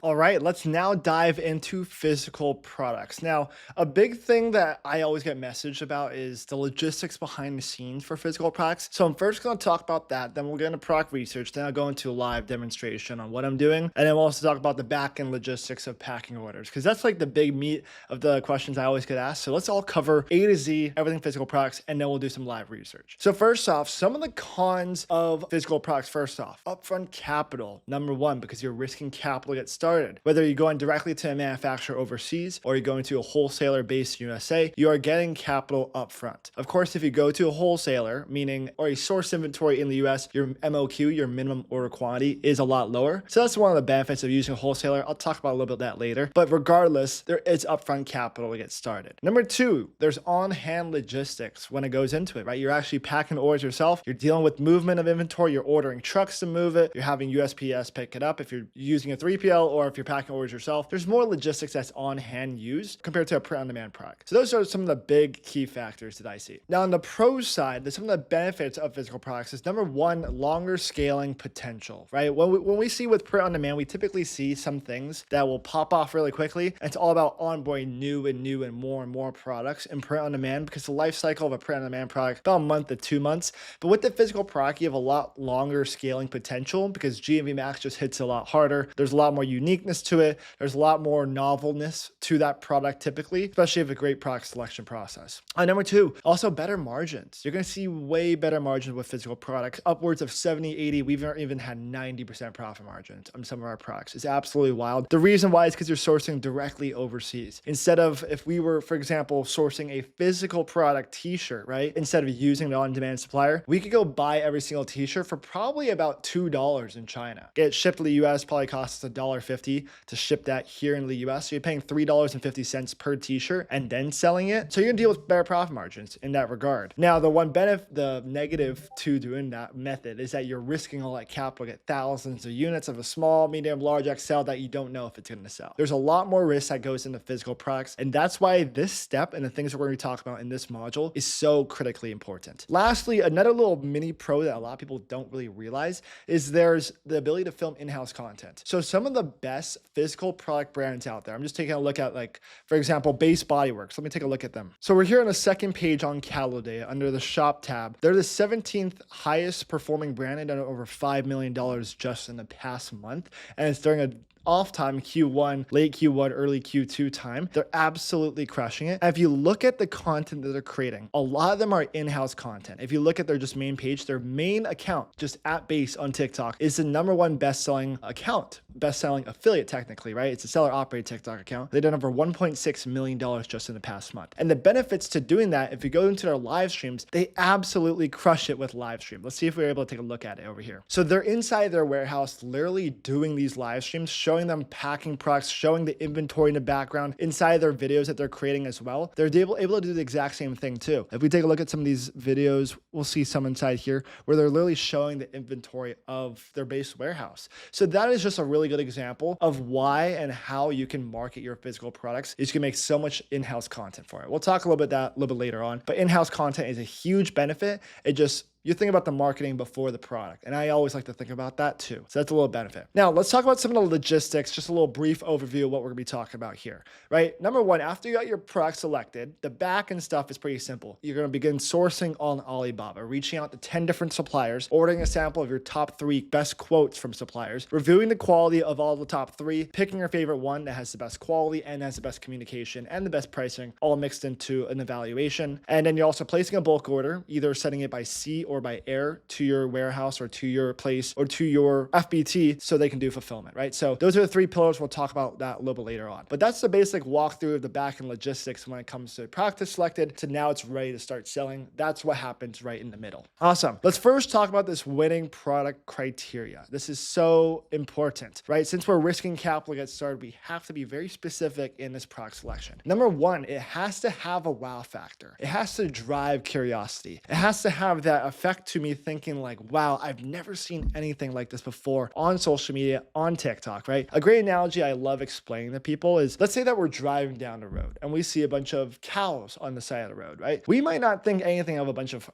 All right, let's now dive into physical products. Now, a big thing that I always get messaged about is the logistics behind the scenes for physical products. So I'm first going to talk about that, then we'll get into product research, then I'll go into a live demonstration on what I'm doing, and then we'll also talk about the back-end logistics of packing orders, because that's like the big meat of the questions I always get asked. So let's all cover A to Z, everything physical products, and then we'll do some live research. So first off, some of the cons of physical products. First off, upfront capital, number one, because you're risking capital to get started. Whether you're going directly to a manufacturer overseas or you're going to a wholesaler based in USA, you are getting capital upfront. Of course, if you go to a wholesaler, meaning or a source inventory in the US, your MOQ, your minimum order quantity, is a lot lower. So that's one of the benefits of using a wholesaler. I'll talk about a little bit of that later. But regardless, there is upfront capital to get started. Number two, there's on-hand logistics when it goes into it, right? You're actually packing orders yourself. You're dealing with movement of inventory. You're ordering trucks to move it. You're having USPS pick it up if you're using a 3PL, or if you're packing orders yourself. There's more logistics that's on hand used compared to a print-on-demand product. So those are some of the big key factors that I see. Now on the pros side, some of the benefits of physical products is number one, longer scaling potential, right? When we see with print-on-demand, we typically see some things that will pop off really quickly. And it's all about onboarding new and more products in print-on-demand, because the life cycle of a print-on-demand product about a month to 2 months. But with the physical product, you have a lot longer scaling potential because GMV Max just hits a lot harder. There's a lot more uniqueness to it. There's a lot more novelness to that product typically, especially if a great product selection process. And number two, also better margins. You're going to see way better margins with physical products, upwards of 70, 80. We've even had 90% profit margins on some of our products. It's absolutely wild. The reason why is because you're sourcing directly overseas. Instead of if we were, for example, sourcing a physical product t-shirt, right? Instead of using an on-demand supplier, we could go buy every single t-shirt for probably about $2 in China. Get it shipped to the US, probably costs us $1.50 to ship that here in the US. So you're paying $3.50 per t-shirt and then selling it. So you're gonna deal with better profit margins in that regard. Now, the negative to doing that method is that you're risking all that capital, get thousands of units of a small, medium, large XL that you don't know if it's gonna sell. There's a lot more risk that goes into physical products. And that's why this step and the things that we're gonna be talking about in this module is so critically important. Lastly, another little mini pro that a lot of people don't really realize is there's the ability to film in-house content. So some of the best physical product brands out there, I'm just taking a look at, like, for example, Base Bodyworks. Let me take a look at them. So we're here on the second page on Calendar under the shop tab. They're the 17th highest performing brand and done over $5 million just in the past month. And it's during off time, Q1, late Q1, early Q2 time, they're absolutely crushing it. And if you look at the content that they're creating, a lot of them are in-house content. If you look at their just main page, their main account, just at base on TikTok, is the #1 best-selling account, best-selling affiliate technically, right? It's a seller-operated TikTok account. They did over $1.6 million just in the past month. And the benefits to doing that, if you go into their live streams, they absolutely crush it with live stream. Let's see if we're able to take a look at it over here. So they're inside their warehouse, literally doing these live streams, showing them packing products, showing the inventory in the background inside their videos that they're creating as well. They're able to do the exact same thing too. If we take a look at some of these videos, we'll see some inside here where they're literally showing the inventory of their base warehouse. So that is just a really good example of why and how you can market your physical products. Is you can make so much in-house content for it. We'll talk a little bit later on, but in-house content is a huge benefit. You think about the marketing before the product. And I always like to think about that too. So that's a little benefit. Now let's talk about some of the logistics, just a little brief overview of what we're gonna be talking about here, right? #1, after you got your product selected, the back end stuff is pretty simple. You're gonna begin sourcing on Alibaba, reaching out to 10 different suppliers, ordering a sample of your top 3 best quotes from suppliers, reviewing the quality of all the top 3, picking your favorite one that has the best quality and has the best communication and the best pricing, all mixed into an evaluation. And then you're also placing a bulk order, either sending it by sea or by air to your warehouse or to your place or to your FBT so they can do fulfillment, right? So those are the 3 pillars. We'll talk about that a little bit later on. But that's the basic walkthrough of the back end logistics when it comes to product is selected to now it's ready to start selling. That's what happens right in the middle. Awesome. Let's first talk about this winning product criteria. This is so important, right? Since we're risking capital to get started, we have to be very specific in this product selection. #1, it has to have a wow factor. It has to drive curiosity. It has to have that effect to me thinking like, wow, I've never seen anything like this before on social media, on TikTok, right? A great analogy I love explaining to people is, let's say that we're driving down the road and we see a bunch of cows on the side of the road, right? We might not think anything of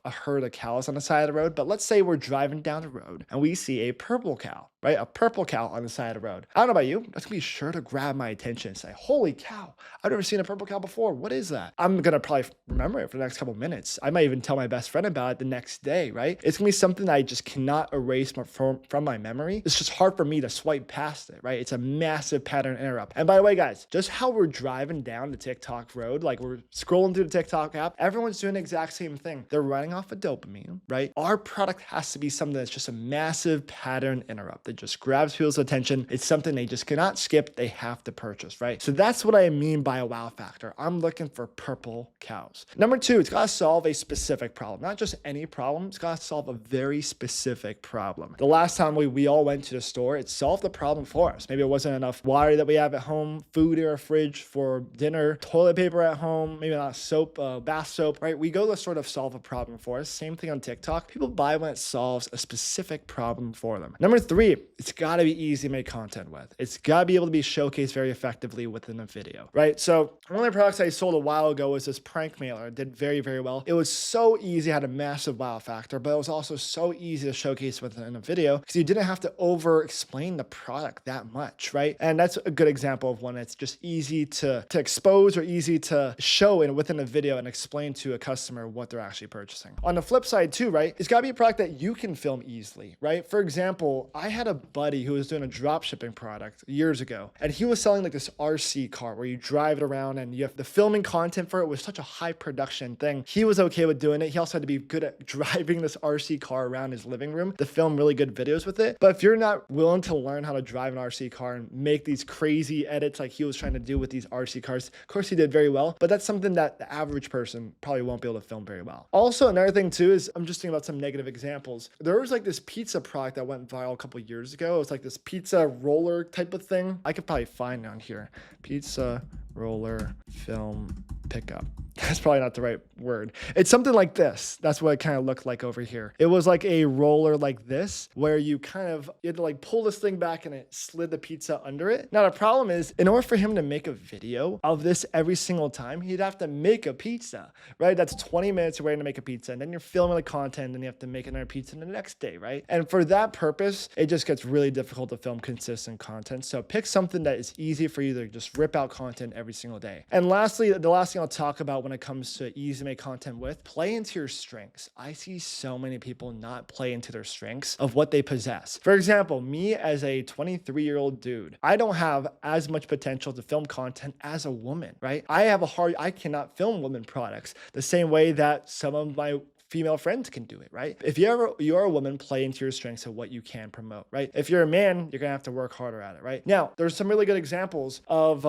a herd of cows on the side of the road, but let's say we're driving down the road and we see a purple cow, right? A purple cow on the side of the road. I don't know about you, that's gonna be sure to grab my attention and say, holy cow, I've never seen a purple cow before. What is that? I'm gonna probably remember it for the next couple of minutes. I might even tell my best friend about it the next day, right? It's gonna be something that I just cannot erase from my memory. It's just hard for me to swipe past it, right? It's a massive pattern interrupt. And by the way, guys, just how we're driving down the TikTok road, like we're scrolling through the TikTok app, everyone's doing the exact same thing. They're running off of dopamine, right? Our product has to be something that's just a massive pattern interrupt that just grabs people's attention. It's something they just cannot skip. They have to purchase, right? So that's what I mean by a wow factor. I'm looking for purple cows. #2, it's gotta solve a specific problem, not just any problem. It's gotta solve a very specific problem. The last time we all went to the store, it solved the problem for us. Maybe it wasn't enough water that we have at home, food in our fridge for dinner, toilet paper at home, maybe not soap, bath soap, right? We go to sort of solve a problem for us. Same thing on TikTok. People buy when it solves a specific problem for them. #3, it's gotta be easy to make content with. It's gotta be able to be showcased very effectively within a video, right? So one of the products I sold a while ago was this prank mailer. It did very, very well. It was so easy, had a massive wow factor, but it was also so easy to showcase within a video because you didn't have to over explain the product that much, right? And that's a good example of one that's just easy to expose or easy to show within a video and explain to a customer what they're actually purchasing. On the flip side too, right? It's gotta be a product that you can film easily, right? For example, I had a buddy who was doing a drop shipping product years ago, and he was selling like this RC car where you drive it around and you have the filming content for it was such a high production thing. He was okay with doing it. He also had to be good at driving this RC car around his living room to film really good videos with it. But if you're not willing to learn how to drive an RC car and make these crazy edits like he was trying to do with these RC cars, of course he did very well, but that's something that the average person probably won't be able to film very well. Also, another thing too is I'm just thinking about some negative examples. There was like this pizza product that went viral a couple years ago. It was like this pizza roller type of thing. I could probably find on here. Pizza roller film pickup. That's probably not the right word. It's something like this. That's what it kind of looked like over here. It was like a roller like this, where you had to like pull this thing back and it slid the pizza under it. Now the problem is, in order for him to make a video of this every single time, he'd have to make a pizza, right? That's 20 minutes waiting to make a pizza. And then you're filming the content and you have to make another pizza the next day, right? And for that purpose, it just gets really difficult to film consistent content. So pick something that is easy for you to just rip out content every every single day. And lastly, the last thing I'll talk about when it comes to easy to make content with, play into your strengths. I see so many people not play into their strengths of what they possess. For example, me as a 23-year-old dude, I don't have as much potential to film content as a woman, right? I cannot film women products the same way that some of my female friends can do it, right? If you're a woman, play into your strengths of what you can promote, right? If you're a man, you're gonna have to work harder at it, right? Now, there's some really good examples of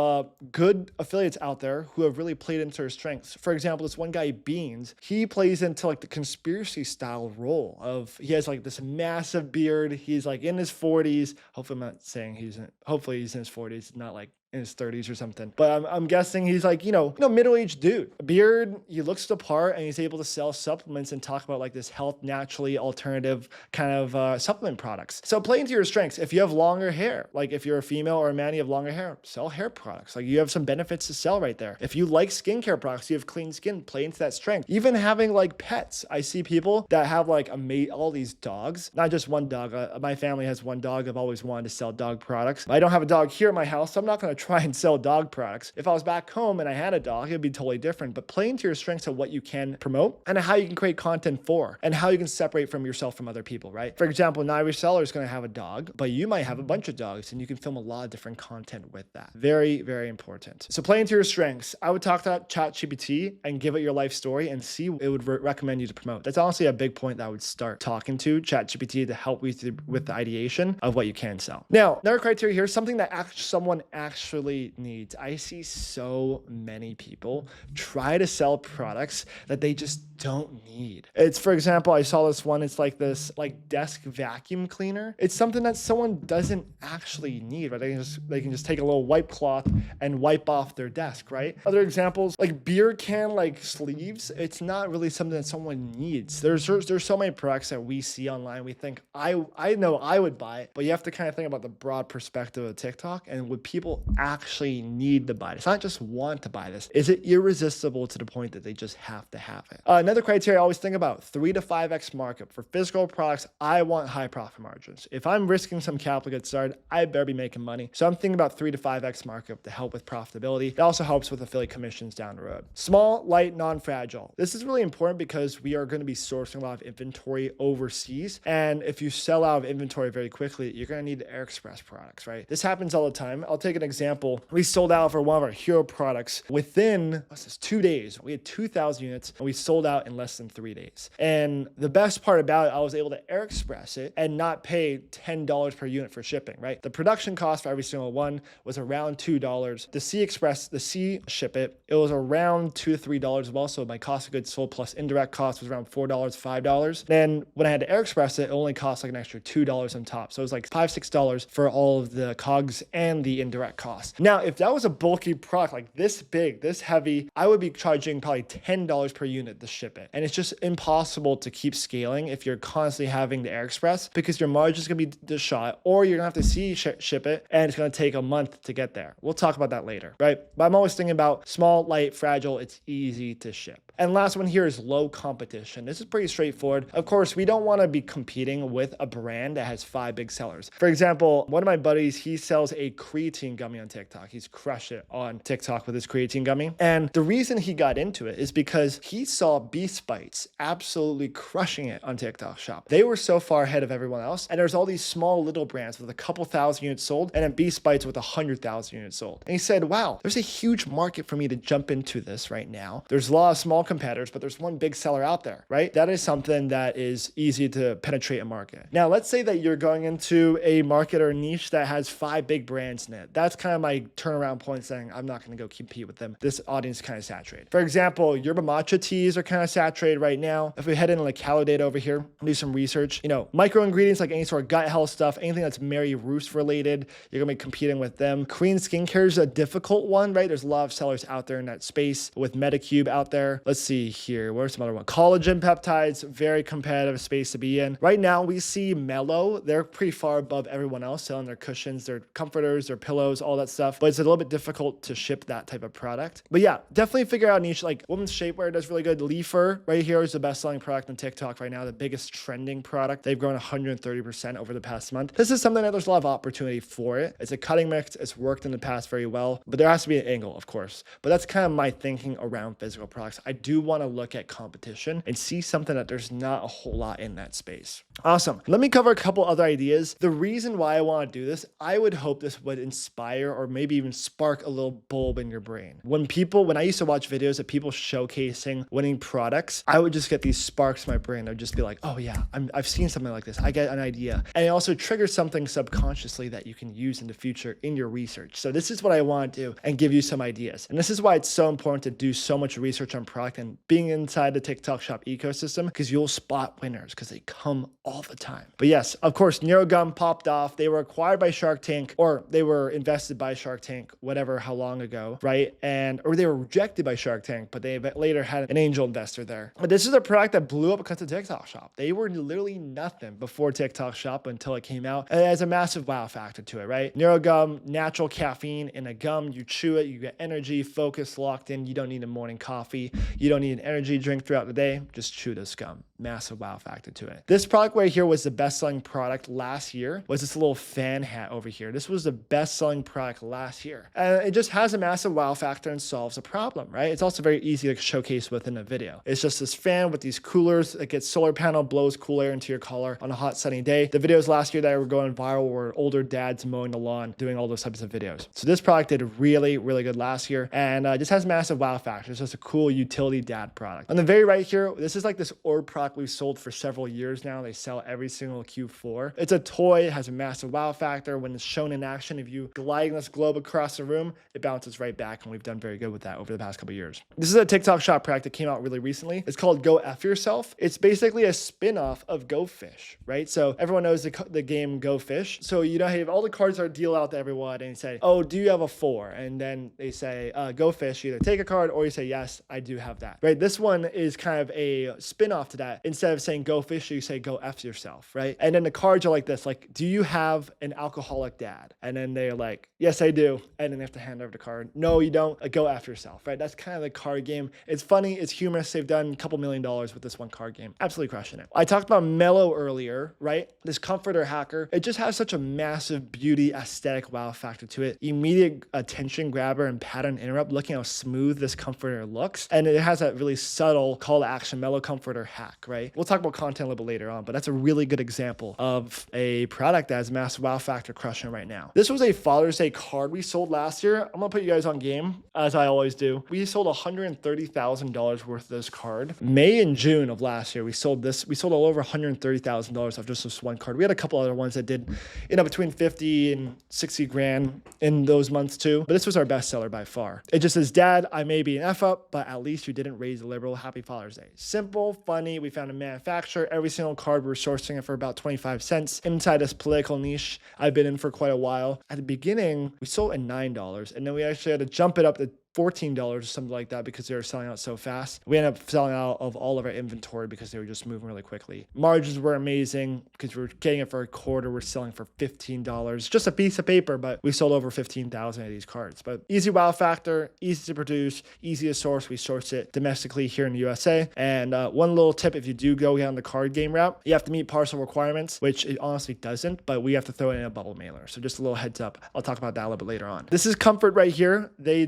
good affiliates out there who have really played into their strengths. For example, this one guy, Beans, he plays into like the conspiracy style role of, he has like this massive beard. He's like in his 40s. Hopefully I'm not saying hopefully he's in his 40s, not like in his 30s or something. But I'm guessing he's like, middle-aged dude. A beard, he looks the part, and he's able to sell supplements and talk about like this health, naturally alternative kind of supplement products. So play into your strengths. If you have longer hair, like if you're a female or a man, you have longer hair, sell hair products. Like you have some benefits to sell right there. If you like skincare products, you have clean skin, play into that strength. Even having like pets. I see people that have like all these dogs, not just one dog. My family has one dog. I've always wanted to sell dog products. I don't have a dog here at my house, so I'm not going to try and sell dog products. If I was back home and I had a dog, it'd be totally different. But play into your strengths of what you can promote and how you can create content for and how you can separate from yourself from other people, right? For example, not every seller is going to have a dog, but you might have a bunch of dogs and you can film a lot of different content with that. Very, very important. So play into your strengths. I would talk to ChatGPT and give it your life story and see what it would recommend you to promote. That's honestly a big point that I would start talking to ChatGPT to help with the ideation of what you can sell. Now, another criteria here, something that someone actually needs. I see so many people try to sell products that they just don't need. It's, for example, I saw this one. It's like this desk vacuum cleaner. It's something that someone doesn't actually need, right? They can just take a little wipe cloth and wipe off their desk, right? Other examples, like beer can sleeves. It's not really something that someone needs. There's so many products that we see online. We think I know I would buy it, but you have to kind of think about the broad perspective of TikTok and would people actually need to buy it. It's not just want to buy this. Is it irresistible to the point that they just have to have it? Another criteria I always think about, 3 to 5x markup. For physical products, I want high profit margins. If I'm risking some capital to get started, I better be making money. So I'm thinking about 3 to 5x markup to help with profitability. It also helps with affiliate commissions down the road. Small, light, non-fragile. This is really important because we are going to be sourcing a lot of inventory overseas. And if you sell out of inventory very quickly, you're going to need the Air Express products, right? This happens all the time. I'll take an example. We sold out for one of our hero products within 2 days. We had 2,000 units and we sold out in less than 3 days. And the best part about it, I was able to Air Express it and not pay $10 per unit for shipping, right? The production cost for every single one was around $2. The C ship it was around $2 to $3 as well. So my cost of goods sold plus indirect cost was around $4, $5. Then when I had to Air Express it, it only cost like an extra $2 on top. So it was like $5, $6 for all of the COGS and the indirect costs. Now, if that was a bulky product like this big, this heavy, I would be charging probably $10 per unit to ship it. And it's just impossible to keep scaling if you're constantly having the Air Express because your margin is going to be just shot, or you're going to have to ship it and it's going to take a month to get there. We'll talk about that later, right? But I'm always thinking about small, light, fragile. It's easy to ship. And last one here is low competition. This is pretty straightforward. Of course, we don't want to be competing with a brand that has 5 big sellers. For example, one of my buddies, he sells a creatine gummy on TikTok. He's crushed it on TikTok with his creatine gummy. And the reason he got into it is because he saw Beast Bites absolutely crushing it on TikTok Shop. They were so far ahead of everyone else. And there's all these small little brands with a couple thousand units sold and then Beast Bites with 100,000 units sold. And he said, wow, there's a huge market for me to jump into this right now. There's a lot of small competitors, but there's one big seller out there, right? That is something that is easy to penetrate a market. Now, let's say that you're going into a market or a niche that has 5 big brands in it. That's kind of my turnaround point saying, I'm not going to go compete with them. This audience is kind of saturated. For example, yerba matcha teas are kind of saturated right now. If we head into like Calo data over here, do some research, micro ingredients like any sort of gut health stuff, anything that's Mary Roos related, you're going to be competing with them. Korean skincare is a difficult one, right? There's a lot of sellers out there in that space with Medicube out there. Let's see here. Where's some other one? Collagen peptides, very competitive space to be in. Right now, we see Mellow. They're pretty far above everyone else selling their cushions, their comforters, their pillows, all that stuff. But it's a little bit difficult to ship that type of product. But yeah, definitely figure out a niche. Like women's shapewear does really good. Leafer right here is the best selling product on TikTok right now, the biggest trending product. They've grown 130% over the past month. This is something that there's a lot of opportunity for it. It's a cutting mix. It's worked in the past very well, but there has to be an angle, of course. But that's kind of my thinking around physical products. I do want to look at competition and see something that there's not a whole lot in that space. Awesome. Let me cover a couple other ideas. The reason why I want to do this, I would hope this would inspire or maybe even spark a little bulb in your brain. When I used to watch videos of people showcasing winning products, I would just get these sparks in my brain. I'd just be like, oh yeah, I've seen something like this. I get an idea. And it also triggers something subconsciously that you can use in the future in your research. So this is what I want to do and give you some ideas. And this is why it's so important to do so much research on product and being inside the TikTok shop ecosystem, because you'll spot winners because they come all the time. But yes, of course, NeuroGum popped off. They were acquired by Shark Tank, or they were invested by Shark Tank, whatever, how long ago, right? Or they were rejected by Shark Tank, but they later had an angel investor there. But this is a product that blew up because of TikTok shop. They were literally nothing before TikTok shop until it came out. And it has a massive wow factor to it, right? NeuroGum, natural caffeine in a gum. You chew it, you get energy, focus, locked in. You don't need a morning coffee. You don't need an energy drink throughout the day. Just chew this gum. Massive wow factor to it. This product right here was the best-selling product last year. Was this little fan hat over here. This was the best-selling product last year. And it just has a massive wow factor and solves a problem, right? It's also very easy to showcase within a video. It's just this fan with these coolers. It gets solar panel, blows cool air into your collar on a hot sunny day. The videos last year that were going viral were older dads mowing the lawn, doing all those types of videos. So this product did really, really good last year and just has massive wow factor. It's just a cool utility dad product. On the very right here, this is like this orb product we've sold for several years now. They sell every single Q4. It's a toy. It has a massive wow factor. When it's shown in action, if you glide this globe across the room, it bounces right back, and we've done very good with that over the past couple of years. This is a TikTok shop product that came out really recently. It's called Go F Yourself. It's basically a spin-off of Go Fish, right? So everyone knows the game Go Fish. So you have all the cards are deal out to everyone, and you say, oh, do you have a 4? And then they say, Go Fish. You either take a card or you say, yes, I do have that, right? This one is kind of a spin-off to that. Instead of saying Go Fish, you say Go F Yourself, right? And then the cards are like this, like, do you have an alcoholic dad? And then they're like, yes, I do. And then they have to hand over the card. No, you don't. Go F Yourself, right? That's kind of the card game. It's funny. It's humorous. They've done a couple $1 million with this one card game. Absolutely crushing it. I talked about Mellow earlier, right? This comforter hacker. It just has such a massive beauty, aesthetic wow factor to it. Immediate attention grabber and pattern interrupt. Looking how smooth this comforter looks. And it has that really subtle call to action Mellow comforter hack, right? We'll talk about content a little bit later on, but that's a really good example of a product that has massive wow factor crushing right now. This was a Father's Day card we sold last year. I'm gonna put you guys on game, as I always do. We sold $130,000 worth of this card. May and June of last year, we sold all over $130,000 of just this one card. We had a couple other ones that did, between 50 and 60 grand in those months too. But this was our best seller by far. It just says, Dad, I may be an F up, but at least you didn't raise a liberal. Happy Father's Day. Simple, funny. We found a manufacturer. Every single card, we're sourcing it for about 25 cents inside this political niche I've been in for quite a while. At the beginning, we sold at $9, and then we actually had to jump it up to $14 or something like that because they were selling out so fast. We ended up selling out of all of our inventory because they were just moving really quickly. Margins were amazing because we were getting it for a quarter. We're selling for $15. Just a piece of paper, but we sold over 15,000 of these cards. But easy wow factor, easy to produce, easy to source. We source it domestically here in the USA. And one little tip, if you do go down the card game route, you have to meet parcel requirements, which it honestly doesn't, but we have to throw it in a bubble mailer. So just a little heads up. I'll talk about that a little bit later on. This is Comfort right here. They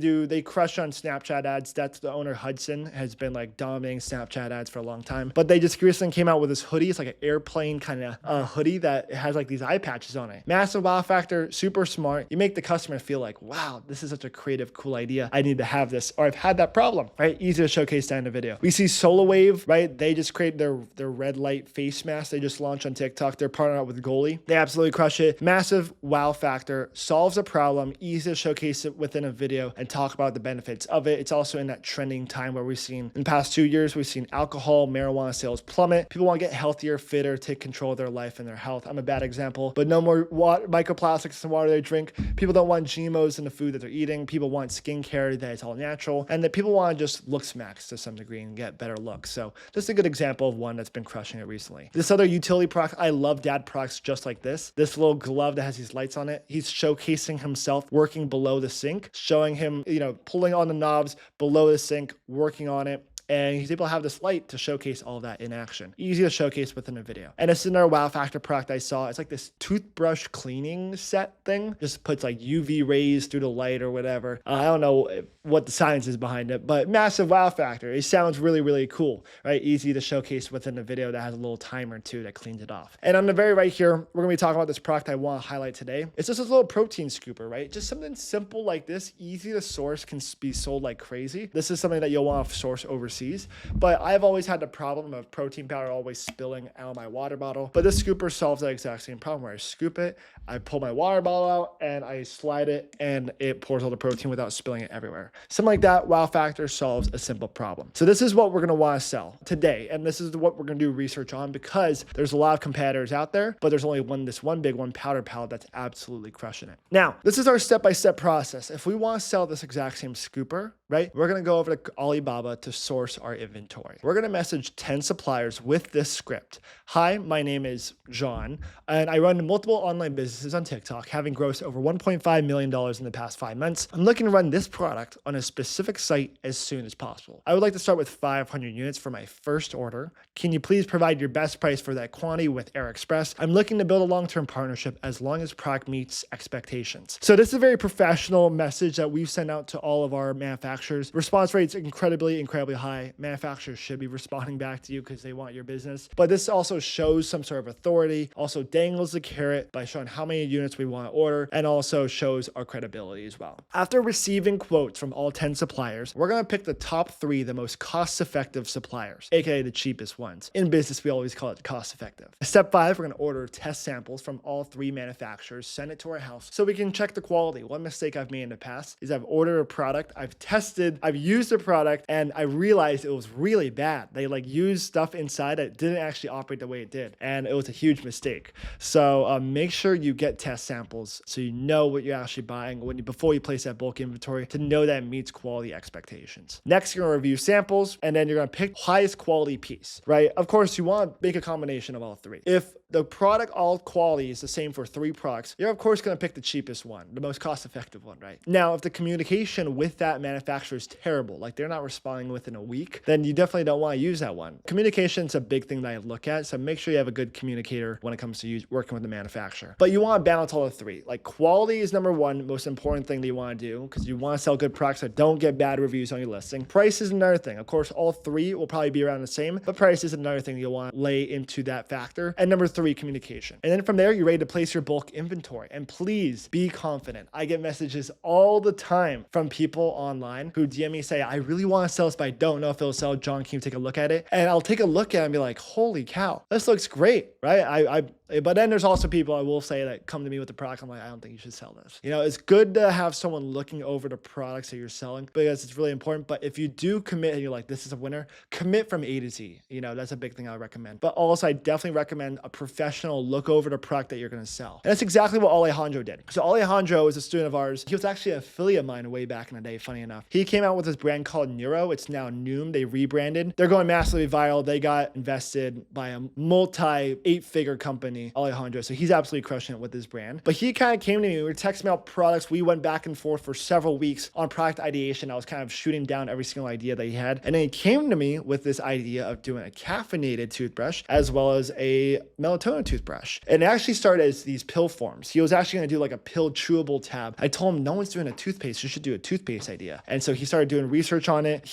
crush on Snapchat ads. That's the owner, Hudson, has been like dominating Snapchat ads for a long time. But they just recently came out with this hoodie. It's like an airplane kind of hoodie that has like these eye patches on it. Massive wow factor, super smart. You make the customer feel like, wow, this is such a creative, cool idea. I need to have this, or I've had that problem, right? Easy to showcase that in a video. We see Solar Wave, right? They just created their red light face mask. They just launched on TikTok. They're partnering up with Goalie. They absolutely crush it. Massive wow factor, solves a problem, easy to showcase it within a video and talk about the benefits of it. It's also in that trending time where we've seen in the past 2 years, we've seen alcohol, marijuana sales plummet. People want to get healthier, fitter, take control of their life and their health. I'm a bad example, but no more microplastics in the water they drink. People don't want GMOs in the food that they're eating. People want skincare that is all natural, and that people want to just look smacks to some degree and get better looks. So just a good example of one that's been crushing it recently. This other utility product, I love dad products just like this. This little glove that has these lights on it. He's showcasing himself working below the sink, showing him, pulling on the knobs below the sink, working on it. And he's able to have this light to showcase all of that in action. Easy to showcase within a video. And it's another wow factor product I saw. It's like this toothbrush cleaning set thing. Just puts like UV rays through the light or whatever. I don't know what the science is behind it, but massive wow factor. It sounds really, really cool, right? Easy to showcase within a video that has a little timer too that cleans it off. And on the very right here, we're gonna be talking about this product I want to highlight today. It's just a little protein scooper, right? Just something simple like this, easy to source, can be sold like crazy. This is something that you'll want to source overseas, but I've always had the problem of protein powder always spilling out of my water bottle. But this scooper solves that exact same problem where I scoop it, I pull my water bottle out, and I slide it, and it pours all the protein without spilling it everywhere. Something like that, wow factor solves a simple problem. So this is what we're gonna want to sell today, and this is what we're gonna do research on, because there's a lot of competitors out there, but there's only this one big one, powder palette, that's absolutely crushing it. Now, this is our step-by-step process. If we want to sell this exact same scooper, right, we're gonna go over to Alibaba to source our inventory. We're gonna message 10 suppliers with this script. Hi, my name is John, and I run multiple online businesses on TikTok, having grossed over $1.5 million in the past 5 months. I'm looking to run this product on a specific site as soon as possible. I would like to start with 500 units for my first order. Can you please provide your best price for that quantity with Air Express? I'm looking to build a long-term partnership as long as product meets expectations. So this is a very professional message that we've sent out to all of our manufacturers. Response rates incredibly high. Manufacturers should be responding back to you because they want your business. But this also shows some sort of authority, also dangles the carrot by showing how many units we want to order, and also shows our credibility as well. After receiving quotes from all 10 suppliers, we're going to pick the top 3, the most cost-effective suppliers, aka the cheapest ones. In business, we always call it cost-effective. Step 5, we're going to order test samples from all 3 manufacturers, send it to our house so we can check the quality. One mistake I've made in the past is I've ordered a product, I've used the product, and I realized it was really bad. They used stuff inside that didn't actually operate the way it did, and it was a huge mistake. So make sure you get test samples so you know what you're actually buying before you place that bulk inventory, to know that it meets quality expectations. Next, you're gonna review samples, and then you're gonna pick highest quality piece, right? Of course, you want to make a combination of all 3. If the product all quality is the same for 3 products, you're of course going to pick the cheapest one, the most cost-effective one, right? Now, if the communication with that manufacturer is terrible, like they're not responding within a week, then you definitely don't want to use that one. Communication is a big thing that I look at, so make sure you have a good communicator when it comes to working with the manufacturer. But you want to balance all the 3. Like, quality is number 1, most important thing that you want to do, because you want to sell good products that don't get bad reviews on your listing. Price is another thing. Of course, all 3 will probably be around the same, but price is another thing you'll want to lay into that factor. And number 3, communication. And then from there, you're ready to place your bulk inventory. And please be confident. I get messages all the time from people online who DM me, say, I really want to sell this, but I don't know if it'll sell. John, can you take a look at it? And I'll take a look at it and be like, holy cow, this looks great, right? But then there's also people, I will say, that come to me with the product. I'm like, I don't think you should sell this. It's good to have someone looking over the products that you're selling, because it's really important. But if you do commit and you're like, this is a winner, commit from A to Z. That's a big thing I recommend. But also, I definitely recommend a professional look over the product that you're going to sell. And that's exactly what Alejandro did. So Alejandro is a student of ours. He was actually an affiliate of mine way back in the day, funny enough. He came out with this brand called Neuro. It's now Noom. They rebranded. They're going massively viral. They got invested by a multi 8-figure company, Alejandro. So he's absolutely crushing it with his brand. But he kind of came to me. We were texting about products. We went back and forth for several weeks on product ideation. I was kind of shooting down every single idea that he had. And then he came to me with this idea of doing a caffeinated toothbrush as well as a melatonin toothbrush. And it actually started as these pill forms. He was actually going to do like a pill chewable tab. I told him, no one's doing a toothpaste. You should do a toothpaste idea. And so he started doing research on it.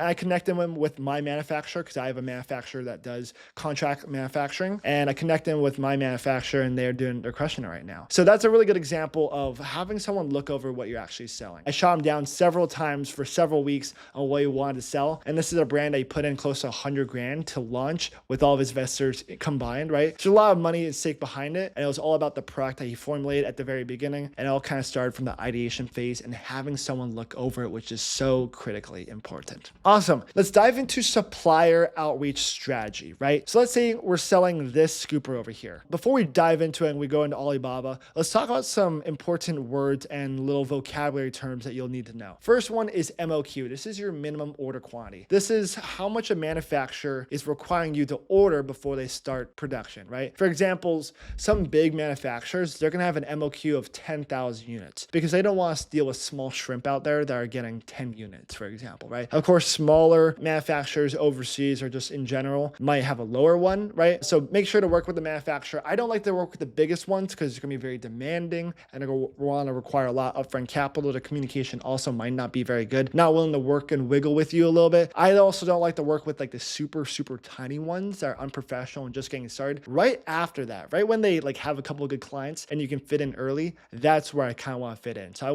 I connected him with my manufacturer, because I have a manufacturer that does contract manufacturing. And I connected him in with my manufacturer and they're crushing it right now. So that's a really good example of having someone look over what you're actually selling. I shot him down several times for several weeks on what he wanted to sell. And this is a brand that he put in close to 100 grand to launch with all of his investors combined, right? So a lot of money at stake behind it. And it was all about the product that he formulated at the very beginning. And it all kind of started from the ideation phase and having someone look over it, which is so critically important. Awesome. Let's dive into supplier outreach strategy, right? So let's say we're selling this scooper over here. Before we dive into it and we go into Alibaba, let's talk about some important words and little vocabulary terms that you'll need to know. First one is MOQ. This is your minimum order quantity. This is how much a manufacturer is requiring you to order before they start production, right? For examples, some big manufacturers, they're going to have an MOQ of 10,000 units because they don't want to deal with small shrimp out there that are getting 10 units, for example, right? Of course, smaller manufacturers overseas or just in general might have a lower one, right? So make sure to work with the manufacturer. I don't like to work with the biggest ones because it's going to be very demanding and they're going to want to require a lot of upfront capital. The communication also might not be very good. Not willing to work and wiggle with you a little bit. I also don't like to work with like the super tiny ones that are unprofessional and just getting started. Right after that, right when they like have a couple of good clients and you can fit in early, that's where I kind of want to fit in. So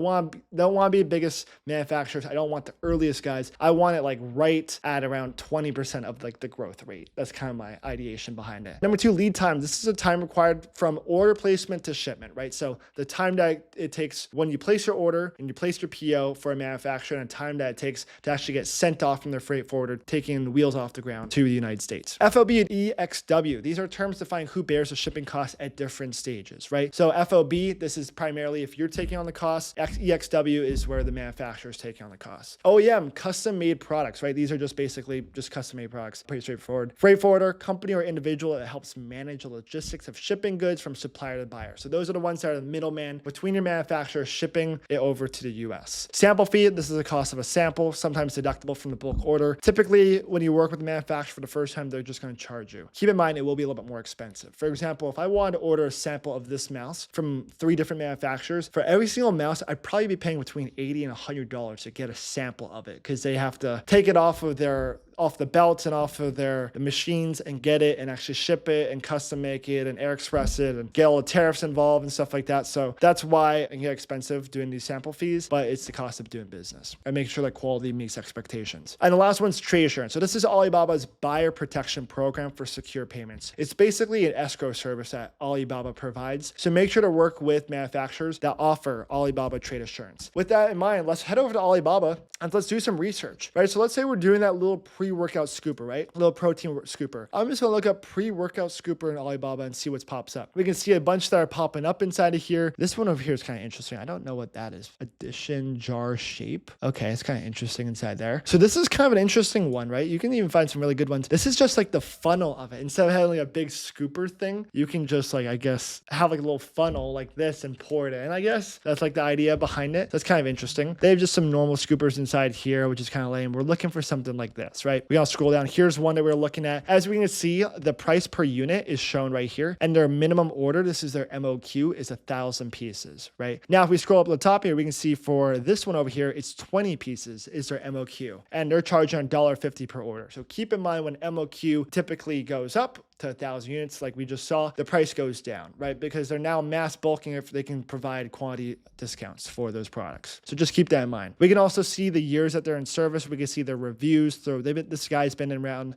don't want to be the biggest manufacturers. I don't want the earliest guys. I want it like right at around 20% of like the growth rate. That's kind of my ideation behind it. Number 2, lead time. This is a time required from order placement to shipment, right? So the time that it takes when you place your order and you place your PO for a manufacturer and the time that it takes to actually get sent off from their freight forwarder, taking the wheels off the ground to the United States. FOB and EXW. These are terms defining who bears the shipping costs at different stages, right? So FOB, this is primarily if you're taking on the cost. EXW is where the manufacturer is taking on the cost. OEM, custom made products, right? These are just basically just custom made products. Pretty straightforward. Freight forwarder, company or individual that helps manage the logistics of shipping goods from supplier to buyer. So those are the ones that are the middleman between your manufacturer shipping it over to the US. Sample fee, this is the cost of a sample, sometimes deductible from the bulk order. Typically, when you work with the manufacturer for the first time, they're just going to charge you. Keep in mind, it will be a little bit more expensive. For example, if I wanted to order a sample of this mouse from 3 different manufacturers, for every single mouse, I'd probably be paying between $80 and $100 to get a sample of it because they have to take it off the belts and off of the machines and get it and actually ship it and custom make it and air express it and get all the tariffs involved and stuff like that. So that's why it can get expensive doing these sample fees, but it's the cost of doing business and make sure that quality meets expectations. And the last one's trade assurance. So this is Alibaba's buyer protection program for secure payments. It's basically an escrow service that Alibaba provides. So make sure to work with manufacturers that offer Alibaba trade assurance. With that in mind, let's head over to Alibaba and let's do some research, right? So let's say we're doing that little pre-workout scooper, right? A little protein scooper. I'm just gonna look up pre-workout scooper in Alibaba and see what pops up. We can see a bunch that are popping up inside of here. This one over here is kind of interesting. I don't know what that is. Addition jar shape. Okay, it's kind of interesting inside there. So this is kind of an interesting one, right? You can even find some really good ones. This is just like the funnel of it. Instead of having like a big scooper thing, you can just like, I guess, have like a little funnel like this and pour it in. I guess that's like the idea behind it. That's kind of interesting. They have just some normal scoopers inside here, which is kind of lame. We're looking for something like this, right? We gotta scroll down. Here's one that we're looking at. As we can see, the price per unit is shown right here, and their minimum order, this is their MOQ, is 1,000 pieces, right? Now, if we scroll up to the top here, we can see for this one over here, it's 20 pieces is their MOQ, and they're charging $1.50 per order. So keep in mind when MOQ typically goes up to 1,000 units, like we just saw, the price goes down, right? Because they're now mass bulking if they can provide quantity discounts for those products. So just keep that in mind. We can also see the years that they're in service. We can see their reviews. So this guy's been around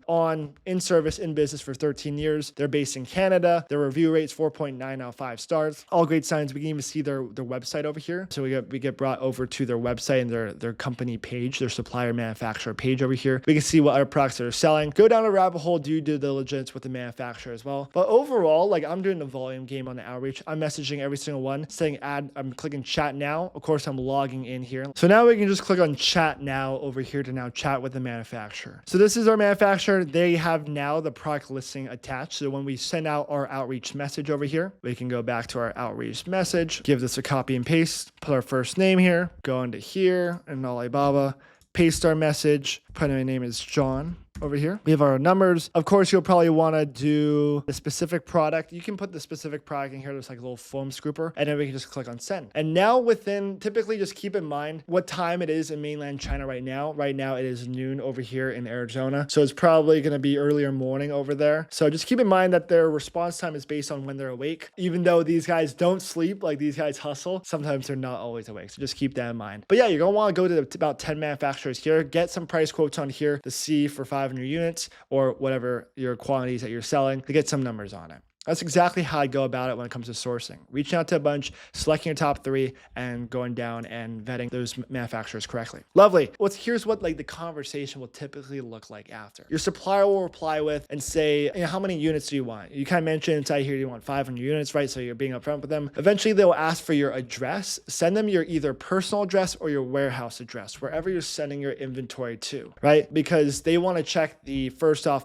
in service, in business for 13 years. They're based in Canada. Their review rate's 4.9 out of 5 stars. All great signs. We can even see their website over here. So we get brought over to their website and their company page, their supplier manufacturer page over here. We can see what other products they're selling. Go down a rabbit hole, do due diligence with the manufacturer as well. But overall, like I'm doing the volume game on the outreach. I'm messaging every single one, saying I'm clicking chat now. Of course, I'm logging in here. So now we can just click on chat now over here to now chat with the manufacturer. So this is our manufacturer. They have now the product listing attached. So when we send out our outreach message over here, we can go back to our outreach message, give this a copy and paste, put our first name here, go into here in Alibaba, paste our message, put in my name is John. over here. We have our numbers. Of course, you'll probably want to do the specific product. You can put the specific product in here. There's like a little foam scooper, and then we can just click on send. And now typically just keep in mind what time it is in mainland China right now. Right now it is noon over here in Arizona. So it's probably going to be earlier morning over there. So just keep in mind that their response time is based on when they're awake. Even though these guys don't sleep, like these guys hustle, sometimes they're not always awake. So just keep that in mind. But yeah, you're going to want to go to about 10 manufacturers here, get some price quotes on here, the C for 500 units or whatever your quantities that you're selling to get some numbers on it. That's exactly how I go about it when it comes to sourcing. Reaching out to a bunch, selecting your top 3, and going down and vetting those manufacturers correctly. Lovely. Here's what like the conversation will typically look like after. Your supplier will reply with and say, how many units do you want? You kind of mentioned inside here you want 500 units, right? So you're being upfront with them. Eventually, they'll ask for your address. Send them your either personal address or your warehouse address, wherever you're sending your inventory to, right? Because they want to check the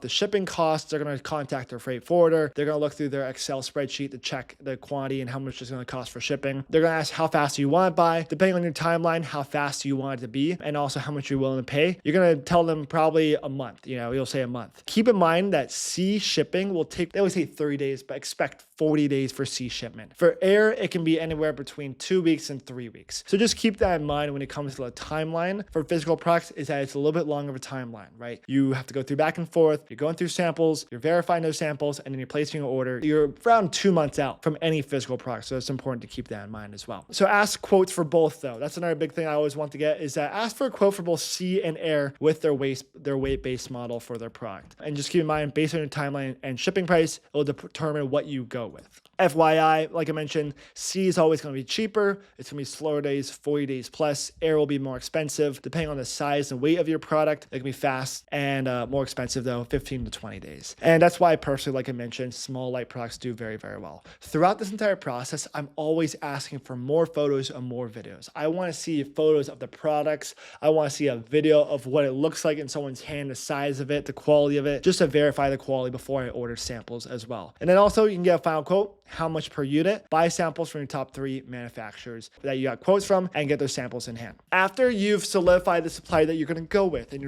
shipping costs. They're going to contact their freight forwarder. They're going to look through their Excel spreadsheet to check the quantity and how much it's going to cost for shipping. They're going to ask how fast do you want it by, depending on your timeline, how fast do you want it to be, and also how much you're willing to pay. You're going to tell them probably a month, you'll say a month. Keep in mind that C shipping will take, they always say 30 days, but expect 40 days for C shipment. For air, it can be anywhere between 2 weeks and 3 weeks. So just keep that in mind when it comes to the timeline for physical products, is that it's a little bit longer of a timeline, right? You have to go through back and forth, you're going through samples, you're verifying those samples, and then you're placing an order. You're around 2 months out from any physical product. So it's important to keep that in mind as well. So ask quotes for both though. That's another big thing I always want to get, is that ask for a quote for both sea and air with their weight-based model for their product. And just keep in mind, based on your timeline and shipping price, it will determine what you go with. FYI, like I mentioned, sea is always going to be cheaper. It's going to be slower days, 40 days plus. Air will be more expensive. Depending on the size and weight of your product, it can be fast and more expensive though, 15 to 20 days. And that's why personally, like I mentioned, small light products do very, very well. Throughout this entire process, I'm always asking for more photos and more videos. I want to see photos of the products. I want to see a video of what it looks like in someone's hand, the size of it, the quality of it, just to verify the quality before I order samples as well. And then also you can get a final quote, how much per unit, buy samples from your top 3 manufacturers that you got quotes from, and get those samples in hand. After you've solidified the supplier that you're going to go with and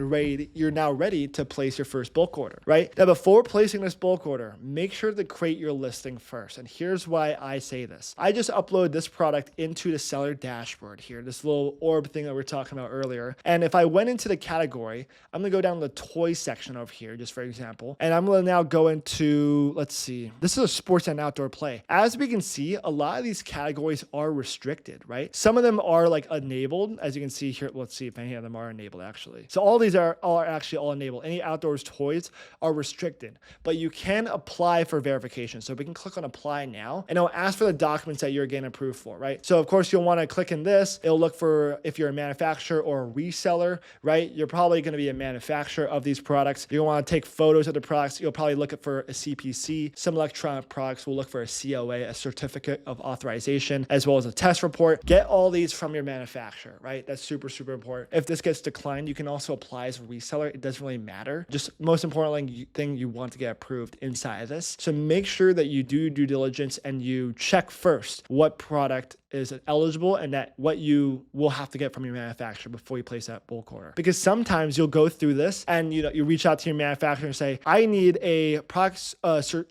you're now ready to place your first bulk order, right? Now, before placing this bulk order, make sure to create your listing first. And here's why I say this. I just uploaded this product into the seller dashboard here, this little orb thing that we were talking about earlier. And if I went into the category, I'm going to go down to the toy section over here, just for example, and I'm going to now go into, let's see, this is a sports and outdoor play. As we can see, a lot of these categories are restricted, right? Some of them are like enabled, as you can see here. Let's see if any of them are enabled actually. So all these are actually all enabled. Any outdoors toys are restricted, but you can apply for verification. So we can click on apply now, and it'll ask for the documents that you're getting approved for, right? So of course you'll want to click in this. It'll look for if you're a manufacturer or a reseller, right? You're probably going to be a manufacturer of these products. You'll want to take photos of the products. You'll probably look for a CPC. Some electronic products will look for a COA, a certificate of authorization, as well as a test report. Get all these from your manufacturer, right? That's super, super important. If this gets declined, you can also apply as a reseller. It doesn't really matter. Just most importantly thing, you want to get approved inside of this. So make sure that you do due diligence and you check first what product is eligible and that what you will have to get from your manufacturer before you place that bulk order. Because sometimes you'll go through this and you reach out to your manufacturer and say, I need a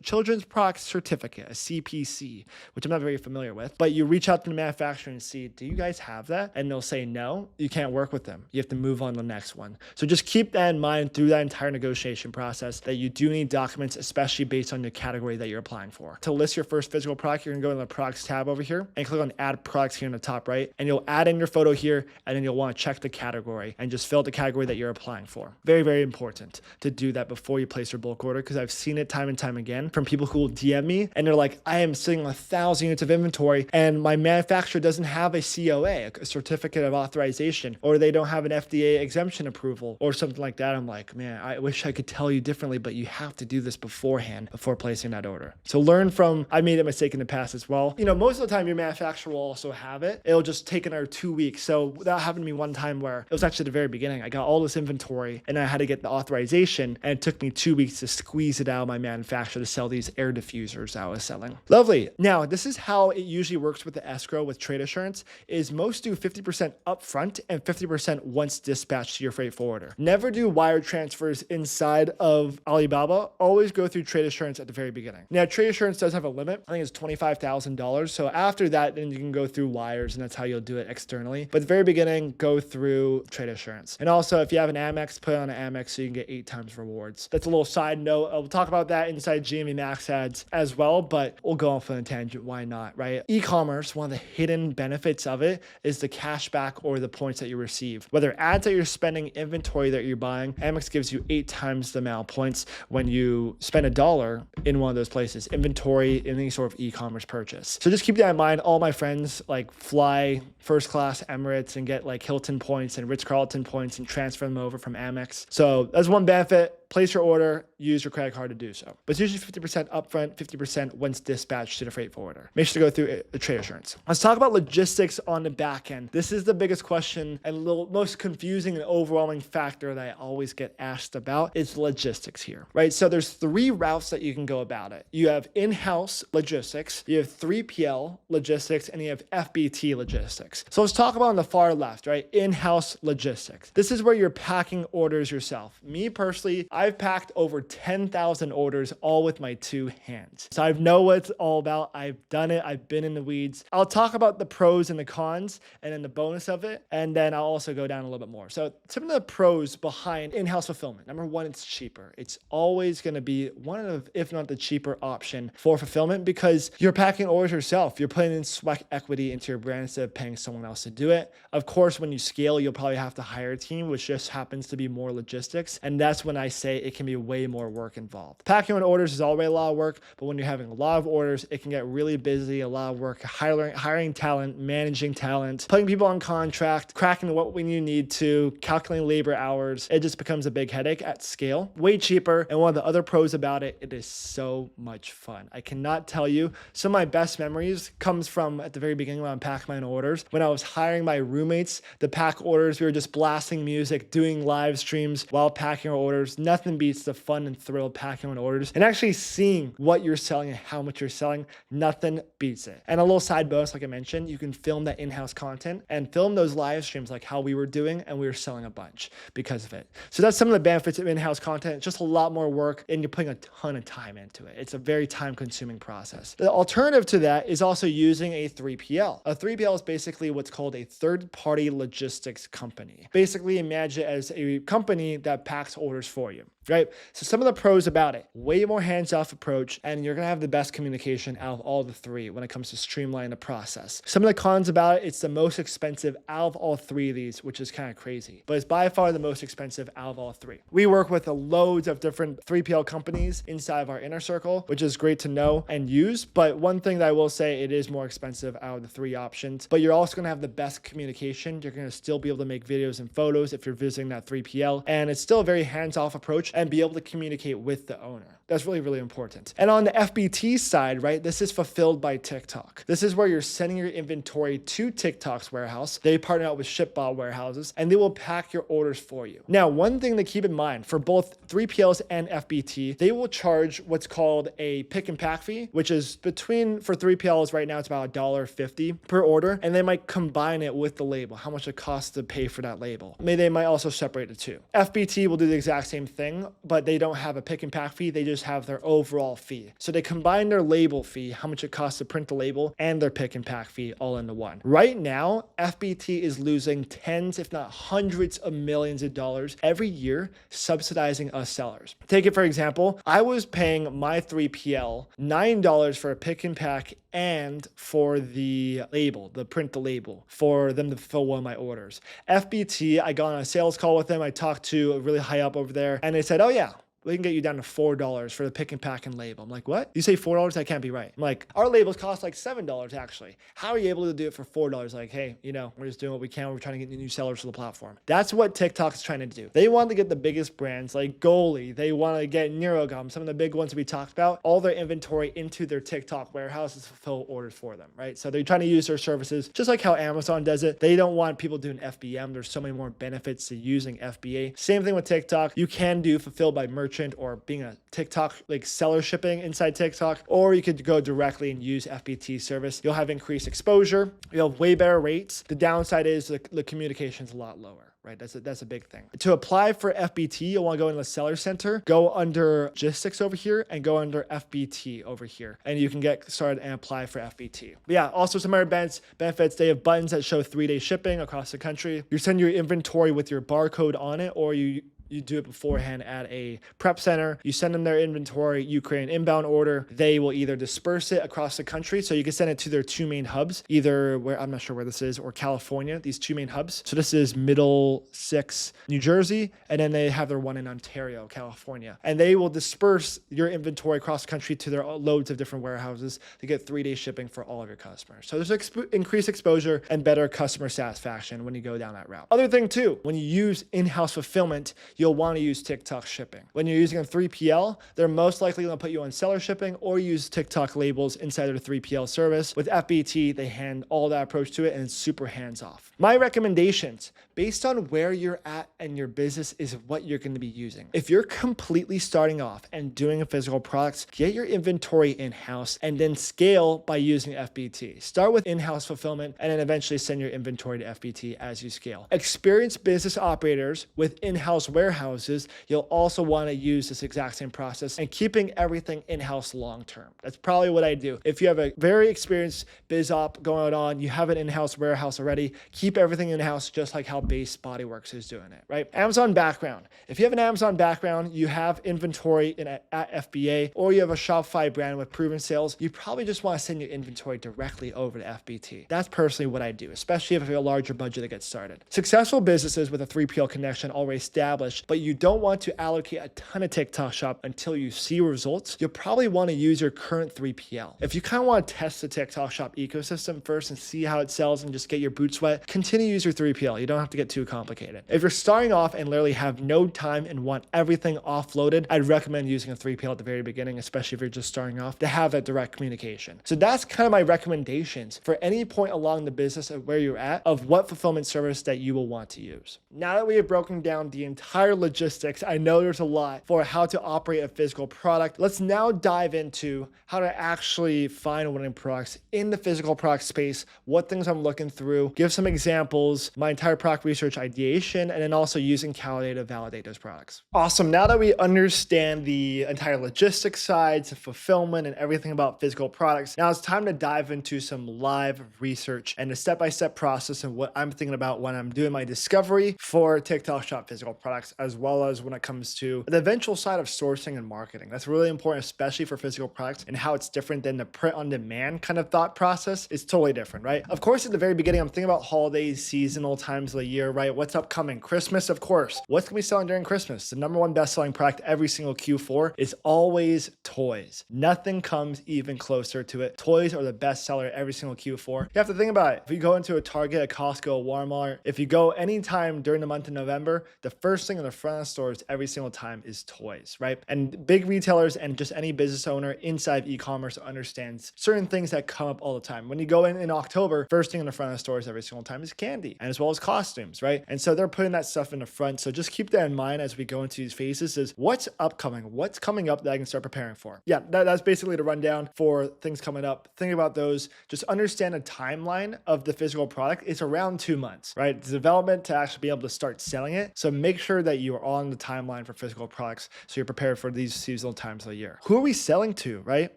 children's product certificate, a CPC, which I'm not very familiar with, but you reach out to the manufacturer and see, do you guys have that? And they'll say, no, you can't work with them. You have to move on to the next one. So just keep that in mind through that entire negotiation process, that you do need documents, especially based on the category that you're applying for. To list your first physical product, you're gonna go to the products tab over here and click on add products here in the top right, and you'll add in your photo here, and then you'll want to check the category and just fill out the category that you're applying for. Very, very important to do that before you place your bulk order, because I've seen it time and time again from people who will DM me and they're like, I am sitting on 1,000 units of inventory and my manufacturer doesn't have a COA, a certificate of authorization, or they don't have an FDA exemption approval or something like that. I'm like, man, I wish I could tell you differently, but you have to do this beforehand before placing that order. So learn from, I made a mistake in the past as well. Most of the time your manufacturer will also have it. It'll just take another 2 weeks. So that happened to me one time where it was actually the very beginning. I got all this inventory and I had to get the authorization, and it took me 2 weeks to squeeze it out of my manufacturer to sell these air diffusers I was selling. Lovely. Now, this is how it usually works with the escrow with trade assurance is most do 50% upfront and 50% once dispatched to your freight forwarder. Never do wire transfers inside of Alibaba. Always go through trade assurance at the very beginning. Now, trade assurance does have a limit. I think it's $25,000. So after that, then you can go through wires, and that's how you'll do it externally. But at the very beginning, go through trade assurance. And also, if you have an Amex, put it on an Amex so you can get 8 times rewards. That's a little side note. I'll talk about that inside GMV Max Ads as well, but we'll go off on a tangent. Why not, right? E-commerce, one of the hidden benefits of it is the cash back or the points that you receive. Whether ads that you're spending, inventory that you're buying, Amex gives you 8 times the amount of points when you spend $1 in one of those places, inventory, in any sort of e-commerce purchase. So just keep that in mind. All my friends like fly first class Emirates and get like Hilton points and Ritz-Carlton points and transfer them over from Amex. So that's one benefit. Place your order, use your credit card to do so. But it's usually 50% upfront, 50% once dispatched to the freight forwarder. Make sure to go through the trade assurance. Let's talk about logistics on the back end. This is the biggest question and most confusing and overwhelming factor that I always get asked about is logistics here, right? So there's 3 routes that you can go about it. You have in-house logistics, you have 3PL logistics, and you have FBT logistics. So let's talk about on the far left, right? In-house logistics. This is where you're packing orders yourself. Me personally, I've packed over 10,000 orders all with my 2 hands. So I know what it's all about. I've done it. I've been in the weeds. I'll talk about the pros and the cons and then the bonus of it. And then I'll also go down a little bit more. So some of the pros behind in-house fulfillment. Number 1, it's cheaper. It's always going to be one of, if not the cheaper option for fulfillment because you're packing orders yourself. You're putting in sweat equity into your brand instead of paying someone else to do it. Of course, when you scale, you'll probably have to hire a team, which just happens to be more logistics. And that's when I say it can be way more work involved. Packing on orders is already a lot of work, but when you're having a lot of orders, it can get really busy, a lot of work, hiring talent, managing talent, putting people on contract, cracking what when you need to, calculating labor hours. It just becomes a big headache at scale. Way cheaper. And one of the other pros about it, it is so much fun. I cannot tell you. Some of my best memories comes from at the very beginning when I'm packing my own orders. When I was hiring my roommates to pack orders, we were just blasting music, doing live streams while packing our orders. Nothing beats the fun and thrill of packing on orders and actually seeing what you're selling and how much you're selling. Nothing beats it. And a little side bonus, like I mentioned, you can film that in-house content and film those live streams like how we were doing, and we were selling a bunch because of it. So that's some of the benefits of in-house content. It's just a lot more work and you're putting a ton of time into it. It's a very time-consuming process. The alternative to that is also using a 3PL. A 3PL is basically what's called a third-party logistics company. Basically, imagine it as a company that packs orders for you. Right? So some of the pros about it, way more hands-off approach, and you're going to have the best communication out of all the 3 when it comes to streamlining the process. Some of the cons about it, it's the most expensive out of all 3 of these, which is kind of crazy, but it's by far the most expensive out of all 3. We work with loads of different 3PL companies inside of our inner circle, which is great to know and use. But one thing that I will say, it is more expensive out of the 3 options, but you're also going to have the best communication. You're going to still be able to make videos and photos if you're visiting that 3PL, and it's still a very hands-off approach and be able to communicate with the owner. That's really, really important. And on the FBT side, right, this is fulfilled by TikTok. This is where you're sending your inventory to TikTok's warehouse. They partner out with ShipBot warehouses, and they will pack your orders for you. Now, one thing to keep in mind for both 3PLs and FBT, they will charge what's called a pick and pack fee, which is for 3PLs right now, it's about $1.50 per order, and they might combine it with the label, how much it costs to pay for that label. They might also separate the 2. FBT will do the exact same thing, but they don't have a pick and pack fee. They just have their overall fee. So they combine their label fee, how much it costs to print the label, and their pick and pack fee all into one. Right now, FBT is losing tens, if not hundreds of millions of dollars every year subsidizing us sellers. Take it for example, I was paying my 3PL $9 for a pick and pack and for the label, the print the label, for them to fill one of my orders. FBT, I got on a sales call with them. I talked to a really high up over there, and they said, oh yeah, we can get you down to $4 for the pick and pack and label. I'm like, what? You say $4? That can't be right. I'm like, our labels cost like $7 actually. How are you able to do it for $4? Like, hey, we're just doing what we can. We're trying to get new sellers to the platform. That's what TikTok's trying to do. They want to get the biggest brands like Goalie. They want to get NeuroGum, some of the big ones we talked about, all their inventory into their TikTok warehouses to fulfill orders for them, right? So they're trying to use their services just like how Amazon does it. They don't want people doing FBM. There's so many more benefits to using FBA. Same thing with TikTok. You can do fulfilled by merchant or being a TikTok like seller shipping inside TikTok, or you could go directly and use FBT service. You'll have increased exposure. You'll have way better rates. The downside is the communication's a lot lower. Right, that's a big thing. To apply for FBT, you'll want to go in the seller center, go under logistics over here, and go under FBT over here, and you can get started and apply for FBT. But yeah, also some other benefits. They have buttons that show 3-day shipping across the country. You send your inventory with your barcode on it, or you do it beforehand at a prep center. You send them their inventory, you create an inbound order. They will either disperse it across the country. So you can send it to their 2 main hubs, either where, I'm not sure where this is, or California, these 2 main hubs. So this is Middlesex, New Jersey, and then they have their one in Ontario, California. And they will disperse your inventory across the country to their loads of different warehouses to get 3-day shipping for all of your customers. So there's increased exposure and better customer satisfaction when you go down that route. Other thing too, when you use in-house fulfillment, you'll want to use TikTok shipping. When you're using a 3PL, they're most likely going to put you on seller shipping or use TikTok labels inside their 3PL service. With FBT, they hand all that approach to it and it's super hands-off. My recommendations, based on where you're at and your business, is what you're going to be using. If you're completely starting off and doing a physical products, get your inventory in-house and then scale by using FBT. Start with in-house fulfillment and then eventually send your inventory to FBT as you scale. Experienced business operators with in-house warehouses, you'll also want to use this exact same process and keeping everything in-house long-term. That's probably what I do. If you have a very experienced biz op going on, you have an in-house warehouse already, keep everything in-house just like how Base Bodyworks is doing it, right? Amazon background. If you have an Amazon background, you have inventory at FBA, or you have a Shopify brand with proven sales, you probably just want to send your inventory directly over to FBT. That's personally what I do, especially if you have a larger budget to get started. Successful businesses with a 3PL connection already established, but you don't want to allocate a ton of TikTok shop until you see results, you'll probably want to use your current 3PL. If you kind of want to test the TikTok shop ecosystem first and see how it sells and just get your boots wet, continue to use your 3PL. You don't have to get too complicated. If you're starting off and literally have no time and want everything offloaded, I'd recommend using a 3PL at the very beginning, especially if you're just starting off, to have that direct communication. So that's kind of my recommendations for any point along the business of where you're at of what fulfillment service that you will want to use. Now that we have broken down the entire logistics, I know there's a lot for how to operate a physical product. Let's now dive into how to actually find winning products in the physical product space, what things I'm looking through, give some examples, my entire product research ideation, and then also using Calendar to validate those products. Awesome. Now that we understand the entire logistics sides, fulfillment, and everything about physical products, now it's time to dive into some live research and the step-by-step process and what I'm thinking about when I'm doing my discovery for TikTok Shop physical products, as well as when it comes to the eventual side of sourcing and marketing. That's really important, especially for physical products, and how it's different than the print-on-demand kind of thought process. It's totally different, right? Of course, at the very beginning, I'm thinking about holidays, seasonal times of the year, right? What's upcoming? Christmas, of course. What's going to be selling during Christmas? The number one best-selling product every single Q4 is always toys. Nothing comes even closer to it. Toys are the best seller every single Q4. You have to think about it. If you go into a Target, a Costco, a Walmart, if you go anytime during the month of November, the first thing in the front of the stores every single time is toys, right? And big retailers and just any business owner inside e-commerce understands certain things that come up all the time. When you go in October, first thing in the front of the stores every single time is candy, and as well as costumes, right? And so they're putting that stuff in the front. So just keep that in mind as we go into these phases, is what's upcoming, what's coming up that I can start preparing for. Yeah, that's basically the rundown for things coming up. Think about those. Just understand the timeline of the physical product. It's around 2 months, right? The development to actually be able to start selling it. So make sure that you are on the timeline for physical products so you're prepared for these seasonal times of the year. Who are we selling to, right?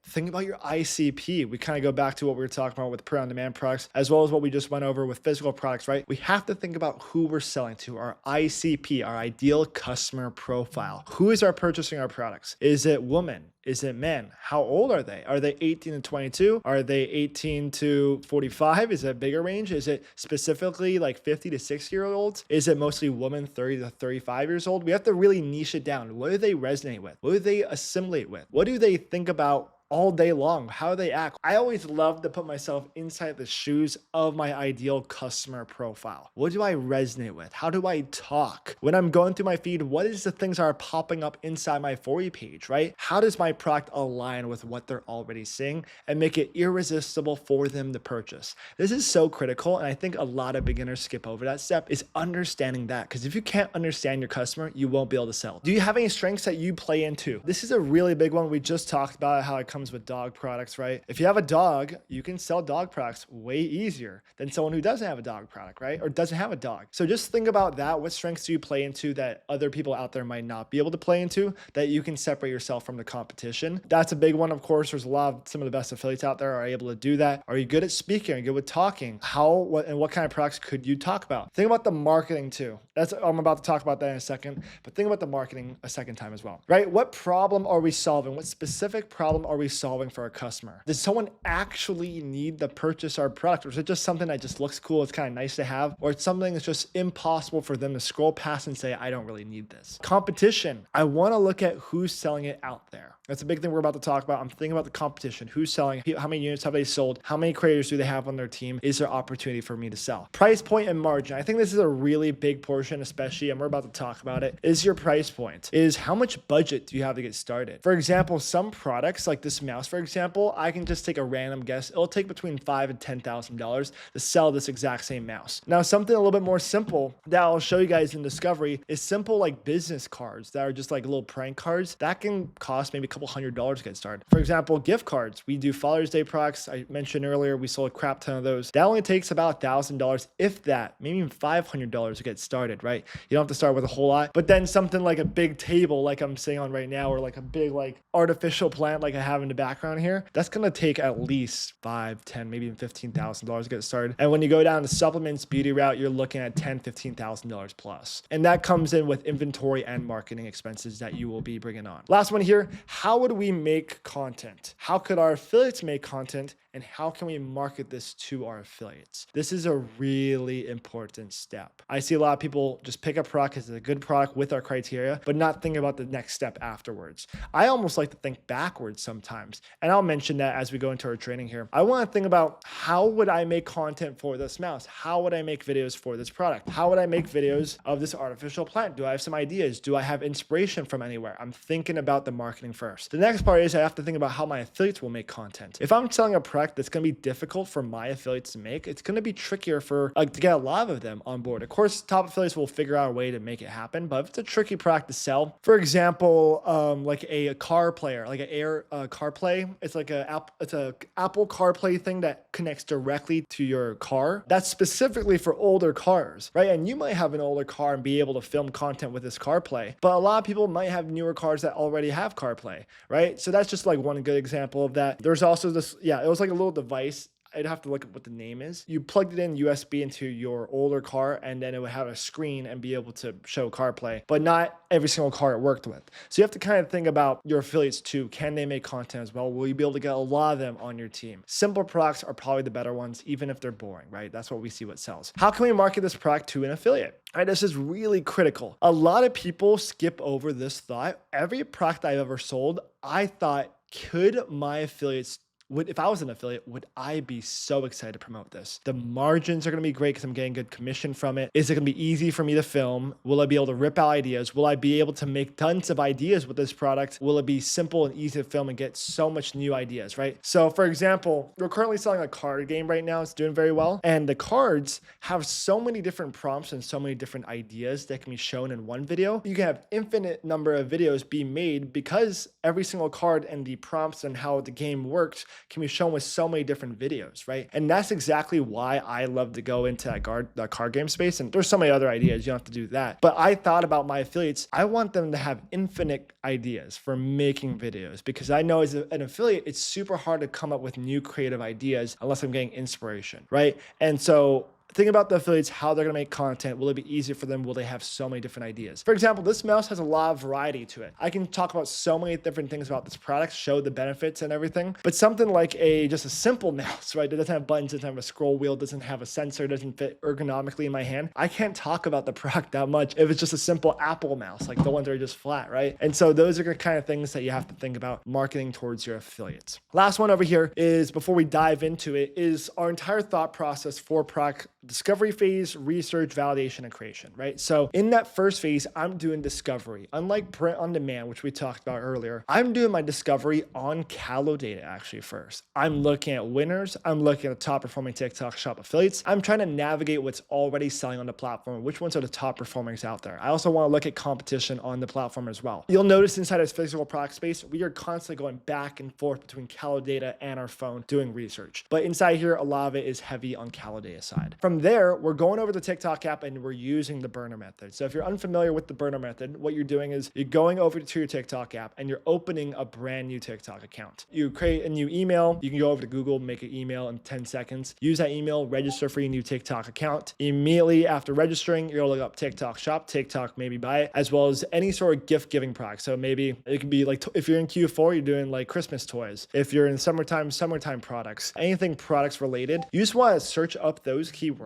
Think about your ICP. We kind of go back to what we were talking about with print-on-demand products, as well as what we just went over with physical products, right? We have to think about who we're selling to, our ICP, our ideal customer profile. Who is our purchasing our products? Is it women? Is it men? How old are they? Are they 18 to 22? Are they 18 to 45? Is it a bigger range? Is it specifically like 50 to 60-year-olds? Is it mostly women 30 to 35 years old? We have to really niche it down. What do they resonate with? What do they assimilate with? What do they think about all day long? How they act? I always love to put myself inside the shoes of my ideal customer profile. What do I resonate with? How do I talk? When I'm going through my feed, what is the things that are popping up inside my For You page, right? How does my product align with what they're already seeing and make it irresistible for them to purchase? This is so critical, and I think a lot of beginners skip over that step, is understanding that, because if you can't understand your customer, you won't be able to sell. Do you have any strengths that you play into? This is a really big one. We just talked about how it comes with dog products, right? If you have a dog, you can sell dog products way easier than someone who doesn't have a dog product, right? Or doesn't have a dog. So just think about that. What strengths do you play into that other people out there might not be able to play into, that you can separate yourself from the competition? That's a big one. Of course, there's some of the best affiliates out there are able to do that. Are you good at speaking? Are you good with talking? What kind of products could you talk about? Think about the marketing too. I'm about to talk about that in a second, but think about the marketing a second time as well, right? What problem are we solving? What specific problem are we solving for our customer? Does someone actually need to purchase our product, or is it just something that just looks cool, it's kind of nice to have, or it's something that's just impossible for them to scroll past and say, I don't really need this? Competition. I want to look at who's selling it out there. That's a big thing we're about to talk about. I'm thinking about the competition. Who's selling? How many units have they sold? How many creators do they have on their team? Is there opportunity for me to sell? Price point and margin. I think this is a really big portion, especially, and we're about to talk about it, is your price point. Is how much budget do you have to get started? For example, some products like this mouse, for example, I can just take a random guess. It'll take between $5,000 and $10,000 to sell this exact same mouse. Now, something a little bit more simple that I'll show you guys in Discovery is simple like business cards that are just like little prank cards that can cost maybe a couple $100s to get started. For example, gift cards. We do Father's Day products. I mentioned earlier, we sold a crap ton of those. That only takes about $1,000, if that, maybe even $500 to get started, right? You don't have to start with a whole lot, but then something like a big table like I'm sitting on right now, or like a big like artificial plant like I have in the background here, that's going to take at least $5,000, $10,000, maybe even $15,000 to get started. And when you go down the supplements beauty route, you're looking at $10,000, $15,000 plus. And that comes in with inventory and marketing expenses that you will be bringing on. Last one here, how would we make content? How could our affiliates make content? And how can we market this to our affiliates? This is a really important step. I see a lot of people just pick a product as a good product with our criteria, but not think about the next step afterwards. I almost like to think backwards sometimes. And I'll mention that as we go into our training here. I want to think about, how would I make content for this mouse? How would I make videos for this product? How would I make videos of this artificial plant? Do I have some ideas? Do I have inspiration from anywhere? I'm thinking about the marketing first. The next part is I have to think about how my affiliates will make content. If I'm selling a product that's going to be difficult for my affiliates to make, it's going to be trickier for to get a lot of them on board. Of course, top affiliates will figure out a way to make it happen, but if it's a tricky product to sell, for example, like a car player, like an Air CarPlay, it's like it's a Apple CarPlay thing that connects directly to your car. That's specifically for older cars, right? And you might have an older car and be able to film content with this CarPlay, but a lot of people might have newer cars that already have CarPlay, right? So that's just like one good example of that. There's also this, it was like a little device. I'd have to look at what the name is. You plugged it in USB into your older car, and then it would have a screen and be able to show CarPlay, but not every single car it worked with. So you have to kind of think about your affiliates too. Can they make content as well? Will you be able to get a lot of them on your team? Simple products are probably the better ones, even if they're boring, right? That's what we see what sells. How can we market this product to an affiliate? All right, this is really critical. A lot of people skip over this thought. Every product I've ever sold, I thought, could my affiliates if I was an affiliate, would I be so excited to promote this? The margins are going to be great because I'm getting good commission from it. Is it going to be easy for me to film? Will I be able to rip out ideas? Will I be able to make tons of ideas with this product? Will it be simple and easy to film and get so much new ideas, right? So for example, we're currently selling a card game right now. It's doing very well. And the cards have so many different prompts and so many different ideas that can be shown in one video. You can have infinite number of videos be made because every single card and the prompts and how the game works can be shown with so many different videos, right? And that's exactly why I love to go into that card game space. And there's so many other ideas. You don't have to do that. But I thought about my affiliates. I want them to have infinite ideas for making videos because I know as an affiliate, it's super hard to come up with new creative ideas unless I'm getting inspiration, right? And so Think about the affiliates, how they're going to make content. Will it be easier for them? Will they have so many different ideas? For example, this mouse has a lot of variety to it. I can talk about so many different things about this product, show the benefits and everything, but something like just a simple mouse, right? That doesn't have buttons, doesn't have a scroll wheel, doesn't have a sensor, doesn't fit ergonomically in my hand. I can't talk about the product that much if it's just a simple Apple mouse, like the ones that are just flat, right? And so those are the kind of things that you have to think about marketing towards your affiliates. Last one over here is, before we dive into it, is our entire thought process for product discovery phase, research, validation, and creation, right? So in that first phase, I'm doing discovery. Unlike print on demand, which we talked about earlier, I'm doing my discovery on Callo data actually first. I'm looking at winners. I'm looking at the top performing TikTok shop affiliates. I'm trying to navigate what's already selling on the platform, which ones are the top performers out there. I also want to look at competition on the platform as well. You'll notice inside this physical product space, we are constantly going back and forth between Callo data and our phone doing research. But inside here, a lot of it is heavy on Callo data side. From there, we're going over the TikTok app and we're using the burner method. So if you're unfamiliar with the burner method, what you're doing is you're going over to your TikTok app and you're opening a brand new TikTok account. You create a new email. You can go over to Google, make an email in 10 seconds. Use that email, register for your new TikTok account. Immediately after registering, you're gonna look up TikTok shop, TikTok maybe buy it, as well as any sort of gift giving product. So maybe it could be like, if you're in Q4, you're doing like Christmas toys. If you're in summertime products, anything products related, you just want to search up those keywords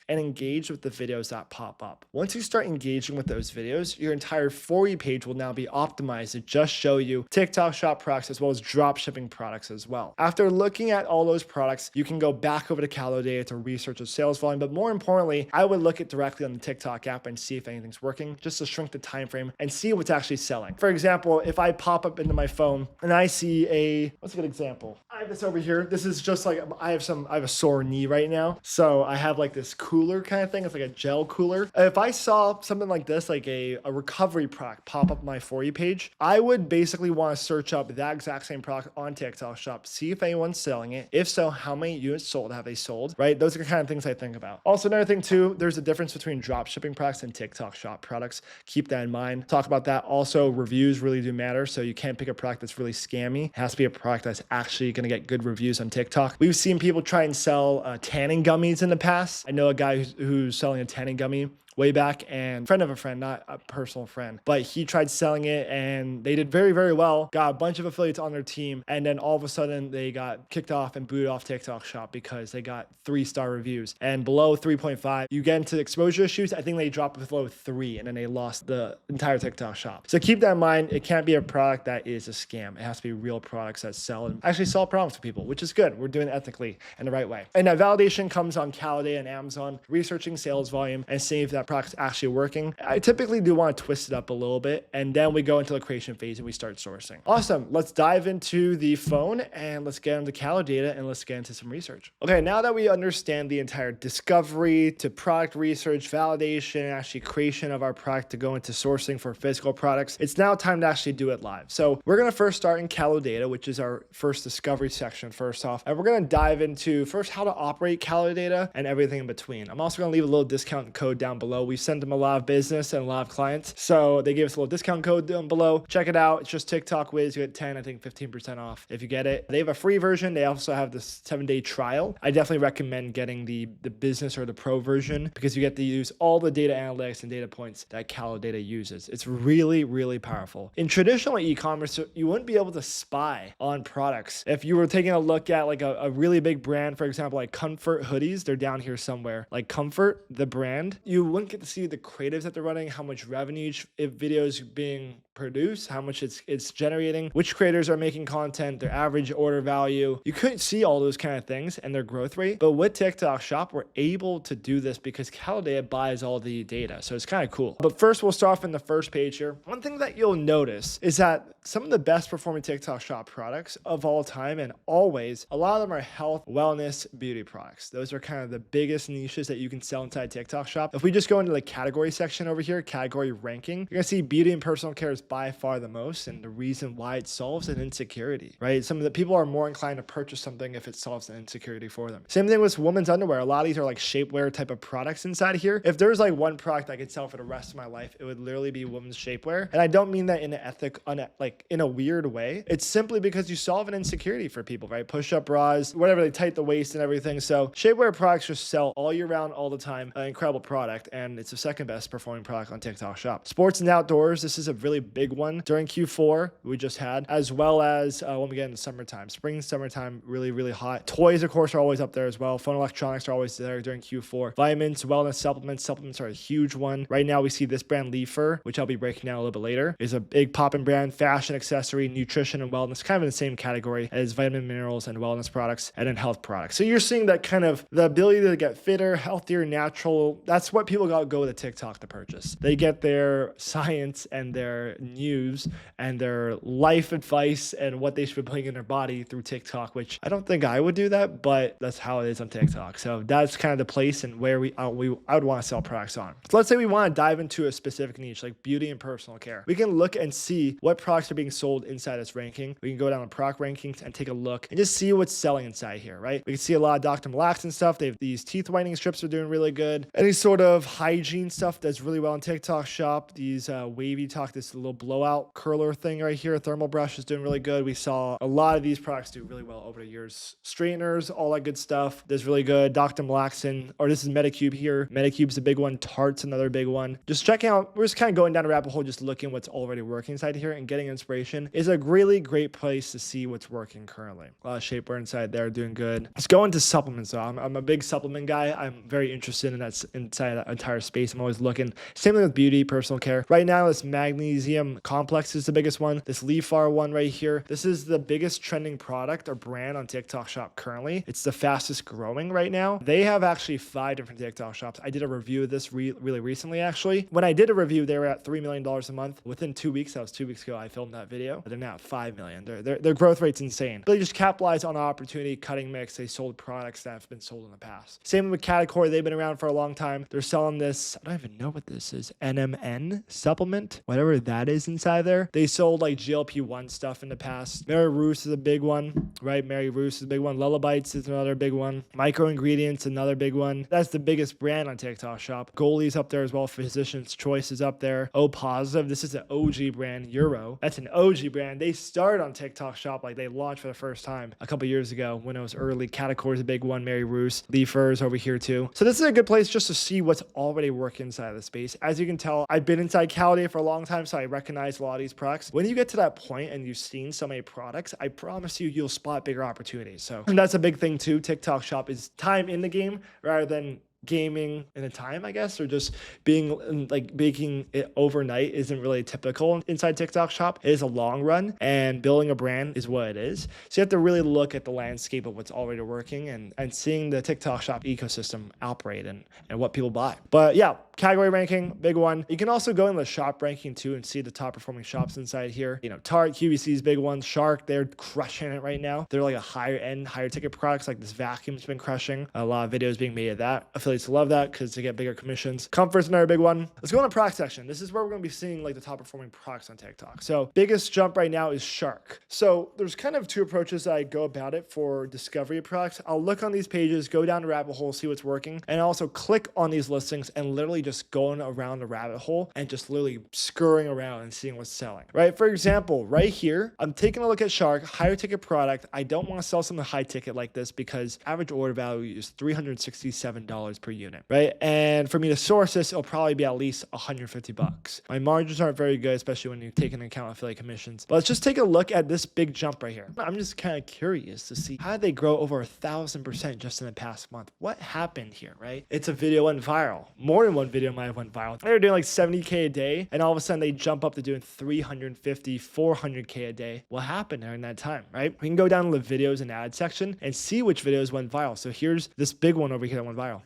and engage with the videos that pop up. Once you start engaging with those videos, your entire For You page will now be optimized to just show you TikTok shop products as well as drop shipping products as well. After looking at all those products, you can go back over to Callo data to research the sales volume, but more importantly, I would look it directly on the TikTok app and see if anything's working, just to shrink the time frame and see what's actually selling. For example, if I pop up into my phone and I see what's a good example? I have this over here. This is just like, I have a sore knee right now. So I have like this cooler kind of thing. It's like a gel cooler. If I saw something like this, like a recovery product pop up my For You page, I would basically want to search up that exact same product on TikTok shop, see if anyone's selling it. If so, how many units sold have they sold, right? Those are the kind of things I think about. Also, another thing too, there's a difference between drop shipping products and TikTok shop products. Keep that in mind. Talk about that. Also, reviews really do matter. So you can't pick a product that's really scammy. It has to be a product that's actually going to get good reviews on TikTok. We've seen people try and sell tanning gummies in the past. I know a guy who's selling a tanning gummy way back, and friend of a friend, not a personal friend, but he tried selling it and they did very, very well, got a bunch of affiliates on their team, and then all of a sudden they got kicked off and booted off TikTok shop because they got 3-star reviews, and below 3.5 you get into exposure issues. I think they dropped below 3 and then they lost the entire TikTok shop. So keep that in mind. It can't be a product that is a scam. It has to be real products that sell and actually solve problems for people, which is good. We're doing it ethically and the right way. And that validation comes on Callo data and Amazon, researching sales volume and seeing if that product's actually working. I typically do want to twist it up a little bit, and then we go into the creation phase and we start sourcing. Awesome. Let's dive into the phone and let's get into Callo data and let's get into some research. Okay, now that we understand the entire discovery to product research, validation, actually creation of our product to go into sourcing for physical products, it's now time to actually do it live. So we're going to first start in Callo data, which is our first discovery section first off, and we're going to dive into first how to operate Callo data and everything in between. I'm also going to leave a little discount code down below. We sent them a lot of business and a lot of clients, so they gave us a little discount code down below. Check it out. It's just TikTok Wiz. You get 10, I think 15% off if you get it. They have a free version. They also have this 7-day trial. I definitely recommend getting the business or the pro version because you get to use all the data analytics and data points that Callo data uses. It's really, really powerful. In traditional e-commerce, you wouldn't be able to spy on products. If you were taking a look at like a really big brand, for example, like Comfort hoodies, they're down here somewhere, like Comfort, the brand, you wouldn't get to see the creatives that they're running, how much revenue if videos being produced, how much it's generating, which creators are making content, their average order value. You couldn't see all those kind of things and their growth rate, but with TikTok Shop, we're able to do this because Callo data buys all the data. So it's kind of cool. But first, we'll start off in the first page here. One thing that you'll notice is that some of the best performing TikTok Shop products of all time and always, a lot of them are health, wellness, beauty products. Those are kind of the biggest niches that you can sell inside TikTok Shop. If we just go into the category section over here, category ranking, you're gonna see beauty and personal care is by far the most, and the reason why it solves an insecurity, right? Some of the people are more inclined to purchase something if it solves an insecurity for them. Same thing with women's underwear. A lot of these are like shapewear type of products inside here. If there's like one product I could sell for the rest of my life, it would literally be women's shapewear. And I don't mean that in an like in a weird way. It's simply because you solve an insecurity for people, right? Push-up bras, whatever, they tight the waist and everything. So shapewear products just sell all year round, all the time. An incredible product, and it's the second best performing product on TikTok Shop. Sports and outdoors, this is a really big one during Q4 we just had, as well as when we get into summertime. Spring, summertime, really, really hot. Toys, of course, are always up there as well. Phone electronics are always there during Q4. Vitamins, wellness, supplements. Supplements are a huge one. Right now, we see this brand Leafer, which I'll be breaking down a little bit later, is a big poppin' brand. Fashion, accessory, nutrition, and wellness, kind of in the same category as vitamin, minerals, and wellness products, and then health products. So you're seeing that kind of the ability to get fitter, healthier, natural. That's what people go to TikTok to purchase. They get their science and their news and their life advice and what they should be putting in their body through TikTok, which I don't think I would do that, but that's how it is on TikTok. So that's kind of the place and where I would want to sell products on. So let's say we want to dive into a specific niche like beauty and personal care. We can look and see what products are being sold inside this ranking. We can go down to product rankings and take a look and just see what's selling inside here, right? We can see a lot of Dr. Malaxin stuff. They have these teeth whitening strips are doing really good. Any sort of hygiene stuff does really well on TikTok Shop. These wavy talk, this little blowout curler thing right here, thermal brush is doing really good. We saw a lot of these products do really well over the years. Straighteners, all that good stuff. That's really good. Dr. Malaxin, or this is Medicube here. Medicube's a big one. Tarte's another big one. Just checking out, we're just kind of going down a rabbit hole, just looking what's already working inside here, and getting inspiration is a really great place to see what's working currently. A lot of shapewear inside there doing good. Let's go into supplements though. I'm a big supplement guy. I'm very interested in that inside that entire space. I'm always looking. Same thing with beauty, personal care. Right now, this magnesium complex is the biggest one. This Leafar one right here. This is the biggest trending product or brand on TikTok Shop currently. It's the fastest growing right now. They have actually 5 different TikTok shops. I did a review of this really recently, actually. When I did a review, they were at $3 million a month. Within 2 weeks, that was 2 weeks ago, I filmed that video. They're now at 5 million. Their growth rate's insane. But they just capitalized on opportunity, cutting mix. They sold products that have been sold in the past. Same with Category. They've been around for a long time. They're selling this, I don't even know what this is, NMN supplement, whatever that is inside there. They sold like GLP-1 stuff in the past. Mary Roos is a big one, right? Mary Roos is a big one. Lullabites is another big one. Micro Ingredients, another big one. That's the biggest brand on TikTok Shop. Goalie's up there as well. Physician's Choice is up there. O Positive. This is an OG brand, Euro. That's an OG brand. They started on TikTok Shop, like they launched for the first time a couple years ago when it was early. Category is a big one. Mary Roos. Leafers over here too. So this is a good place just to see what's already working inside of the space. As you can tell, I've been inside Caliday for a long time, so I recognize a lot of these products. When you get to that point and you've seen so many products, I promise you'll spot bigger opportunities. So that's a big thing too. TikTok Shop is time in the game rather than gaming in a time, I guess, or just being like making it overnight isn't really typical inside TikTok Shop. It is a long run, and building a brand is what it is. So you have to really look at the landscape of what's already working and seeing the TikTok Shop ecosystem operate and what people buy. But yeah, category ranking, big one. You can also go in the shop ranking too and see the top performing shops inside here. You know, Tarte, QVC's big ones. Shark, they're crushing it right now. They're like a higher end, higher ticket products, like this vacuum's been crushing. A lot of videos being made of that. Affiliates love that because they get bigger commissions. Comfort's another big one. Let's go on the product section. This is where we're going to be seeing like the top performing products on TikTok. So biggest jump right now is Shark. So there's kind of 2 approaches that I go about it for discovery of products. I'll look on these pages, go down the rabbit hole, see what's working, and also click on these listings and literally just going around the rabbit hole and just literally scurrying around and seeing what's selling, right? For example, right here, I'm taking a look at Shark, higher ticket product. I don't want to sell something high ticket like this because average order value is $367 per unit, right? And for me to source this, it'll probably be at least $150. My margins aren't very good, especially when you take into account affiliate commissions. But let's just take a look at this big jump right here. I'm just kind of curious to see how did they grow over 1,000% just in the past month? What happened here, right? It's a video went viral. More than one video might have went viral. They were doing like 70K a day, and all of a sudden they jump up to doing 350, 400K a day. What happened during that time, right? We can go down to the videos and ad section and see which videos went viral. So here's this big one over here that went viral.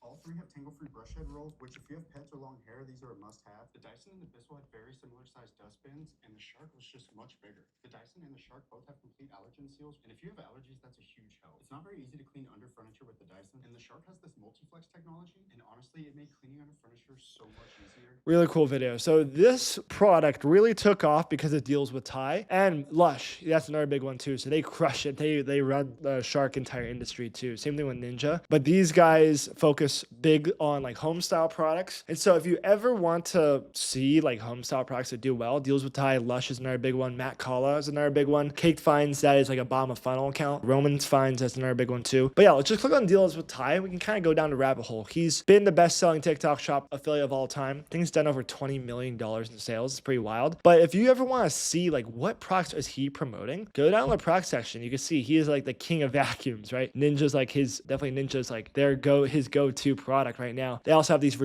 All three have tangle-free brush head roll, which if you have pets or long hair, these are a must-have. The Dyson and the Bissell had very similar sized dustbins, and the Shark was just much bigger. The Dyson and the Shark both have complete allergen seals, and if you have allergies, that's a huge help. It's not very easy to clean under furniture with the Dyson, and the Shark has this multi-flex technology, and honestly, it made cleaning under furniture so much easier. Really cool video. So this product really took off because it deals with Thai and Lush. That's another big one too. So they crush it. They run the Shark entire industry too. Same thing with Ninja. But these guys focus big on like home style products. And so if you ever want to see like home style products that do well, deals with Thai, Lush is another big one. Matt Kala is another big one. Cake Finds, that is like a bottom of funnel account. Romans Finds, that's another big one too. But yeah, let's just click on deals with Thai. We can kind of go down the rabbit hole. He's been the best selling TikTok shop affiliate of all time. I think he's done over $20 million in sales. It's pretty wild. But if you ever want to see like what products is he promoting, go down to the product section. You can see he is like the king of vacuums, right? Ninja's like Ninja's like his go-to product right now. They also have these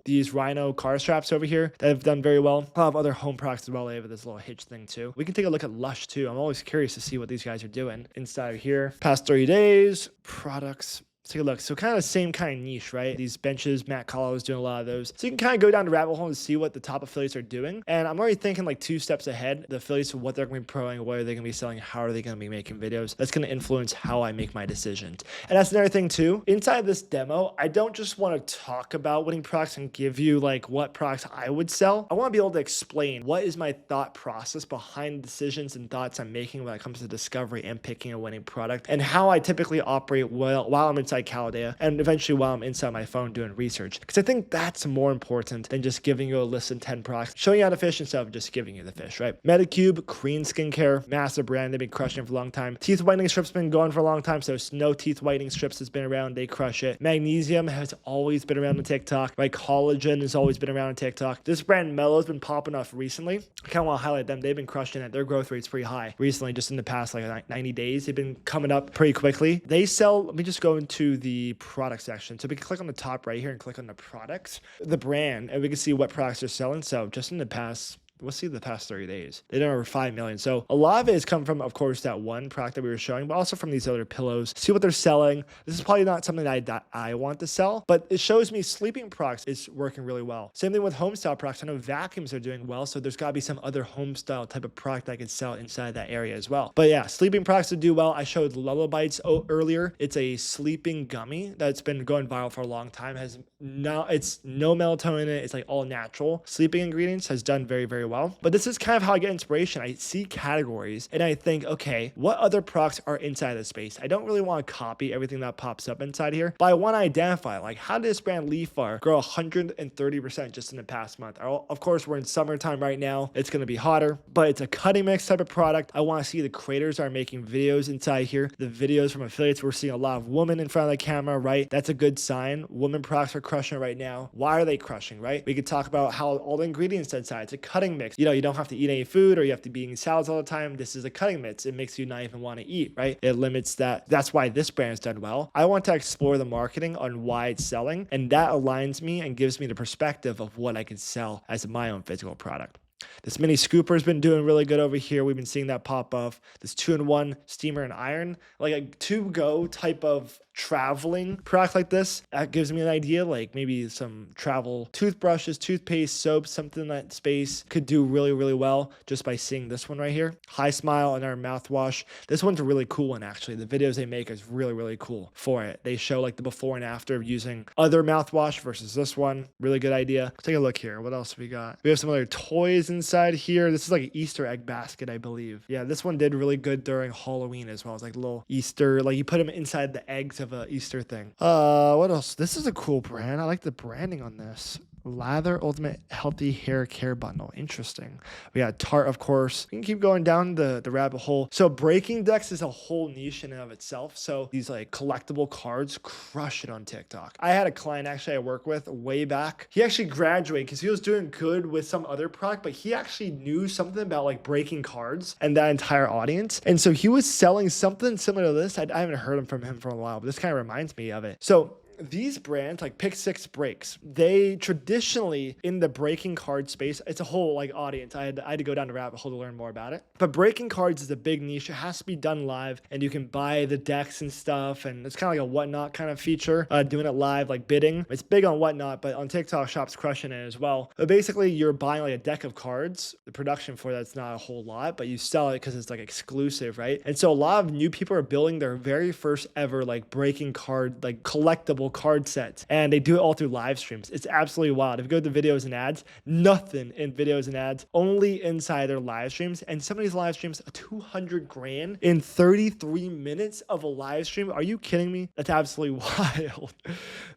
these Rhino car straps over here that have done very well. A lot of other home products as well. They have this little hitch thing too. We can take a look at Lush too. I'm always curious to see what these guys are doing inside of here. Past 30 days, products. Let's take a look. So kind of the same kind of niche, right? These benches, Matt Collins is doing a lot of those. So you can kind of go down the rabbit hole and see what the top affiliates are doing. And I'm already thinking like 2 steps ahead. The affiliates, what they're going to be promoting, what are they going to be selling, how are they going to be making videos. That's going to influence how I make my decisions. And that's another thing too. Inside this demo, I don't just want to talk about winning products and give you like what products I would sell. I want to be able to explain what is my thought process behind decisions and thoughts I'm making when it comes to discovery and picking a winning product, and how I typically operate while I'm inside Calidea and eventually while I'm inside my phone doing research. Because I think that's more important than just giving you a list of 10 products, showing you how to fish instead of just giving you the fish, right? Medicube, Korean skincare, massive brand. They've been crushing it for a long time. Teeth whitening strips been going for a long time. So Snow Teeth Whitening Strips has been around. They crush it. Magnesium has always been around on TikTok, right? Collagen has always been around on TikTok. This brand Mellow has been popping off recently. I kind of want to highlight them. They've been crushing it. Their growth rate's pretty high recently, just in the past like 90 days. They've been coming up pretty quickly. They sell, let me just go into the product section. So we can click on the top right here and click on the products, the brand, and we can see what products they're selling. So just in the past, let's see the past 30 days. They did over 5 million. So a lot of it has come from, of course, that one product that we were showing, but also from these other pillows. See what they're selling. This is probably not something that I want to sell, but it shows me sleeping products is working really well. Same thing with home style products. I know vacuums are doing well, so there's got to be some other home style type of product I could sell inside that area as well. But yeah, sleeping products that do well. I showed Lullabites earlier. It's a sleeping gummy that's been going viral for a long time. It's no melatonin in it. It's like all natural sleeping ingredients. Has done very, very well. But this is kind of how I get inspiration. I see categories and I think, okay, what other products are inside this space? I don't really want to copy everything that pops up inside here, but I want to identify, like, how did this brand Leaf Bar grow 130% just in the past month? Of course, we're in summertime right now. It's going to be hotter, but it's a cutting mix type of product. I want to see the creators are making videos inside here. The videos from affiliates, we're seeing a lot of women in front of the camera, right? That's a good sign. Women products are crushing right now. Why are they crushing, right? We could talk about how all the ingredients inside. It's a cutting mix. You don't have to eat any food or you have to be eating salads all the time. This is a cutting mix. It makes you not even want to eat, right? It limits that. That's why this brand's done well. I want to explore the marketing on why it's selling, and that aligns me and gives me the perspective of what I can sell as my own physical product. This mini scooper has been doing really good over here. We've been seeing that pop off. This 2-in-1 steamer and iron, like a to-go type of traveling product like this. That gives me an idea, like maybe some travel toothbrushes, toothpaste, soap, something in that space could do really, really well just by seeing this one right here. High Smile and our mouthwash. This one's a really cool one, actually. The videos they make is really, really cool for it. They show like the before and after of using other mouthwash versus this one. Really good idea. Let's take a look here. What else we got? We have some other toys inside here. This is like an Easter egg basket, I believe. Yeah, this one did really good during Halloween as well. It's like little Easter, like you put them inside the eggs of a Easter thing. What else? This is a cool brand. I like the branding on this. Lather Ultimate Healthy Hair Care Bundle. Interesting. We got Tarte, of course. We can keep going down the rabbit hole. So breaking decks is a whole niche in and of itself. So these like collectible cards crush it on TikTok. I had a client actually I work with way back. He actually graduated because he was doing good with some other product, but he actually knew something about like breaking cards and that entire audience. And so he was selling something similar to this. I haven't heard from him for a while, but this kind of reminds me of it. So these brands like Pick Six Breaks, they traditionally in the breaking card space, it's a whole like audience. I had to go down the rabbit hole to learn more about it. But breaking cards is a big niche. It has to be done live, and you can buy the decks and stuff. And it's kind of like a Whatnot kind of feature, doing it live, like bidding. It's big on Whatnot, but on TikTok Shop's crushing it as well. But basically, you're buying like a deck of cards. The production for that's not a whole lot, but you sell it because it's like exclusive, right? And so a lot of new people are building their very first ever like breaking card, like collectible card sets, and they do it all through live streams. It's absolutely wild. If you go to videos and ads, nothing in videos and ads, only inside their live streams. And some of these live streams, 200 grand in 33 minutes of a live stream. Are you kidding me? That's absolutely wild.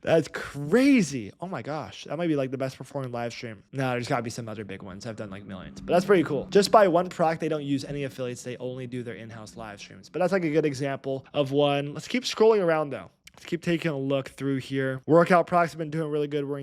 That's crazy. Oh my gosh. That might be like the best performing live stream. No, there's gotta be some other big ones. I've done like millions, but that's pretty cool. Just by one product, they don't use any affiliates. They only do their in-house live streams. But that's like a good example of one. Let's keep scrolling around though. Let's keep taking a look through here. Workout products have been doing really good. We're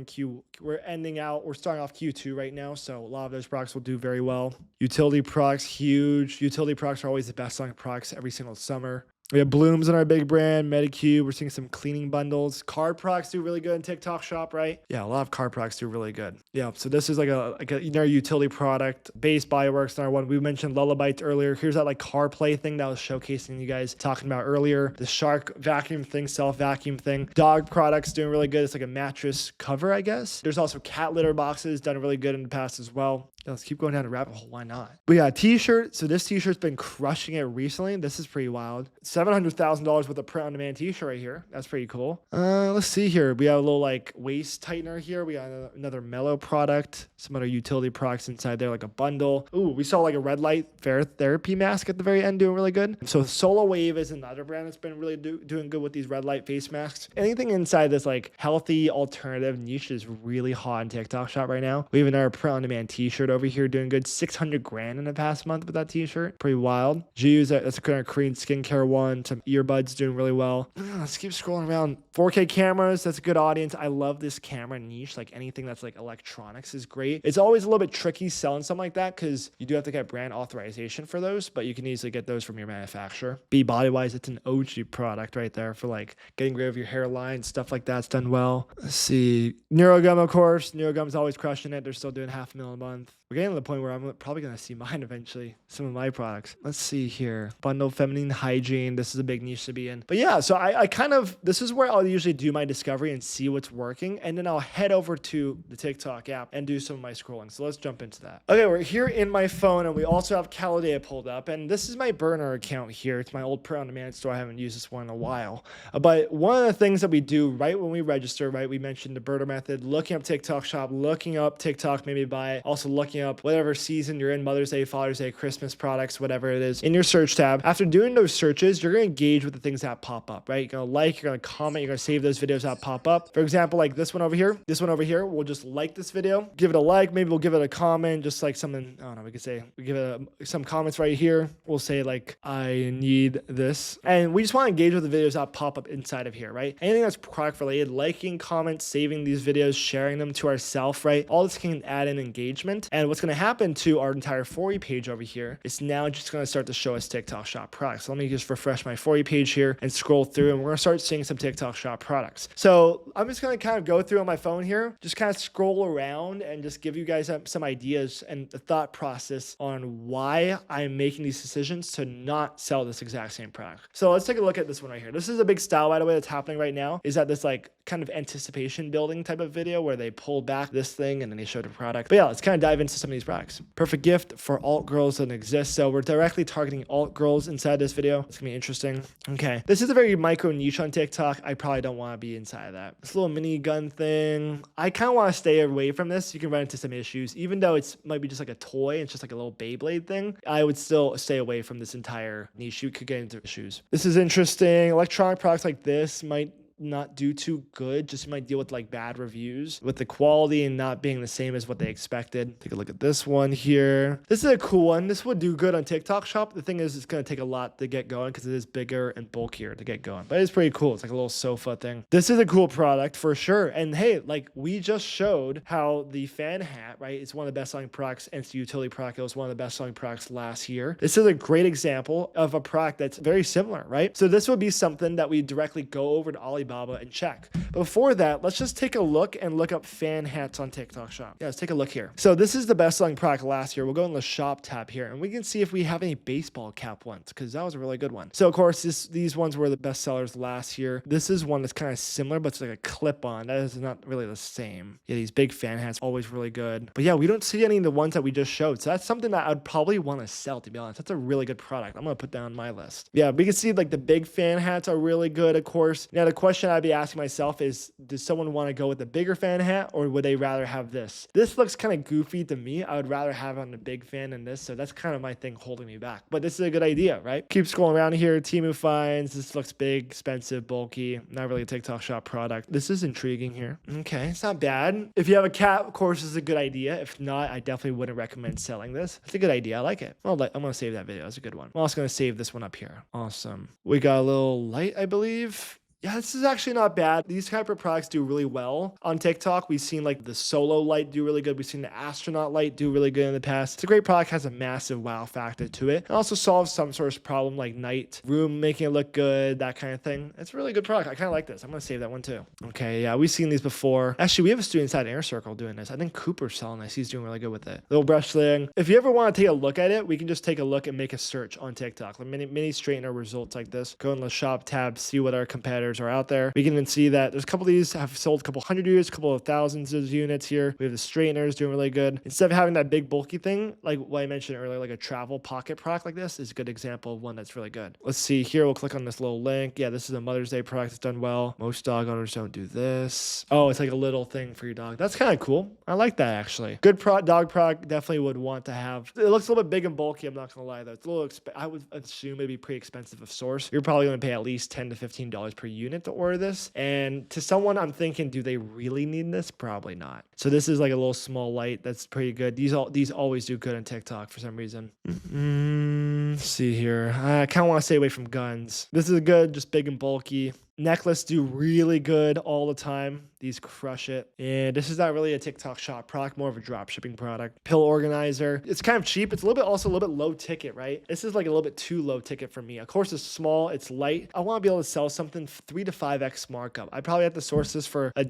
starting off Q2 right now, so a lot of those products will do very well. Utility products, huge. Utility products are always the best selling products every single summer. We have Blooms in our big brand, Medicube. We're seeing some cleaning bundles. Card products do really good in TikTok Shop, right? Yeah, a lot of card products do really good. Yeah, so this is like a utility product. Base Bioworks, another one. We mentioned Lullabites earlier. Here's that like CarPlay thing that I was showcasing you guys talking about earlier. The Shark vacuum thing, self-vacuum thing. Dog products doing really good. It's like a mattress cover, I guess. There's also cat litter boxes done really good in the past as well. Let's keep going down the rabbit hole. Why not? We got a t-shirt. So this t-shirt's been crushing it recently. This is pretty wild. $700,000 with a print on demand t-shirt right here. That's pretty cool. Let's see here. We have a little like waist tightener here. We got another Mellow product. Some other utility products inside there, like a bundle. Ooh, we saw like a red light therapy mask at the very end doing really good. So Solar Wave is another brand that's been really doing good with these red light face masks. Anything inside this like healthy alternative niche is really hot in TikTok Shop right now. We have another print on demand t-shirt over here doing good. 600 grand in the past month with that t-shirt. Pretty wild. Juice, that's a kind of Korean skincare one. Some earbuds doing really well. Let's keep scrolling around. 4K cameras, that's a good audience. I love this camera niche. Like anything that's like electronics is great. It's always a little bit tricky selling something like that because you do have to get brand authorization for those, but you can easily get those from your manufacturer. Be Body Wise, it's an OG product right there for like getting rid of your hairline, stuff like that's done well. Let's see. Neurogum, of course. Neurogum's always crushing it. They're still doing $500,000 a month. We're getting to the point where I'm probably going to see mine eventually, some of my products. Let's see here. Bundle feminine hygiene. This is a big niche to be in. But yeah, so I kind of, this is where I'll usually do my discovery and see what's working. And then I'll head over to the TikTok app and do some of my scrolling. So let's jump into that. Okay, we're here in my phone and we also have Calidea pulled up. And this is my burner account here. It's my old print on demand store. I haven't used this one in a while. But one of the things that we do right when we register, right, we mentioned the burner method, looking up TikTok Shop, looking up TikTok, maybe buy, also looking up whatever season you're in, Mother's Day, Father's Day, Christmas products, whatever it is, in your search tab. After doing those searches, you're going to engage with the things that pop up, right? You're going to like, you're going to comment, you're going to save those videos that pop up. For example, like this one over here, we'll just like this video, give it a like, maybe we'll give it a comment, just like something, I don't know, we could say, we give it some comments right here. We'll say like, I need this. And we just want to engage with the videos that pop up inside of here, right? Anything that's product related, liking, comments, saving these videos, sharing them to ourselves, right? All this can add in engagement. And what's going to happen to our entire For You page over here, it's now just going to start to show us TikTok Shop products. So let me just refresh my For You page here and scroll through, and we're going to start seeing some TikTok Shop products. So I'm just going to kind of go through on my phone here, just kind of scroll around and just give you guys some ideas and the thought process on why I'm making these decisions to not sell this exact same product. So let's take a look at this one right here. This is a big style, by the way, that's happening right now, is that this like kind of anticipation building type of video where they pull back this thing and then they show the product. But yeah, let's kind of dive into some of these products. Perfect gift for alt girls doesn't exist. So we're directly targeting alt girls inside this video. It's gonna be interesting. Okay. This is a very micro niche on TikTok. I probably don't want to be inside of that. This little mini gun thing. I kind of want to stay away from this. You can run into some issues. Even though it's might be just like a toy, it's just like a little Beyblade thing, I would still stay away from this entire niche. You could get into issues. This is interesting. Electronic products like this might not do too good, just might deal with like bad reviews with the quality and not being the same as what they expected. Take a look at this one here. This is a cool one. This would do good on TikTok Shop. The thing is, it's going to take a lot to get going because it is bigger and bulkier to get going, but it's pretty cool. It's like a little sofa thing. This is a cool product for sure. And hey, like we just showed how the fan hat, right, is one of the best selling products, and it's a utility product. It was one of the best selling products last year. This is a great example of a product that's very similar, right? So this would be something that we directly go over to Alibaba Alibaba and check. But before that, let's just take a look and look up fan hats on TikTok Shop. Yeah, let's take a look here. So this is the best selling product last year. We'll go in the shop tab here and we can see if we have any baseball cap ones because that was a really good one. So of course, these ones were the best sellers last year. This is one that's kind of similar, but it's like a clip on. That is not really the same. Yeah, these big fan hats, always really good. But yeah, we don't see any of the ones that we just showed. So that's something that I'd probably want to sell, to be honest. That's a really good product. I'm going to put that on my list. Yeah, we can see like the big fan hats are really good, of course. Now, the question I'd be asking myself is, does someone want to go with the bigger fan hat or would they rather have this? This looks kind of goofy to me. I would rather have on the big fan than this. So that's kind of my thing holding me back. But this is a good idea, right? Keep scrolling around here. Temu finds. This looks big, expensive, bulky. Not really a TikTok Shop product. This is intriguing here. Okay, it's not bad. If you have a cat, of course, it's a good idea. If not, I definitely wouldn't recommend selling this. It's a good idea. I like it. I'm going to save that video. It's a good one. I'm also going to save this one up here. Awesome. We got a little light, I believe. Yeah, this is actually not bad. These type of products do really well on TikTok. We've seen like the solo light do really good. We've seen the astronaut light do really good in the past. It's a great product, has a massive wow factor to it. It also solves some sort of problem like night room, making it look good, that kind of thing. It's a really good product. I kind of like this. I'm going to save that one too. Okay, yeah, we've seen these before. Actually, we have a student inside Inner Circle doing this. I think Cooper's selling this. He's doing really good with it. Little brush thing. If you ever want to take a look at it, we can just take a look and make a search on TikTok. Like mini straightener results like this. Go in the shop tab, see what our competitors are out there. We can even see that there's a couple of these have sold a couple hundred units, a couple of thousands of units here. We have the straighteners doing really good. Instead of having that big bulky thing, like what I mentioned earlier, like a travel pocket product like this is a good example of one that's really good. Let's see here. We'll click on this little link. Yeah, this is a Mother's Day product that's done well. Most dog owners don't do this. Oh, it's like a little thing for your dog. That's kind of cool. I like that actually. Good dog product. Definitely would want to have. It looks a little bit big and bulky. I'm not going to lie though. It's a little I would assume it'd be pretty expensive of source. You're probably going to pay at least $10 to $15 per unit to order this. And to someone, I'm thinking, do they really need this? Probably not. So this is like a little small light. That's pretty good. These always do good on TikTok for some reason. Let's see here. I kind of want to stay away from guns. This is good, just big and bulky. Necklace do really good all the time. These crush it. And this is not really a TikTok Shop product, more of a drop shipping product. Pill organizer. It's kind of cheap. It's also a little bit low ticket, right? This is like a little bit too low ticket for me. Of course, it's small. It's light. I want to be able to sell something 3 to 5x markup. I probably have to source this for $1,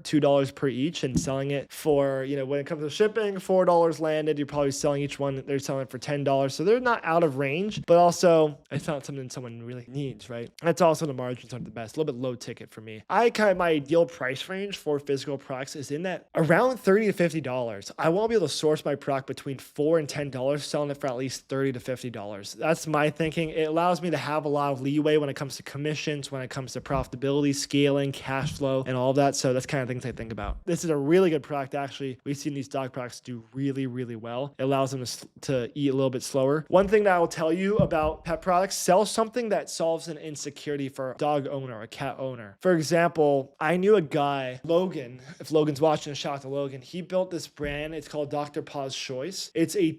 $2 per each and selling it for, when it comes to shipping, $4 landed. You're probably selling each one. They're selling it for $10. So they're not out of range, but also it's not something someone really needs, right? That's also the margins aren't the best. A little bit low ticket for me. My ideal price range for physical products is in that around $30 to $50. I want to be able to source my product between $4 and $10, selling it for at least $30 to $50. That's my thinking. It allows me to have a lot of leeway when it comes to commissions, when it comes to profitability, scaling, cash flow, and all of that. So that's kind of things I think about. This is a really good product, actually. We've seen these dog products do really, really well. It allows them to eat a little bit slower. One thing that I will tell you about pet products, sell something that solves an insecurity for a dog owner, a cat owner. For example, I knew a guy, Logan, if Logan's watching, a shout out to Logan. He built this brand. It's called Dr. Paw's Choice. It's a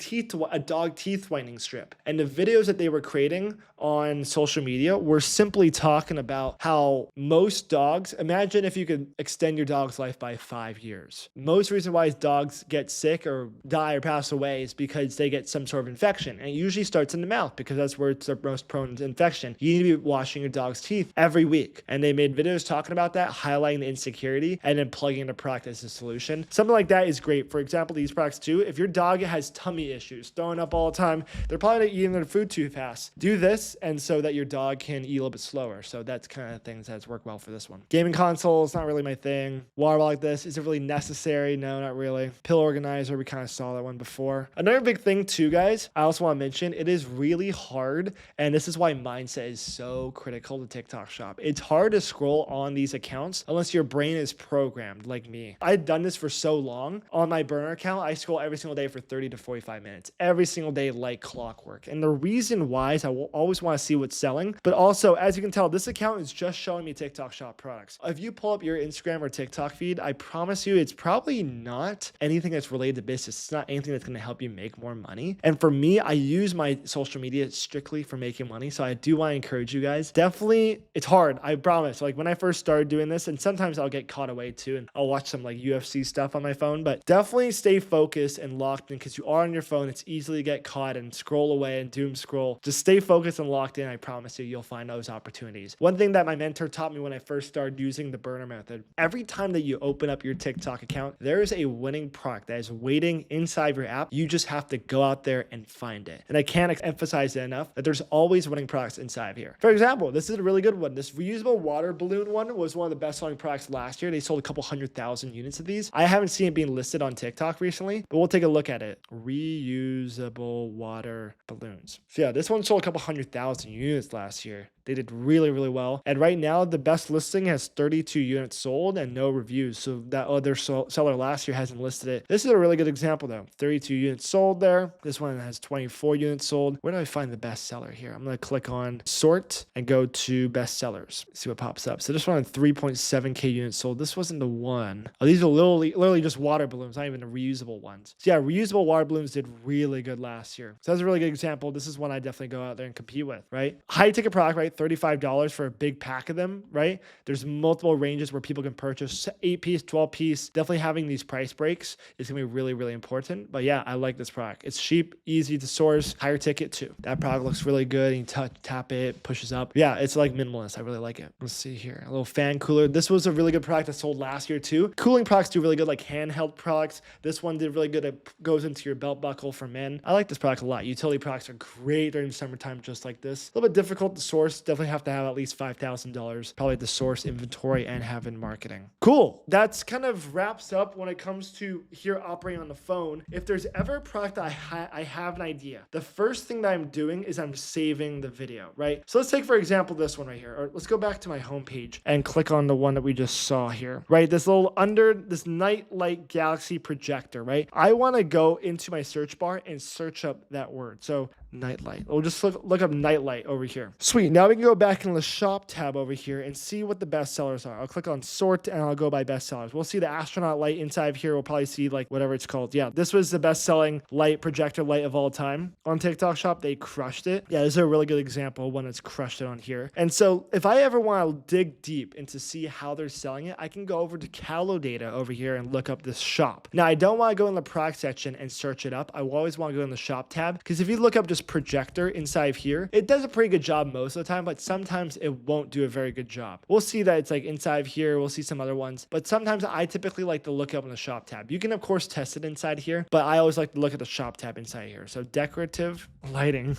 dog teeth whitening strip. And the videos that they were creating on social media were simply talking about how most dogs, imagine if you could extend your dog's life by 5 years. Most reason why dogs get sick or die or pass away is because they get some sort of infection. And it usually starts in the mouth because that's where it's the most prone to infection. You need to be washing your dog's teeth every week. And they made videos talking about that, highlighting the insecurity, and then plugging in a product as a solution. Something like that is great. For example, these products too, if your dog has tummy issues, throwing up all the time, they're probably not eating their food too fast. Do this, and so that your dog can eat a little bit slower. So that's kind of things that's worked well for this one. Gaming consoles, not really my thing. Water like this, is it really necessary? No, not really. Pill organizer, we kind of saw that one before. Another big thing too, guys, I also want to mention, it is really hard, and this is why mindset is so critical to TikTok Shop. It's hard to scroll on these accounts unless your brain is programmed like me. I've done this for so long. On my burner account, I scroll every single day for 30 to 45 minutes. Every single day like clockwork. And the reason why is I will always want to see what's selling. But also, as you can tell, this account is just showing me TikTok Shop products. If you pull up your Instagram or TikTok feed, I promise you it's probably not anything that's related to business. It's not anything that's going to help you make more money. And for me, I use my social media strictly for making money. So I do want to encourage you guys. Definitely, it's hard. I promise. Like when I first started doing this, and sometimes I'll get caught away too, and I'll watch some like UFC stuff on my phone, but definitely stay focused and locked in because you are on your phone. It's easy to get caught and scroll away and doom scroll. Just stay focused and locked in, I promise you, you'll find those opportunities. One thing that my mentor taught me when I first started using the burner method, every time that you open up your TikTok account, there is a winning product that is waiting inside your app. You just have to go out there and find it. And I can't emphasize it enough that there's always winning products inside of here. For example, this is a really good one. This reusable water balloon one was one of the best selling products last year. They sold a couple 100,000 units of these. I haven't seen it being listed on TikTok recently, but we'll take a look at it. Reusable water balloons. So yeah, this one sold a couple 100,000 units last year. They did really, really well. And right now, the best listing has 32 units sold and no reviews. So that other seller last year hasn't listed it. This is a really good example though. 32 units sold there. This one has 24 units sold. Where do I find the best seller here? I'm going to click on sort and go to best sellers. See what pops up. So this one had 3.7K units sold. This wasn't the one. Oh, these are literally just water balloons, not even the reusable ones. So yeah, reusable water balloons did really good last year. So that's a really good example. This is one I definitely go out there and compete with, right? High ticket product, right? $35 for a big pack of them, right? There's multiple ranges where people can purchase 8-piece, 12-piece. Definitely having these price breaks is going to be really, really important. But yeah, I like this product. It's cheap, easy to source, higher ticket too. That product looks really good. You tap it, pushes up. Yeah, it's like minimalist. I really like it. Let's see here. A little fan cooler. This was a really good product that sold last year too. Cooling products do really good, like handheld products. This one did really good. It goes into your belt buckle for men. I like this product a lot. Utility products are great during summertime, just like this. A little bit difficult to source. Definitely have to have at least $5,000 probably to source inventory and have in marketing. Cool. That's kind of wraps up when it comes to here operating on the phone. If there's ever a product that I have an idea, the first thing that I'm doing is I'm saving the video, right? So let's take, for example, this one right here. Or let's go back to my homepage and click on the one that we just saw here, right? This little under this nightlight galaxy projector, right? I want to go into my search bar and search up that word. So nightlight. We'll just look up nightlight over here. Sweet. Now we can go back in the shop tab over here and see what the best sellers are. I'll click on sort and I'll go by best sellers. We'll see the astronaut light inside of here. We'll probably see like whatever it's called. Yeah, this was the best selling light projector light of all time on TikTok shop. They crushed it. Yeah, this is a really good example of one that's crushed it on here. And so if I ever want to dig deep into see how they're selling it, I can go over to Calo data over here and look up this shop. Now I don't want to go in the product section and search it up. I always want to go in the shop tab because if you look up just projector inside of here, it does a pretty good job most of the time, but sometimes it won't do a very good job. We'll see that it's like inside of here. We'll see some other ones, but sometimes I typically like to look up in the shop tab. You can of course test it inside here, but I always like to look at the shop tab inside here. So decorative lighting.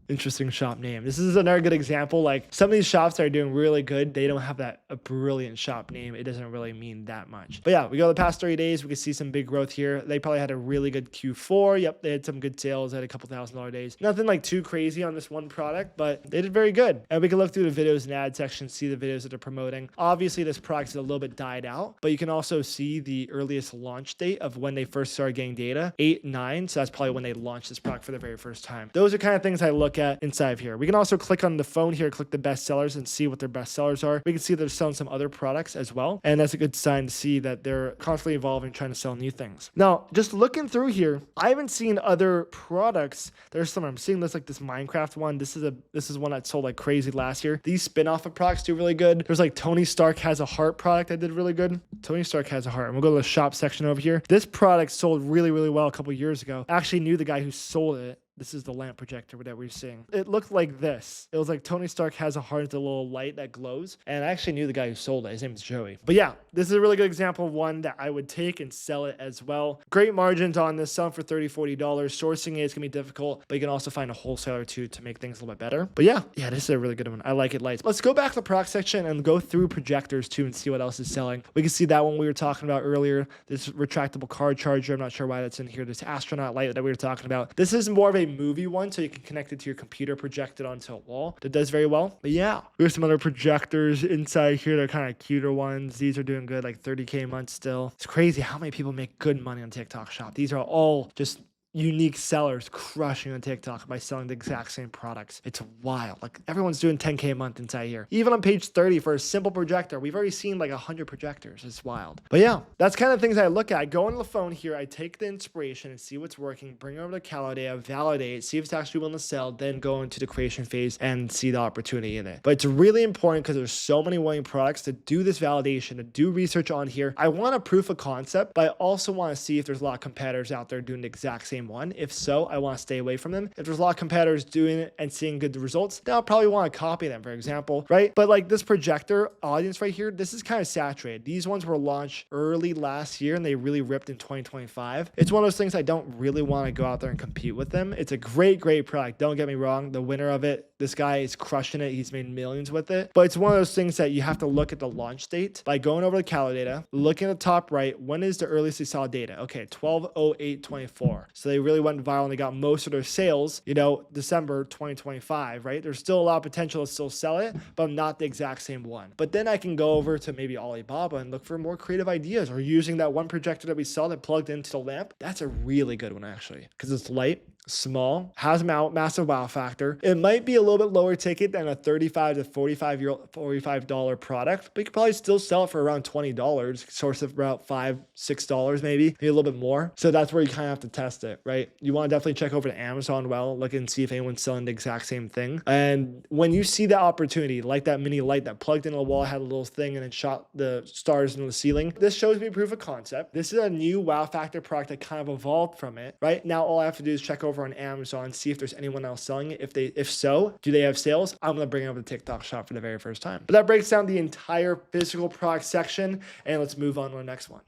Interesting shop name. This is another good example. Like some of these shops that are doing really good, they don't have a brilliant shop name. It doesn't really mean that much. But yeah, we go the past 30 days. We can see some big growth here. They probably had a really good Q4. Yep, they had some good sales. They had a couple $1,000 days. Nothing like too crazy on this one product, but they did very good. And we can look through the videos and ad section, see the videos that they're promoting. Obviously, this product is a little bit died out, but you can also see the earliest launch date of when they first started getting data, 8/9. So that's probably when they launched this product for the very first time. Those are kind of things I look at inside of here. We can also click on the phone here, click the best sellers and see what their best sellers are. We can see they're selling some other products as well. And that's a good sign to see that they're constantly evolving, trying to sell new things. Now, just looking through here, I haven't seen other products. There's some, I'm seeing this like this Minecraft one. This is one that sold like crazy last year. These spin-off of products do really good. There's like Tony Stark has a heart product that did really good. Tony Stark has a heart. And we'll go to the shop section over here. This product sold really, really well a couple years ago. I actually knew the guy who sold it. This is the lamp projector that we're seeing. It looked like this. It was like Tony Stark has a heart, a little light that glows. And I actually knew the guy who sold it. His name is Joey. But yeah, this is a really good example of one that I would take and sell it as well. Great margins on this, selling for $30, $40. Sourcing it is gonna be difficult, but you can also find a wholesaler too to make things a little bit better. But yeah, this is a really good one. I like it lights. Let's go back to the product section and go through projectors too and see what else is selling. We can see that one we were talking about earlier. This retractable car charger. I'm not sure why that's in here. This astronaut light that we were talking about. This is more of a movie one, so you can connect it to your computer, project it onto a wall. That does very well. But yeah, there's some other projectors inside here. They're kind of cuter ones. These are doing good, like 30K a month still. It's crazy how many people make good money on TikTok shop. These are all just unique sellers crushing on TikTok by selling the exact same products. It's wild. Like everyone's doing 10K a month inside here. Even on page 30 for a simple projector, we've already seen like 100 projectors. It's wild. But yeah, that's kind of things I look at. I go on the phone here, I take the inspiration and see what's working, bring it over to Calo data, validate, see if it's actually willing to sell, then go into the creation phase and see the opportunity in it. But it's really important because there's so many winning products to do this validation, to do research on here. I want a proof of concept, but I also want to see if there's a lot of competitors out there doing the exact same same one? If so, I want to stay away from them. If there's a lot of competitors doing it and seeing good results, then I'll probably want to copy them, for example, right? But like this projector audience right here, this is kind of saturated. These ones were launched early last year and they really ripped in 2025. It's one of those things I don't really want to go out there and compete with them. It's a great product. Don't get me wrong. The winner of it, this guy is crushing it. He's made millions with it. But it's one of those things that you have to look at the launch date by going over the calendar data, looking at the top right. When is the earliest they saw data? Okay, 12/08/24. So they really went viral and they got most of their sales, December 2025, right? There's still a lot of potential to still sell it, but not the exact same one. But then I can go over to maybe Alibaba and look for more creative ideas, or using that one projector that we saw that plugged into the lamp. That's a really good one actually, because it's light, small, has massive wow factor. It might be a little bit lower ticket than a $35 to $45 product, but you could probably still sell it for around $20, source of about $5, $6 maybe a little bit more. So that's where you kind of have to test it, right? You want to definitely check over to Amazon, look and see if anyone's selling the exact same thing. And when you see that opportunity, like that mini light that plugged into the wall, had a little thing and it shot the stars into the ceiling, this shows me proof of concept. This is a new wow factor product that kind of evolved from it, right? Now all I have to do is check over on Amazon, see if there's anyone else selling it. If so, do they have sales? I'm going to bring it over to TikTok Shop for the very first time. But that breaks down the entire physical product section, and let's move on to the next one.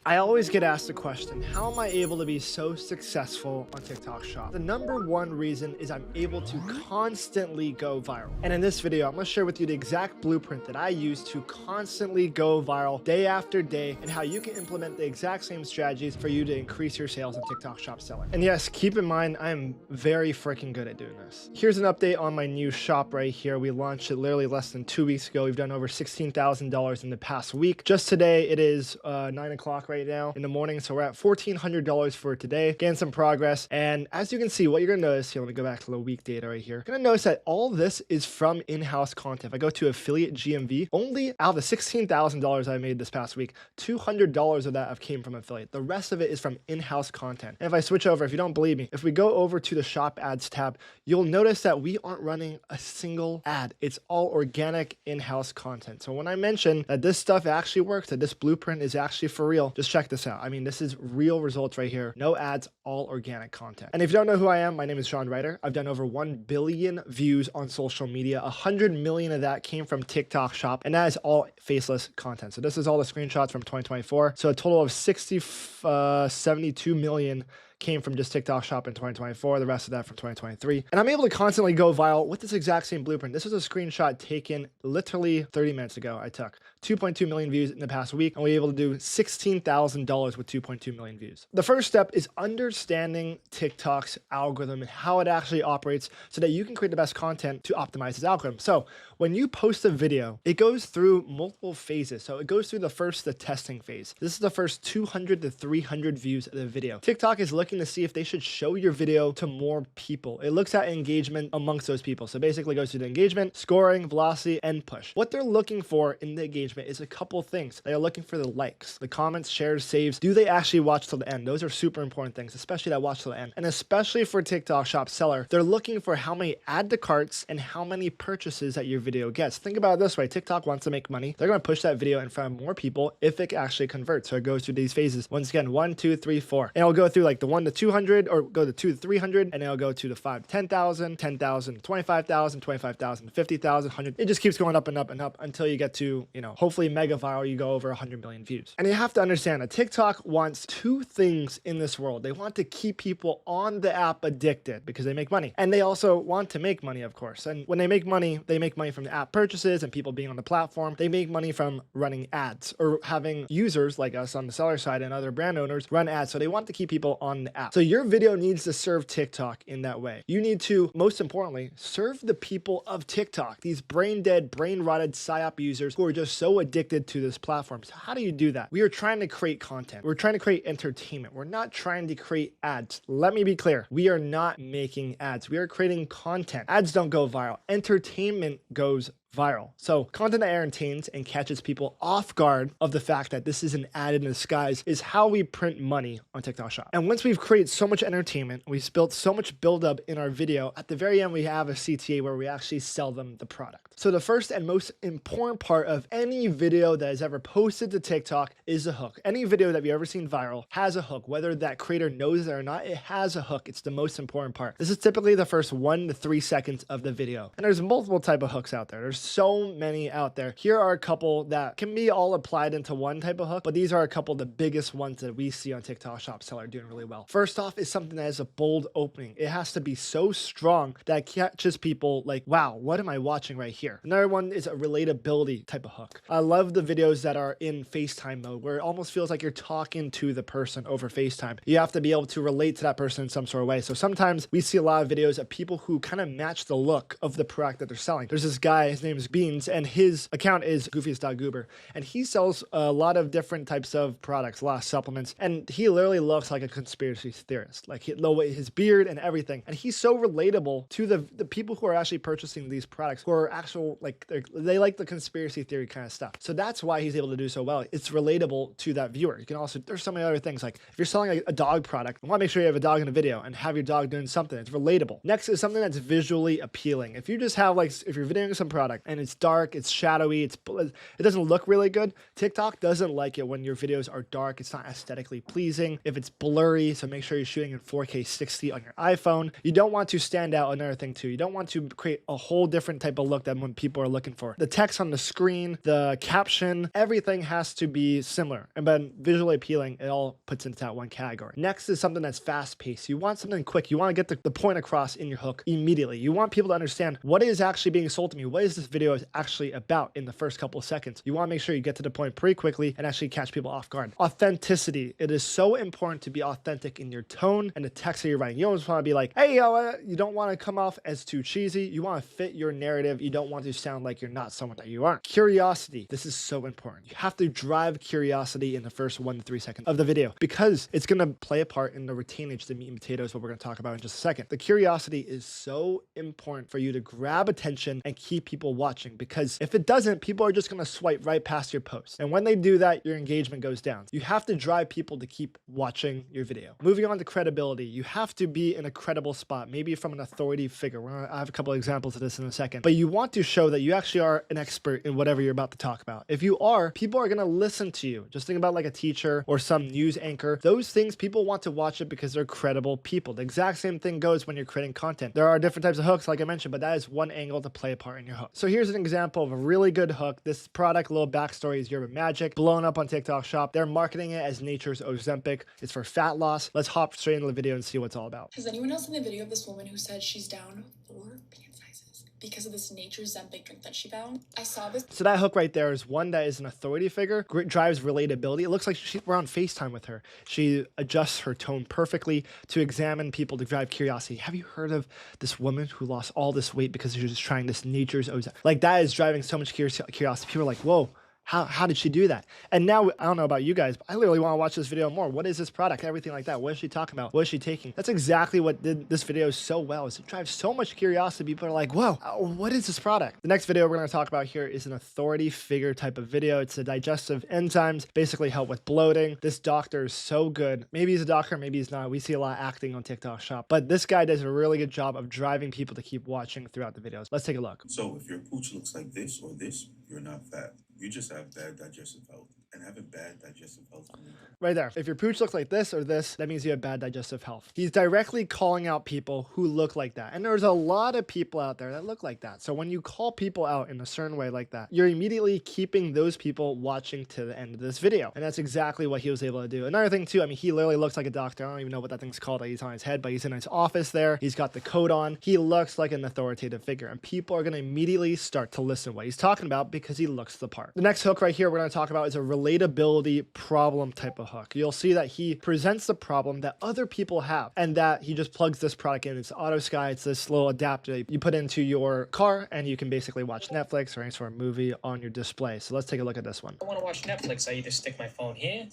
I always get asked the question, how am I able to be so successful on TikTok Shop? The number one reason is I'm able to constantly go viral. And in this video, I'm going to share with you the exact blueprint that I use to constantly go viral day after day, and how you can implement the exact same strategies for you to increase your sales on TikTok Shop selling. And yes, keep in mind, I'm very freaking good at doing this. Here's an update on my new shop right here. We launched it literally less than 2 weeks ago. We've done over $16,000 in the past week. Just today, it is 9 o'clock right now in the morning, so we're at $1,400 for today. Gained some progress, and as you can see, what you're gonna notice here, let me go back to the week data right here. You're gonna notice that all this is from in-house content. If I go to affiliate GMV, only out of the $16,000 I made this past week, $200 of that have came from affiliate. The rest of it is from in-house content. And if I switch over, if you don't believe me, if we go over to the shop ads tab, you'll notice that we aren't running a single ad. It's all organic in-house content. So when I mention that this stuff actually works, that this blueprint is actually for real, just check this out. I mean, this is real results right here. No ads, all organic content. And if you don't know who I am, my name is Sean Ryder. I've done over 1 billion views on social media. 100 million of that came from TikTok Shop, and that is all faceless content. So this is all the screenshots from 2024. So a total of 72 million came from just TikTok Shop in 2024, the rest of that from 2023. And I'm able to constantly go viral with this exact same blueprint. This was a screenshot taken literally 30 minutes ago. I took 2.2 million views in the past week, and we were able to do $16,000 with 2.2 million views. The first step is understanding TikTok's algorithm and how it actually operates so that you can create the best content to optimize its algorithm. So when you post a video, it goes through multiple phases. So it goes through the testing phase. This is the first 200 to 300 views of the video. TikTok is looking to see if they should show your video to more people. It looks at engagement amongst those people. So basically it goes through the engagement, scoring, velocity, and push. What they're looking for in the engagement is a couple things. They are looking for the likes, the comments, shares, saves. Do they actually watch till the end? Those are super important things, especially that watch till the end. And especially for TikTok Shop seller, they're looking for how many add to carts and how many purchases that your video gets. Think about it this way. TikTok wants to make money. They're going to push that video in front of more people if it actually converts. So it goes through these phases. Once again, 1, 2, 3, 4. And it'll go through like the 1 to 200, or go to 2 to 300, and it'll go to the 5 to 10,000, 10,000, 25,000, 25,000, 50,000, 100. It just keeps going up and up and up until you get to, hopefully mega viral, you go over 100 million views. And you have to understand that TikTok wants two things in this world. They want to keep people on the app addicted because they make money. And they also want to make money, of course. And when they make money from the app purchases and people being on the platform. They make money from running ads or having users like us on the seller side and other brand owners run ads. So they want to keep people on the app. So your video needs to serve TikTok in that way. You need to, most importantly, serve the people of TikTok, these brain dead, brain rotted PSYOP users who are just so addicted to this platform. So how do you do that? We are trying to create content. We're trying to create entertainment. We're not trying to create ads. Let me be clear. We are not making ads. We are creating content. Ads don't go viral. Entertainment goes viral. So content that entertains and catches people off guard of the fact that this is an ad in disguise is how we print money on TikTok Shop. And once we've created so much entertainment, we've built so much buildup in our video, at the very end we have a CTA where we actually sell them the product. So the first and most important part of any video that is ever posted to TikTok is a hook. Any video that you've ever seen viral has a hook. Whether that creator knows it or not, it has a hook. It's the most important part. This is typically the first 1 to 3 seconds of the video. And there's multiple type of hooks out there. There's so many out there. Here are a couple that can be all applied into one type of hook, but these are a couple of the biggest ones that we see on TikTok Shop seller doing really well. First off is something that has a bold opening. It has to be so strong that it catches people like, wow, what am I watching right here? Another one is a relatability type of hook. I love the videos that are in FaceTime mode, where it almost feels like you're talking to the person over FaceTime. You have to be able to relate to that person in some sort of way. So sometimes we see a lot of videos of people who kind of match the look of the product that they're selling. There's this guy, his name is Beans, and his account is goofiest.goober, and he sells a lot of different types of products, a lot of supplements, and he literally looks like a conspiracy theorist, like his beard and everything. And he's so relatable to the people who are actually purchasing these products, who are actual, like, they like the conspiracy theory kind of stuff. So that's why he's able to do so well. It's relatable to that viewer. You can also, there's so many other things, like if you're selling a dog product, you want to make sure you have a dog in a video and have your dog doing something that's relatable. Next is something that's visually appealing. If you just have, like, if you're videoing some product and it's dark, it's shadowy, it doesn't look really good, TikTok doesn't like it when your videos are dark. It's not aesthetically pleasing. If it's blurry, so make sure you're shooting in 4K 60 on your iPhone. You don't want to stand out. Another thing too, you don't want to create a whole different type of look than when people are looking for. The text on the screen, the caption, everything has to be similar. And then visually appealing, it all puts into that one category. Next is something that's fast paced. You want something quick. You want to get the point across in your hook immediately. You want people to understand what is actually being sold to me. What is this video actually about in the first couple of seconds? You want to make sure you get to the point pretty quickly and actually catch people off guard. Authenticity. It is so important to be authentic in your tone and the text that you're writing. You don't just want to be like, hey, you don't want to come off as too cheesy. You want to fit your narrative. You don't want to sound like you're not someone that you aren't. Curiosity. This is so important. You have to drive curiosity in the first 1 to 3 seconds of the video, because it's going to play a part in the retainage, the meat and potatoes, what we're going to talk about in just a second. The curiosity is so important for you to grab attention and keep people watching, because if it doesn't, people are just going to swipe right past your post. And when they do that, your engagement goes down. You have to drive people to keep watching your video. Moving on to credibility. You have to be in a credible spot, maybe from an authority figure. I have a couple of examples of this in a second, but you want to show that you actually are an expert in whatever you're about to talk about. If you are, people are going to listen to you. Just think about like a teacher or some news anchor. Those things, people want to watch it because they're credible people. The exact same thing goes when you're creating content. There are different types of hooks, like I mentioned, but that is one angle to play a part in your hook. So here's an example of a really good hook. This product, a little backstory, is Yerba Magic, blown up on TikTok Shop. They're marketing it as nature's Ozempic. It's for fat loss. Let's hop straight into the video and see what it's all about. Has anyone else seen the video of this woman who said she's down 4 pant sizes because of this nature's Ozempic drink that she found? I saw this. So that hook right there is one that is an authority figure, drives relatability. It looks like we're on FaceTime with her. She adjusts her tone perfectly to examine people, to drive curiosity. Have you heard of this woman who lost all this weight because she was trying this nature's Ozempic? Like, that is driving so much curiosity. People are like, whoa. How did she do that? And now, I don't know about you guys, but I literally want to watch this video more. What is this product? Everything like that. What is she talking about? What is she taking? That's exactly what did this video so well, is it drives so much curiosity. People are like, whoa, what is this product? The next video we're going to talk about here is an authority figure type of video. It's the digestive enzymes, basically help with bloating. This doctor is so good. Maybe he's a doctor, maybe he's not. We see a lot of acting on TikTok Shop, but this guy does a really good job of driving people to keep watching throughout the videos. Let's take a look. So if your pooch looks like this or this, you're not fat. You just have bad digestive health. And having bad digestive health. Right there. If your pooch looks like this or this, that means you have bad digestive health. He's directly calling out people who look like that. And there's a lot of people out there that look like that. So when you call people out in a certain way like that, you're immediately keeping those people watching to the end of this video. And that's exactly what he was able to do. Another thing too, I mean, he literally looks like a doctor. I don't even know what that thing's called that he's on his head, but he's in his office there. He's got the coat on. He looks like an authoritative figure, and people are going to immediately start to listen to what he's talking about because he looks the part. The next hook right here we're going to talk about is a relatability problem type of hook. You'll see that he presents the problem that other people have, and that he just plugs this product in. It's Auto Sky. It's this little adapter you put into your car, and you can basically watch Netflix or any sort of movie on your display. So let's take a look at this one. I want to watch Netflix. I either stick my phone here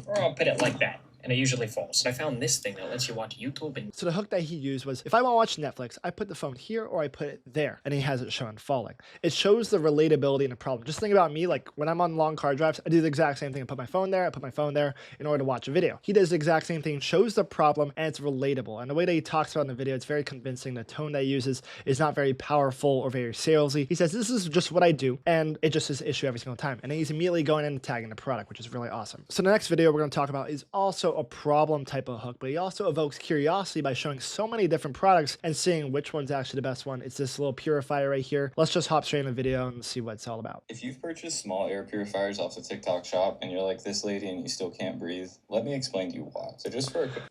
or I'll put it like that. and it usually falls. So I found this thing that lets you watch YouTube and So the hook that he used was, if I want to watch Netflix, I put the phone here or I put it there, and he has it shown falling. It shows the relatability in the problem. Just think about me, like when I'm on long car drives, I do the exact same thing. I put my phone there, I put my phone there in order to watch a video. He does the exact same thing, shows the problem, and it's relatable. And the way that he talks about it in the video, it's very convincing. The tone that he uses is not very powerful or very salesy. He says, this is just what I do, and it just is an issue every single time. And then he's immediately going in and tagging the product, which is really awesome. So the next video we're going to talk about is also a problem type of hook, but he also evokes curiosity by showing so many different products and seeing which one's actually the best one. It's this little purifier right here. Let's just hop straight in the video and see what it's all about. If you've purchased small air purifiers off the TikTok shop and you're like this lady and you still can't breathe, let me explain to you why.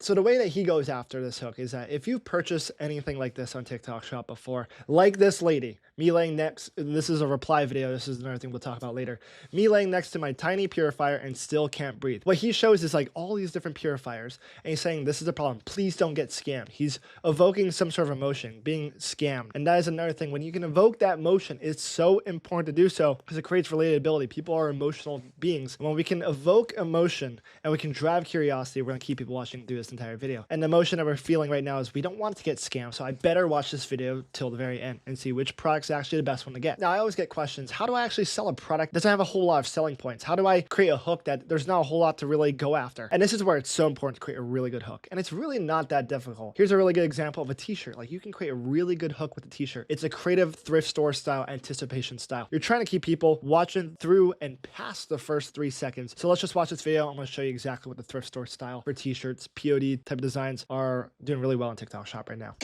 So the way that he goes after this hook is that if you've purchased anything like this on TikTok shop before, like this lady, me laying next, this is a reply video, this is another thing we'll talk about later, me laying next to my tiny purifier and still can't breathe. What he shows is like all these different purifiers, and he's saying this is a problem, please don't get scammed. He's evoking some sort of emotion, being scammed. And that is another thing, when you can evoke that emotion, it's so important to do so because it creates relatability. People are emotional beings. And when we can evoke emotion and we can drive curiosity, we're gonna keep people watching through this entire video. And the emotion that we're feeling right now is we don't want to get scammed, so I better watch this video till the very end and see which product's actually the best one to get. Now, I always get questions, how do I actually sell a product that doesn't have a whole lot of selling points? How do I create a hook that there's not a whole lot to really go after? And this is where it's so important to create a really good hook. And it's really not that difficult. Here's a really good example of a t-shirt. Like, you can create a really good hook with a t-shirt. It's a creative thrift store style, anticipation style. You're trying to keep people watching through and past the first 3 seconds. So let's just watch this video. I'm going to show you exactly what the thrift store style for t-shirts, POD type of designs are doing really well on TikTok shop right now.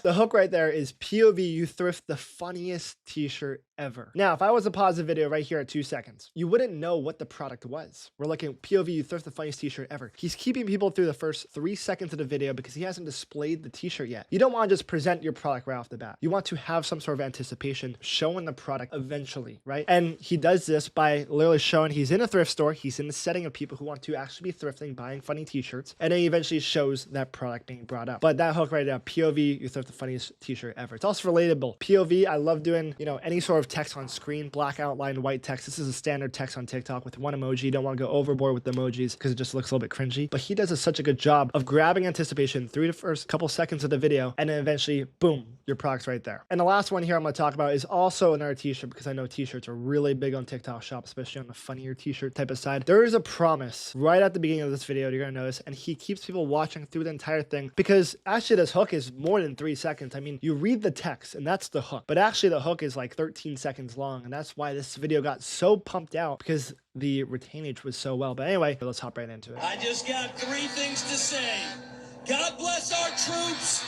The hook right there is POV, you thrift the funniest t-shirt ever. Now, if I was to pause the video right here at 2 seconds, you wouldn't know what the product was. We're looking at POV, you thrift the funniest t-shirt ever. He's keeping people through the first 3 seconds of the video because he hasn't displayed the t-shirt yet. You don't want to just present your product right off the bat. You want to have some sort of anticipation showing the product eventually, right? And he does this by literally showing he's in a thrift store, he's in the setting of people who want to actually be thrifting, buying funny t-shirts, and then he eventually shows that product being brought up. But that hook right now, POV, you thrift the funniest t-shirt ever. It's also relatable. POV, I love doing, you know, any sort of text on screen, black outline, white text. This is a standard text on TikTok with one emoji. You don't want to go overboard with the emojis because it just looks a little bit cringy. But he does such a good job of grabbing anticipation through the first couple seconds of the video, and then eventually, boom, your product's right there. And the last one here I'm going to talk about is also another t-shirt, because I know t-shirts are really big on TikTok shop, especially on the funnier t-shirt type of side. There is a promise right at the beginning of this video, you're going to notice, and he keeps people watching through the entire thing because actually this hook is more than 3 seconds. I mean, you read the text and that's the hook, but actually the hook is like 13 seconds long, and that's why this video got so pumped out, because the retainage was so well. But anyway, let's hop right into it. I just got 3 things to say. God bless our troops.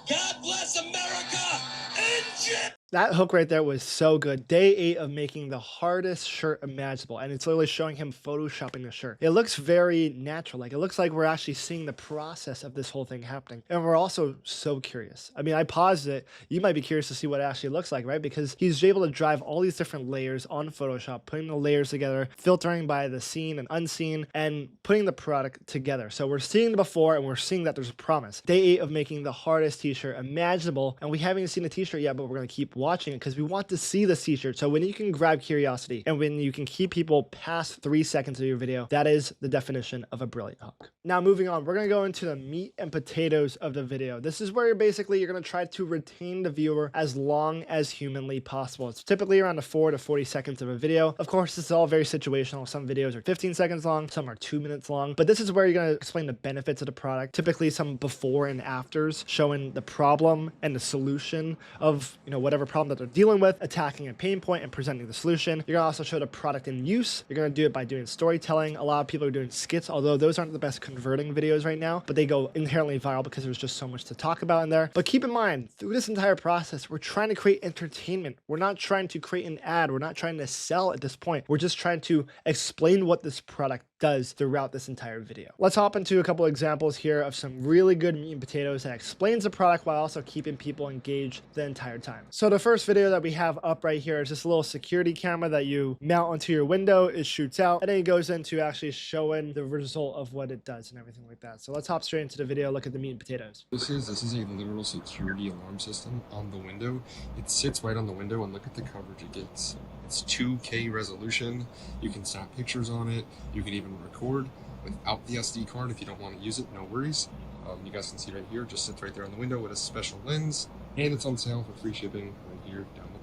God bless America. And that hook right there was so good. Day 8 of making the hardest shirt imaginable. And it's literally showing him photoshopping the shirt. It looks very natural. Like, it looks like we're actually seeing the process of this whole thing happening. And we're also so curious. I mean, I paused it. You might be curious to see what it actually looks like, right? Because he's able to drive all these different layers on Photoshop, putting the layers together, filtering by the seen and unseen, and putting the product together. So we're seeing the before and we're seeing that there's a promise. Day 8 of making the hardest t-shirt imaginable. And we haven't even seen the t-shirt yet, but we're going to keep watching it because we want to see the t-shirt. So when you can grab curiosity and when you can keep people past 3 seconds of your video, that is the definition of a brilliant hook. Now, moving on, we're going to go into the meat and potatoes of the video. This is where you're going to try to retain the viewer as long as humanly possible. It's typically around the 4 to 40 seconds of a video. Of course, this is all very situational. Some videos are 15 seconds long, some are 2 minutes long, but this is where you're going to explain the benefits of the product. Typically some before and afters showing the problem and the solution of, you know, whatever problem that they're dealing with, attacking a pain point and presenting the solution. You're going to also show the product in use. You're going to do it by doing storytelling. A lot of people are doing skits, although those aren't the best converting videos right now, but they go inherently viral because there's just so much to talk about in there. But keep in mind, through this entire process, we're trying to create entertainment. We're not trying to create an ad. We're not trying to sell at this point. We're just trying to explain what this product does throughout this entire video. Let's hop into a couple examples here of some really good meat and potatoes that explains the product while also keeping people engaged the entire time. So the first video that we have up right here is this little security camera that you mount onto your window. It shoots out and then it goes into actually showing the result of what it does and everything like that. So let's hop straight into the video, look at the meat and potatoes. This is a literal security alarm system on the window. It sits right on the window, and look at the coverage it gets. It's 2K resolution. You can snap pictures on it. You can even record without the SD card if you don't want to use it, no worries. You guys can see right here, just sits right there on the window with a special lens, and it's on sale for free shipping right here down the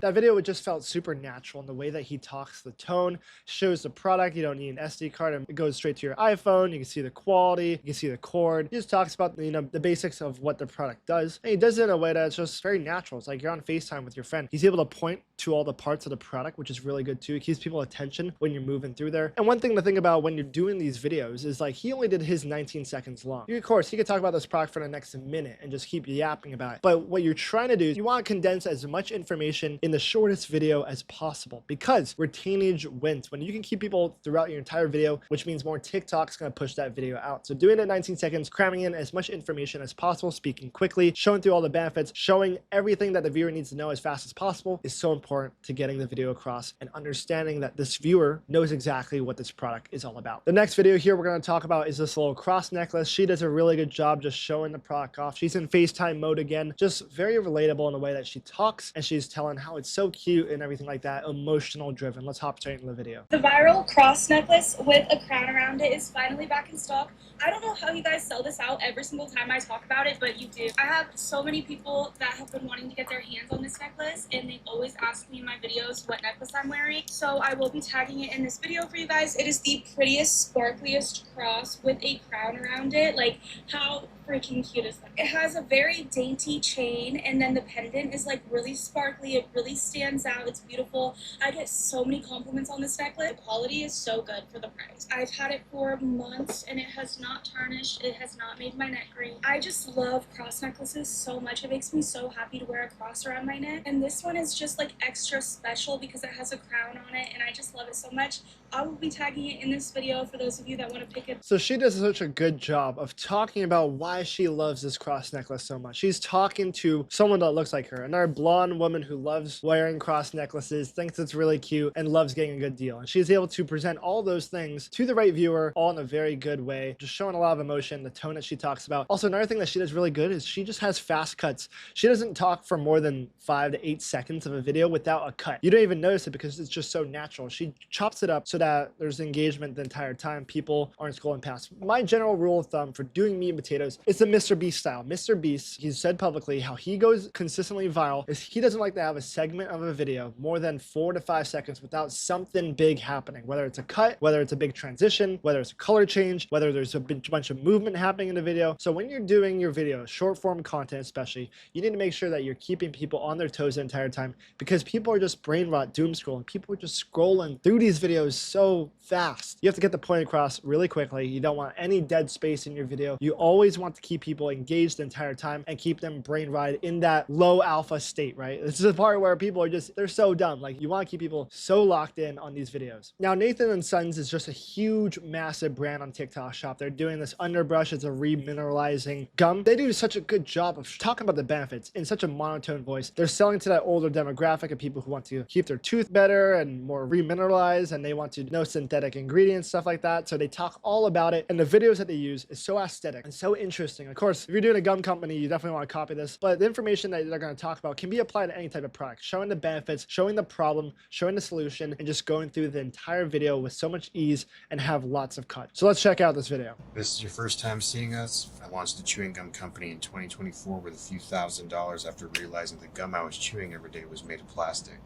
That video, it just felt super natural in the way that he talks, the tone, shows the product. You don't need an SD card, and it goes straight to your iPhone. You can see the quality, you can see the cord. He just talks about, you know, the basics of what the product does. And he does it in a way that's just very natural. It's like you're on FaceTime with your friend. He's able to point to all the parts of the product, which is really good too. It keeps people attention when you're moving through there. And one thing to think about when you're doing these videos is like he only did his 19 seconds long. Of course, he could talk about this product for the next minute and just keep yapping about it. But what you're trying to do is you want to condense as much information in the shortest video as possible, because retainage wins. When you can keep people throughout your entire video, which means more TikTok's going to push that video out. So doing it in 19 seconds, cramming in as much information as possible, speaking quickly, showing through all the benefits, showing everything that the viewer needs to know as fast as possible is so important to getting the video across and understanding that this viewer knows exactly what this product is all about. The next video here we're going to talk about is this little cross necklace. She does a really good job just showing the product off. She's in FaceTime mode again, just very relatable in the way that she talks, and she's telling how it's so cute and everything like that, emotional driven. Let's hop straight into the video. The viral cross necklace with a crown around it is finally back in stock. I don't know how you guys sell this out every single time I talk about it, but you do. I have so many people that have been wanting to get their hands on this necklace, and they always ask me in my videos what necklace I'm wearing. So I will be tagging it in this video for you guys. It is the prettiest, sparkliest cross with a crown around it. Like, how freaking cute is that? It has a very dainty chain, and then the pendant is like really sparkly. It really stands out. It's beautiful. I get so many compliments on this necklace. The quality is so good for the price. I've had it for months and it has not tarnished. It has not made my neck green. I just love cross necklaces so much. It makes me so happy to wear a cross around my neck, and this one is just like extra special because it has a crown on it, and I just love it so much. I will be tagging it in this video for those of you that want to pick it. So she does such a good job of talking about why she loves this cross necklace so much. She's talking to someone that looks like her, another blonde woman who loves wearing cross necklaces, thinks it's really cute, and loves getting a good deal. And she's able to present all those things to the right viewer, all in a very good way, just showing a lot of emotion, the tone that she talks about. Also, another thing that she does really good is she just has fast cuts. She doesn't talk for more than 5 to 8 seconds of a video without a cut. You don't even notice it because it's just so natural. She chops it up so that there's engagement the entire time. People aren't scrolling past. My general rule of thumb for doing meat and potatoes is the Mr. Beast style. Mr. Beast, he's said publicly how he goes consistently viral is he doesn't like to have a segment of a video more than 4 to 5 seconds without something big happening, whether it's a cut, whether it's a big transition, whether it's a color change, whether there's a bunch of movement happening in the video. So when you're doing your video, short form content especially, you need to make sure that you're keeping people on their toes the entire time, because people are just brain rot doom scrolling. People are just scrolling through these videos so fast. You have to get the point across really quickly. You don't want any dead space in your video. You always want to keep people engaged the entire time and keep them brain rotted in that low alpha state, right? This is the part where people are just, they're so dumb. Like, you want to keep people so locked in on these videos. Now, Nathan and Sons is just a huge, massive brand on TikTok Shop. They're doing this underbrush. It's a remineralizing gum. They do such a good job of talking about the benefits in such a monotone voice. They're selling to that older demographic of people who want to keep their tooth better and more remineralized, and they want to know synthetic ingredients, stuff like that. So they talk all about it, and the videos that they use is so aesthetic and so interesting. Of course, if you're doing a gum company, you definitely want to copy this, but the information that they're going to talk about can be applied to any type of product, showing the benefits, showing the problem, showing the solution, and just going through the entire video with so much ease and have lots of cuts. So let's check out this video. This is your first time seeing us. I launched a chewing gum company in 2024 with a few $1,000s after realizing the gum I was chewing every day was made of plastic.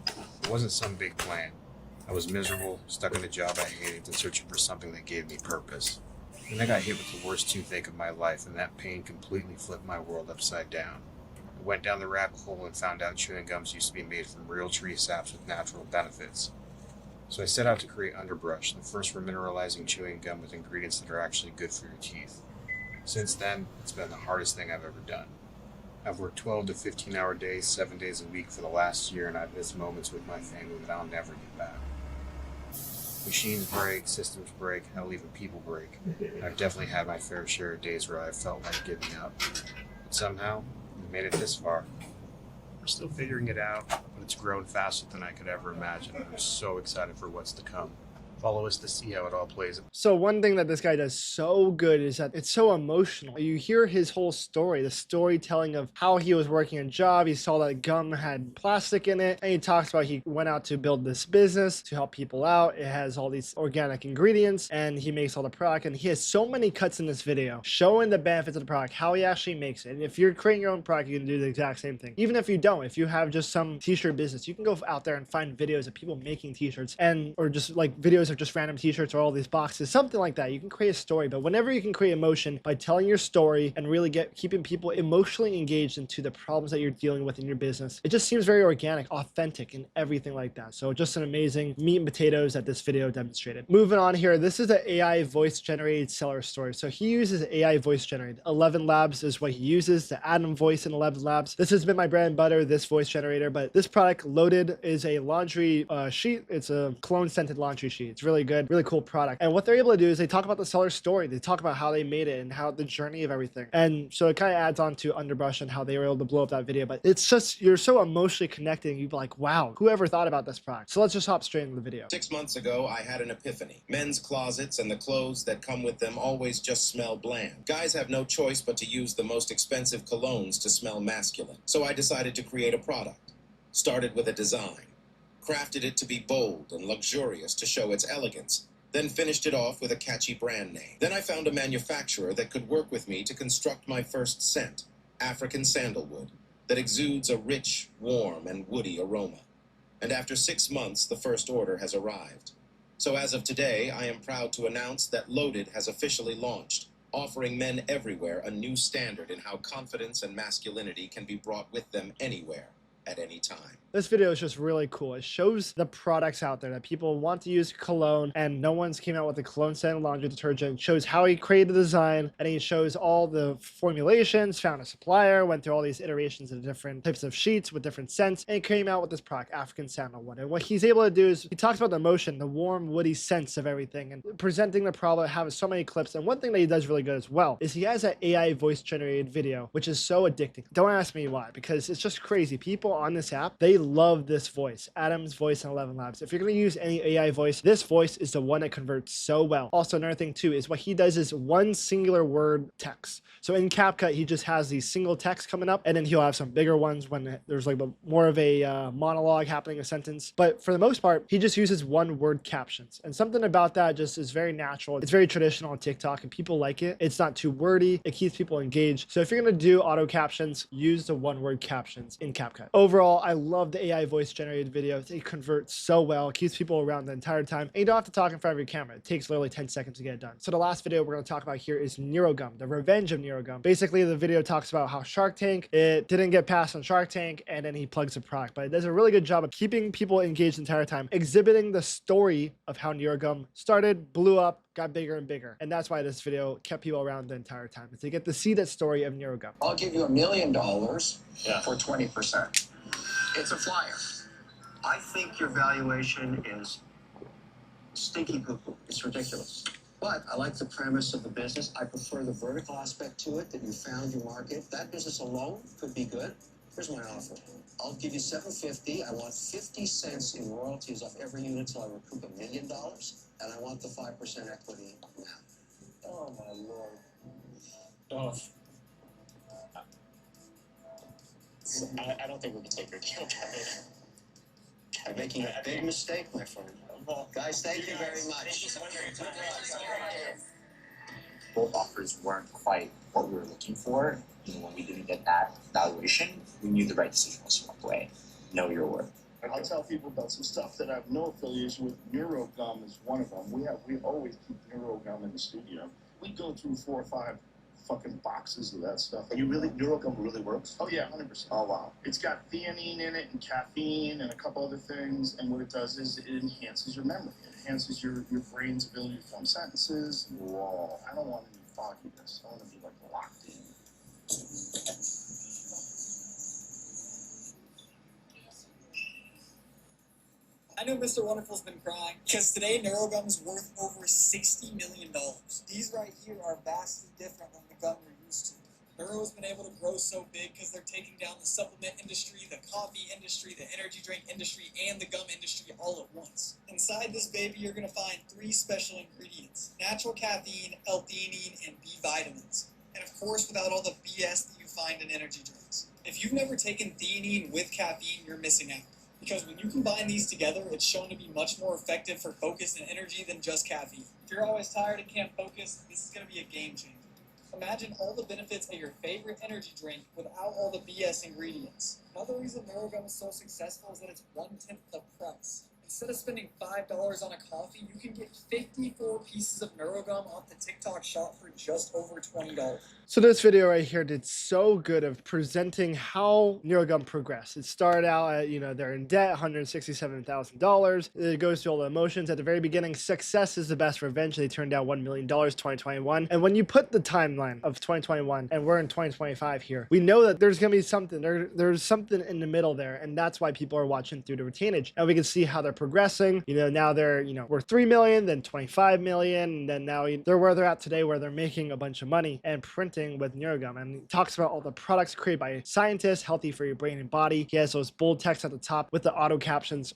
It wasn't some big plan. I was miserable, stuck in a job I hated, and searching for something that gave me purpose. Then I got hit with the worst toothache of my life, and that pain completely flipped my world upside down. I went down the rabbit hole and found out chewing gums used to be made from real tree saps with natural benefits. So I set out to create Underbrush, the first remineralizing chewing gum with ingredients that are actually good for your teeth. Since then, it's been the hardest thing I've ever done. I've worked 12 to 15-hour days, 7 days a week for the last year, and I've missed moments with my family that I'll never get back. Machines break, systems break, hell, even people break. I've definitely had my fair share of days where I felt like giving up. But somehow, we made it this far. We're still figuring it out, but it's grown faster than I could ever imagine. I'm so excited for what's to come. Follow us to see how it all plays out. So one thing that this guy does so good is that it's so emotional. You hear his whole story, the storytelling of how he was working a job. He saw that gum had plastic in it, and he talks about he went out to build this business to help people out. It has all these organic ingredients, and he makes all the product. And he has so many cuts in this video showing the benefits of the product, how he actually makes it. And if you're creating your own product, you can do the exact same thing. Even if you don't, if you have just some t-shirt business, you can go out there and find videos of people making t-shirts, and or just like videos of just random t-shirts or all these boxes, something like that. You can create a story, but whenever you can create emotion by telling your story and really keeping people emotionally engaged into the problems that you're dealing with in your business, it just seems very organic, authentic, and everything like that. So just an amazing meat and potatoes that this video demonstrated. Moving on here, this is an AI voice generated seller story. So he uses AI voice generated. 11 Labs is what he uses, the Adam voice in 11 Labs. This has been my bread and butter, this voice generator, but this product Loaded is a laundry sheet. It's a cologne scented laundry sheet. It's really good. Really cool product. And what they're able to do is they talk about the seller's story. They talk about how they made it and how the journey of everything. And so it kind of adds on to Underbrush and how they were able to blow up that video. But it's just, you're so emotionally connecting. You'd be like, wow, whoever thought about this product? So let's just hop straight into the video. 6 months ago, I had an epiphany. Men's closets and the clothes that come with them always just smell bland. Guys have no choice but to use the most expensive colognes to smell masculine. So I decided to create a product. Started with a design. Crafted it to be bold and luxurious to show its elegance. Then finished it off with a catchy brand name. Then I found a manufacturer that could work with me to construct my first scent, African sandalwood, that exudes a rich, warm, and woody aroma. And after 6 months, the first order has arrived. So as of today, I am proud to announce that Loaded has officially launched, offering men everywhere a new standard in how confidence and masculinity can be brought with them anywhere, at any time. This video is just really cool. It shows the products out there that people want to use cologne, and no one's came out with a cologne scented laundry detergent. It shows how he created the design, and he shows all the formulations, found a supplier, went through all these iterations of different types of sheets with different scents, and he came out with this product, African sandalwood. And what he's able to do is he talks about the emotion, the warm, woody scents of everything, and presenting the problem, having so many clips. And one thing that he does really good as well is he has an AI voice generated video, which is so addicting. Don't ask me why, because it's just crazy. People on this app, they love this voice, Adam's voice in 11 Labs. If you're going to use any AI voice, this voice is the one that converts so well. Also, another thing too is what he does is one singular word text. So in CapCut, he just has these single text coming up, and then he'll have some bigger ones when there's like more of a monologue happening, a sentence. But for the most part, he just uses one word captions. And something about that just is very natural. It's very traditional on TikTok, and people like it. It's not too wordy. It keeps people engaged. So if you're going to do auto captions, use the one word captions in CapCut. Overall, I love the AI voice generated videos. They convert so well, it keeps people around the entire time, and you don't have to talk in front of your camera. It takes literally 10 seconds to get it done. So the last video we're going to talk about here is NeuroGum, the revenge of NeuroGum. Basically, the video talks about how Shark Tank, it didn't get passed on Shark Tank, and then he plugs the product, but it does a really good job of keeping people engaged the entire time, exhibiting the story of how NeuroGum started, blew up, got bigger and bigger. And that's why this video kept people around the entire time, is to get to see that story of NeuroGum. I'll give you $1 million for 20%. It's a flyer. I think your valuation is stinky poo-poo. It's ridiculous. But I like the premise of the business. I prefer the vertical aspect to it, that you found your market. That business alone could be good. Here's my offer. I'll give you $750. I want 50 cents in royalties off every unit till I recoup $1 million. And I want the 5% equity now. Oh, my Lord. Oh. I don't think we can take your deal. You're making a big mistake, my friend. Guys, thank you very much. Both offers weren't quite what we were looking for. And when we didn't get that valuation, we knew the right decision was to walk away. Know your worth. I'll tell people about some stuff that I have no affiliation with. NeuroGum is one of them. We always keep NeuroGum in the studio. We go through 4 or 5 fucking boxes of that stuff. NeuroGum really works? Oh yeah, 100%. Oh wow. It's got theanine in it and caffeine and a couple other things, and what it does is it enhances your memory. It enhances your brain's ability to form sentences. Whoa, I don't want any fogginess. I want to be like locked in. I know Mr. Wonderful's been crying because today NeuroGum is worth over $60 million. These right here are vastly different than the gum you're used to. Neuro's been able to grow so big because they're taking down the supplement industry, the coffee industry, the energy drink industry, and the gum industry all at once. Inside this baby, you're going to find 3 special ingredients: natural caffeine, L-theanine, and B vitamins. And of course, without all the BS that you find in energy drinks. If you've never taken theanine with caffeine, you're missing out. Because when you combine these together, it's shown to be much more effective for focus and energy than just caffeine. If you're always tired and can't focus, this is going to be a game changer. Imagine all the benefits of your favorite energy drink without all the BS ingredients. Another reason NeuroGum is so successful is that it's 1/10 the price. Instead of spending $5 on a coffee, you can get 54 pieces of NeuroGum off the TikTok shop for just over $20. So this video right here did so good of presenting how NeuroGum progressed. It started out at, they're in debt, $167,000. It goes through all the emotions. At the very beginning, success is the best revenge. They turned down $1 million, 2021. And when you put the timeline of 2021, and we're in 2025 here, we know that there's going to be something. There's something in the middle there. And that's why people are watching through the retainage. And we can see how they're progressing. Now they're, worth 3 million, then 25 million. And then now they're where they're at today, where they're making a bunch of money and printing with NeuroGum. And he talks about all the products created by scientists, healthy for your brain and body. He has those bold text at the top with the auto captions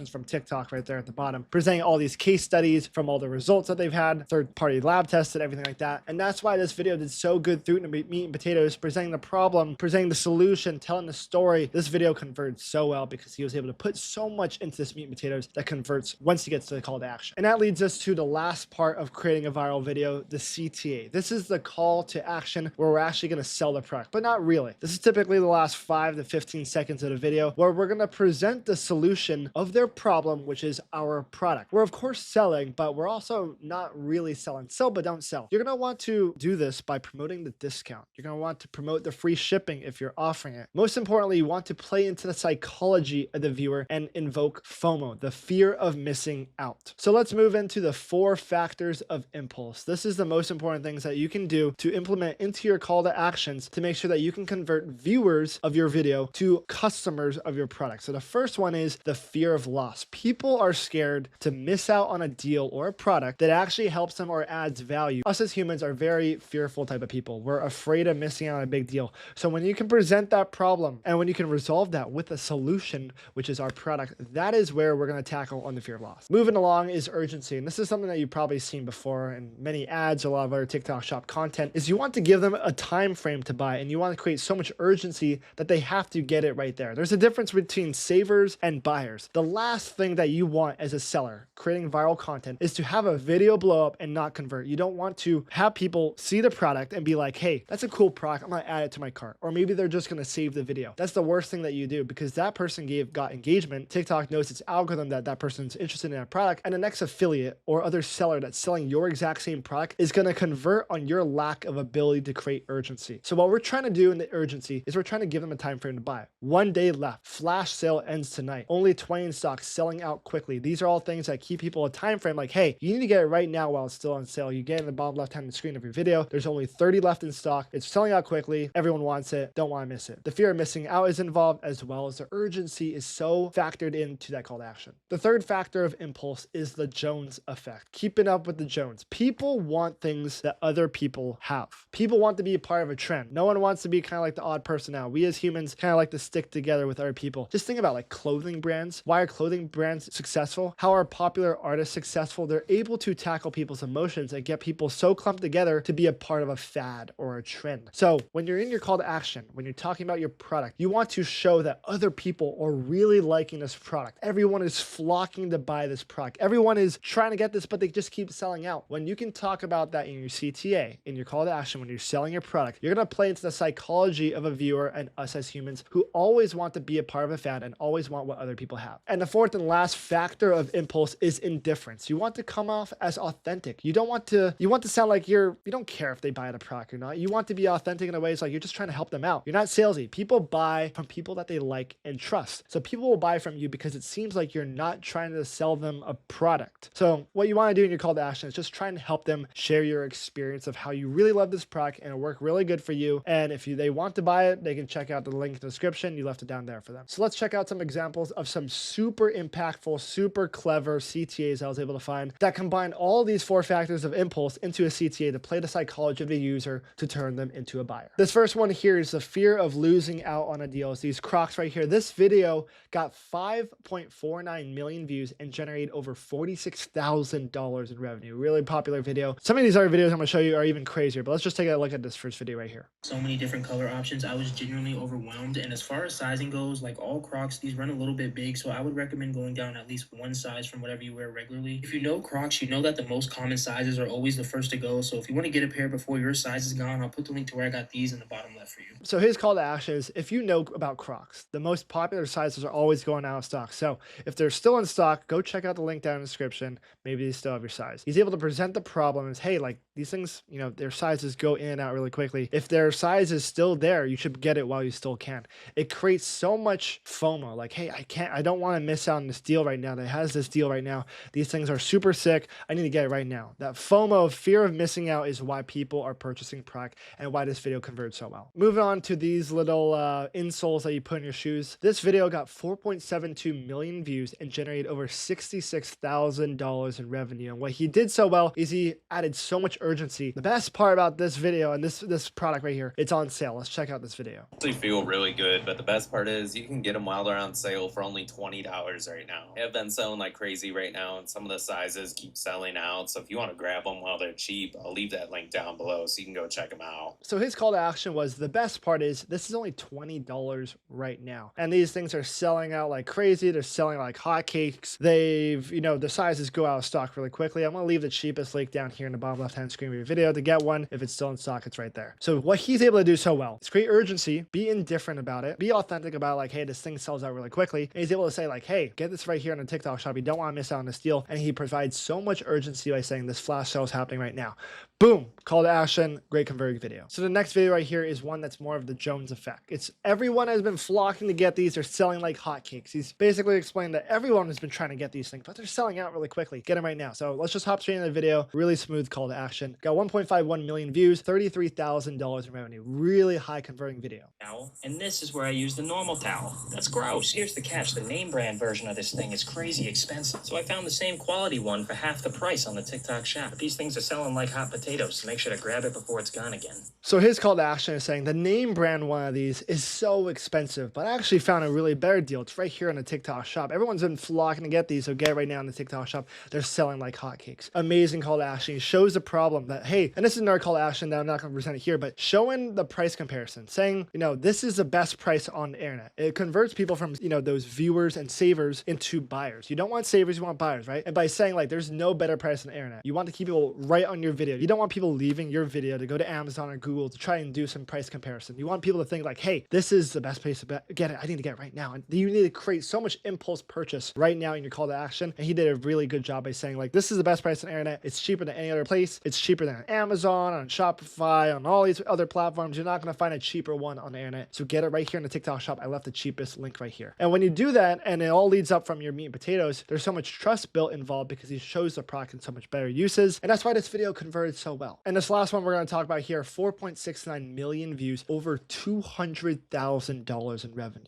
from TikTok right there at the bottom, presenting all these case studies from all the results that they've had, third-party lab tested, everything like that. And that's why this video did so good through the meat and potatoes, presenting the problem, presenting the solution, telling the story. This video converted so well because he was able to put so much into this meat and potatoes that converts once he gets to the call to action. And that leads us to the last part of creating a viral video, the CTA. This is the call to action where we're actually going to sell the product, but not really. This is typically the last 5 to 15 seconds of the video where we're going to present the solution of their problem, which is our product. We're of course selling, but we're also not really selling. Sell, but don't sell. You're going to want to do this by promoting the discount. You're going to want to promote the free shipping if you're offering it. Most importantly, you want to play into the psychology of the viewer and invoke FOMO, the fear of missing out. So let's move into the 4 factors of impulse. This is the most important things that you can do to implement into your call to actions to make sure that you can convert viewers of your video to customers of your product. So the first one is the fear of loss. People are scared to miss out on a deal or a product that actually helps them or adds value. Us as humans are very fearful type of people. We're afraid of missing out on a big deal. So when you can present that problem and when you can resolve that with a solution, which is our product, that is where we're going to tackle on the fear of loss. Moving along is urgency. And this is something that you've probably seen before in many ads, a lot of other TikTok shop content, is you want to give them a time frame to buy, and you want to create so much urgency that they have to get it right there. There's a difference between savers and buyers. The last thing that you want as a seller creating viral content is to have a video blow up and not convert. You don't want to have people see the product and be like, hey, that's a cool product, I'm gonna add it to my cart. Or maybe they're just gonna save the video. That's the worst thing that you do, because that person got engagement. TikTok knows its algorithm that person's interested in that product, and the next affiliate or other seller that's selling your exact same product is gonna convert on your lack of ability to create urgency. So what we're trying to do in the urgency is we're trying to give them a time frame to buy. 1 day left. Flash sale ends tonight. Only 20 in stock, selling out quickly. These are all things that keep people a time frame like, hey, you need to get it right now while it's still on sale. You get in the bottom left hand screen of your video. There's only 30 left in stock. It's selling out quickly. Everyone wants it. Don't want to miss it. The fear of missing out is involved, as well as the urgency is so factored into that call to action. The third factor of impulse is the Jones effect. Keeping up with the Jones. People want things that other people have. People want to be a part of a trend. No one wants to be kind of like the odd person out. We as humans kind of like to stick together with other people. Just think about like clothing brands. Why are clothing brands successful? How are popular artists successful? They're able to tackle people's emotions and get people so clumped together to be a part of a fad or a trend. So when you're in your call to action, when you're talking about your product, you want to show that other people are really liking this product. Everyone is flocking to buy this product. Everyone is trying to get this, but they just keep selling out. When you can talk about that in your CTA, in your call to action, when you're selling your product, you're going to play into the psychology of a viewer and us as humans who always want to be a part of a fad and always want what other people have. And the fourth and last factor of impulse is indifference. You want to come off as authentic. You want to sound like you don't care if they buy the product or not. You want to be authentic in a way it's like you're just trying to help them out. You're not salesy. People buy from people that they like and trust. So people will buy from you because it's seems like you're not trying to sell them a product. So what you want to do in your call to action is just trying to help them share your experience of how you really love this product and it'll work really good for you. And if they want to buy it, they can check out the link in the description. You left it down there for them. So let's check out some examples of some super impactful, super clever CTAs I was able to find that combine all these 4 factors of impulse into a CTA to play the psychology of the user to turn them into a buyer. This first one here is the fear of losing out on a deal. It's these Crocs right here. This video got 5.49 million views and generated over $46,000 in revenue. Really popular video. Some of these other videos I'm going to show you are even crazier, but let's just take a look at this first video right here. So many different color options. I was genuinely overwhelmed. And as far as sizing goes, like all Crocs, these run a little bit big. So I would recommend going down at least one size from whatever you wear regularly. If you know Crocs, you know that the most common sizes are always the first to go. So if you want to get a pair before your size is gone, I'll put the link to where I got these in the bottom left for you. So his call to action is, if you know about Crocs, the most popular sizes are always going out of stock. So if they're still in stock, go check out the link down in the description. Maybe they still have your size. He's able to present the problem as, hey, like these things, you know, their sizes go in and out really quickly. If their size is still there, you should get it while you still can. It creates so much FOMO. Like, hey, I don't want to miss out on this deal right now. That has this deal right now. These things are super sick. I need to get it right now. That FOMO, fear of missing out, is why people are purchasing product and why this video converts so well. Moving on to these little insoles that you put in your shoes. This video got 4.72 million views and generated over $66,000 in revenue. And what he did so well is he added so much urgency. The best part about this video and this product right here, it's on sale. Let's check out this video. They feel really good, but the best part is you can get them while they're on sale for only $20 right now. They have been selling like crazy right now, and some of the sizes keep selling out. So if you want to grab them while they're cheap, I'll leave that link down below so you can go check them out. So his call to action was, the best part is this is only $20 right now. And these things are selling out like crazy. They're selling like hotcakes. They've, you know, the sizes go out of stock really quickly. I'm going to leave the cheapest link down here in the bottom left-hand screen of your video to get one. If it's still in stock, it's right there. So what he's able to do so well is create urgency, be indifferent about it, be authentic about like, hey, this thing sells out really quickly. And he's able to say like, hey, get this right here on the TikTok shop. You don't want to miss out on this deal. And he provides so much urgency by saying this flash sale is happening right now. Boom, call to action, great converting video. So the next video right here is one that's more of the Jones effect. It's everyone has been flocking to get these. They're selling like hotcakes. He's basically explained that everyone has been trying to get these things, but they're selling out really quickly. Get them right now. So let's just hop straight into the video. Really smooth call to action. Got 1.51 million views, $33,000 in revenue. Really high converting video. Towel, and this is where I use the normal towel. That's gross. Here's the catch. The name brand version of this thing is crazy expensive. So I found the same quality one for half the price on the TikTok shop. But these things are selling like hot potatoes, so make sure to grab it before it's gone again. So his call to action is saying the name brand one of these is so expensive, but I actually found a really better deal. It's right here on the TikTok shop. Everyone's been flocking to get these, so get it right now on the TikTok shop. They're selling like hotcakes. Amazing call to action. He shows the problem that, hey, and this is another call to action that I'm not going to present it here, but showing the price comparison, saying, you know, this is the best price on the internet. It converts people from, you know, those viewers and savers into buyers. You don't want savers, you want buyers, right? And by saying like, there's no better price on the internet, you want to keep people right on your video. You don't want people leaving your video to go to Amazon or Google to try and do some price comparison. You want people to think like, hey, this is the best place to get it. I need to get it right now. And you need to create so much impulse purchase right now in your call to action. And he did a really good job by saying like, this is the best price on the internet. It's cheaper than any other place. It's cheaper than on Amazon, on Shopify, on all these other platforms. You're not going to find a cheaper one on the internet. So get it right here in the TikTok shop. I left the cheapest link right here. And when you do that, and it all leads up from your meat and potatoes, there's so much trust built involved because he shows the product in so much better uses. And that's why this video converted so well. And this last one we're going to talk about here, 4.69 million views, over $200,000 in revenue.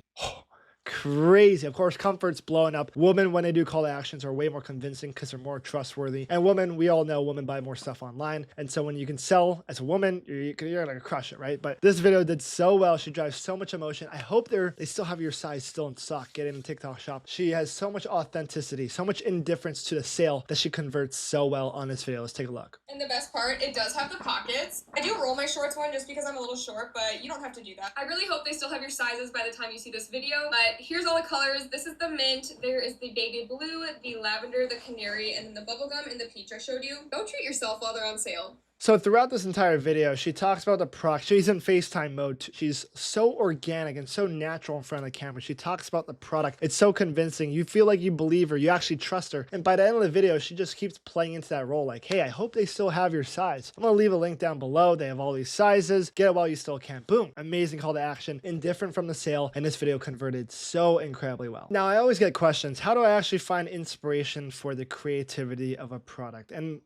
Crazy. Of course, comfort's blowing up. Women, when they do call to actions, are way more convincing because they're more trustworthy. And women, we all know women buy more stuff online. And so when you can sell as a woman, you're gonna crush it, right? But this video did so well. She drives so much emotion. I hope they still have your size still in stock. Get it in the TikTok shop. She has so much authenticity, so much indifference to the sale that she converts so well on this video. Let's take a look. And the best part, it does have the pockets. I do roll my shorts one just because I'm a little short, but you don't have to do that. I really hope they still have your sizes by the time you see this video, but here's all the colors. This is the mint, there is the baby blue, the lavender, the canary, and then the bubblegum and the peach I showed you. Go treat yourself while they're on sale. So throughout this entire video, she talks about the product. She's in FaceTime mode. She's so organic and so natural in front of the camera. She talks about the product. It's so convincing. You feel like you believe her. You actually trust her. And by the end of the video, she just keeps playing into that role. Like, hey, I hope they still have your size. I'm going to leave a link down below. They have all these sizes. Get it while you still can. Boom. Amazing call to action. Indifferent from the sale. And this video converted so incredibly well. Now, I always get questions. How do I actually find inspiration for the creativity of a product? And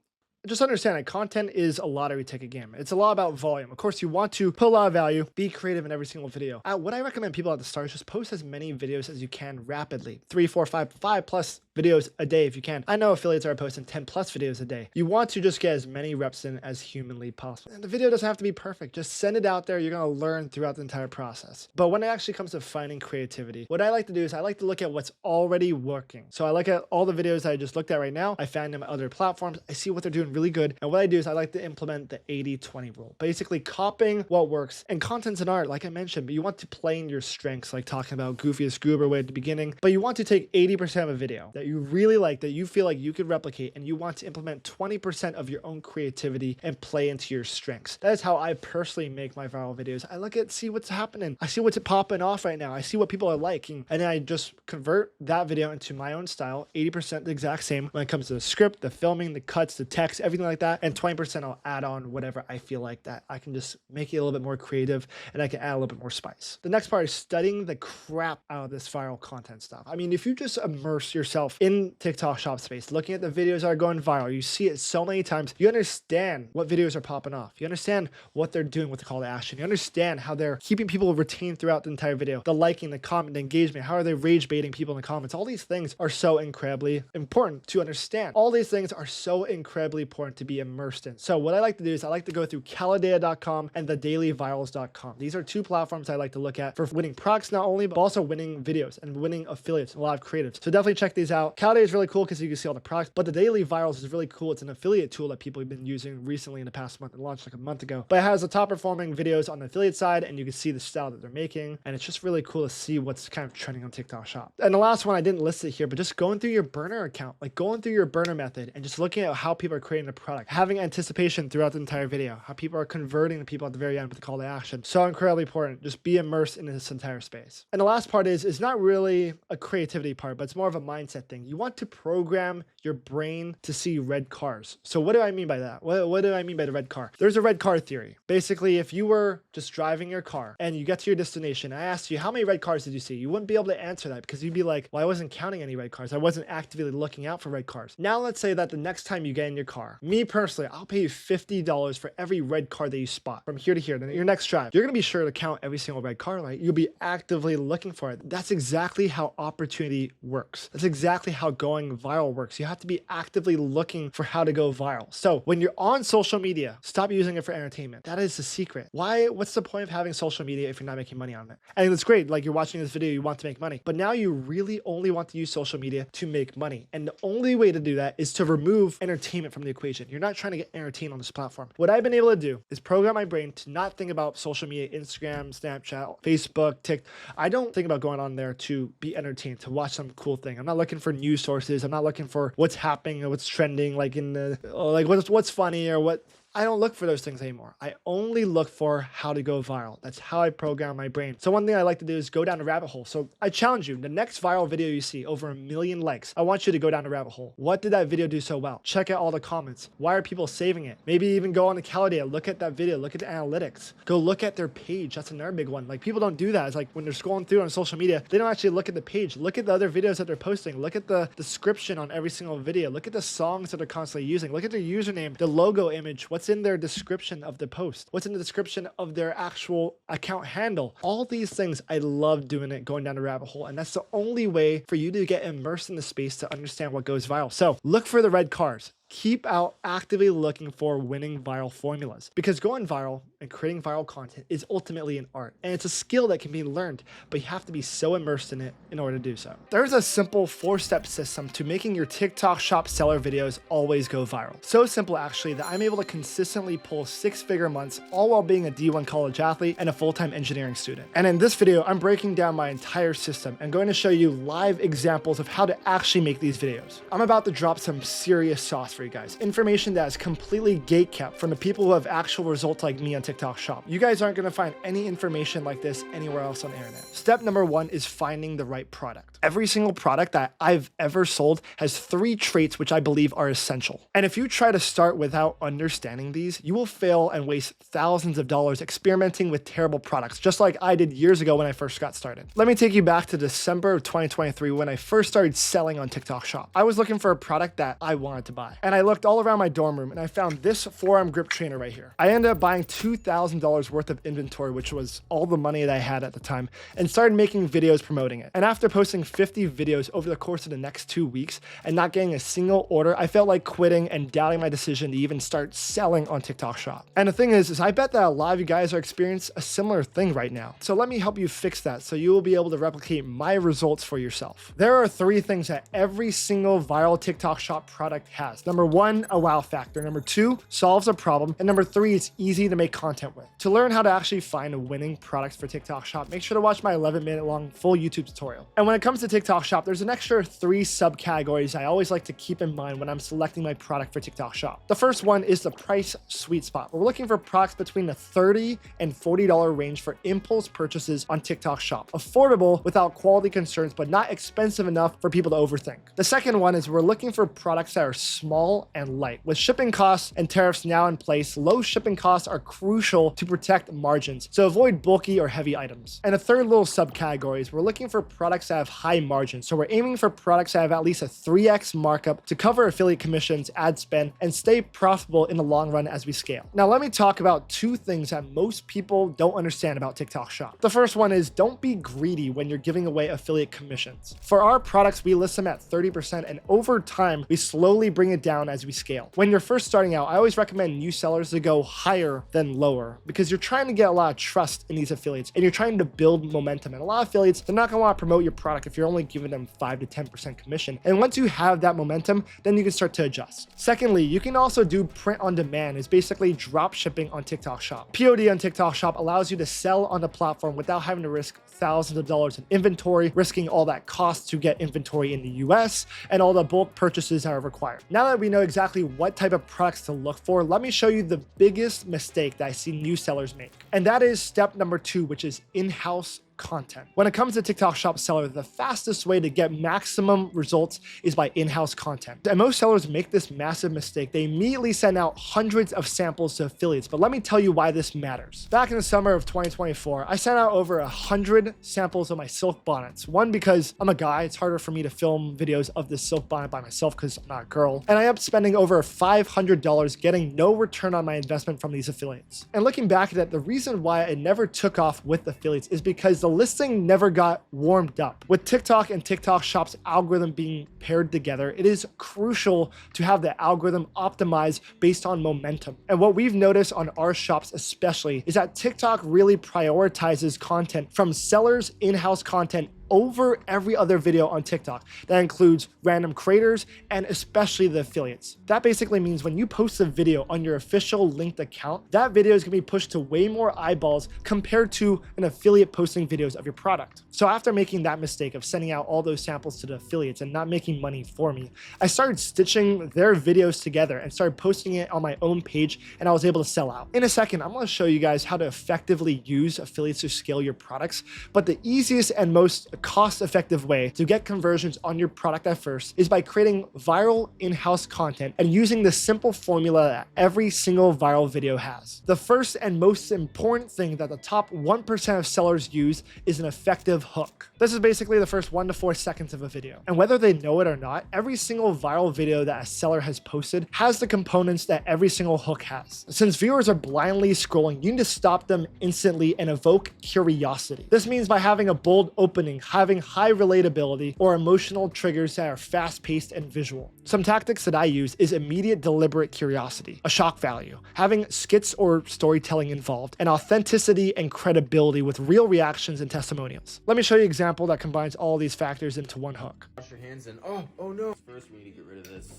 just understand that content is a lottery ticket game. It's a lot about volume. Of course, you want to put a lot of value, be creative in every single video. What I recommend people at the start is just post as many videos as you can rapidly. 3, 4, 5 plus videos a day if you can. I know affiliates are posting 10 plus videos a day. You want to just get as many reps in as humanly possible. And the video doesn't have to be perfect. Just send it out there. You're going to learn throughout the entire process. But when it actually comes to finding creativity, what I like to do is I like to look at what's already working. So I look at all the videos I just looked at right now. I found them on other platforms. I see what they're doing really good. And what I do is I like to implement the 80-20 rule, basically copying what works. And content's an art, like I mentioned, but you want to play in your strengths, like talking about goofiest goober way at the beginning. But you want to take 80% of a video that you really like, that you feel like you could replicate, and you want to implement 20% of your own creativity and play into your strengths. That is how I personally make my viral videos. I look at, see what's happening. I see what's popping off right now. I see what people are liking. And then I just convert that video into my own style, 80% the exact same when it comes to the script, the filming, the cuts, the text, everything like that. And 20% I'll add on whatever I feel like that I can just make it a little bit more creative and I can add a little bit more spice. The next part is studying the crap out of this viral content stuff. I mean, if you just immerse yourself in TikTok shop space, looking at the videos that are going viral, you see it so many times, you understand what videos are popping off. You understand what they're doing with the call to action. You understand how they're keeping people retained throughout the entire video, the liking, the comment, the engagement, how are they rage baiting people in the comments. All these things are so incredibly important to understand. All these things are so incredibly important to be immersed in. So what I like to do is I like to go through calidata.com and thedailyvirals.com. These are two platforms I like to look at for winning products not only, but also winning videos and winning affiliates, a lot of creatives. So definitely check these out. Calidata is really cool because you can see all the products, but the Daily Virals is really cool. It's an affiliate tool that people have been using recently in the past month. It launched like a month ago, but it has the top performing videos on the affiliate side and you can see the style that they're making. And it's just really cool to see what's kind of trending on TikTok shop. And the last one, I didn't list it here, but just going through your burner account, like going through your burner method and just looking at how people are creating the product, having anticipation throughout the entire video, how people are converting the people at the very end with the call to action. So incredibly important. Just be immersed in this entire space. And the last part is not really a creativity part, but it's more of a mindset thing. You want to program your brain to see red cars. So what do I mean by that? What do I mean by the red car? There's a red car theory. Basically, if you were just driving your car and you get to your destination, I asked you, how many red cars did you see? You wouldn't be able to answer that because you'd be like, well, I wasn't counting any red cars. I wasn't actively looking out for red cars. Now, let's say that the next time you get in your car, me personally, I'll pay you $50 for every red car that you spot from here to here. Then your next drive, you're going to be sure to count every single red car, right? You'll be actively looking for it. That's exactly how opportunity works. That's exactly how going viral works. You have to be actively looking for how to go viral. So when you're on social media, stop using it for entertainment. That is the secret. What's the point of having social media if you're not making money on it? And it's great. Like you're watching this video, you want to make money, but now you really only want to use social media to make money. And the only way to do that is to remove entertainment from the equation. You're not trying to get entertained on this platform. What I've been able to do is program my brain to not think about social media, Instagram, Snapchat, Facebook, TikTok. I don't think about going on there to be entertained, to watch some cool thing. I'm not looking for news sources. I'm not looking for what's happening or what's trending, like in the, like what's funny or what. I don't look for those things anymore. I only look for how to go viral. That's how I program my brain. So one thing I like to do is go down the rabbit hole. So I challenge you, the next viral video you see, over 1 million likes, I want you to go down the rabbit hole. What did that video do so well? Check out all the comments. Why are people saving it? Maybe even go on the Calidata, look at that video, look at the analytics, go look at their page. That's another big one. Like people don't do that. It's like when they're scrolling through on social media, they don't actually look at the page. Look at the other videos that they're posting. Look at the description on every single video. Look at the songs that they're constantly using. Look at their username, the logo image, what's in their description of the post, what's in the description of their actual account handle. All these things, I love doing it, going down the rabbit hole. And that's the only way for you to get immersed in the space to understand what goes viral. So look for the red cars. Keep out actively looking for winning viral formulas, because going viral and creating viral content is ultimately an art, and it's a skill that can be learned, but you have to be so immersed in it in order to do so. There's a simple 4-step system to making your TikTok shop seller videos always go viral. So simple actually that I'm able to consistently pull 6-figure months, all while being a D1 college athlete and a full-time engineering student. And in this video, I'm breaking down my entire system and going to show you live examples of how to actually make these videos. I'm about to drop some serious sauce for for you guys. Information that is completely gatekept from the people who have actual results like me on TikTok Shop. You guys aren't going to find any information like this anywhere else on the internet. Step number 1 is finding the right product. Every single product that I've ever sold has 3 traits which I believe are essential. And if you try to start without understanding these, you will fail and waste thousands of dollars experimenting with terrible products, just like I did years ago when I first got started. Let me take you back to December of 2023 when I first started selling on TikTok Shop. I was looking for a product that I wanted to buy, and I looked all around my dorm room and I found this forearm grip trainer right here. I ended up buying $2,000 worth of inventory, which was all the money that I had at the time, and started making videos promoting it. And after posting 50 videos over the course of the next 2 weeks and not getting a single order, I felt like quitting and doubting my decision to even start selling on TikTok Shop. And the thing is I bet that a lot of you guys are experiencing a similar thing right now. So let me help you fix that so you will be able to replicate my results for yourself. There are 3 things that every single viral TikTok Shop product has. Number 1, a wow factor. Number 2, solves a problem. And number 3, it's easy to make content with. To learn how to actually find a winning product for TikTok Shop, make sure to watch my 11-minute long full YouTube tutorial. And when it comes to TikTok Shop, there's an extra 3 subcategories I always like to keep in mind when I'm selecting my product for TikTok Shop. The first one is the price sweet spot. We're looking for products between the $30 and $40 range for impulse purchases on TikTok Shop. Affordable without quality concerns, but not expensive enough for people to overthink. The second one is we're looking for products that are small and light. With shipping costs and tariffs now in place, low shipping costs are crucial to protect margins, so avoid bulky or heavy items. And a third little subcategory is we're looking for products that have high margins, so we're aiming for products that have at least a 3x markup to cover affiliate commissions, ad spend, and stay profitable in the long run as we scale. Now let me talk about 2 things that most people don't understand about TikTok Shop. The first one is don't be greedy when you're giving away affiliate commissions. For our products, we list them at 30%, and over time, we slowly bring it down as we scale. When you're first starting out, I always recommend new sellers to go higher than lower because you're trying to get a lot of trust in these affiliates and you're trying to build momentum. And a lot of affiliates, they're not gonna want to promote your product if you're only giving them 5 to 10% commission. And once you have that momentum, then you can start to adjust. Secondly, you can also do print on demand. It's basically drop shipping on TikTok Shop. POD on TikTok Shop allows you to sell on the platform without having to risk thousands of dollars in inventory, risking all that cost to get inventory in the US and all the bulk purchases that are required. Now that we know exactly what type of products to look for, let me show you the biggest mistake that I see new sellers make. And that is step number 2, which is in-house content. When it comes to TikTok Shop seller, the fastest way to get maximum results is by in-house content. And most sellers make this massive mistake. They immediately send out hundreds of samples to affiliates, but let me tell you why this matters. Back in the summer of 2024, I sent out over 100 samples of my silk bonnets. One, because I'm a guy, it's harder for me to film videos of this silk bonnet by myself because I'm not a girl. And I ended up spending over $500 getting no return on my investment from these affiliates. And looking back at it, the reason why it never took off with affiliates is because the listing never got warmed up. With TikTok and TikTok Shop's algorithm being paired together, it is crucial to have the algorithm optimized based on momentum. And what we've noticed on our shops especially is that TikTok really prioritizes content from sellers' in-house content over every other video on TikTok. That includes random creators and especially the affiliates. That basically means when you post a video on your official linked account, that video is gonna be pushed to way more eyeballs compared to an affiliate posting videos of your product. So after making that mistake of sending out all those samples to the affiliates and not making money for me, I started stitching their videos together and started posting it on my own page, and I was able to sell out. In a second, I'm gonna show you guys how to effectively use affiliates to scale your products, but the easiest and most cost-effective way to get conversions on your product at first is by creating viral in-house content and using the simple formula that every single viral video has. The first and most important thing that the top 1% of sellers use is an effective hook. This is basically the first 1 to 4 seconds of a video. And whether they know it or not, every single viral video that a seller has posted has the components that every single hook has. Since viewers are blindly scrolling, you need to stop them instantly and evoke curiosity. This means by having a bold opening, having high relatability, or emotional triggers that are fast-paced and visual. Some tactics that I use is immediate deliberate curiosity, a shock value, having skits or storytelling involved, and authenticity and credibility with real reactions and testimonials. Let me show you an example that combines all these factors into one hook. Wash your hands and oh no. First we need to get rid of this.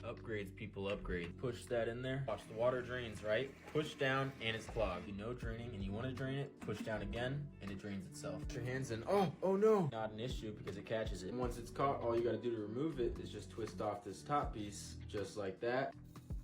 Upgrades, people upgrade. Push that in there. Watch the water drains, right? Push down and it's clogged. You know draining and you want to drain it, push down again and it drains itself. Wash your hands and oh no. no. Not an issue because it catches it. Once it's caught, all you gotta do to remove it is just twist off this top piece, just like that.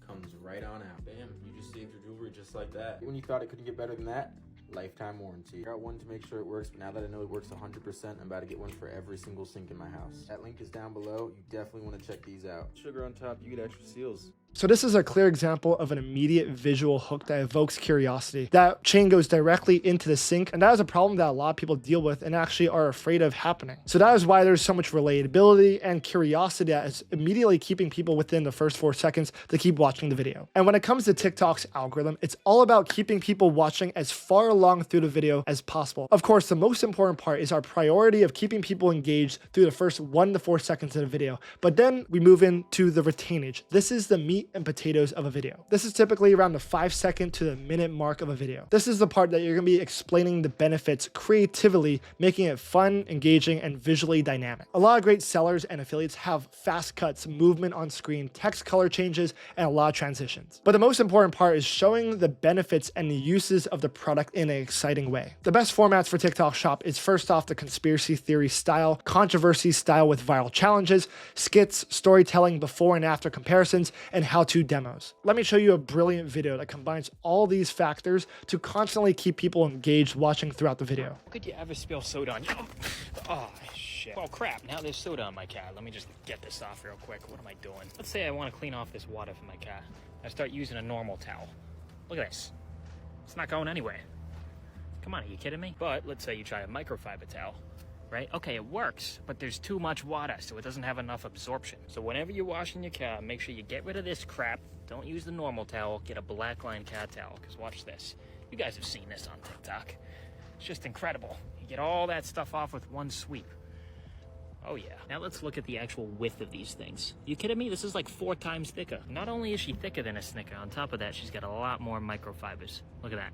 Comes right on out. Bam, you just saved your jewelry just like that. When you thought it couldn't get better than that, lifetime warranty. I got one to make sure it works, but now that I know it works 100%, I'm about to get one for every single sink in my house. That link is down below. You definitely want to check these out. Sugar on top, you get extra seals. So this is a clear example of an immediate visual hook that evokes curiosity. That chain goes directly into the sink, and that is a problem that a lot of people deal with and actually are afraid of happening. So that is why there's so much relatability and curiosity that is immediately keeping people within the first 4 seconds to keep watching the video. And when it comes to TikTok's algorithm, it's all about keeping people watching as far along through the video as possible. Of course, the most important part is our priority of keeping people engaged through the first 1 to 4 seconds of the video. But then we move into the retainage. This is the meat and potatoes of a video. This is typically around the 5-second to the minute mark of a video. This is the part that you're going to be explaining the benefits creatively, making it fun, engaging, and visually dynamic. A lot of great sellers and affiliates have fast cuts, movement on screen, text color changes, and a lot of transitions. But the most important part is showing the benefits and the uses of the product in an exciting way. The best formats for TikTok Shop is first off the conspiracy theory style, controversy style with viral challenges, skits, storytelling, before and after comparisons, and how-to demos. Let me show you a brilliant video that combines all these factors to constantly keep people engaged watching throughout the video. Could you ever spill soda on you? Oh, shit. Well, crap. Now there's soda on my car. Let me just get this off real quick. What am I doing? Let's say I want to clean off this water from my car. I start using a normal towel. Look at this. It's not going anywhere. Come on, are you kidding me? But let's say you try a microfiber towel, right? Okay, it works, but there's too much water, so it doesn't have enough absorption. So whenever you're washing your car, make sure you get rid of this crap. Don't use the normal towel. Get a black line car towel, because watch this. You guys have seen this on TikTok. It's just incredible. You get all that stuff off with one sweep. Oh yeah. Now let's look at the actual width of these things. You kidding me? This is like 4 times thicker. Not only is she thicker than a Snicker, on top of that, she's got a lot more microfibers. Look at that.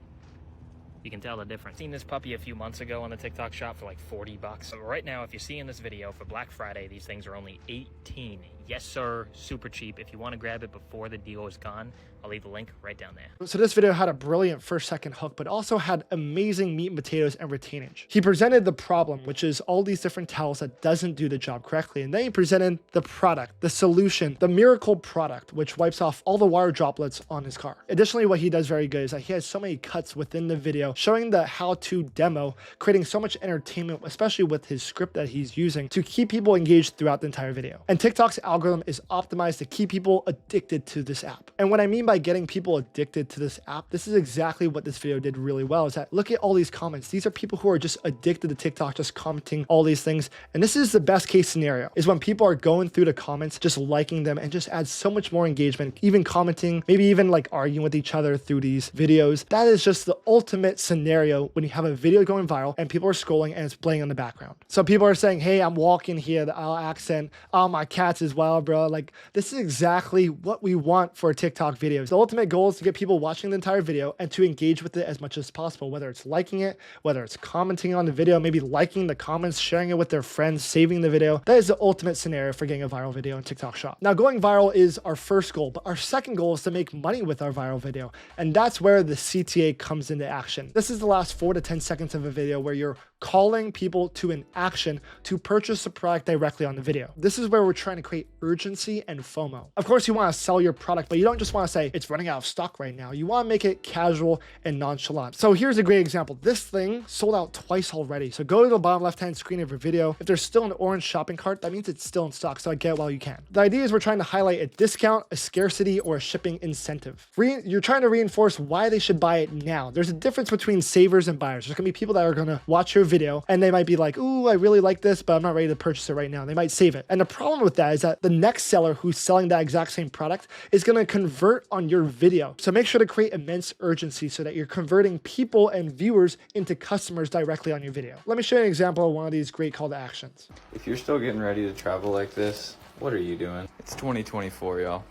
You can tell the difference. Seen this puppy a few months ago on the TikTok shop for like 40 bucks. So right now, if you're seeing this video for Black Friday, these things are only 18. Yes, sir. Super cheap. If you want to grab it before the deal is gone, I'll leave the link right down there. So this video had a brilliant 1-second hook, but also had amazing meat and potatoes and retainage. He presented the problem, which is all these different towels that doesn't do the job correctly. And then he presented the product, the solution, the miracle product, which wipes off all the water droplets on his car. Additionally, what he does very good is that he has so many cuts within the video showing the how-to demo, creating so much entertainment, especially with his script that he's using to keep people engaged throughout the entire video. And TikTok's algorithm is optimized to keep people addicted to this app. And what I mean by getting people addicted to this app, this is exactly what this video did really well, is that look at all these comments. These are people who are just addicted to TikTok, just commenting all these things. And this is the best case scenario, is when people are going through the comments, just liking them, and just adds so much more engagement, even commenting, maybe even like arguing with each other through these videos. That is just the ultimate scenario when you have a video going viral and people are scrolling and it's playing in the background. So people are saying, hey, I'm walking here, the accent, oh, my cats as well, bro. Like, this is exactly what we want for TikTok videos. The ultimate goal is to get people watching the entire video and to engage with it as much as possible, whether it's liking it, whether it's commenting on the video, maybe liking the comments, sharing it with their friends, saving the video. That is the ultimate scenario for getting a viral video in TikTok Shop. Now, going viral is our first goal, but our second goal is to make money with our viral video. And that's where the CTA comes into action. This is the last 4 to 10 seconds of a video where you're calling people to an action to purchase a product directly on the video. This is where we're trying to create urgency and FOMO. Of course, you want to sell your product, but you don't just want to say it's running out of stock right now. You want to make it casual and nonchalant. So here's a great example. This thing sold out twice already. So go to the bottom left-hand screen of your video. If there's still an orange shopping cart, that means it's still in stock. So get it while you can. The idea is we're trying to highlight a discount, a scarcity, or a shipping incentive. You're trying to reinforce why they should buy it now. There's a difference between savers and buyers. There's going to be people that are going to watch your video and they might be like, ooh, I really like this, but I'm not ready to purchase it right now. They might save it. And the problem with that is that the next seller who's selling that exact same product is going to convert on your video. So make sure to create immense urgency so that you're converting people and viewers into customers directly on your video. Let me show you an example of one of these great call to actions. If you're still getting ready to travel like this, what are you doing? It's 2024, y'all.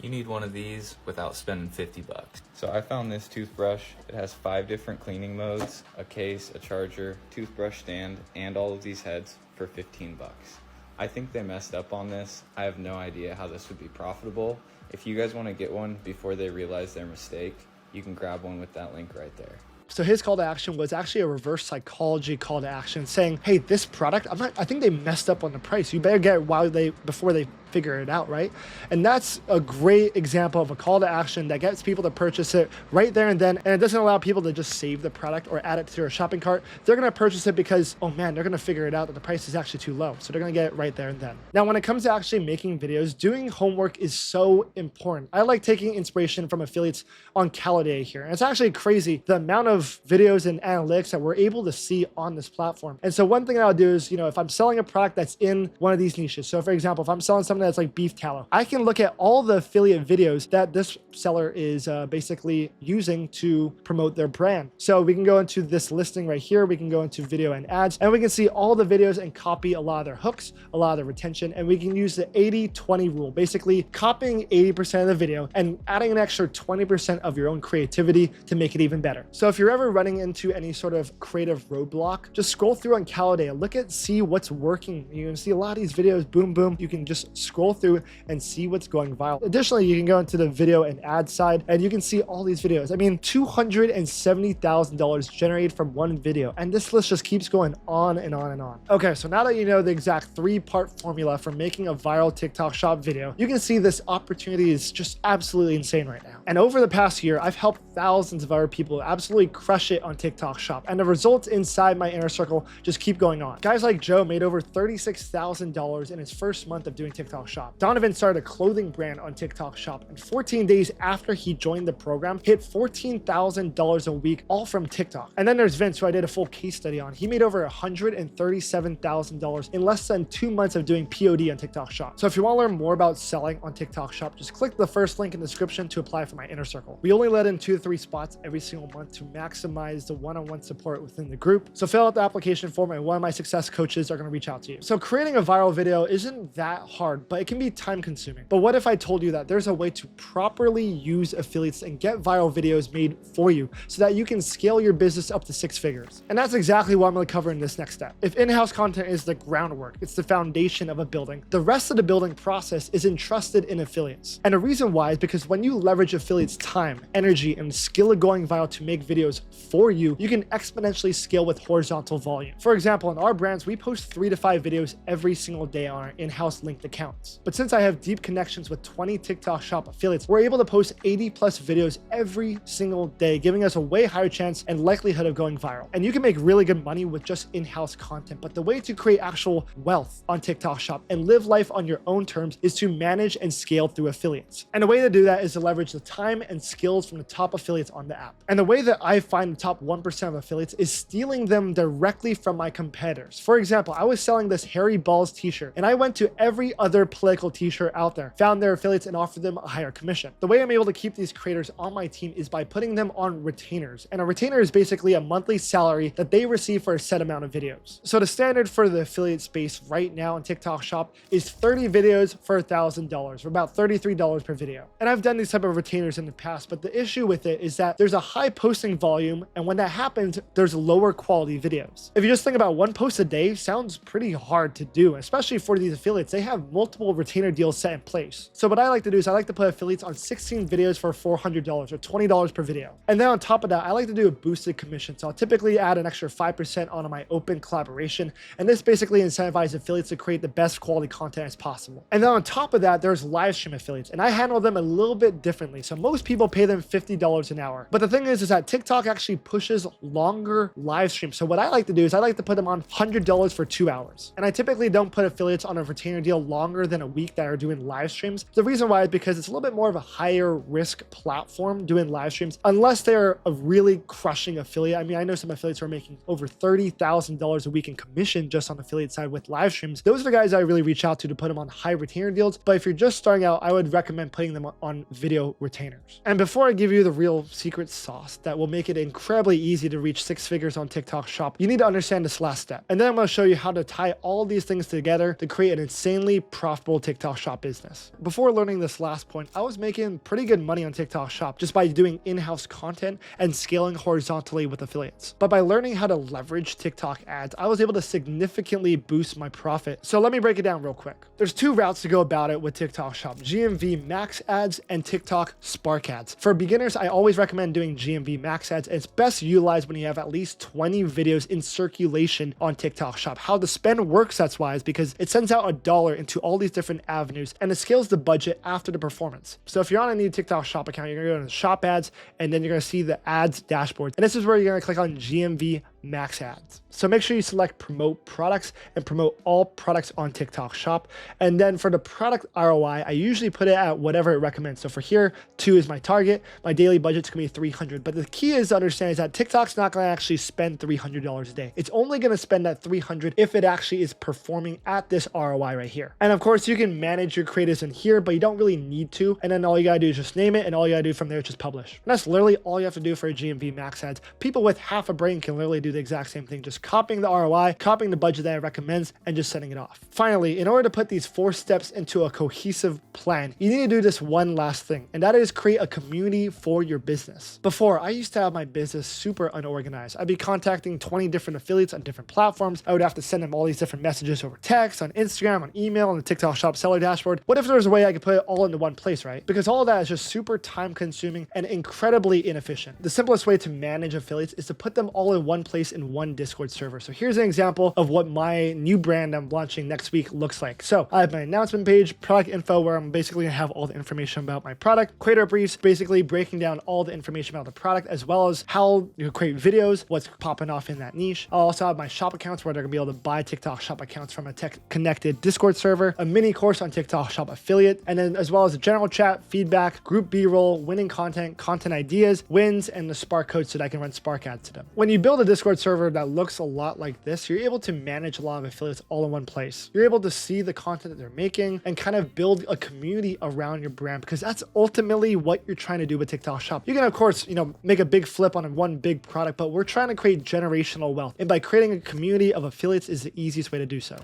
You need one of these without spending 50 bucks. So I found this toothbrush. It has 5 different cleaning modes, a case, a charger, toothbrush stand, and all of these heads for 15 bucks. I think they messed up on this. I have no idea how this would be profitable. If you guys want to get one before they realize their mistake, you can grab one with that link right there. So his call to action was actually a reverse psychology call to action saying, hey, this product, I think they messed up on the price. You better get it before they figure it out, right? And that's a great example of a call to action that gets people to purchase it right there and then. And it doesn't allow people to just save the product or add it to their shopping cart. They're going to purchase it because, oh man, they're going to figure it out that the price is actually too low. So they're going to get it right there and then. Now, when it comes to actually making videos, doing homework is so important. I like taking inspiration from affiliates on Caliday here. And it's actually crazy the amount of videos and analytics that we're able to see on this platform. And so one thing I'll do is, if I'm selling a product that's in one of these niches, so for example, if I'm selling something that's like beef tallow, I can look at all the affiliate videos that this seller is basically using to promote their brand. So we can go into this listing right here. We can go into video and ads, and we can see all the videos and copy a lot of their hooks, a lot of their retention, and we can use the 80-20 rule, basically copying 80% of the video and adding an extra 20% of your own creativity to make it even better. So if you're ever running into any sort of creative roadblock, just scroll through on Caliday and see what's working. You can see a lot of these videos, boom, boom. You can just scroll through and see what's going viral. Additionally, you can go into the video and ad side and you can see all these videos. I mean, $270,000 generated from one video. And this list just keeps going on and on and on. Okay, so now that you know the exact 3-part formula for making a viral TikTok shop video, you can see this opportunity is just absolutely insane right now. And over the past year, I've helped thousands of other people absolutely crush it on TikTok shop. And the results inside my inner circle just keep going on. Guys like Joe made over $36,000 in his first month of doing TikTok shop. Donovan started a clothing brand on TikTok shop, and 14 days after he joined the program, hit $14,000 a week, all from TikTok. And then there's Vince, who I did a full case study on. He made over $137,000 in less than 2 months of doing POD on TikTok shop. So if you want to learn more about selling on TikTok shop, just click the first link in the description to apply for my inner circle. We only let in 2 to 3 spots every single month to maximize the one-on-one support within the group. So fill out the application form and one of my success coaches are going to reach out to you. So creating a viral video isn't that hard, but it can be time consuming. But what if I told you that there's a way to properly use affiliates and get viral videos made for you so that you can scale your business up to 6 figures? And that's exactly what I'm going to cover in this next step. If in-house content is the groundwork, it's the foundation of a building, the rest of the building process is entrusted in affiliates. And the reason why is because when you leverage affiliates' time, energy, and skill of going viral to make videos for you, you can exponentially scale with horizontal volume. For example, in our brands, we post 3 to 5 videos every single day on our in-house linked accounts. But since I have deep connections with 20 TikTok shop affiliates, we're able to post 80 plus videos every single day, giving us a way higher chance and likelihood of going viral. And you can make really good money with just in-house content, but the way to create actual wealth on TikTok shop and live life on your own terms is to manage and scale through affiliates. And the way to do that is to leverage the time and skills from the top affiliates on the app. And the way that I find the top 1% of affiliates is stealing them directly from my competitors. For example, I was selling this Harry Balls t-shirt and I went to every other political t-shirt out there, found their affiliates and offered them a higher commission. The way I'm able to keep these creators on my team is by putting them on retainers. And a retainer is basically a monthly salary that they receive for a set amount of videos. So the standard for the affiliate space right now on TikTok shop is 30 videos for $1,000, or about $33 per video. And I've done these type of retainers in the past, but the issue with it is that there's a high posting volume, and when that happens, there's lower quality videos. If you just think about 1 post a day, sounds pretty hard to do, especially for these affiliates. They have multiple retainer deals set in place. So what I like to do is I like to put affiliates on 16 videos for $400 or $20 per video. And then on top of that, I like to do a boosted commission. So I'll typically add an extra 5% onto my open collaboration. And this basically incentivizes affiliates to create the best quality content as possible. And then on top of that, there's live stream affiliates, and I handle them a little bit differently. So most people pay them $50 an hour. But the thing is that TikTok actually pushes longer live streams. So what I like to do is I like to put them on $100 for 2 hours. And I typically don't put affiliates on a retainer deal longer than a week that are doing live streams. The reason why is because it's a little bit more of a higher risk platform doing live streams, unless they're a really crushing affiliate. I mean, I know some affiliates are making over $30,000 a week in commission just on the affiliate side with live streams. Those are the guys I really reach out to put them on high retainer deals. But if you're just starting out, I would recommend putting them on video retainers. And before I give you the real secret sauce that will make it incredibly easy to reach 6 figures on TikTok shop, you need to understand this last step. And then I'm going to show you how to tie all these things together to create an insanely profitable profitable TikTok shop business. Before learning this last point, I was making pretty good money on TikTok shop just by doing in-house content and scaling horizontally with affiliates. But by learning how to leverage TikTok ads, I was able to significantly boost my profit. So let me break it down real quick. There's two routes to go about it with TikTok shop: GMV Max Ads and TikTok Spark Ads. For beginners, I always recommend doing GMV Max Ads. It's best utilized when you have at least 20 videos in circulation on TikTok shop. How the spend works, that's why, is because it sends out $1 into all these different avenues and it scales the budget after the performance. So if you're on a new TikTok shop account, you're gonna go to shop ads and then you're gonna see the ads dashboard. And this is where you're gonna click on GMV Max Ads. So make sure you select promote products and promote all products on TikTok shop. And then for the product ROI, I usually put it at whatever it recommends. So for here, 2 is my target. My daily budget's gonna be 300. But the key is to understand is that TikTok's not gonna actually spend $300 a day. It's only gonna spend that 300 if it actually is performing at this ROI right here. And of course, you can manage your creatives in here, but you don't really need to. And then all you gotta do is just name it, and all you gotta do from there is just publish. And that's literally all you have to do for a GMV Max Ads. People with half a brain can literally do the exact same thing, just copying the ROI, copying the budget that it recommends, and just sending it off. Finally, in order to put these 4 steps into a cohesive plan, you need to do this one last thing, and that is create a community for your business. Before, I used to have my business super unorganized. I'd be contacting 20 different affiliates on different platforms. I would have to send them all these different messages over text, on Instagram, on email, on the TikTok shop seller dashboard. What if there was a way I could put it all into one place, right? Because all of that is just super time consuming and incredibly inefficient. The simplest way to manage affiliates is to put them all in one place in one Discord server. So here's an example of what my new brand I'm launching next week looks like. So I have my announcement page, product info, where I'm basically gonna have all the information about my product, creator briefs, basically breaking down all the information about the product, as well as how you create videos, what's popping off in that niche. I'll also have my shop accounts where they're gonna be able to buy TikTok shop accounts from a tech connected Discord server, a mini course on TikTok shop affiliate, and then as well as a general chat, feedback, group B-roll, winning content, content ideas, wins, and the Spark code so that I can run Spark ads to them. When you build a Discord server that looks a lot like this, you're able to manage a lot of affiliates all in one place. You're able to see the content that they're making and kind of build a community around your brand, because that's ultimately what you're trying to do with TikTok shop. You can of course, make a big flip on one big product, but we're trying to create generational wealth. And by creating a community of affiliates is the easiest way to do so.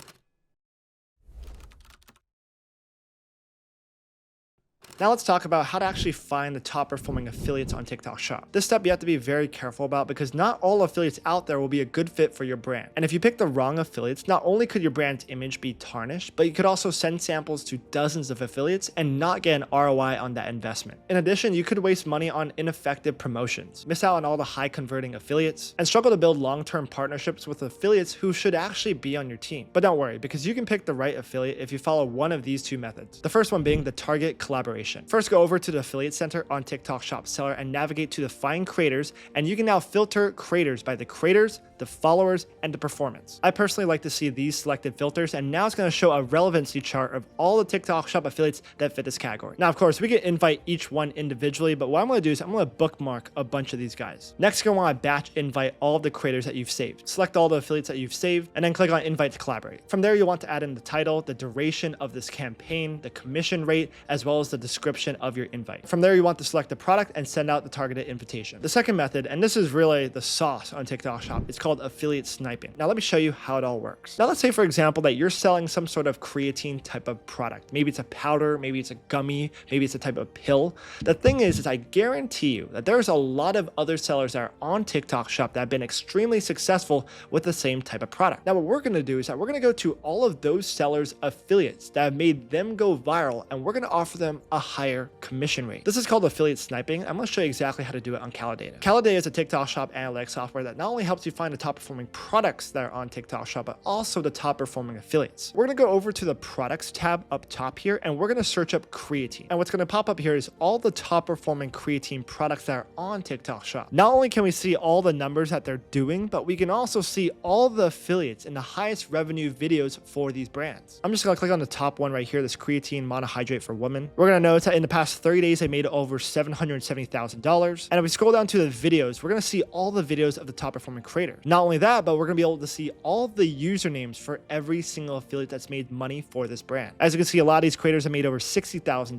Now let's talk about how to actually find the top performing affiliates on TikTok shop. This step you have to be very careful about, because not all affiliates out there will be a good fit for your brand. And if you pick the wrong affiliates, not only could your brand's image be tarnished, but you could also send samples to dozens of affiliates and not get an ROI on that investment. In addition, you could waste money on ineffective promotions, miss out on all the high converting affiliates, and struggle to build long-term partnerships with affiliates who should actually be on your team. But don't worry, because you can pick the right affiliate if you follow one of these 2 methods. The first one being the target collaboration. First, go over to the affiliate center on TikTok shop seller and navigate to the find creators, and you can now filter creators by the creators, the followers, and the performance. I personally like to see these selected filters, and now it's going to show a relevancy chart of all the TikTok shop affiliates that fit this category. Now, of course, we can invite each one individually, but what I'm going to do is I'm going to bookmark a bunch of these guys. Next, you're going to want to batch invite all of the creators that you've saved. Select all the affiliates that you've saved, and then click on invite to collaborate. From there, you'll want to add in the title, the duration of this campaign, the commission rate, as well as the description of your invite. From there, you want to select the product and send out the targeted invitation. The second method, and this is really the sauce on TikTok shop, it's called affiliate sniping. Now let me show you how it all works. Now let's say, for example, that you're selling some sort of creatine type of product. Maybe it's a powder, maybe it's a gummy, maybe it's a type of pill. The thing is I guarantee you that there's a lot of other sellers that are on TikTok shop that have been extremely successful with the same type of product. Now what we're going to do is that we're going to go to all of those sellers' affiliates that have made them go viral, and we're going to offer them a higher commission rate. This is called affiliate sniping. I'm going to show you exactly how to do it on Calidata. Calidata is a TikTok shop analytics software that not only helps you find the top performing products that are on TikTok shop, but also the top performing affiliates. We're going to go over to the products tab up top here, and we're going to search up creatine. And what's going to pop up here is all the top performing creatine products that are on TikTok shop. Not only can we see all the numbers that they're doing, but we can also see all the affiliates and the highest revenue videos for these brands. I'm just going to click on the top one right here, this creatine monohydrate for women. We're going to notice that in the past 30 days, they made over $770,000. And if we scroll down to the videos, we're going to see all the videos of the top performing creators. Not only that, but we're going to be able to see all the usernames for every single affiliate that's made money for this brand. As you can see, a lot of these creators have made over $60,000, $60,000,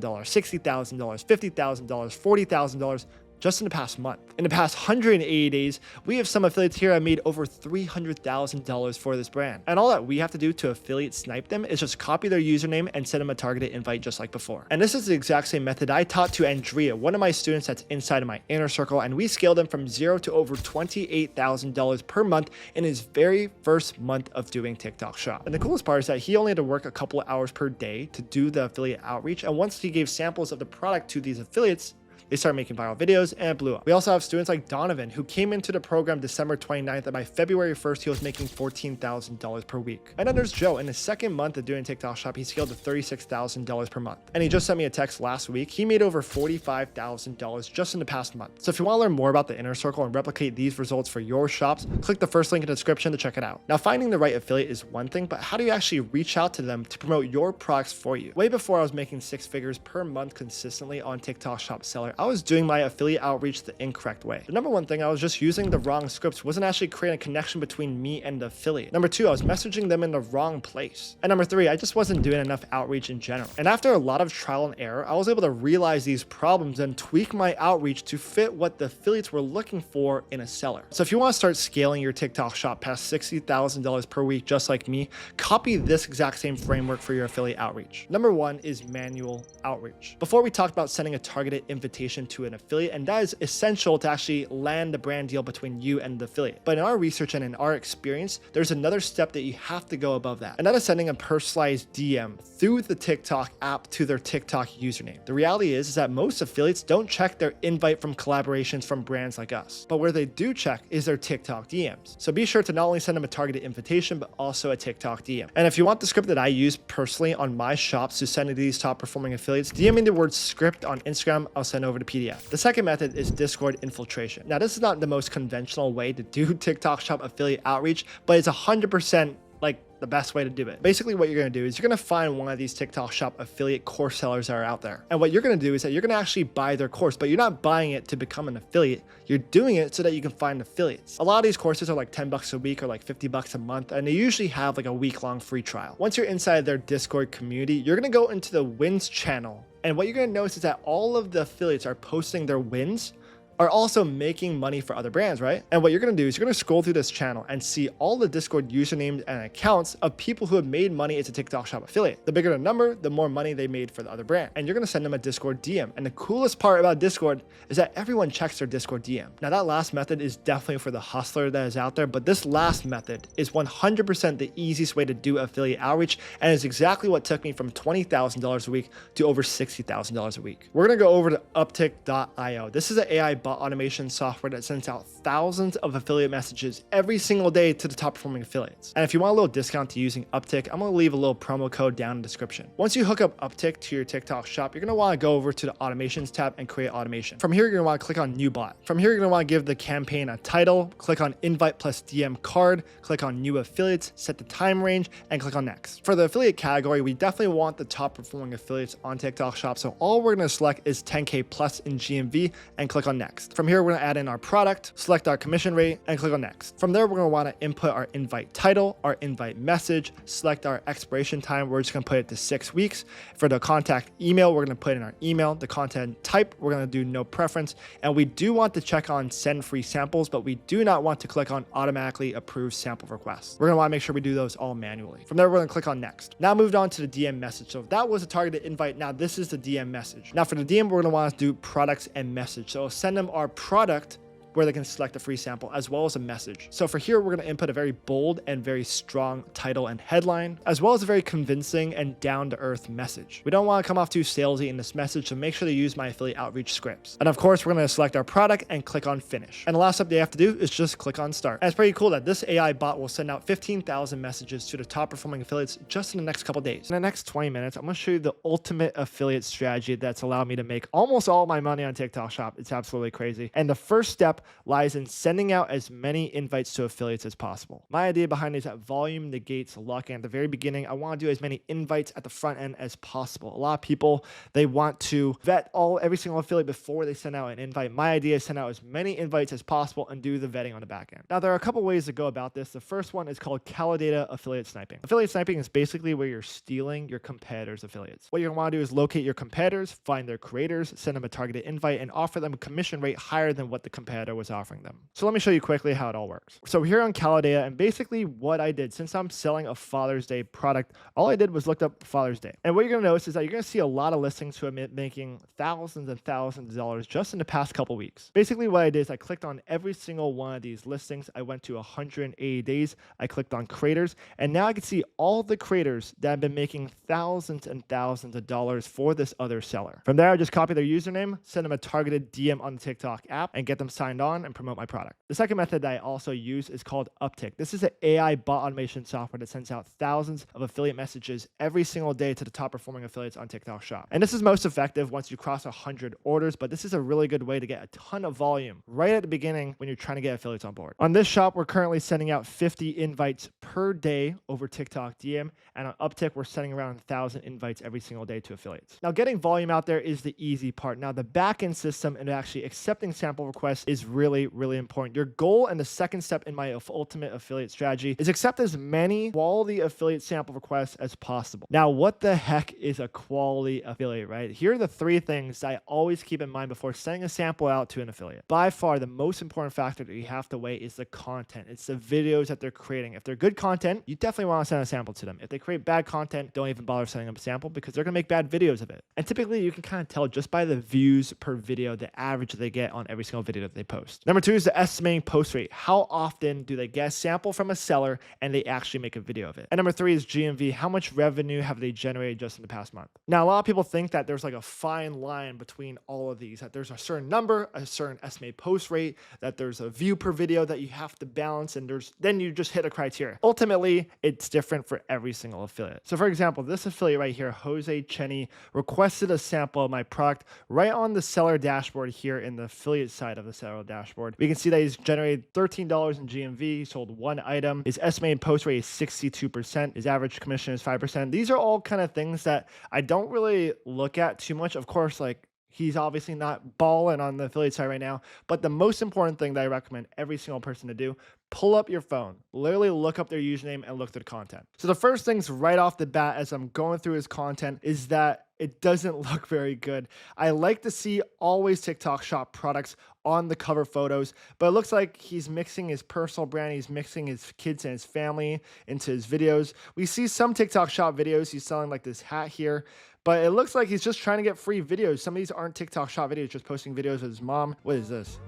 $50,000, $40,000, just in the past month. In the past 180 days, we have some affiliates here that made over $300,000 for this brand. And all that we have to do to affiliate snipe them is just copy their username and send them a targeted invite just like before. And this is the exact same method I taught to Andrea, one of my students that's inside of my inner circle, and we scaled him from zero to over $28,000 per month in his very first month of doing TikTok Shop. And the coolest part is that he only had to work a couple of hours per day to do the affiliate outreach, and once he gave samples of the product to these affiliates, they started making viral videos and it blew up. We also have students like Donovan, who came into the program December 29th, and by February 1st, he was making $14,000 per week. And then there's Joe. In his second month of doing TikTok Shop, he scaled to $36,000 per month. And he just sent me a text last week. He made over $45,000 just in the past month. So if you want to learn more about the inner circle and replicate these results for your shops, click the first link in the description to check it out. Now, finding the right affiliate is one thing, but how do you actually reach out to them to promote your products for you? Way before I was making 6 figures per month consistently on TikTok Shop Seller, I was doing my affiliate outreach the incorrect way. The number one thing, I was just using the wrong scripts, wasn't actually creating a connection between me and the affiliate. Number two, I was messaging them in the wrong place. And number three, I just wasn't doing enough outreach in general. And after a lot of trial and error, I was able to realize these problems and tweak my outreach to fit what the affiliates were looking for in a seller. So if you want to start scaling your TikTok shop past $60,000 per week, just like me, copy this exact same framework for your affiliate outreach. Number one is manual outreach. Before, we talked about sending a targeted invitation to an affiliate, and that is essential to actually land the brand deal between you and the affiliate. But in our research and in our experience, there's another step that you have to go above that, and that is sending a personalized DM through the TikTok app to their TikTok username. The reality is that most affiliates don't check their invite from collaborations from brands like us, but where they do check is their TikTok DMs. So be sure to not only send them a targeted invitation, but also a TikTok DM. And if you want the script that I use personally on my shops to send to these top performing affiliates, DM me the word script on Instagram, I'll send over the PDF. The second method is Discord infiltration. Now, this is not the most conventional way to do TikTok shop affiliate outreach, but it's 100% like the best way to do it. Basically, what you're going to do is you're going to find one of these TikTok shop affiliate course sellers that are out there. And what you're going to do is that you're going to actually buy their course, but you're not buying it to become an affiliate. You're doing it so that you can find affiliates. A lot of these courses are like $10 a week or like $50 a month, and they usually have like a week-long free trial. Once you're inside their Discord community, you're going to go into the wins channel. And what you're going to notice is that all of the affiliates are posting their wins, are also making money for other brands, right? And what you're going to do is you're going to scroll through this channel and see all the Discord usernames and accounts of people who have made money as a TikTok shop affiliate. The bigger the number, the more money they made for the other brand. And you're going to send them a Discord DM. And the coolest part about Discord is that everyone checks their Discord DM. Now, that last method is definitely for the hustler that is out there, but this last method is 100% the easiest way to do affiliate outreach, and is exactly what took me from $20,000 a week to over $60,000 a week. We're going to go over to uptick.io. This is an AI bot automation software that sends out thousands of affiliate messages every single day to the top performing affiliates. And if you want a little discount to using Uptick, I'm going to leave a little promo code down in the description. Once you hook up Uptick to your TikTok shop, you're going to want to go over to the automations tab and create automation. From here, you're going to want to click on new bot. From here, you're going to want to give the campaign a title, click on invite plus DM card, click on new affiliates, set the time range, and click on next. For the affiliate category, we definitely want the top performing affiliates on TikTok shop. So all we're going to select is 10K plus in GMV and click on next. From here, we're going to add in our product, select our commission rate, and click on next. From there, we're going to want to input our invite title, our invite message, select our expiration time. We're just going to put it to 6 weeks. For the contact email, we're going to put in our email. The content type, we're going to do no preference. And we do want to check on send free samples, but we do not want to click on automatically approve sample requests. We're going to want to make sure we do those all manually. From there, we're going to click on next. Now moved on to the DM message. So that was a targeted invite. Now this is the DM message. Now for the DM, we're going to want to do products and message. So send them our product where they can select a free sample as well as a message. So for here, we're going to input a very bold and very strong title and headline, as well as a very convincing and down-to-earth message. We don't want to come off too salesy in this message, so make sure to use my affiliate outreach scripts. And of course, we're going to select our product and click on finish. And the last step they have to do is just click on start. And it's pretty cool that this AI bot will send out 15,000 messages to the top performing affiliates just in the next couple days. In the next 20 minutes, I'm going to show you the ultimate affiliate strategy that's allowed me to make almost all my money on TikTok shop. It's absolutely crazy. And the first step lies in sending out as many invites to affiliates as possible. My idea behind it is that volume negates luck, and at the very beginning, I want to do as many invites at the front end as possible. A lot of people, they want to vet every single affiliate before they send out an invite. My idea is send out as many invites as possible and do the vetting on the back end. Now, there are a couple ways to go about this. The first one is called Calidata affiliate sniping. Affiliate sniping is basically where you're stealing your competitors' affiliates. What you're going to want to do is locate your competitors, find their creators, send them a targeted invite, and offer them a commission rate higher than what the competitor was offering them. So let me show you quickly how it all works. So here on Calidata, and basically what I did, since I'm selling a Father's Day product, all I did was looked up Father's Day. And what you're going to notice is that you're going to see a lot of listings who are making thousands and thousands of dollars just in the past couple weeks. Basically what I did is I clicked on every single one of these listings. I went to 180 days. I clicked on creators, and now I can see all the creators that have been making thousands and thousands of dollars for this other seller. From there, I just copy their username, send them a targeted DM on the TikTok app, and get them signed on and promote my product. The second method that I also use is called Uptick. This is an AI bot automation software that sends out thousands of affiliate messages every single day to the top performing affiliates on TikTok Shop. And this is most effective once you cross 100 orders, but this is a really good way to get a ton of volume right at the beginning when you're trying to get affiliates on board. On this shop, we're currently sending out 50 invites per day over TikTok DM, and on Uptick, we're sending around 1,000 invites every single day to affiliates. Now, getting volume out there is the easy part. Now, the backend system and actually accepting sample requests is really, really important. Your goal and the second step in my ultimate affiliate strategy is accept as many quality affiliate sample requests as possible. Now, what the heck is a quality affiliate, right? Here are the three things I always keep in mind before sending a sample out to an affiliate. By far, the most important factor that you have to weigh is the content. It's the videos that they're creating. If they're good content, you definitely want to send a sample to them. If they create bad content, don't even bother sending them a sample because they're going to make bad videos of it. And typically, you can kind of tell just by the views per video, the average they get on every single video that they post. Number two is the estimating post rate. How often do they get a sample from a seller and they actually make a video of it? And number three is GMV. How much revenue have they generated just in the past month? Now, a lot of people think that there's like a fine line between all of these, that there's a certain number, a certain estimated post rate, that there's a view per video that you have to balance, and then you just hit a criteria. Ultimately, it's different for every single affiliate. So for example, this affiliate right here, Jose Cheney, requested a sample of my product right on the seller dashboard here in the affiliate side of the seller dashboard. We can see that he's generated $13 in GMV. He sold one item. His estimated post rate is 62%. His average commission is 5%. These are all kind of things that I don't really look at too much. Of course, like, he's obviously not balling on the affiliate side right now, but the most important thing that I recommend every single person to do, pull up your phone, literally look up their username and look at the content. So the first things right off the bat as I'm going through his content is that it doesn't look very good. I like to see always TikTok Shop products on the cover photos, but it looks like he's mixing his personal brand, he's mixing his kids and his family into his videos. We see some TikTok Shop videos, he's selling like this hat here, but it looks like he's just trying to get free videos. Some of these aren't TikTok Shop videos, just posting videos with his mom. What is this?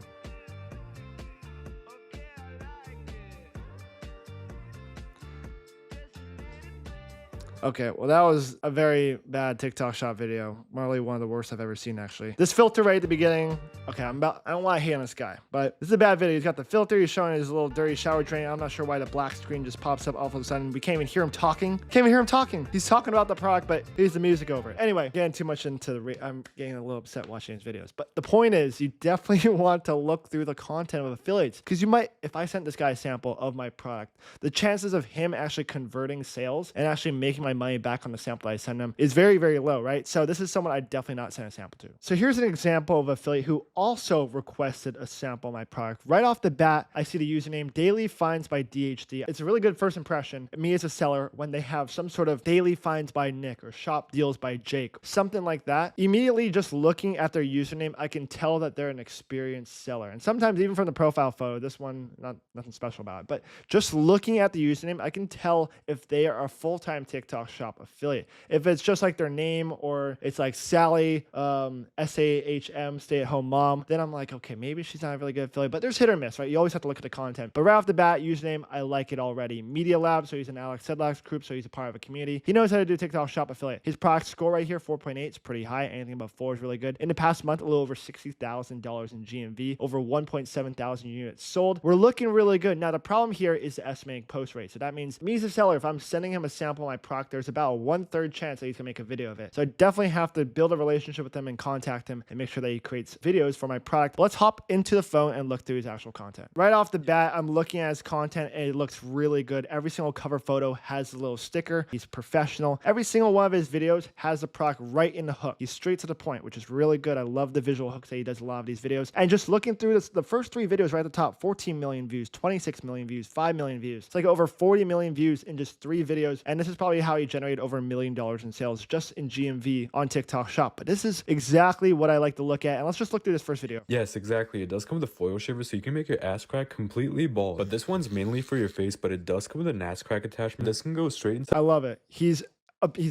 Okay, well, that was a very bad TikTok Shop video. Probably one of the worst I've ever seen, actually. This filter right at the beginning. Okay, I don't want to hate on this guy, but this is a bad video. He's got the filter. He's showing his little dirty shower drain. I'm not sure why the black screen just pops up all of a sudden. We can't even hear him talking. Can't even hear him talking. He's talking about the product, but here's the music over it. Anyway, getting too much into I'm getting a little upset watching his videos. But the point is, you definitely want to look through the content of affiliates, because you might, if I sent this guy a sample of my product, the chances of him actually converting sales and actually making my money back on the sample I send him is very, very low, right? So this is someone I definitely not send a sample to. So here's an example of affiliate who also requested a sample of my product. Right off the bat, I see the username Daily Finds by DHD. It's a really good first impression, me as a seller, when they have some sort of Daily Finds by Nick or Shop Deals by Jake, something like that. Immediately just looking at their username, I can tell that they're an experienced seller. And sometimes even from the profile photo, this one, nothing special about it, but just looking at the username, I can tell if they are a full-time TikTok Shop affiliate. If it's just like their name, or it's like Sally, SAHM, stay-at-home mom, then I'm like, okay, maybe she's not a really good affiliate, but there's hit or miss, right? You always have to look at the content. But right off the bat, username, I like it already. Media Lab, so he's an Alex Sedlak's group, so he's a part of a community. He knows how to do TikTok Shop affiliate. His product score right here, 4.8, it's pretty high. Anything above 4 is really good. In the past month, a little over $60,000 in GMV, over 1.7 thousand units sold. We're looking really good. Now, the problem here is the estimating post rate. So that means me as a seller, if I'm sending him a sample of my product product, there's about a 1/3 chance that he's gonna make a video of it. So I definitely have to build a relationship with him and contact him and make sure that he creates videos for my product. Let's hop into the phone and look through his actual content. Right off the bat, I'm looking at his content and it looks really good. Every single cover photo has a little sticker. He's professional. Every single one of his videos has the product right in the hook. He's straight to the point, which is really good. I love the visual hooks that he does a lot of these videos. And just looking through this, the first 3 videos right at the top, 14 million views, 26 million views, 5 million views. It's like over 40 million views in just 3 videos. And this is probably how he generated over $1 million in sales just in GMV on TikTok Shop. But this is exactly what I like to look at. And let's just look through this first video. Yes, exactly. It does come with a foil shaver so you can make your ass crack completely bald. But this one's mainly for your face, but it does come with a ass crack attachment. This can go straight into... I love it. He's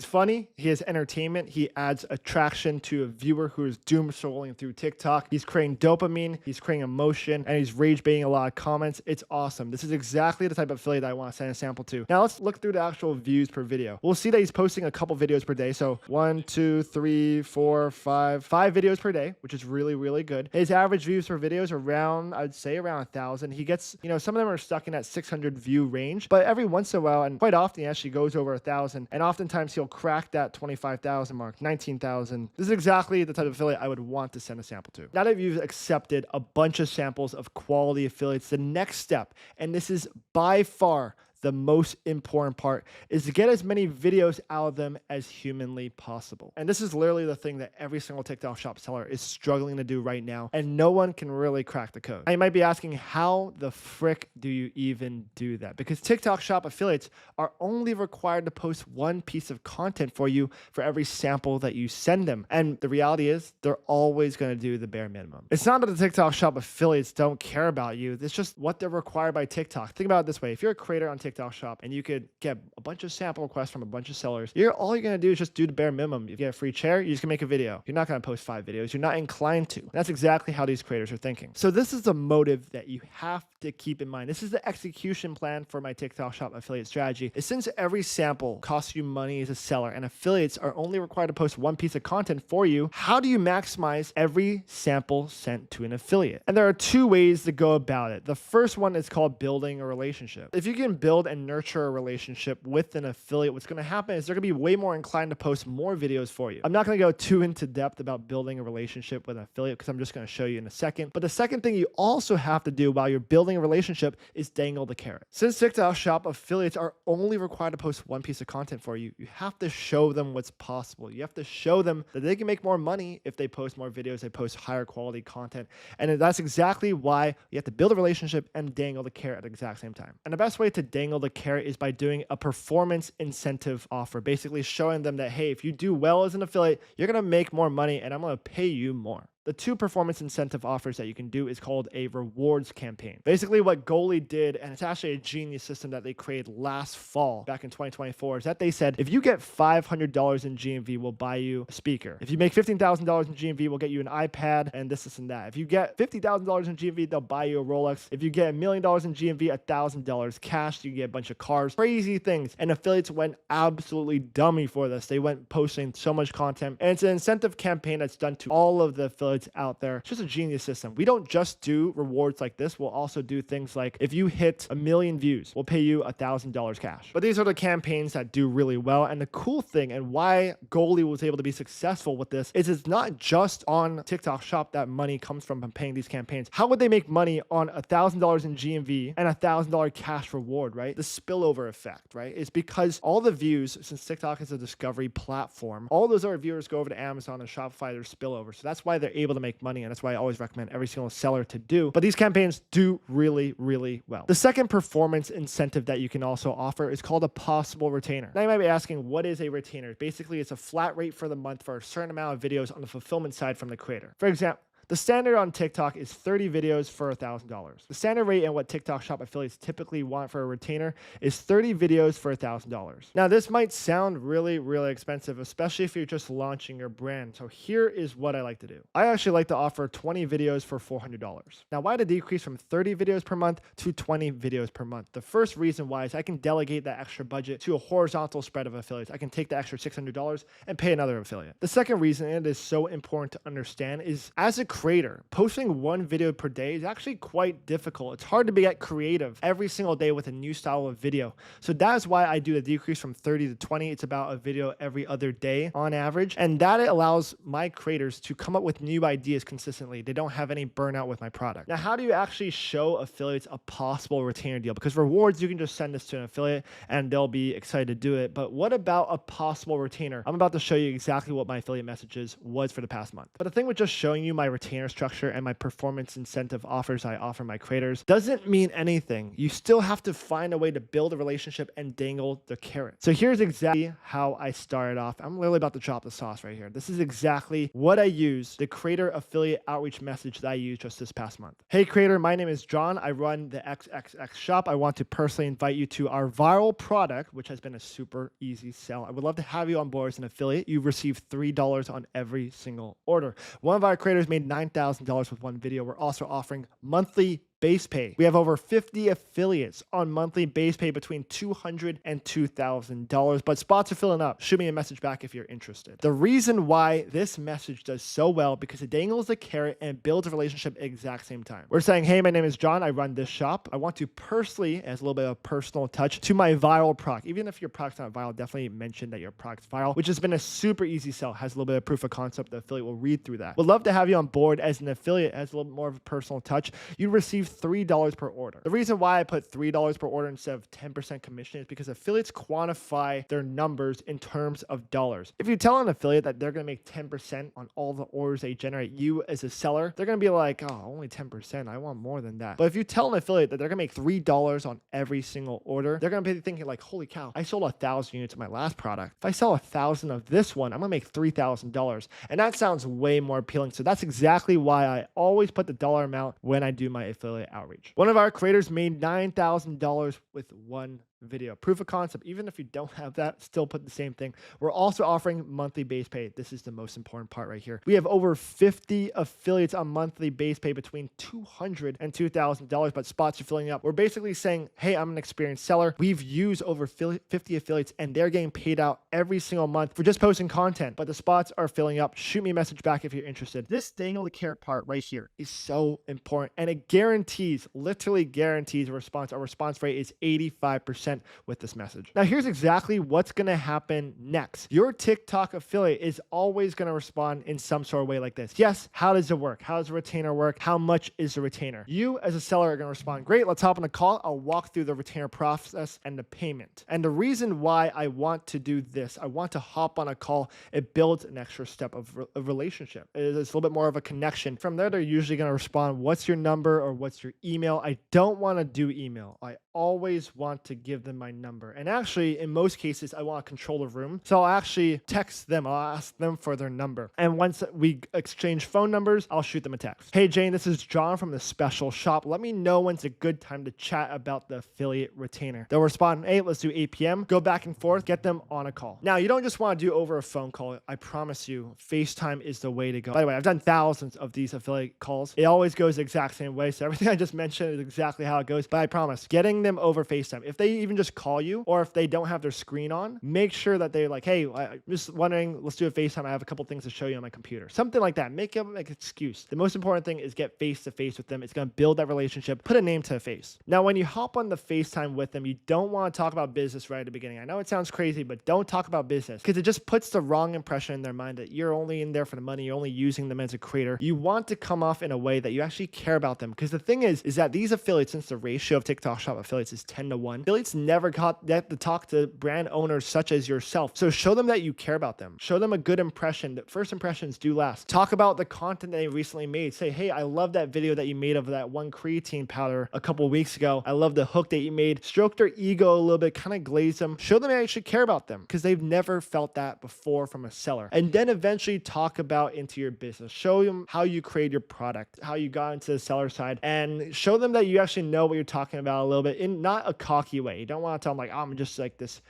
funny. He has entertainment. He adds attraction to a viewer who is doom scrolling through TikTok. He's creating dopamine. He's creating emotion, and he's rage baiting a lot of comments. It's awesome. This is exactly the type of affiliate I want to send a sample to. Now let's look through the actual views per video. We'll see that he's posting a couple videos per day. So 1, 2, 3, 4, 5 videos per day, which is really, really good. His average views per video is around, I'd say around 1,000. He gets, some of them are stuck in that 600 view range, but every once in a while, and quite often, he actually goes over 1,000. And oftentimes he'll crack that 25,000 mark, 19,000. This is exactly the type of affiliate I would want to send a sample to. Now that you've accepted a bunch of samples of quality affiliates, the next step, and this is by far the most important part, is to get as many videos out of them as humanly possible. And this is literally the thing that every single TikTok Shop seller is struggling to do right now, and no one can really crack the code. Now you might be asking, how the frick do you even do that? Because TikTok Shop affiliates are only required to post one piece of content for you for every sample that you send them. And the reality is they're always going to do the bare minimum. It's not that the TikTok Shop affiliates don't care about you. It's just what they're required by TikTok. Think about it this way. If you're a creator on TikTok Shop and you could get a bunch of sample requests from a bunch of sellers, all you're going to do is just do the bare minimum. You get a free chair, you're just going to make a video. You're not going to post 5 videos. You're not inclined to. That's exactly how these creators are thinking. So this is the motive that you have to keep in mind. This is the execution plan for my TikTok Shop affiliate strategy. Is since every sample costs you money as a seller and affiliates are only required to post one piece of content for you, how do you maximize every sample sent to an affiliate? And there are 2 ways to go about it. The first one is called building a relationship. If you can build and nurture a relationship with an affiliate, what's going to happen is they're going to be way more inclined to post more videos for you. I'm not going to go too into depth about building a relationship with an affiliate because I'm just going to show you in a second. But the second thing you also have to do while you're building a relationship is dangle the carrot. Since TikTok Shop affiliates are only required to post one piece of content for you, you have to show them what's possible. You have to show them that they can make more money if they post more videos, they post higher quality content. And that's exactly why you have to build a relationship and dangle the carrot at the exact same time. And the best way to dangle the carrot is by doing a performance incentive offer, basically showing them that, hey, if you do well as an affiliate, you're going to make more money and I'm going to pay you more. The 2 performance incentive offers that you can do is called a rewards campaign. Basically what Goalie did, and it's actually a genius system that they created last fall back in 2024, is that they said, if you get $500 in GMV, we'll buy you a speaker. If you make $15,000 in GMV, we'll get you an iPad and this and that. If you get $50,000 in GMV, they'll buy you a Rolex. If you get $1 million in GMV, $1,000 cash, you get a bunch of cars, crazy things. And affiliates went absolutely dummy for this. They went posting so much content, and it's an incentive campaign that's done to all of the affiliates out there. It's just a genius system. We don't just do rewards like this. We'll also do things like, if you hit 1 million views, we'll pay you $1,000 cash. But these are the campaigns that do really well. And the cool thing, and why Goalie was able to be successful with this, is it's not just on TikTok Shop that money comes from paying these campaigns. How would they make money on $1,000 in GMV and $1,000 cash reward, right? The spillover effect, right? Is because all the views, since TikTok is a discovery platform, all those other viewers go over to Amazon and Shopify, their spillover. So that's why they're able to make money, and that's why I always recommend every single seller to do. But these campaigns do really, really well. The second performance incentive that you can also offer is called a possible retainer. Now you might be asking, what is a retainer? Basically, it's a flat rate for the month for a certain amount of videos on the fulfillment side from the creator. For example, the standard on TikTok is 30 videos for $1,000. The standard rate and what TikTok Shop affiliates typically want for a retainer is 30 videos for $1,000. Now, this might sound really, really expensive, especially if you're just launching your brand. So here is what I like to do. I actually like to offer 20 videos for $400. Now, why the decrease from 30 videos per month to 20 videos per month? The first reason why is I can delegate that extra budget to a horizontal spread of affiliates. I can take the extra $600 and pay another affiliate. The second reason, and it is so important to understand, is as a creator, posting one video per day is actually quite difficult. It's hard to get creative every single day with a new style of video. So that is why I do the decrease from 30 to 20. It's about a video every other day on average. And that allows my creators to come up with new ideas consistently. They don't have any burnout with my product. Now, how do you actually show affiliates a possible retainer deal? Because rewards, you can just send this to an affiliate and they'll be excited to do it. But what about a possible retainer? I'm about to show you exactly what my affiliate messages was for the past month. But the thing with just showing you my retainer structure and my performance incentive offers I offer my creators doesn't mean anything. You still have to find a way to build a relationship and dangle the carrot. So here's exactly how I started off. I'm literally about to drop the sauce right here. This is exactly what I use, the creator affiliate outreach message that I used just this past month. Hey creator, my name is John. I run the XXX shop. I want to personally invite you to our viral product, which has been a super easy sell. I would love to have you on board as an affiliate. You receive $3 on every single order. One of our creators made $9,000 with one video. We're also offering monthly base pay. We have over 50 affiliates on monthly base pay between $200 and $2,000, but spots are filling up. Shoot me a message back if you're interested. The reason why this message does so well because it dangles the carrot and builds a relationship at the exact same time. We're saying, hey, my name is John. I run this shop. I want to personally, as a little bit of a personal touch, to my viral product. Even if your product's not viral, definitely mention that your product's viral, which has been a super easy sell. Has a little bit of proof of concept. The affiliate will read through that. Would love to have you on board as an affiliate, as a little more of a personal touch. You receive $3 per order. The reason why I put $3 per order instead of 10% commission is because affiliates quantify their numbers in terms of dollars. If you tell an affiliate that they're going to make 10% on all the orders they generate, you as a seller, they're going to be like, oh, only 10%. I want more than that. But if you tell an affiliate that they're going to make $3 on every single order, they're going to be thinking like, holy cow, I sold 1,000 units of my last product. If I sell 1,000 of this one, I'm going to make $3,000. And that sounds way more appealing. So that's exactly why I always put the dollar amount when I do my affiliate outreach. One of our creators made $9,000 with one video. Proof of concept. Even if you don't have that, still put the same thing. We're also offering monthly base pay. This is the most important part right here. We have over 50 affiliates on monthly base pay between $200 and $2,000, but spots are filling up. We're basically saying, hey, I'm an experienced seller. We've used over 50 affiliates and they're getting paid out every single month for just posting content, but the spots are filling up. Shoot me a message back if you're interested. This dangle the carrot part right here is so important and it guarantees, literally guarantees a response. Our response rate is 85% with this message. Now, here's exactly what's going to happen next. Your TikTok affiliate is always going to respond in some sort of way like this. Yes, how does it work? How does a retainer work? How much is the retainer? You as a seller are going to respond, great, let's hop on a call. I'll walk through the retainer process and the payment. And the reason why I want to do this, I want to hop on a call. It builds an extra step of a relationship. It's a little bit more of a connection. From there, they're usually going to respond, what's your number or what's your email? I don't want to do email. I always want to give them my number. And actually, in most cases, I want to control the room. So I'll actually text them. I'll ask them for their number. And once we exchange phone numbers, I'll shoot them a text. Hey, Jane, this is John from the special shop. Let me know when's a good time to chat about the affiliate retainer. They'll respond, hey, let's do 8 p.m. Go back and forth, get them on a call. Now, you don't just want to do over a phone call. I promise you, FaceTime is the way to go. By the way, I've done thousands of these affiliate calls. It always goes the exact same way. So everything I just mentioned is exactly how it goes. But I promise, getting them over FaceTime, if they even just call you or if they don't have their screen on, make sure that they're like, hey, I'm just wondering, let's do a FaceTime. I have a couple things to show you on my computer. Something like that. Make them like an excuse. The most important thing is get face to face with them. It's going to build that relationship. Put a name to a face. Now, when you hop on the FaceTime with them, you don't want to talk about business right at the beginning. I know it sounds crazy, but don't talk about business because it just puts the wrong impression in their mind that you're only in there for the money. You're only using them as a creator. You want to come off in a way that you actually care about them because the thing is that these affiliates, since the ratio of TikTok shop affiliates is 10-1, affiliates never got that to talk to brand owners such as yourself. So show them that you care about them. Show them a good impression. That first impressions do last. Talk about the content that they recently made. Say, hey, I love that video that you made of that one creatine powder a couple weeks ago. I love the hook that you made. Stroke their ego a little bit, kind of glaze them. Show them you actually care about them because they've never felt that before from a seller. And then eventually talk about into your business. Show them how you create your product, how you got into the seller side, and show them that you actually know what you're talking about a little bit in not a cocky way. You don't want to tell them like, oh, I'm just like this,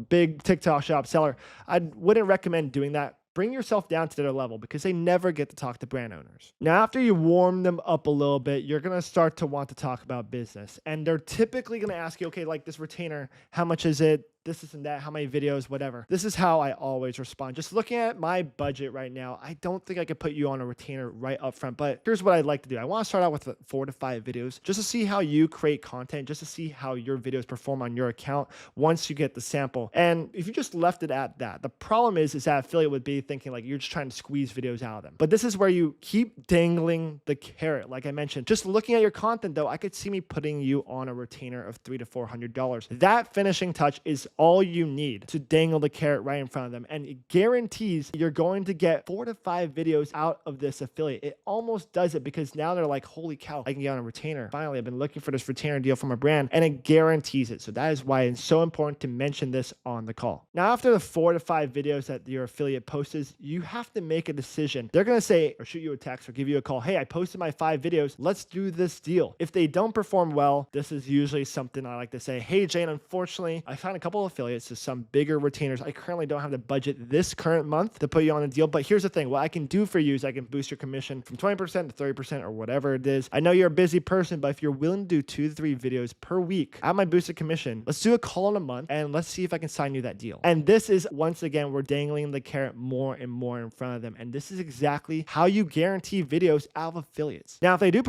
big TikTok shop seller. I wouldn't recommend doing that. Bring yourself down to their level because they never get to talk to brand owners. Now, after you warm them up a little bit, you're going to start to want to talk about business. And they're typically going to ask you, okay, like this retainer, how much is it? this and that, how many videos, whatever. This is how I always respond. Just looking at my budget right now, I don't think I could put you on a retainer right up front, but here's what I'd like to do. I want to start out with 4 to 5 videos just to see how you create content, just to see how your videos perform on your account once you get the sample. And if you just left it at that, the problem is that affiliate would be thinking like you're just trying to squeeze videos out of them. But this is where you keep dangling the carrot. Like I mentioned, just looking at your content though, I could see me putting you on a retainer of $300 to $400. That finishing touch is all you need to dangle the carrot right in front of them. And it guarantees you're going to get 4 to 5 videos out of this affiliate. It almost does it because now they're like, holy cow, I can get on a retainer. Finally, I've been looking for this retainer deal from a brand, and it guarantees it. So that is why it's so important to mention this on the call. Now, after the 4 to 5 videos that your affiliate posts, you have to make a decision. They're going to say or shoot you a text or give you a call. Hey, I posted my 5 videos. Let's do this deal. If they don't perform well, this is usually something I like to say, hey, Jane, unfortunately, I found a couple of affiliates to some bigger retainers. I currently don't have the budget this current month to put you on a deal. But here's the thing. What I can do for you is I can boost your commission from 20% to 30% or whatever it is. I know you're a busy person, but if you're willing to do 2 to 3 videos per week at my boosted commission, let's do a call in a month and let's see if I can sign you that deal. And this is, once again, we're dangling the carrot more and more in front of them. And this is exactly how you guarantee videos out of affiliates. Now, if they do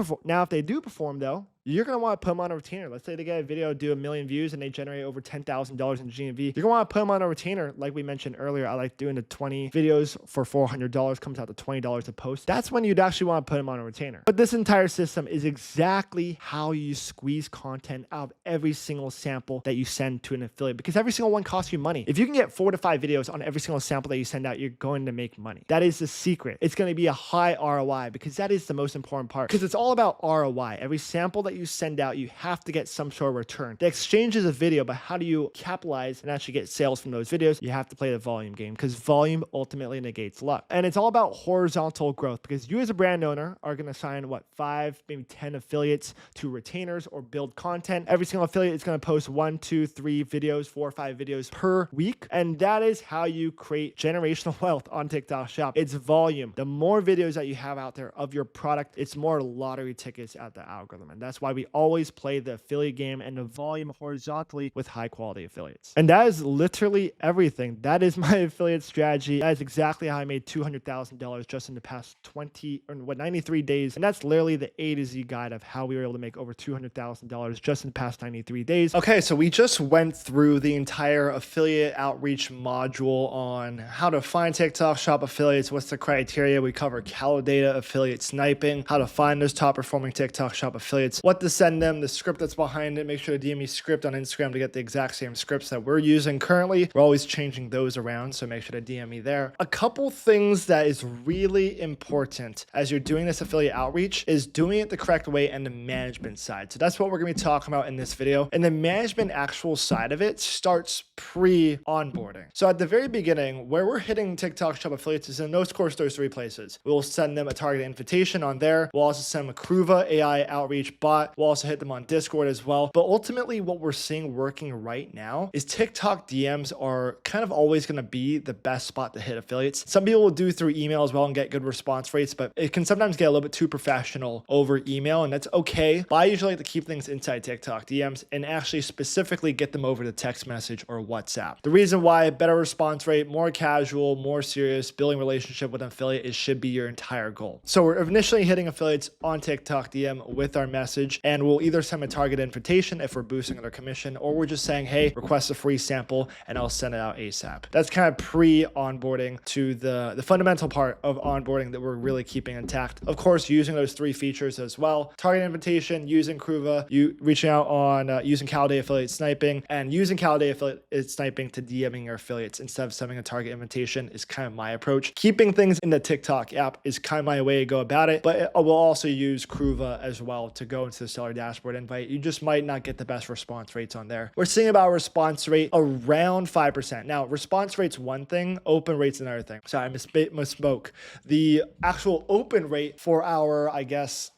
perform though, you're going to want to put them on a retainer. Let's say they get a video, do 1 million views, and they generate over $10,000 in GMV. You're going to want to put them on a retainer. Like we mentioned earlier, I like doing the 20 videos for $400, comes out to $20 a post. That's when you'd actually want to put them on a retainer. But this entire system is exactly how you squeeze content out of every single sample that you send to an affiliate, because every single one costs you money. If you can get 4 to 5 videos on every single sample that you send out, you're going to make money. That is the secret. It's going to be a high ROI because that is the most important part, because it's all about ROI. Every sample that you send out, you have to get some sort of return. The exchange is a video, but how do you capitalize and actually get sales from those videos? You have to play the volume game, because volume ultimately negates luck. And it's all about horizontal growth, because you as a brand owner are going to sign 5, maybe 10 affiliates to retainers or build content. Every single affiliate is going to post 1, 2, 3 videos, 4 or 5 videos per week. And that is how you create generational wealth on TikTok Shop. It's volume. The more videos that you have out there of your product, it's more lottery tickets at the algorithm. And that's why we always play the affiliate game and the volume horizontally with high quality affiliates. And that is literally everything. That is my affiliate strategy. That is exactly how I made $200,000 just in the past 93 days. And that's literally the A to Z guide of how we were able to make over $200,000 just in the past 93 days. Okay, so we just went through the entire affiliate outreach module on how to find TikTok Shop affiliates, what's the criteria. We cover calorie data, affiliate sniping, how to find those top performing TikTok Shop affiliates, what to send them, the script that's behind it. Make sure to DM me script on Instagram to get the exact same scripts that we're using currently. We're always changing those around, so make sure to DM me there. A couple things that is really important as you're doing this affiliate outreach is doing it the correct way and the management side. So that's what we're going to be talking about in this video. And the management actual side of it starts pre-onboarding. So at the very beginning, where we're hitting TikTok Shop affiliates is in those 3 places. We'll send them a targeted invitation on there. We'll also send them a Kruva AI outreach bot. We'll also hit them on Discord as well. But ultimately, what we're seeing working right now is TikTok DMs are kind of always going to be the best spot to hit affiliates. Some people will do through email as well and get good response rates, but it can sometimes get a little bit too professional over email, and that's okay. But I usually like to keep things inside TikTok DMs and actually specifically get them over to text message or WhatsApp. The reason why better response rate, more casual, more serious, building relationship with an affiliate, it should be your entire goal. So we're initially hitting affiliates on TikTok DM with our message, and we'll either send a target invitation if we're boosting their commission, or we're just saying, hey, request a free sample and I'll send it out ASAP. That's kind of pre-onboarding to the fundamental part of onboarding that we're really keeping intact. Of course, using those 3 features as well: target invitation, using Kruva, you reaching out on using Calorie affiliate sniping, and using Calorie affiliate sniping to DMing your affiliates instead of sending a target invitation is kind of my approach. Keeping things in the TikTok app is kind of my way to go about it, but we'll also use Kruva as well to go into the seller dashboard invite. You just might not get the best response rates on there. We're seeing about response rate around 5%. Now, response rate's one thing, open rate's another thing. Sorry, I misspoke. The actual open rate for our,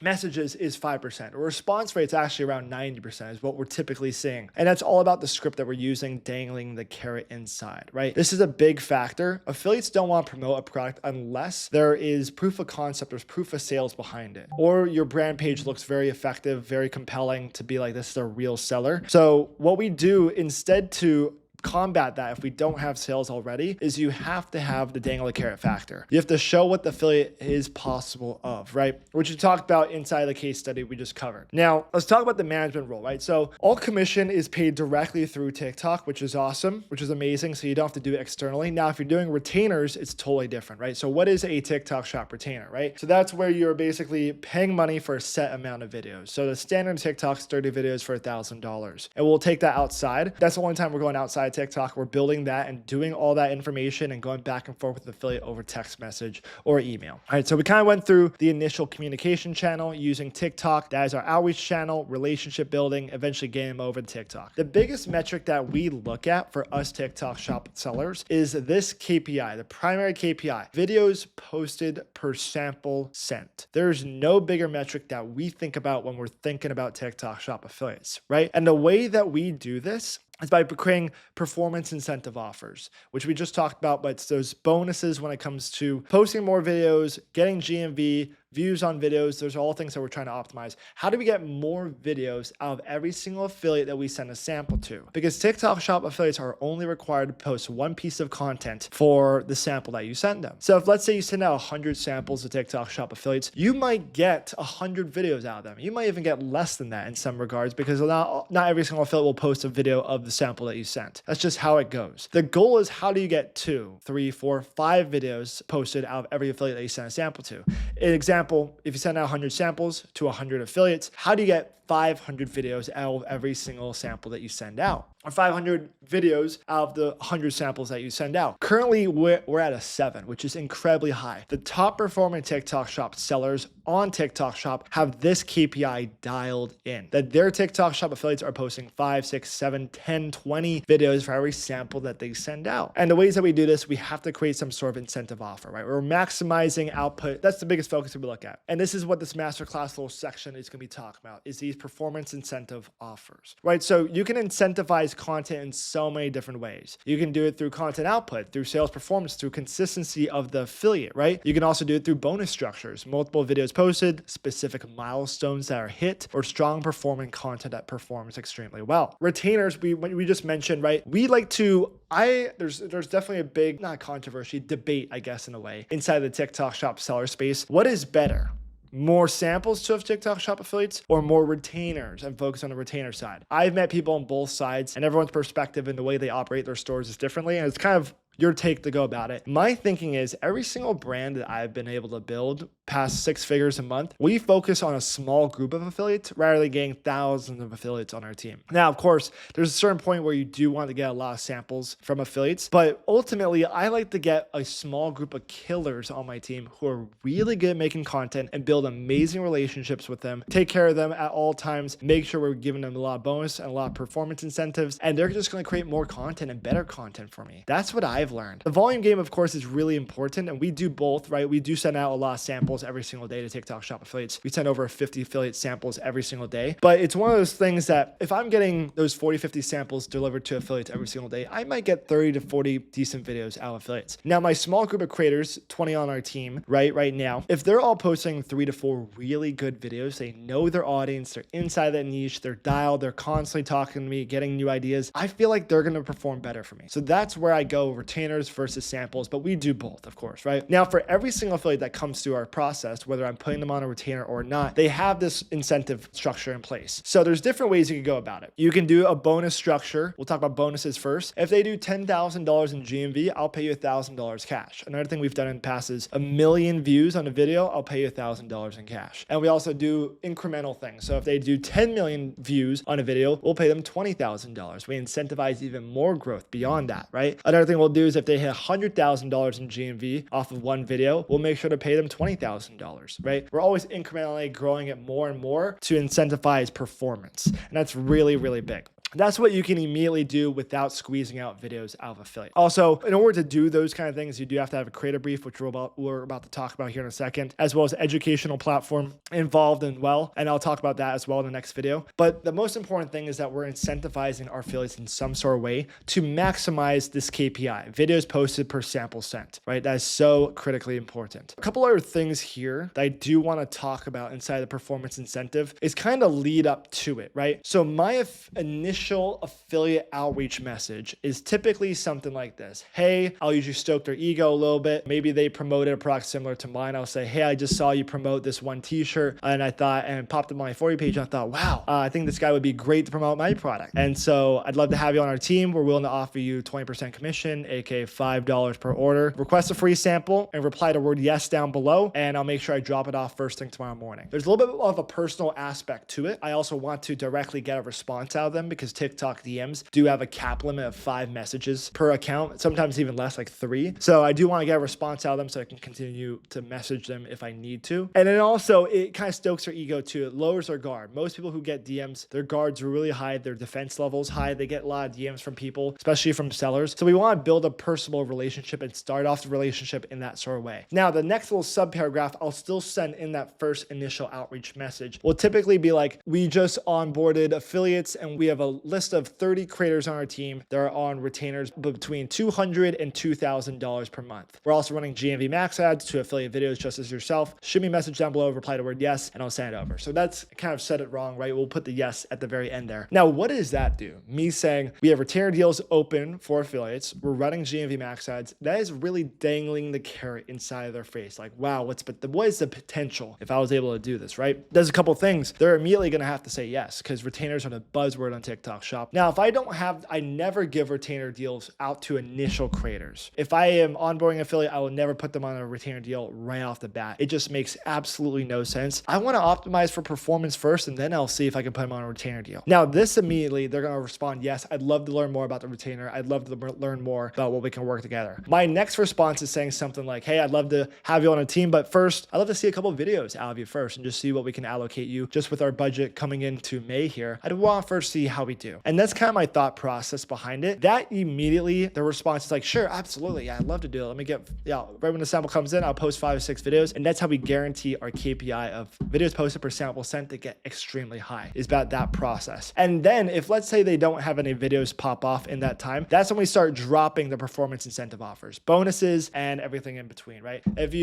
messages is 5%. Response rate's actually around 90% is what we're typically seeing. And that's all about the script that we're using, dangling the carrot inside, right? This is a big factor. Affiliates don't want to promote a product unless there is proof of concept, there's proof of sales behind it, or your brand page looks very effective, very compelling to be like, this is a real seller. So what we do instead to combat that if we don't have sales already is you have to have the dangle the carrot factor. You have to show what the affiliate is possible of, right? Which you talked about inside the case study we just covered. Now, let's talk about the management role, right? So all commission is paid directly through TikTok, which is awesome, which is amazing. So you don't have to do it externally. Now, if you're doing retainers, it's totally different, right? So what is a TikTok shop retainer, right? So that's where you're basically paying money for a set amount of videos. So the standard TikTok's 30 videos for $1,000. And we'll take that outside. That's the only time we're going outside TikTok. We're building that and doing all that information and going back and forth with the affiliate over text message or email. All right, so we kind of went through the initial communication channel using TikTok. That is our outreach channel, relationship building, eventually getting them over to TikTok. The biggest metric that we look at for us TikTok shop sellers is this KPI, the primary KPI, videos posted per sample sent. There's no bigger metric that we think about when we're thinking about TikTok shop affiliates, right? And the way that we do this is by creating performance incentive offers, which we just talked about, but it's those bonuses when it comes to posting more videos, getting GMV, views on videos. Those are all things that we're trying to optimize. How do we get more videos out of every single affiliate that we send a sample to? Because TikTok shop affiliates are only required to post one piece of content for the sample that you send them. So if let's say you send out 100 samples to TikTok shop affiliates, you might get 100 videos out of them. You might even get less than that in some regards because not every single affiliate will post a video of the sample that you sent. That's just how it goes. The goal is how do you get 2, 3, 4, 5 videos posted out of every affiliate that you send a sample to? An example, if you send out 100 samples to 100 affiliates, how do you get 500 videos out of every single sample that you send out? Or 500 videos out of the 100 samples that you send out. Currently, we're at a 7, which is incredibly high. The top performing TikTok shop sellers on TikTok shop have this KPI dialed in, that their TikTok shop affiliates are posting 5, 6, 7, 10, 20 videos for every sample that they send out. And the ways that we do this, we have to create some sort of incentive offer, right? We're maximizing output. That's the biggest focus that we look at. And this is what this masterclass little section is going to be talking about, is these performance incentive offers, right? So you can incentivize content in so many different ways. You can do it through content output, through sales performance, through consistency of the affiliate, right? You can also do it through bonus structures, multiple videos posted, specific milestones that are hit, or strong performing content that performs extremely well. Retainers, we just mentioned, right? We like to, there's definitely a big, not controversy, debate, I guess, in a way, inside the TikTok shop seller space. What is better? More samples to TikTok shop affiliates or more retainers and focus on the retainer side? I've met people on both sides and everyone's perspective and the way they operate their stores is differently. And it's kind of your take to go about it. My thinking is every single brand that I've been able to build past 6 figures a month, we focus on a small group of affiliates rather than getting thousands of affiliates on our team. Now, of course, there's a certain point where you do want to get a lot of samples from affiliates, but ultimately I like to get a small group of killers on my team who are really good at making content and build amazing relationships with them, take care of them at all times, make sure we're giving them a lot of bonus and a lot of performance incentives, and they're just going to create more content and better content for me. That's what I've learned. The volume game, of course, is really important, and we do both, right? We do send out a lot of samples every single day to TikTok shop affiliates. We send over 50 affiliate samples every single day, but it's one of those things that if I'm getting those 40, 50 samples delivered to affiliates every single day, I might get 30 to 40 decent videos out of affiliates. Now, my small group of creators, 20 on our team, right now, if they're all posting 3 to 4 really good videos, they know their audience, they're inside that niche, they're dialed, they're constantly talking to me, getting new ideas, I feel like they're going to perform better for me. So that's where I go, retainers versus samples, but we do both, of course, right? Now, for every single affiliate that comes through our process, whether I'm putting them on a retainer or not, they have this incentive structure in place. So there's different ways you can go about it. You can do a bonus structure. We'll talk about bonuses first. If they do $10,000 in GMV, I'll pay you $1,000 cash. Another thing we've done in the past is 1 million views on a video, I'll pay you $1,000 in cash. And we also do incremental things. So if they do 10 million views on a video, we'll pay them $20,000. We incentivize even more growth beyond that, right? Another thing we'll do is if they hit $100,000 in GMV off of one video, we'll make sure to pay them $20,000, right? We're always incrementally growing it more and more to incentivize performance. And that's really, really big. That's what you can immediately do without squeezing out videos out of affiliate. Also, in order to do those kind of things, you do have to have a creator brief, which we're about to talk about here in a second, as well as educational platform involved and well. And I'll talk about that as well in the next video. But the most important thing is that we're incentivizing our affiliates in some sort of way to maximize this KPI, videos posted per sample sent, right? That is so critically important. A couple other things here that I do want to talk about inside the performance incentive is kind of lead up to it, right? So my initial initial affiliate outreach message is typically something like this. Hey, I'll usually stoke their ego a little bit. Maybe they promoted a product similar to mine. I'll say, hey, I just saw you promote this one t-shirt and I thought, and popped up on my For You page and I thought, wow, I think this guy would be great to promote my product. And so I'd love to have you on our team. We're willing to offer you 20% commission, aka $5 per order. Request a free sample and reply to word yes down below, and I'll make sure I drop it off first thing tomorrow morning. There's a little bit of a personal aspect to it. I also want to directly get a response out of them because TikTok DMs do have a cap limit of 5 messages per account, sometimes even less, like 3. So I do want to get a response out of them so I can continue to message them if I need to. And then also it kind of stokes their ego too. It lowers their guard. Most people who get DMs, their guards are really high, their defense levels high. They get a lot of DMs from people, especially from sellers. So we want to build a personal relationship and start off the relationship in that sort of way. Now, the next little subparagraph I'll still send in that first initial outreach message will typically be like, we just onboarded affiliates and we have a list of 30 creators on our team that are on retainers between $200 and $2,000 per month. We're also running GMV Max Ads to affiliate videos just as yourself. Shoot me a message down below, reply to word yes, and I'll send it over. So that's kind of said it wrong, right? We'll put the yes at the very end there. Now, what does that do? Me saying we have retainer deals open for affiliates. We're running GMV Max Ads. That is really dangling the carrot inside of their face. Like, wow, what is the potential if I was able to do this, right? There's a couple things. They're immediately going to have to say yes because retainers are the buzzword on TikTok Shop. Now, if I never give retainer deals out to initial creators. If I am onboarding affiliate, I will never put them on a retainer deal right off the bat. It just makes absolutely no sense. I want to optimize for performance first, and then I'll see if I can put them on a retainer deal. Now, this immediately, they're going to respond, yes, I'd love to learn more about the retainer. I'd love to learn more about what we can work together. My next response is saying something like, hey, I'd love to have you on a team, but first, I'd love to see a couple of videos out of you first and just see what we can allocate you just with our budget coming into May here. I'd want to first see how we do. And that's kind of my thought process behind it. That immediately, the response is like, sure, absolutely. Yeah, I'd love to do it. Let me get, right when the sample comes in, I'll post 5 or 6 videos. And that's how we guarantee our KPI of videos posted per sample sent to get extremely high, is about that process. And then if let's say they don't have any videos pop off in that time, that's when we start dropping the performance incentive offers, bonuses, and everything in between, right? If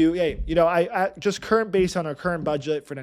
I just based on our current budget for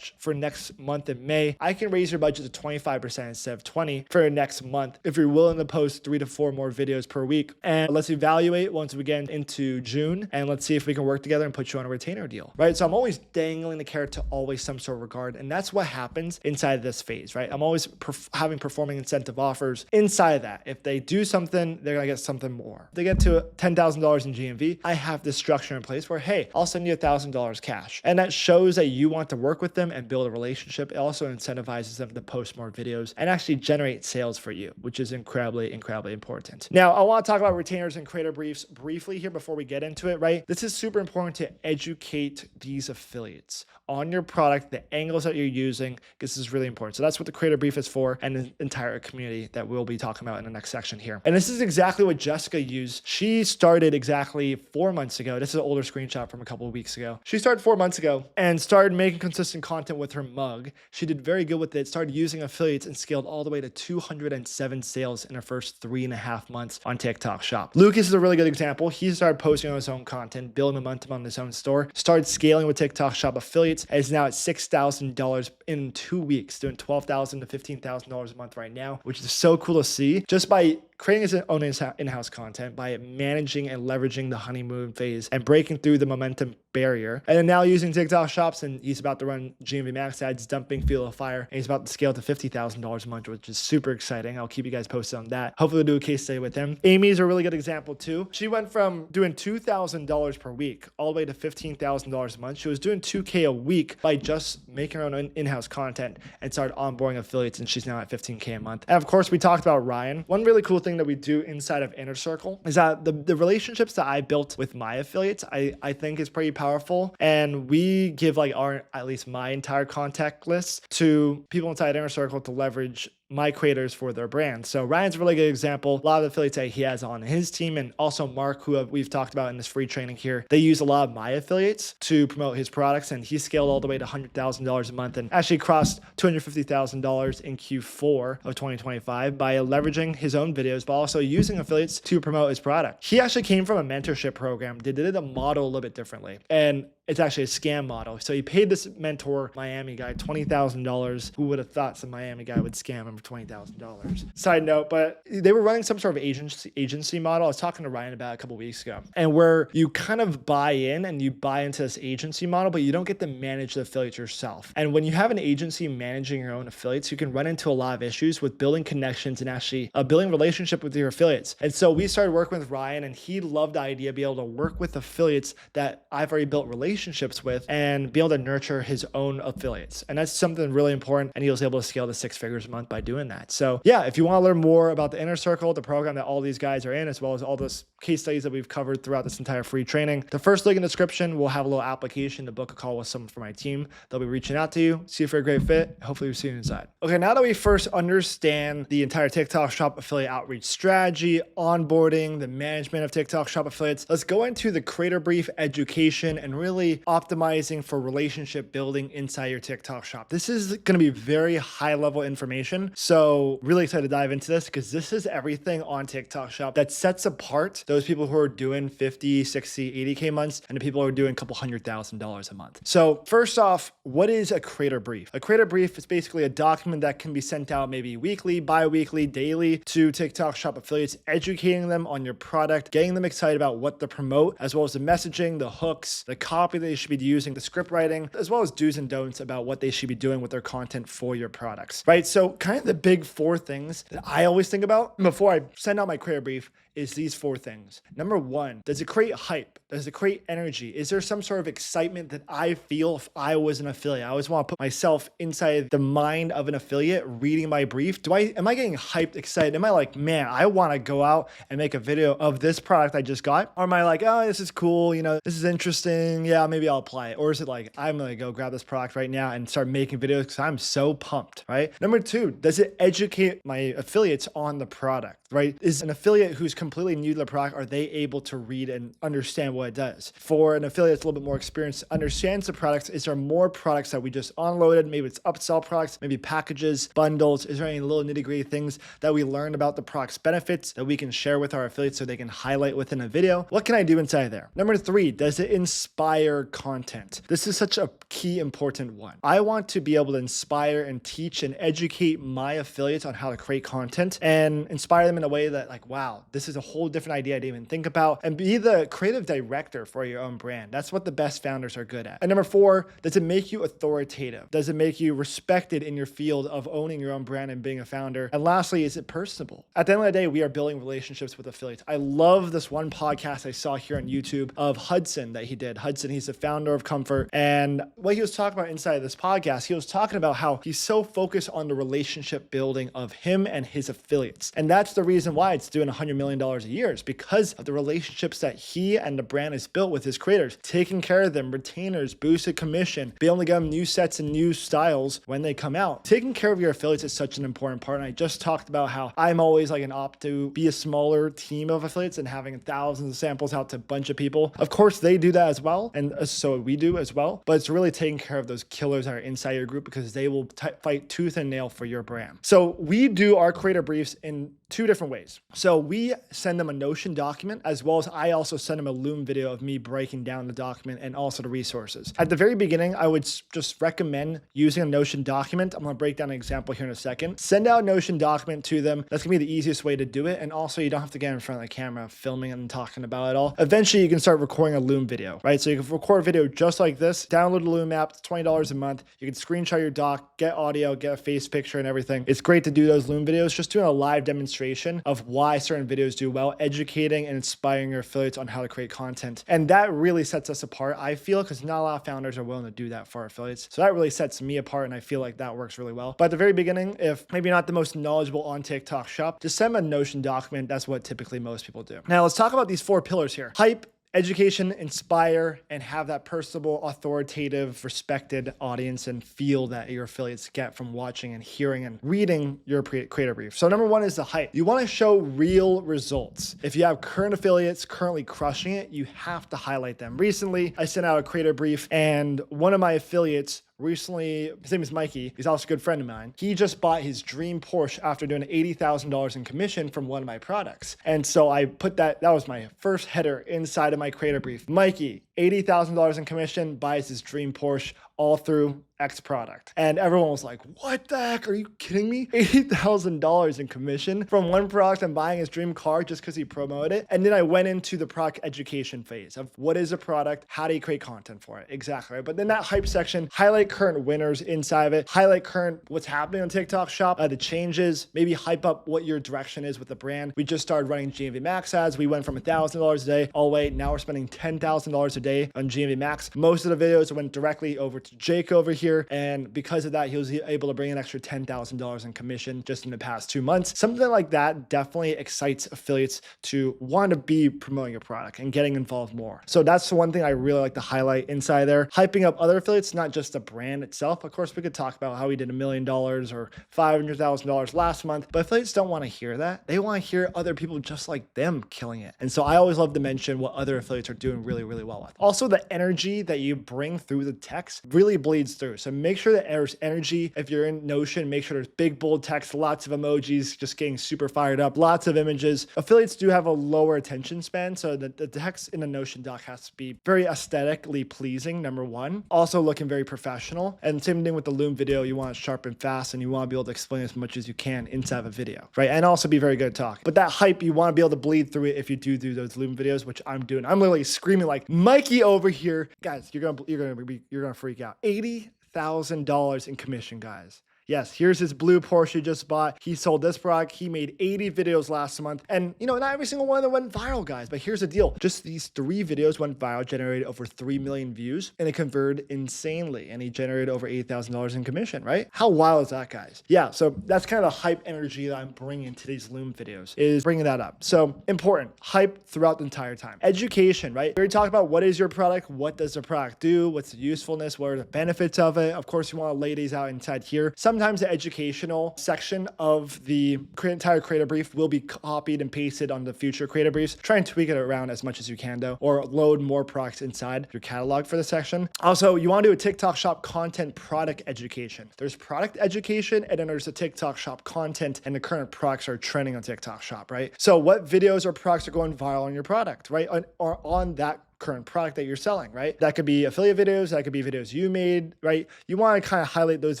next month in May, I can raise your budget to 25% instead of 20 for next month if you're willing to post 3 to 4 more videos per week. And let's evaluate once we get into June, and let's see if we can work together and put you on a retainer deal, right? So I'm always dangling the carrot to always some sort of regard, and that's what happens inside of this phase, right? I'm always having performing incentive offers inside of that. If they do something, they're gonna get something more. If they get to $10,000 in GMV, I have this structure in place where, hey, I'll send you $1,000 cash. And that shows that you want to work with them and build a relationship. It also incentivizes them to post more videos and actually generate sales for you, which is incredibly, incredibly important. Now, I want to talk about retainers and creator briefs briefly here before we get into it, right? This is super important to educate these affiliates on your product, the angles that you're using. This is really important. So that's what the creator brief is for, and the entire community that we'll be talking about in the next section here. And this is exactly what Jessica used. She started exactly 4 months ago. This is an older screenshot from a couple of weeks ago. She started 4 months ago and started making consistent content with her mug. She did very good with it, started using affiliates and scaled all the way to 207 sales in her first 3.5 months on TikTok Shop. Lucas is a really good example. He started posting on his own content, building momentum on his own store, started scaling with TikTok Shop affiliates, and is now at $6,000 in 2 weeks, doing $12,000 to $15,000 a month right now, which is so cool to see just by creating his own in-house content, by managing and leveraging the honeymoon phase and breaking through the momentum barrier. And then now using TikTok Shops, and he's about to run GMV Max Ads, dumping Fuel of Fire, and he's about to scale to $50,000 a month, which is super exciting. I'll keep you guys posted on that. Hopefully we'll do a case study with him. Amy's a really good example too. She went from doing $2,000 per week all the way to $15,000 a month. She was doing $2K a week by just making her own in-house content and started onboarding affiliates, and she's now at $15K a month. And of course, we talked about Ryan. One really cool thing that we do inside of Inner Circle is that the relationships that I built with my affiliates, I think is pretty powerful. And we give at least my entire contact list to people inside Inner Circle to leverage my creators for their brand. So Ryan's a really good example. A lot of the affiliates that he has on his team, and also Mark, who we've talked about in this free training here, they use a lot of my affiliates to promote his products, and he scaled all the way to $100,000 a month and actually crossed $250,000 in Q4 of 2025 by leveraging his own videos, but also using affiliates to promote his product. He actually came from a mentorship program. They did a model a little bit differently. And it's actually a scam model. So he paid this mentor, Miami guy, $20,000. Who would have thought some Miami guy would scam him for $20,000? Side note, but they were running some sort of agency model. I was talking to Ryan about it a couple weeks ago, and where you kind of buy in and you buy into this agency model, but you don't get to manage the affiliates yourself. And when you have an agency managing your own affiliates, you can run into a lot of issues with building connections and actually building a relationship with your affiliates. And so we started working with Ryan, and he loved the idea of being able to work with affiliates that I've already built relationships with and be able to nurture his own affiliates. And that's something really important. And he was able to scale to 6 figures a month by doing that. So yeah, if you want to learn more about the Inner Circle, the program that all these guys are in, as well as all those case studies that we've covered throughout this entire free training, the first link in the description will have a little application to book a call with someone from my team. They'll be reaching out to you, see if you're a great fit. Hopefully we'll see you inside. Okay, now that we first understand the entire TikTok Shop affiliate outreach strategy, onboarding, the management of TikTok Shop affiliates, let's go into the creator brief, education, and really optimizing for relationship building inside your TikTok Shop. This is going to be very high level information. So really excited to dive into this because this is everything on TikTok Shop that sets apart those people who are doing 50, 60, 80K months and the people who are doing a couple $100,000 a month. So first off, what is a creator brief? A creator brief is basically a document that can be sent out maybe weekly, bi-weekly, daily to TikTok Shop affiliates, educating them on your product, getting them excited about what to promote, as well as the messaging, the hooks, the copy that they should be using, the script writing, as well as do's and don'ts about what they should be doing with their content for your products, right? So kind of the big 4 things that I always think about before I send out my creator brief is these 4 things. Number 1, does it create hype? Does it create energy? Is there some sort of excitement that I feel if I was an affiliate? I always want to put myself inside the mind of an affiliate reading my brief. Am I getting hyped, excited? Am I like, man, I want to go out and make a video of this product I just got? Or am I like, oh, this is cool, you know, this is interesting, yeah, maybe I'll apply it? Or is it like, I'm gonna go grab this product right now and start making videos because I'm so pumped, right? Number 2, does it educate my affiliates on the product, right? Is an affiliate who's completely new to the product, are they able to read and understand what it does? For an affiliate that's a little bit more experienced, understands the products, is there more products that we just unloaded? Maybe it's upsell products, maybe packages, bundles. Is there any little nitty gritty things that we learned about the product's benefits that we can share with our affiliates so they can highlight within a video? What can I do inside there? Number 3, does it inspire content? This is such a key important one. I want to be able to inspire and teach and educate my affiliates on how to create content and inspire them in a way that like, wow, this is a whole different idea I didn't even think about, and be the creative director for your own brand. That's what the best founders are good at. And number 4, does it make you authoritative? Does it make you respected in your field of owning your own brand and being a founder? And lastly, is it personable? At the end of the day, we are building relationships with affiliates. I love this one podcast I saw here on YouTube of Hudson that he did. Hudson, he's the founder of Comfort. And what he was talking about inside of this podcast, he was talking about how he's so focused on the relationship building of him and his affiliates. And that's the reason why it's doing $100 million a year, is because of the relationships that he and the brand has built with his creators, taking care of them, retainers, boosted commission, be able to get them new sets and new styles when they come out. Taking care of your affiliates is such an important part. And I just talked about how I'm always like an opt to be a smaller team of affiliates and having thousands of samples out to a bunch of people. Of course, they do that as well. And so we do as well. But it's really taking care of those killers that are inside your group because they will fight tooth and nail for your brand. So we do our creator briefs in 2 different ways. So we send them a Notion document, as well as I also send them a Loom video of me breaking down the document and also the resources. At the very beginning, I would just recommend using a Notion document. I'm going to break down an example here in a second. Send out a Notion document to them. That's going to be the easiest way to do it. And also you don't have to get in front of the camera filming and talking about it all. Eventually you can start recording a Loom video, right? So you can record a video just like this, download the Loom app, it's $20 a month. You can screenshot your doc, get audio, get a face picture and everything. It's great to do those Loom videos, just doing a live demonstration of why certain videos do well, educating and inspiring your affiliates on how to create content. And that really sets us apart, I feel, because not a lot of founders are willing to do that for our affiliates. So that really sets me apart, and I feel like that works really well. But at the very beginning, if maybe you're not the most knowledgeable on TikTok Shop, just send them a Notion document. That's what typically most people do. Now let's talk about these 4 pillars here. Hype, education, inspire, and have that personable, authoritative, respected audience and feel that your affiliates get from watching and hearing and reading your creator brief. So number 1 is the hype. You want to show real results. If you have current affiliates currently crushing it, you have to highlight them. Recently, I sent out a creator brief, and one of my affiliates recently, his name is Mikey, he's also a good friend of mine. He just bought his dream Porsche after doing $80,000 in commission from one of my products. And so I put that was my first header inside of my creator brief. Mikey, $80,000 in commission, buys his dream Porsche all through X product. And everyone was like, what the heck? Are you kidding me? $80,000 in commission from one product and buying his dream car just because he promoted it. And then I went into the product education phase of what is a product? How do you create content for it? Exactly. Right? But then that hype section, highlight current winners inside of it, highlight current what's happening on TikTok shop, the changes, maybe hype up what your direction is with the brand. We just started running GMV Max ads. We went from $1,000 a day all the way. Now we're spending $10,000 a day on GMV Max. Most of the videos went directly over to Jake over here. And because of that, he was able to bring an extra $10,000 in commission just in the past 2 months. Something like that definitely excites affiliates to want to be promoting your product and getting involved more. So that's the one thing I really like to highlight inside there. Hyping up other affiliates, not just the brand itself. Of course, we could talk about how we did $1 million or $500,000 last month, but affiliates don't want to hear that. They want to hear other people just like them killing it. And so I always love to mention what other affiliates are doing really, really well with. Also, the energy that you bring through the text really bleeds through. So make sure that there's energy. If you're in Notion, make sure there's big, bold text, lots of emojis, just getting super fired up, lots of images. Affiliates do have a lower attention span, so the text in a Notion doc has to be very aesthetically pleasing, number one. Also looking very professional. And same thing with the Loom video. You want it sharp and fast, and you want to be able to explain as much as you can inside of a video, right? And also be very good at talking. But that hype, you want to be able to bleed through it if you do those Loom videos, which I'm doing. I'm literally screaming like Mikey over here. Guys, you're gonna freak out. $80,000 in commission, guys. Yes, here's his blue Porsche he just bought. He sold this product. He made 80 videos last month. And, you know, not every single one of them went viral, guys. But here's the deal. Just these 3 videos went viral, generated over 3 million views, and it converted insanely. And he generated over $8,000 in commission, right? How wild is that, guys? Yeah, so that's kind of the hype energy that I'm bringing to these Loom videos, is bringing that up. So important, hype throughout the entire time. Education, right? We already talked about what is your product? What does the product do? What's the usefulness? What are the benefits of it? Of course, you want to lay these out inside here. Sometimes the educational section of the entire creator brief will be copied and pasted on the future creator briefs. Try and tweak it around as much as you can though, or load more products inside your catalog for the section. Also, you want to do a TikTok shop content product education. There's product education, and then there's the TikTok shop content, and the current products are trending on TikTok shop, right? So what videos or products are going viral on your product, right? Or on that current product that you're selling, right? That could be affiliate videos, that could be videos you made, right? You want to kind of highlight those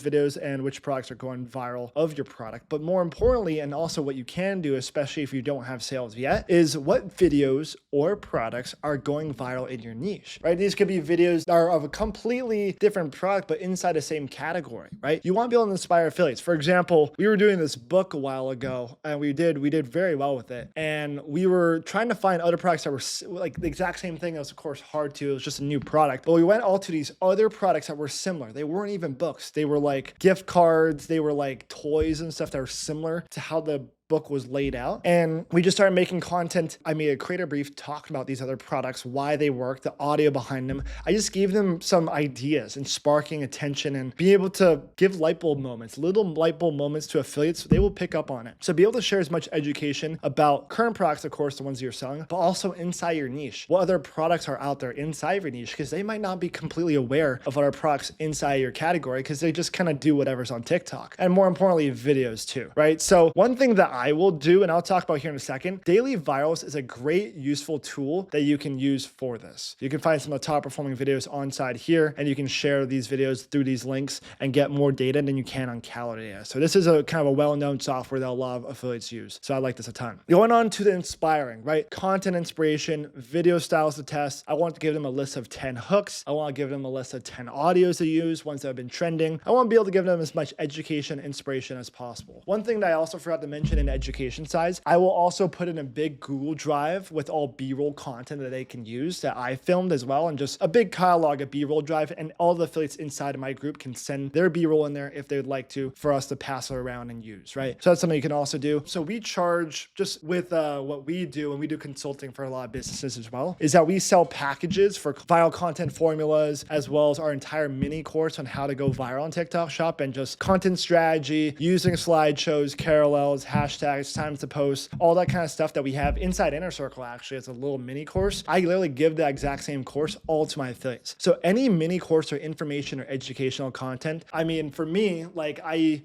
videos and which products are going viral of your product. But more importantly, and also what you can do, especially if you don't have sales yet, is what videos or products are going viral in your niche, right? These could be videos that are of a completely different product, but inside the same category, right? You want to be able to inspire affiliates. For example, we were doing this book a while ago, and we did very well with it. And we were trying to find other products that were like the exact same thing. It was of course hard to, it was just a new product, but we went all to these other products that were similar. They weren't even books. They were like gift cards. They were like toys and stuff that were similar to how the book was laid out. And we just started making content. I made a creator brief talking about these other products, why they work, the audio behind them. I just gave them some ideas and sparking attention and being able to give light bulb moments, little light bulb moments to affiliates. So they will pick up on it. So be able to share as much education about current products, of course, the ones you're selling, but also inside your niche. What other products are out there inside your niche? Because they might not be completely aware of other products inside your category because they just kind of do whatever's on TikTok. And more importantly, videos too, right? So one thing that I will do, and I'll talk about here in a second, daily virals is a great useful tool that you can use for this. You can find some of the top performing videos on side here, and you can share these videos through these links and get more data than you can on Calorie. So this is a kind of a well-known software that a lot of affiliates use. So I like this a ton. Going on to the inspiring, right? Content inspiration, video styles to test. I want to give them a list of 10 hooks. I want to give them a list of 10 audios to use, ones that have been trending. I want to be able to give them as much education, inspiration as possible. One thing that I also forgot to mention in education size, I will also put in a big Google Drive with all B-roll content that they can use that I filmed as well, and just a big catalog of B-roll drive, and all the affiliates inside of my group can send their B-roll in there if they'd like to, for us to pass it around and use, right? So that's something you can also do. So we charge, just with what we do, and we do consulting for a lot of businesses as well, is that we sell packages for viral content formulas, as well as our entire mini course on how to go viral on TikTok shop, and just content strategy, using slideshows, carousels, hashtags, hashtags, times to post, all that kind of stuff that we have inside Inner Circle. Actually, it's a little mini course. I literally give the exact same course all to my affiliates. So any mini course or information or educational content, I mean, for me, like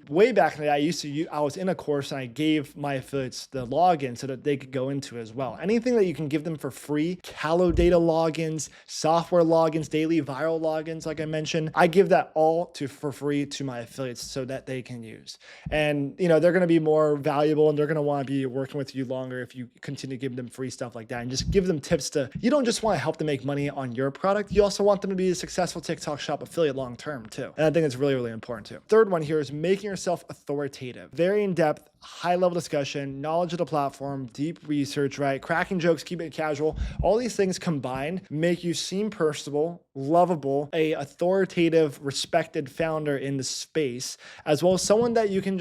way back in the day, I was in a course and I gave my affiliates the login so that they could go into it as well. Anything that you can give them for free, Calo data logins, software logins, daily viral logins, like I mentioned, I give that all for free to my affiliates so that they can use. And they're going to be more valuable and they're going to want to be working with you longer if you continue to give them free stuff like that and just give them tips you don't just want to help them make money on your product. You also want them to be a successful TikTok shop affiliate long term too. And I think it's really, really important too. Third one here is making yourself authoritative. Very in-depth, high-level discussion, knowledge of the platform, deep research, right? Cracking jokes, keep it casual. All these things combined make you seem personable, lovable, a authoritative, respected founder in the space, as well as someone that you can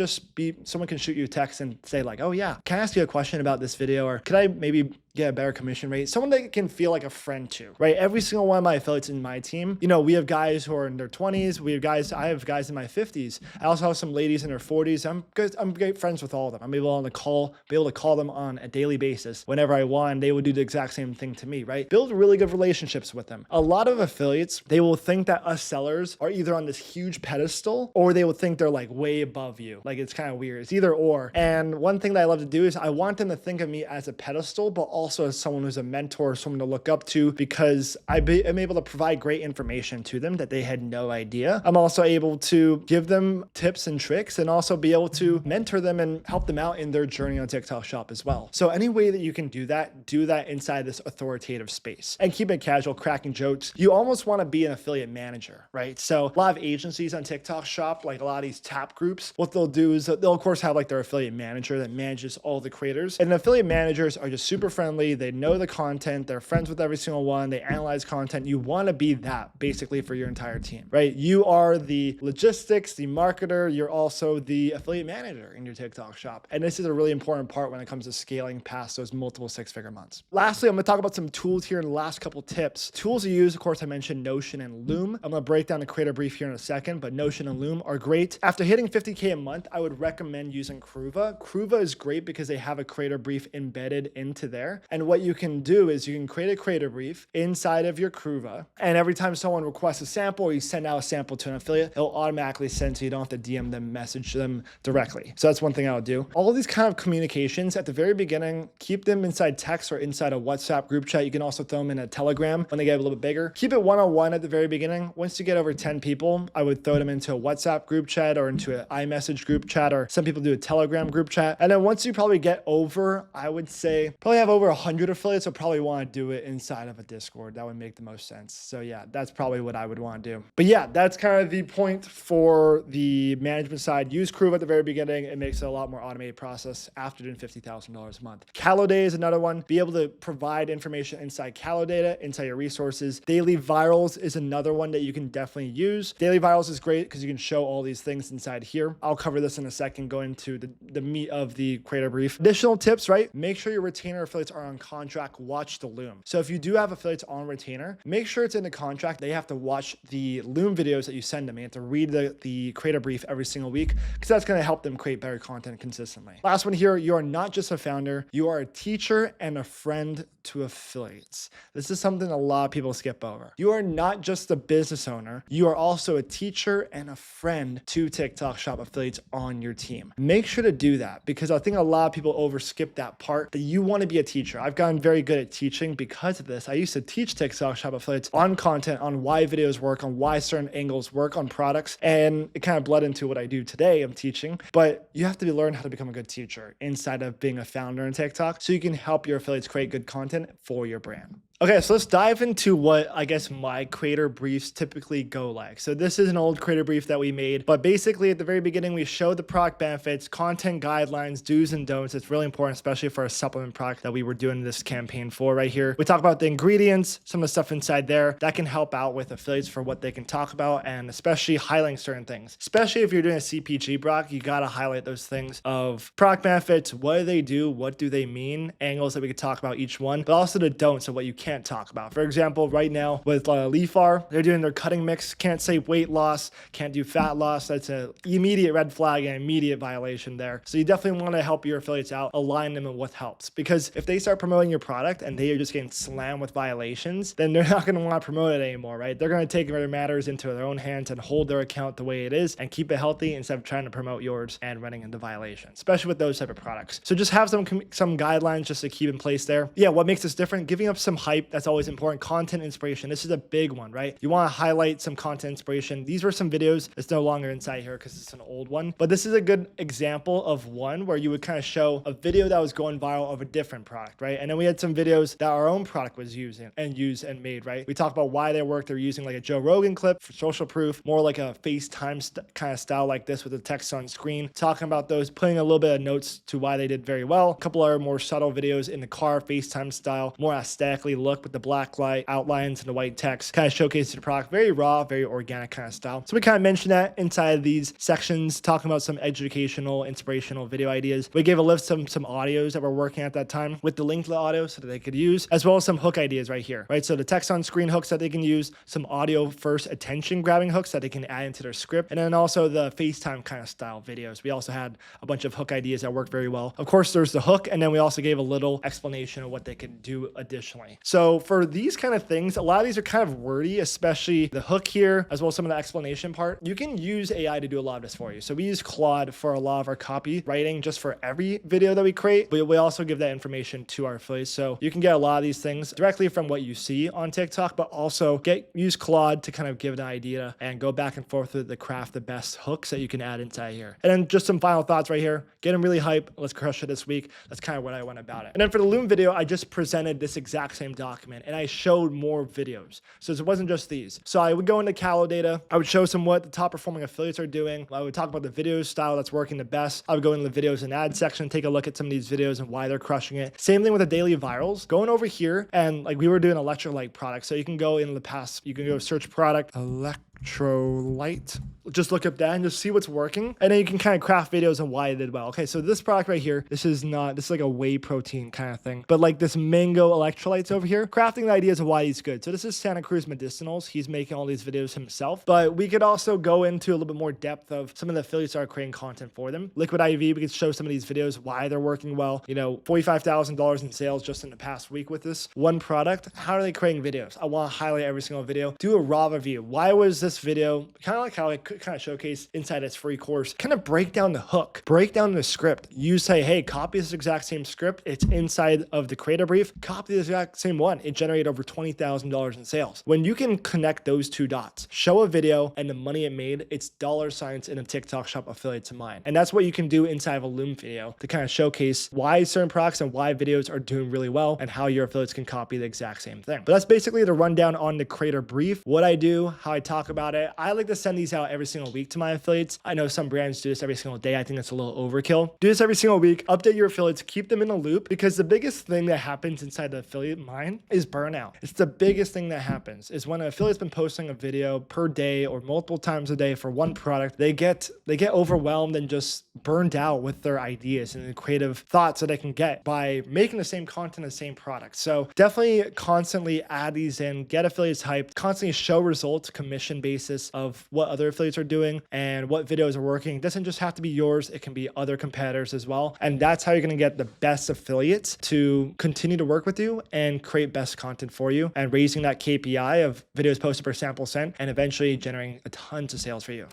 someone can shoot you a text and say like, oh yeah, can I ask you a question about this video? Or could I maybe get a better commission rate? Someone that can feel like a friend to, right? Every single one of my affiliates in my team, we have guys who are in their 20s. I have guys in my 50s. I also have some ladies in their 40s. I'm great friends with all of them. I'm able to call them on a daily basis whenever I want. They will do the exact same thing to me, right? Build really good relationships with them. A lot of affiliates, they will think that us sellers are either on this huge pedestal or they will think they're like way above you. Like it's kind of weird. It's either or. And one thing that I love to do is I want them to think of me as a pedestal, but also as someone who's a mentor, someone to look up to, because I'm able to provide great information to them that they had no idea. I'm also able to give them tips and tricks and also be able to mentor them and help them out in their journey on TikTok shop as well. So any way that you can do that inside this authoritative space and keep it casual, cracking jokes. You almost want to be an affiliate manager, right? So a lot of agencies on TikTok shop, like a lot of these tap groups, what they'll do is they'll of course have like their affiliate manager that manages all the creators. And affiliate managers are just super friendly. They know the content. They're friends with every single one. They analyze content. You want to be that basically for your entire team, right? You are the logistics, the marketer. You're also the affiliate manager in your TikTok shop. And this is a really important part when it comes to scaling past those multiple six-figure months. Lastly, I'm going to talk about some tools here in the last couple tips. Tools to use, of course, I mentioned Notion and Loom. I'm going to break down the creator brief here in a second, but Notion and Loom are great. After hitting 50K a month, I would recommend using Kruva. Kruva is great because they have a creator brief embedded into there. And what you can do is you can create a creator brief inside of your Kruva. And every time someone requests a sample or you send out a sample to an affiliate, it'll automatically send so you don't have to DM them, message them directly. So that's one thing I would do. All these kind of communications at the very beginning, keep them inside text or inside a WhatsApp group chat. You can also throw them in a Telegram when they get a little bit bigger. Keep it one-on-one at the very beginning. Once you get over 10 people, I would throw them into a WhatsApp group chat or into an iMessage group chat, or some people do a Telegram group chat. And then once you probably get over, I would say probably have over 100 affiliates, so probably want to do it inside of a Discord. That would make the most sense. So yeah, that's probably what I would want to do. But yeah, that's kind of the point for the management side. Use Kruva at the very beginning. It makes it a lot more automated process after doing $50,000 a month. Calo Day is another one. Be able to provide information inside Calo data, inside your resources. Daily Virals is another one that you can definitely use. Daily Virals is great because you can show all these things inside here. I'll cover this in a second, go into the meat of the creator brief. Additional tips, right? Make sure your retainer affiliates are on contract. Watch the Loom. So if you do have affiliates on retainer, make sure it's in the contract. They have to watch the Loom videos that you send them. You have to read the creator brief every single week because that's going to help them create better content consistently. Last one here, you are not just a founder, you are a teacher and a friend to affiliates. This is something a lot of people skip over. You are not just a business owner, you are also a teacher and a friend to TikTok shop affiliates on your team. Make sure to do that because I think a lot of people overskip that part, that you want to be a teacher. I've gotten very good at teaching because of this. I used to teach TikTok shop affiliates on content, on why videos work, on why certain angles work on products, and it kind of bled into what I do today. I'm teaching, but you have to learn how to become a good teacher inside of being a founder in TikTok so you can help your affiliates create good content for your brand. Okay, so let's dive into what I guess my creator briefs typically go like. So this is an old creator brief that we made, but basically at the very beginning, we show the product benefits, content guidelines, do's and don'ts. It's really important, especially for a supplement product that we were doing this campaign for right here. We talk about the ingredients, some of the stuff inside there that can help out with affiliates for what they can talk about, and especially highlighting certain things. Especially if you're doing a CPG product, you gotta highlight those things of product benefits, what do they do, what do they mean, angles that we could talk about each one, but also the don'ts of what you can can't talk about. For example, right now with Leafar, they're doing their cutting mix, can't say weight loss, can't do fat loss. That's an immediate red flag and immediate violation there. So you definitely want to help your affiliates out, align them in what helps. Because if they start promoting your product and they are just getting slammed with violations, then they're not going to want to promote it anymore, right? They're going to take their matters into their own hands and hold their account the way it is and keep it healthy instead of trying to promote yours and running into violations, especially with those type of products. So just have some guidelines just to keep in place there. Yeah, what makes this different? Giving up some hype, that's always important. Content inspiration, this is a big one, right? You want to highlight some content inspiration. These were some videos. It's no longer inside here because it's an old one, but this is a good example of one where you would kind of show a video that was going viral of a different product, right? And then we had some videos that our own product was using and made, right? We talked about why they work. They're using like a Joe Rogan clip for social proof, more like a FaceTime kind of style like this with the text on screen, talking about those, putting a little bit of notes to why they did very well. A couple other more subtle videos in the car, FaceTime style, more aesthetically look with the black light outlines and the white text, kind of showcasing the product, very raw, very organic kind of style. So we kind of mentioned that inside of these sections, talking about some educational, inspirational video ideas. We gave a list of some audios that we're working at that time with the link to the audio so that they could use, as well as some hook ideas right here, right? So the text on screen hooks that they can use, some audio first attention grabbing hooks that they can add into their script, and then also the FaceTime kind of style videos. We also had a bunch of hook ideas that worked very well. Of course, there's the hook, and then we also gave a little explanation of what they could do additionally. So for these kind of things, a lot of these are kind of wordy, especially the hook here, as well as some of the explanation part. You can use AI to do a lot of this for you. So we use Claude for a lot of our copy writing just for every video that we create, but we also give that information to our affiliates. So you can get a lot of these things directly from what you see on TikTok, but also use Claude to kind of give an idea and go back and forth with the craft the best hooks that you can add inside here. And then just some final thoughts right here. Get them really hype. Let's crush it this week. That's kind of what I went about it. And then for the Loom video, I just presented this exact same document and I showed more videos. So it wasn't just these. So I would go into Callow data. I would show some what the top performing affiliates are doing. I would talk about the video style that's working the best. I would go into the videos and ad section, take a look at some of these videos and why they're crushing it. Same thing with the daily virals. Going over here and like we were doing electrolyte products. So you can go in the past, you can go search product electrolyte, just look up that and just see what's working, and then you can kind of craft videos on why it did well. Okay, so this product right here, this is like a whey protein kind of thing, but like this mango electrolytes over here, crafting the ideas of why he's good. So this is Santa Cruz Medicinals. He's making all these videos himself, but we could also go into a little bit more depth of some of the affiliates that are creating content for them. Liquid IV, we could show some of these videos why they're working well. You know, $45,000 in sales just in the past week with this one product. How are they creating videos? I want to highlight every single video. Do a raw review. Why was this video kind of like how I could kind of showcase inside its free course? Kind of break down the hook, break down the script. You say, hey, copy this exact same script. It's inside of the creator brief. Copy the exact same one. It generated over $20,000 in sales. When you can connect those two dots, show a video and the money it made, it's dollar signs in a TikTok shop affiliate to mine. And that's what you can do inside of a Loom video to kind of showcase why certain products and why videos are doing really well and how your affiliates can copy the exact same thing. But that's basically the rundown on the creator brief, what I do, how I talk about it. I like to send these out every single week to my affiliates. I know some brands do this every single day. I think that's a little overkill. Do this every single week. Update your affiliates. Keep them in a loop, because the biggest thing that happens inside the affiliate mind is burnout. It's the biggest thing that happens is when an affiliate's been posting a video per day or multiple times a day for one product, they get overwhelmed and just burned out with their ideas and the creative thoughts that they can get by making the same content, the same product. So definitely constantly add these in, get affiliates hyped, constantly show results, commission basis of what other affiliates are doing and what videos are working. It doesn't just have to be yours. It can be other competitors as well. And that's how you're going to get the best affiliates to continue to work with you and create best content for you and raising that KPI of videos posted per sample sent and eventually generating a tons of sales for you.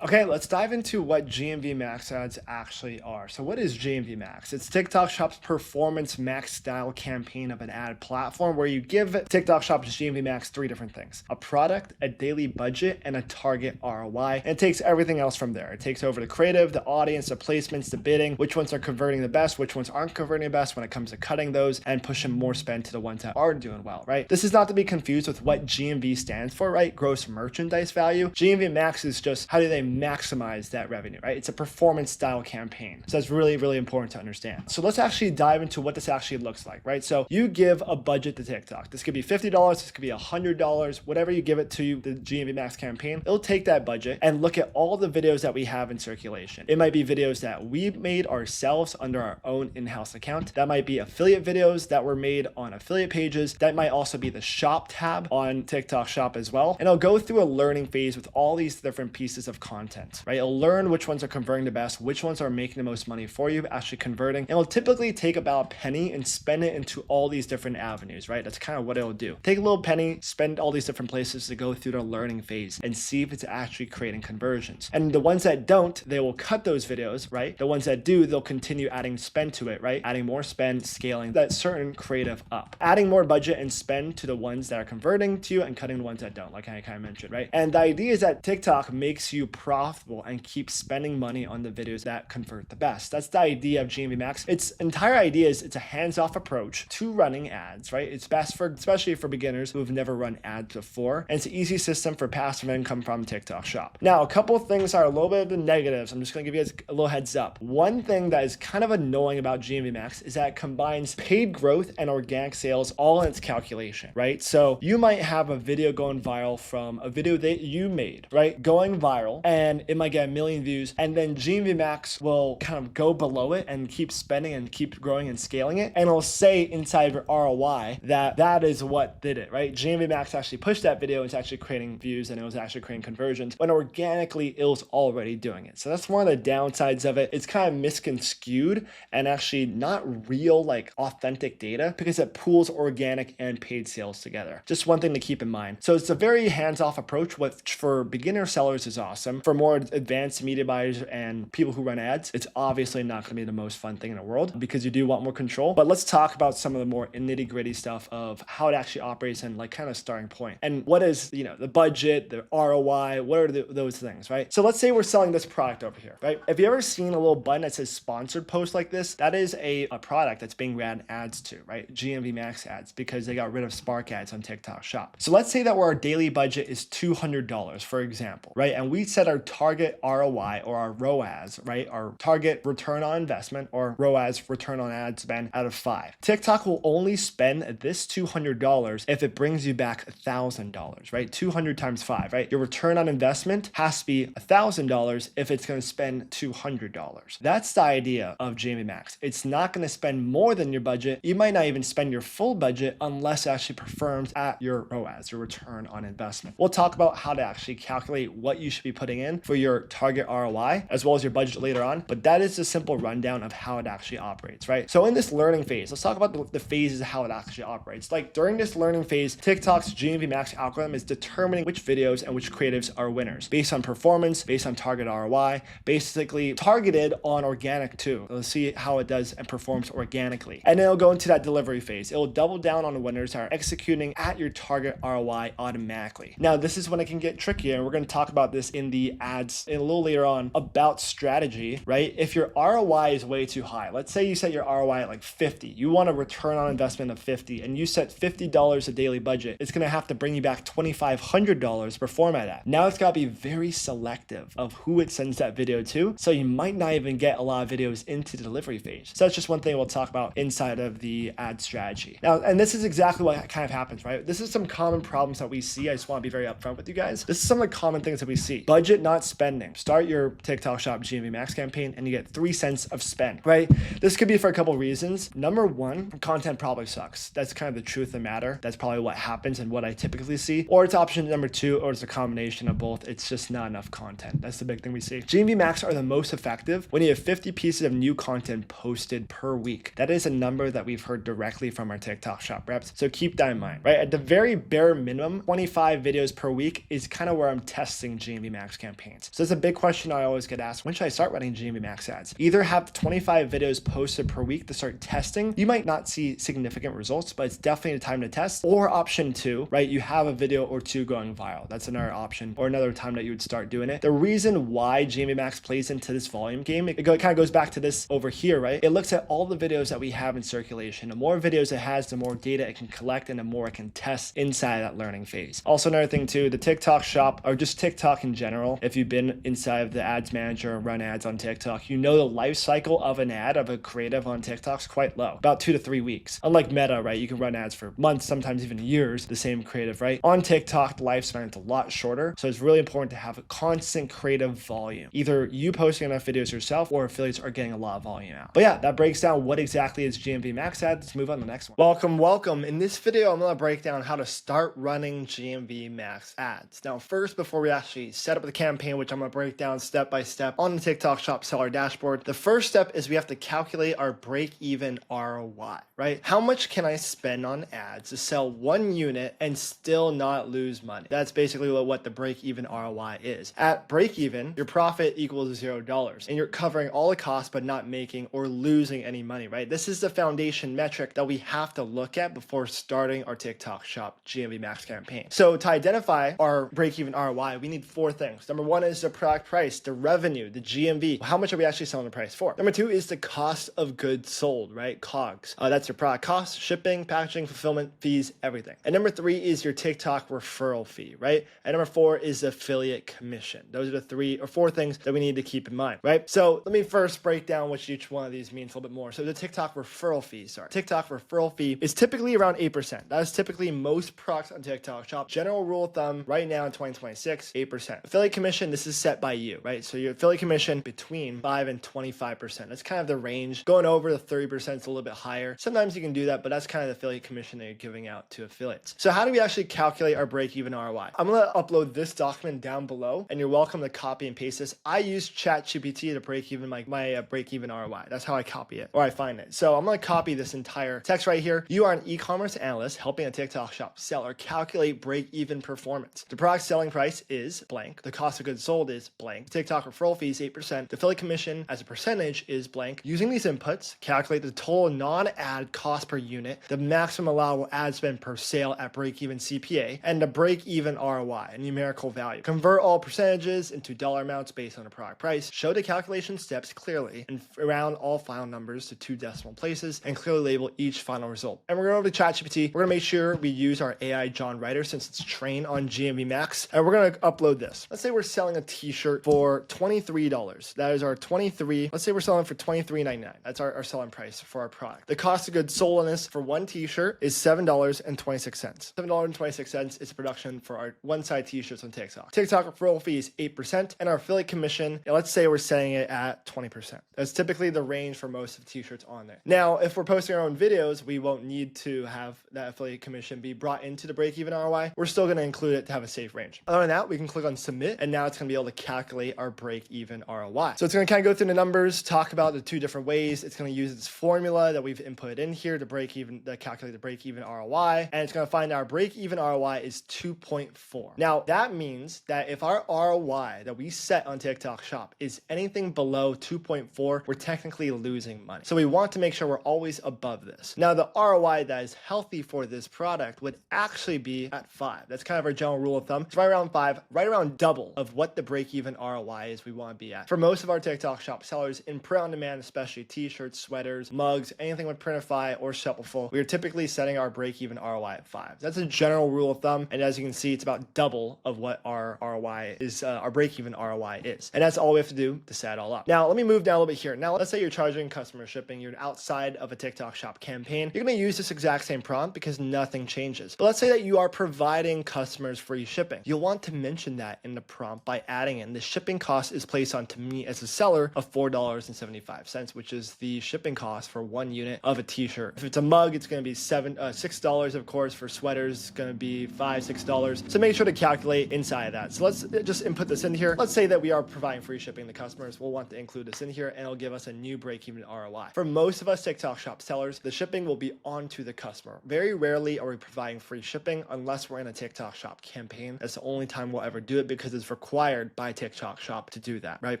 Okay, let's dive into what GMV Max Ads actually are. So what is GMV Max? It's TikTok Shop's performance max style campaign of an ad platform where you give TikTok Shop's GMV Max three different things: a product, a daily budget, and a target ROI. And it takes everything else from there. It takes over the creative, the audience, the placements, the bidding, which ones are converting the best, which ones aren't converting the best when it comes to cutting those and pushing more spend to the ones that are doing well, right? This is not to be confused with what GMV stands for, right? Gross merchandise value. GMV Max is just how do they maximize that revenue, right? It's a performance style campaign. So that's really, really important to understand. So let's actually dive into what this actually looks like, right? So you give a budget to TikTok. This could be $50, this could be $100, whatever you give it to the GMV Max campaign. It'll take that budget and look at all the videos that we have in circulation. It might be videos that we made ourselves under our own in-house account. That might be affiliate videos that were made on affiliate pages. That might also be the shop tab on TikTok Shop as well. And it'll go through a learning phase with all these different pieces of content, right? It'll learn which ones are converting the best, which ones are making the most money for you, actually converting. And it'll typically take about a penny and spend it into all these different avenues, right? That's kind of what it'll do. Take a little penny, spend all these different places to go through the learning phase and see if it's actually creating conversions. And the ones that don't, they will cut those videos, right? The ones that do, they'll continue adding spend to it, right? Adding more spend, scaling that certain creative up. Adding more budget and spend to the ones that are converting to you and cutting the ones that don't, like I kind of mentioned, right? And the idea is that TikTok makes you profitable and keep spending money on the videos that convert the best. That's the idea of GMV Max. Its entire idea is it's a hands-off approach to running ads, right? It's best for, especially for beginners who have never run ads before. And it's an easy system for passive income from TikTok Shop. Now, a couple of things are a little bit of the negatives. I'm just going to give you guys a little heads up. One thing that is kind of annoying about GMV Max is that it combines paid growth and organic sales all in its calculation, right? So you might have a video going viral from a video that you made, right? Going viral, and it might get 1 million views, and then GMV Max will kind of go below it and keep spending and keep growing and scaling it. And it'll say inside your ROI that that is what did it, right? GMV Max actually pushed that video, it's actually creating views and it was actually creating conversions when organically it was already doing it. So that's one of the downsides of it. It's kind of misconstrued and actually not real, like authentic data, because it pools organic and paid sales together. Just one thing to keep in mind. So it's a very hands-off approach, which for beginner sellers is awesome. For more advanced media buyers and people who run ads, it's obviously not going to be the most fun thing in the world because you do want more control. But let's talk about some of the more nitty-gritty stuff of how it actually operates and like kind of starting point. And what is, you know, the budget, the ROI, what are those things, right? So let's say we're selling this product over here, right? Have you ever seen a little button that says sponsored post like this? That is a product that's being ran ads to, right? GMV Max ads, because they got rid of Spark ads on TikTok Shop. So let's say that our daily budget is $200, for example, right? And we set our target ROI or our ROAS, right? Our target return on investment or ROAS, return on ad spend, out of 5. TikTok will only spend this $200 if it brings you back $1,000, right? 200 times 5, right? Your return on investment has to be $1,000 if it's going to spend $200. That's the idea of GMV Max. It's not going to spend more than your budget. You might not even spend your full budget unless it actually performs at your ROAS, your return on investment. We'll talk about how to actually calculate what you should be putting in for your target ROI as well as your budget later on, but that is a simple rundown of how it actually operates, right? So in this learning phase, let's talk about the phases of how it actually operates. Like during this learning phase, TikTok's GMV Max algorithm is determining which videos and which creatives are winners based on performance, based on target ROI, basically targeted on organic too. Let's see how it does and performs organically. And then it'll go into that delivery phase. It'll double down on the winners that are executing at your target ROI automatically. Now, this is when it can get trickier, and we're going to talk about this in the ads a little later on about strategy, right? If your ROI is way too high, let's say you set your ROI at like 50, you want a return on investment of 50, and you set $50 a daily budget, it's going to have to bring you back $2,500 to perform at that. Now it's got to be very selective of who it sends that video to, so you might not even get a lot of videos into the delivery phase. So that's just one thing we'll talk about inside of the ad strategy. Now, and this is exactly what kind of happens, right? This is some common problems that we see. I just want to be very upfront with you guys. This is some of the common things that we see. Budget, not spending. Start your TikTok Shop GMV Max campaign and you get 3 cents of spend, right? This could be for a couple of reasons. Number one, content probably sucks. That's kind of the truth of the matter. That's probably what happens and what I typically see. Or it's option number 2, or it's a combination of both. It's just not enough content. That's the big thing we see. GMV Max are the most effective when you have 50 pieces of new content posted per week. That is a number that we've heard directly from our TikTok Shop reps. So keep that in mind, right? At the very bare minimum, 25 videos per week is kind of where I'm testing GMV Max campaigns. So it's a big question I always get asked. When should I start running GMV Max ads? Either have 25 videos posted per week to start testing. You might not see significant results, but it's definitely a time to test. Or option 2, right? You have a video or 2 going viral. That's another option or another time that you would start doing it. The reason why GMV Max plays into this volume game, it kind of goes back to this over here, right? It looks at all the videos that we have in circulation. The more videos it has, the more data it can collect and the more it can test inside that learning phase. Also, another thing too, the TikTok Shop, or just TikTok in general, well, if you've been inside of the ads manager and run ads on TikTok, you know the life cycle of an ad of a creative on TikTok is quite low, about 2 to 3 weeks. Unlike Meta, right? You can run ads for months, sometimes even years, the same creative, right? On TikTok, the lifespan is a lot shorter. So it's really important to have a constant creative volume. Either you posting enough videos yourself or affiliates are getting a lot of volume out. But yeah, that breaks down what exactly is GMV Max Ads. Let's move on to the next one. Welcome. In this video, I'm going to break down how to start running GMV Max Ads. Now, first, before we actually set up the campaign, which I'm going to break down step by step on the TikTok Shop seller dashboard, the first step is we have to calculate our break-even ROI, right? How much can I spend on ads to sell one unit and still not lose money? That's basically what the break-even ROI is. At break-even, your profit equals $0, and you're covering all the costs but not making or losing any money, right? This is the foundation metric that we have to look at before starting our TikTok Shop GMV Max campaign. So to identify our break-even ROI, we need 4 things. Number 1 is the product price, the revenue, the GMV. How much are we actually selling the price for? Number 2 is the cost of goods sold, right? COGS. That's your product cost, shipping, packaging, fulfillment, fees, everything. And number 3 is your TikTok referral fee, right? And number 4 is affiliate commission. Those are the 3 or 4 things that we need to keep in mind, right? So let me first break down what each one of these means a little bit more. So the TikTok referral fee, TikTok referral fee is typically around 8%. That is typically most products on TikTok Shop. General rule of thumb right now in 2026, 8%. Affiliate commission, this is set by you, right? So your affiliate commission between 5 and 25%. That's kind of the range. Going over the 30% is a little bit higher. Sometimes you can do that, but that's kind of the affiliate commission that you're giving out to affiliates. So how do we actually calculate our break-even ROI? I'm going to upload this document down below, and you're welcome to copy and paste this. I use ChatGPT to break even my break-even ROI. That's how I copy it, or I find it. So I'm going to copy this entire text right here. You are an e-commerce analyst helping a TikTok Shop seller calculate break-even performance. The product selling price is blank. The cost of goods sold is blank. TikTok referral fee is 8%. The affiliate commission as a percentage is blank. Using these inputs, calculate the total non-ad cost per unit, the maximum allowable ad spend per sale at break-even CPA, and the break-even ROI, a numerical value. Convert all percentages into dollar amounts based on the product price. Show the calculation steps clearly and round all final numbers to 2 decimal places and clearly label each final result. And we're going over to ChatGPT. We're going to make sure we use our AI John Writer since it's trained on GMV Max, and we're going to upload this. Let's say we're selling a t-shirt for $23. That is our 23. Let's say we're selling for $23.99. That's our selling price for our product. The cost of goods sold on this for one t-shirt is $7.26. $7.26 is production for our one-side t-shirts on TikTok. TikTok referral fee is 8%, and our affiliate commission, let's say we're setting it at 20%. That's typically the range for most of the t-shirts on there. Now, if we're posting our own videos, we won't need to have that affiliate commission be brought into the break-even ROI. We're still going to include it to have a safe range. Other than that, we can click on submit, and now it's going to be able to calculate our break-even ROI. So it's going to kind of go through the numbers, talk about the 2 different ways. It's going to use its formula that we've input in here to calculate the break-even ROI, and it's going to find our break-even ROI is 2.4. Now, that means that if our ROI that we set on TikTok Shop is anything below 2.4, we're technically losing money. So we want to make sure we're always above this. Now, the ROI that is healthy for this product would actually be at 5. That's kind of our general rule of thumb. It's right around 5, right around double of what the break-even ROI is we want to be at. For most of our TikTok Shop sellers in print on demand, especially t-shirts, sweaters, mugs, anything with Printify or Shuffleful, we are typically setting our break-even ROI at 5. That's a general rule of thumb, and as you can see, it's about double of what our ROI is, our break-even ROI is. And that's all we have to do to set it all up. Now, let me move down a little bit here. Now, let's say you're charging customer shipping, you're outside of a TikTok Shop campaign. You're going to use this exact same prompt because nothing changes. But let's say that you are providing customers free shipping. You'll want to mention that in the prompt by adding in the shipping cost is placed onto me as a seller of $4.75, which is the shipping cost for one unit of a t-shirt. If it's a mug, it's going to be $6, of course. For sweaters, it's going to be $5, $6. So make sure to calculate inside of that. So let's just input this in here. Let's say that we are providing free shipping to customers. We'll want to include this in here, and it'll give us a new break-even ROI. For most of us TikTok Shop sellers, the shipping will be onto the customer. Very rarely are we providing free shipping unless we're in a TikTok Shop campaign. That's the only time we'll ever do it because it's required by TikTok Shop to do that, right?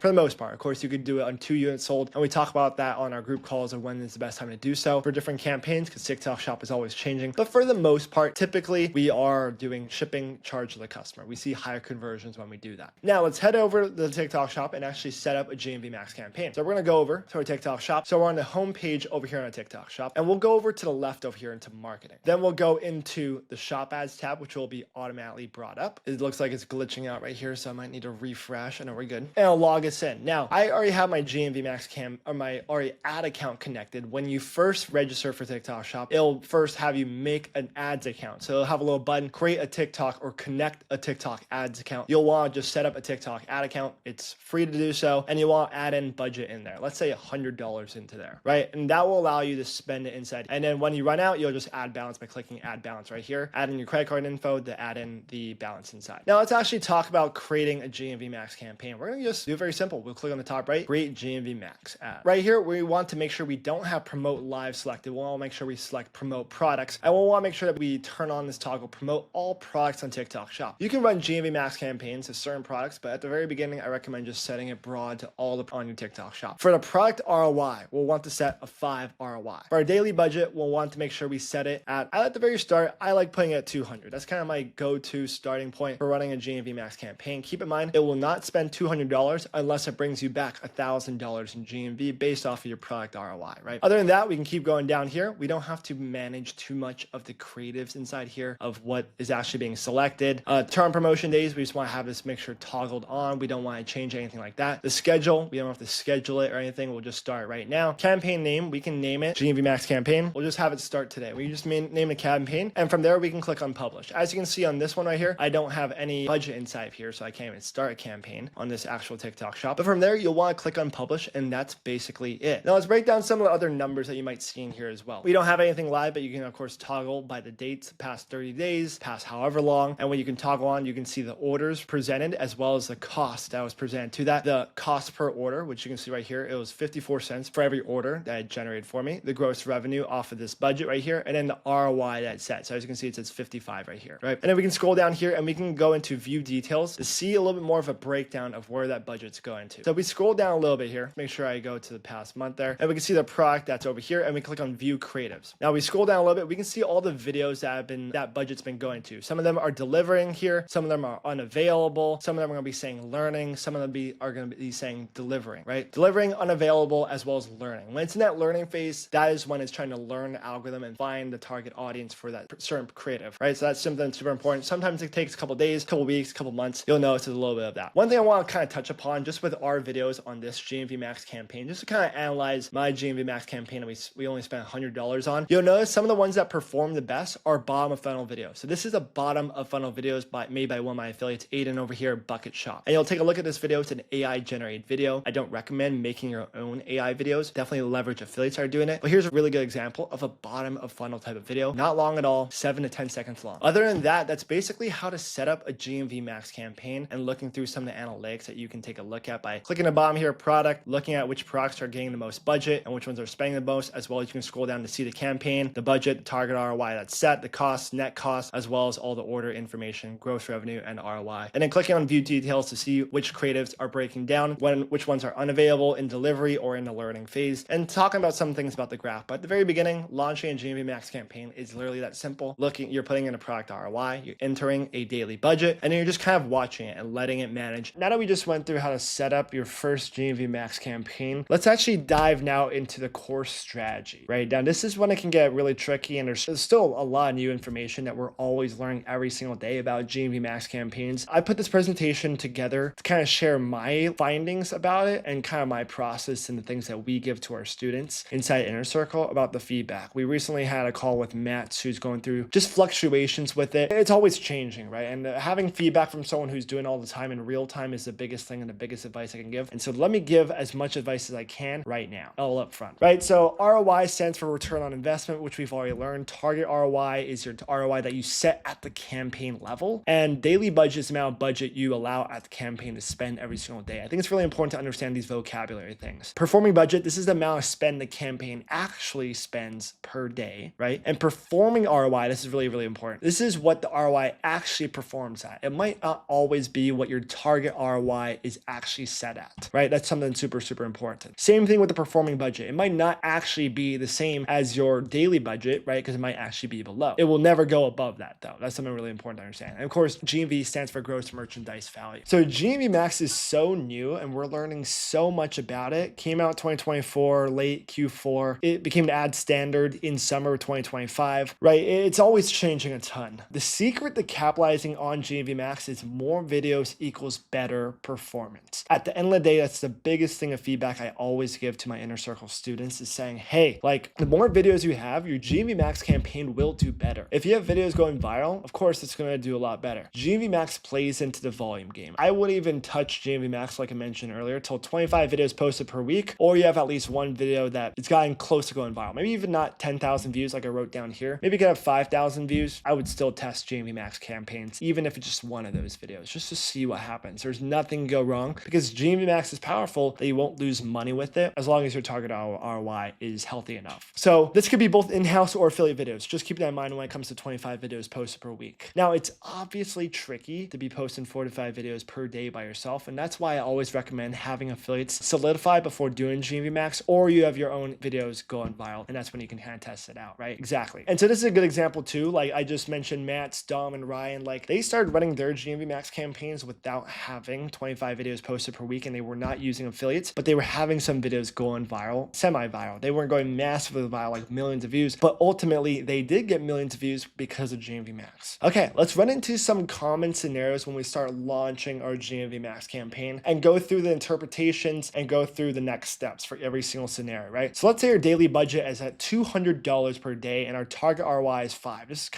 For the most part. Of course, you could do it on 2 units sold, and we talk about that on our group calls of when is the best time to do so for different campaigns because TikTok Shop is always changing. But for the most part, typically we are doing shipping charge to the customer. We see higher conversions when we do that. Now let's head over to the TikTok Shop and actually set up a GMV Max campaign. So we're going to go over to our TikTok Shop. So we're on the home page over here on our TikTok Shop, and we'll go over to the left over here into marketing. Then we'll go into the Shop Ads tab, which will be automatically brought up. It looks like it's glitching out right here, so so I might need to refresh. I know we're good. And I'll log us in. Now, I already have my GMV Max my already ad account connected. When you first register for TikTok Shop, it'll first have you make an ads account. So it'll have a little button, create a TikTok or connect a TikTok ads account. You'll want to just set up a TikTok ad account. It's free to do so. And you want to add in budget in there. Let's say $100 into there, right? And that will allow you to spend it inside. And then when you run out, you'll just add balance by clicking add balance right here. Add in your credit card info to add in the balance inside. Now let's actually talk about creating a GMV Max campaign. We're going to just do it very simple. We'll click on the top right, create GMV Max ad. Right here, we want to make sure we don't have promote live selected. We'll want to make sure we select promote products. And we'll want to make sure that we turn on this toggle, promote all products on TikTok Shop. You can run GMV Max campaigns to certain products, but at the very beginning, I recommend just setting it broad to all on your TikTok Shop. For the product ROI, we'll want to set a 5 ROI. For our daily budget, we'll want to make sure we set it at the very start, I like putting it at 200. That's kind of my go-to starting point for running a GMV Max campaign. Keep in mind, it will not spend $200 unless it brings you back $1,000 in GMV based off of your product ROI, right? Other than that, we can keep going down here. We don't have to manage too much of the creatives inside here of what is actually being selected. Turn promotion days, we just want to have this make sure toggled on. We don't want to change anything like that. The schedule, we don't have to schedule it or anything. We'll just start right now. Campaign name, we can name it GMV Max campaign. We'll just have it start today. We just name the campaign, and from there we can click on publish. As you can see on this one right here, I don't have any budget inside of here, so I can't even start a campaign on this actual TikTok Shop. But from there, you'll want to click on publish, and that's basically it. Now let's break down some of the other numbers that you might see in here as well. We don't have anything live, but you can of course toggle by the dates, past 30 days, past however long. And when you can toggle on, you can see the orders presented as well as the cost that was presented to that. The cost per order, which you can see right here, it was 54 cents for every order that it generated for me. The gross revenue off of this budget right here, and then the ROI that it set. So as you can see, it says 55 right here, right? And then we can scroll down here and we can go into view details to see a little bit more of a breakdown of where that budget's going to. So we scroll down a little bit here, make sure I go to the past month there, and we can see the product that's over here, and we click on view creatives. Now we scroll down a little bit, we can see all the videos that budget's been going to. Some of them are delivering here, some of them are unavailable, some of them are going to be saying learning, some of them are going to be saying delivering, right? Delivering, unavailable, as well as learning. When it's in that learning phase, that is when it's trying to learn the algorithm and find the target audience for that certain creative, right? So that's something super important. Sometimes it takes a couple days, couple weeks, couple months. You'll notice there's a little bit of that. One thing I want to kind of touch upon just with our videos on this GMV Max campaign, just to kind of analyze my GMV Max campaign that we only spent $100 on. You'll notice some of the ones that perform the best are bottom of funnel videos. So this is a bottom of funnel videos made by one of my affiliates, Aiden over here, Bucket Shop. And you'll take a look at this video. It's an AI generated video. I don't recommend making your own AI videos. Definitely leverage affiliates that are doing it. But here's a really good example of a bottom of funnel type of video. Not long at all, 7 to 10 seconds long. Other than that, that's basically how to set up a GMV Max campaign and looking through some of the analytics that you can take a look at by clicking the bottom here, product, looking at which products are getting the most budget and which ones are spending the most, as well as you can scroll down to see the campaign, the budget, the target ROI that's set, the cost, net cost, as well as all the order information, gross revenue, and ROI. And then clicking on view details to see which creatives are breaking down, which ones are unavailable in delivery or in the learning phase, and talking about some things about the graph. But at the very beginning, launching a GMV Max campaign is literally that simple. You're putting in a product ROI, you're entering a daily budget, and then you're just kind of watching it and letting it manage. Now that we just went through how to set up your first GMV Max campaign, let's actually dive now into the course strategy, right? Now, this is when it can get really tricky, and there's still a lot of new information that we're always learning every single day about GMV Max campaigns. I put this presentation together to kind of share my findings about it and kind of my process and the things that we give to our students inside Inner Circle about the feedback. We recently had a call with Matt, who's going through just fluctuations with it. It's always changing, right? And having feedback from someone who's doing all the time in real time is the biggest thing and the biggest advice I can give. And so let me give as much advice as I can right now, all up front, right? So ROI stands for return on investment, which we've already learned. Target ROI is your ROI that you set at the campaign level. And daily budget is the amount of budget you allow at the campaign to spend every single day. I think it's really important to understand these vocabulary things. Performing budget, this is the amount of spend the campaign actually spends per day, right? And performing ROI, this is really, really important. This is what the ROI actually performs at. It might not always be what your target ROI is actually set at, right? That's something super, super important. Same thing with the performing budget. It might not actually be the same as your daily budget, right? Because it might actually be below. It will never go above that though. That's something really important to understand. And of course, GMV stands for gross merchandise value. So GMV Max is so new and we're learning so much about it. Came out 2024, late Q4. It became an ad standard in summer of 2025, right? It's always changing a ton. The secret to capitalizing on GMV Max is more videos equals better performance. At the end of the day, that's the biggest thing of feedback I always give to my inner circle students is saying, hey, like the more videos you have, your GMV Max campaign will do better. If you have videos going viral, of course, it's going to do a lot better. GMV Max plays into the volume game. I wouldn't even touch GMV Max, like I mentioned earlier, till 25 videos posted per week, or you have at least one video that it's gotten close to going viral. Maybe even not 10,000 views like I wrote down here. Maybe you could have 5,000 views. I would still test GMV Max campaigns, even if it's just one of those videos, just to see what happens. There's nothing go wrong because GMV Max is powerful that you won't lose money with it as long as your target ROI is healthy enough. So this could be both in-house or affiliate videos. Just keep that in mind when it comes to 25 videos posted per week. Now, it's obviously tricky to be posting 4 to 5 videos per day by yourself, and that's why I always recommend having affiliates solidify before doing GMV Max, or you have your own videos going viral, and that's when you can kind of test it out, right? Exactly. And so this is a good example too. Like I just mentioned, Matt, Dom, and Ryan, like they started running their GMV Max campaigns without having 25 videos posted per week, and they were not using affiliates, but they were having some videos going viral, semi-viral. They weren't going massively viral, like millions of views, but ultimately they did get millions of views because of GMV Max. Okay, let's run into some common scenarios when we start launching our GMV Max campaign and go through the interpretations and go through the next steps for every single scenario, right? So let's say your daily budget is at $200 per day and our target ROI is 5. This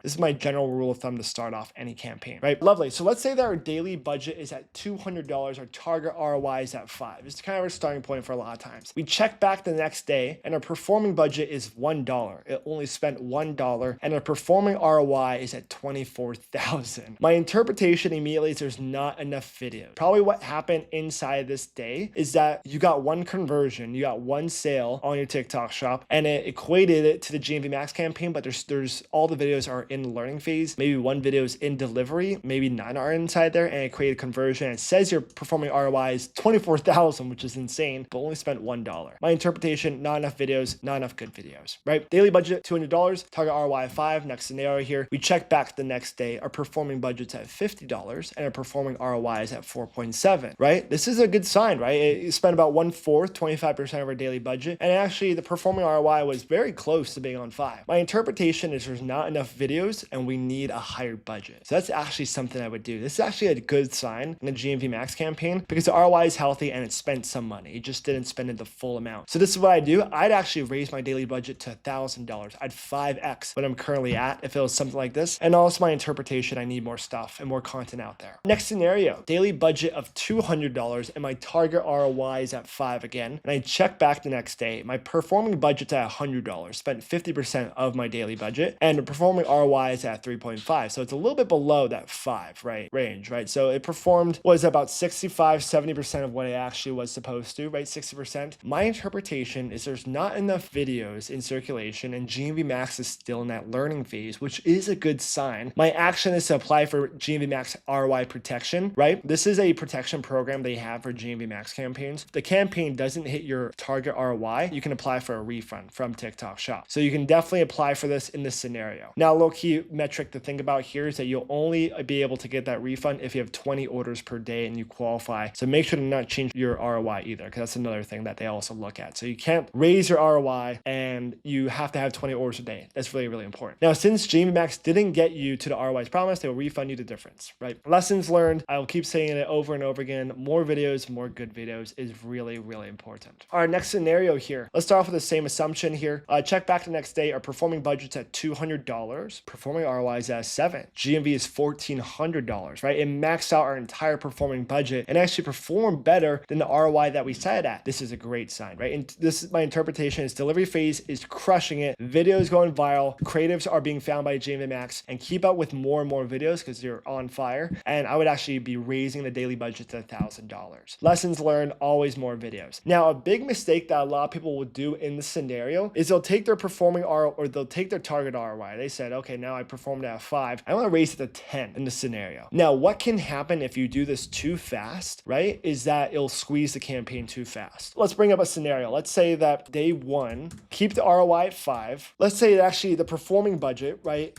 is my general rule of thumb to start off any campaign, right? Lovely. So let's say that our daily budget is at $200, our target ROI is at 5. This is kind of our starting point for a lot of times. We check back the next day and our performing budget is $1. It only spent $1 and our performing ROI is at 24,000. My interpretation immediately is there's not enough video. Probably what happened inside this day is that you got one conversion, you got one sale on your TikTok shop, and it equated it to the GMV Max campaign, but there's all the videos are in the learning phase. Maybe one video is in delivery, maybe 9 are inside there, and it created conversion. It says your performing ROI is 24,000, which is insane, but only spent $1. My interpretation, not enough videos, not enough good videos, right? Daily budget, $200, target ROI 5. Next scenario here, we check back the next day, our performing budget's at $50 and our performing ROI is at 4.7, right? This is a good sign, right? It spent about 1/4, 25% of our daily budget, and actually the performing ROI was very close to being on 5. My interpretation is there's not enough videos and we need a higher budget. So that's actually something I would do. This is actually a good sign in the GMV Max campaign because the ROI is healthy and it spent some money. It just didn't spend it the full amount. So this is what I do. I'd actually raise my daily budget to $1,000. I'd 5x what I'm currently at if it was something like this. And also my interpretation, I need more stuff and more content out there. Next scenario, daily budget of $200 and my target ROI is at 5 again. And I check back the next day. My performing budget's at $100, spent 50% of my daily budget, and the performing ROI is at 3.5. So it's a little bit below that 5, right, range, right? So it performed, was about 65, 70% of what it actually was supposed to, right? 60%. My interpretation is there's not enough videos in circulation and GMV Max is still in that learning phase, which is a good sign. My action is to apply for GMV Max ROI protection, right? This is a protection program they have for GMV Max campaigns. The campaign doesn't hit your target ROI, you can apply for a refund from TikTok Shop. So you can definitely apply for this in this scenario. Now, low key metric to think about here is that you'll only be able to get that refund if you have 20 orders per day and you qualify. So make sure to not change your ROI either, because that's another thing that they also look at. So you can't raise your ROI and you have to have 20 orders a day. That's really, really important. Now, since GMV Max didn't get you to the ROI's promise, they will refund you the difference, right? Lessons learned. I will keep saying it over and over again. More videos, more good videos is really, really important. Our next scenario here. Let's start off with the same assumption here. Check back the next day. Our performing budget's at $200. Performing ROI is at 7. GMV is $1,400, right? It maxed out our entire performing budget and actually performed better than the ROI that we set at. This is a great sign, right? And this is my interpretation is delivery phase is crushing it. Videos going viral. Creatives are being found by GMV Max, and keep up with more and more videos because you're on fire. And I would actually be raising the daily budget to $1,000. Lessons learned, always more videos. Now, a big mistake that a lot of people will do in this scenario is they'll take their performing ROI or they'll take their target ROI. They said, okay, now I performed at 5. I want to raise it to 10 in this scenario. Now, what can happen if you do this too fast, right, is that it'll squeeze the campaign too fast. Let's bring up a scenario. Let's say that day 1, keep the ROI at 5. Let's say that actually the performing budget, right,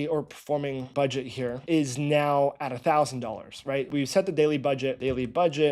or performing budget here is now at $1,000, right? We've set the daily budget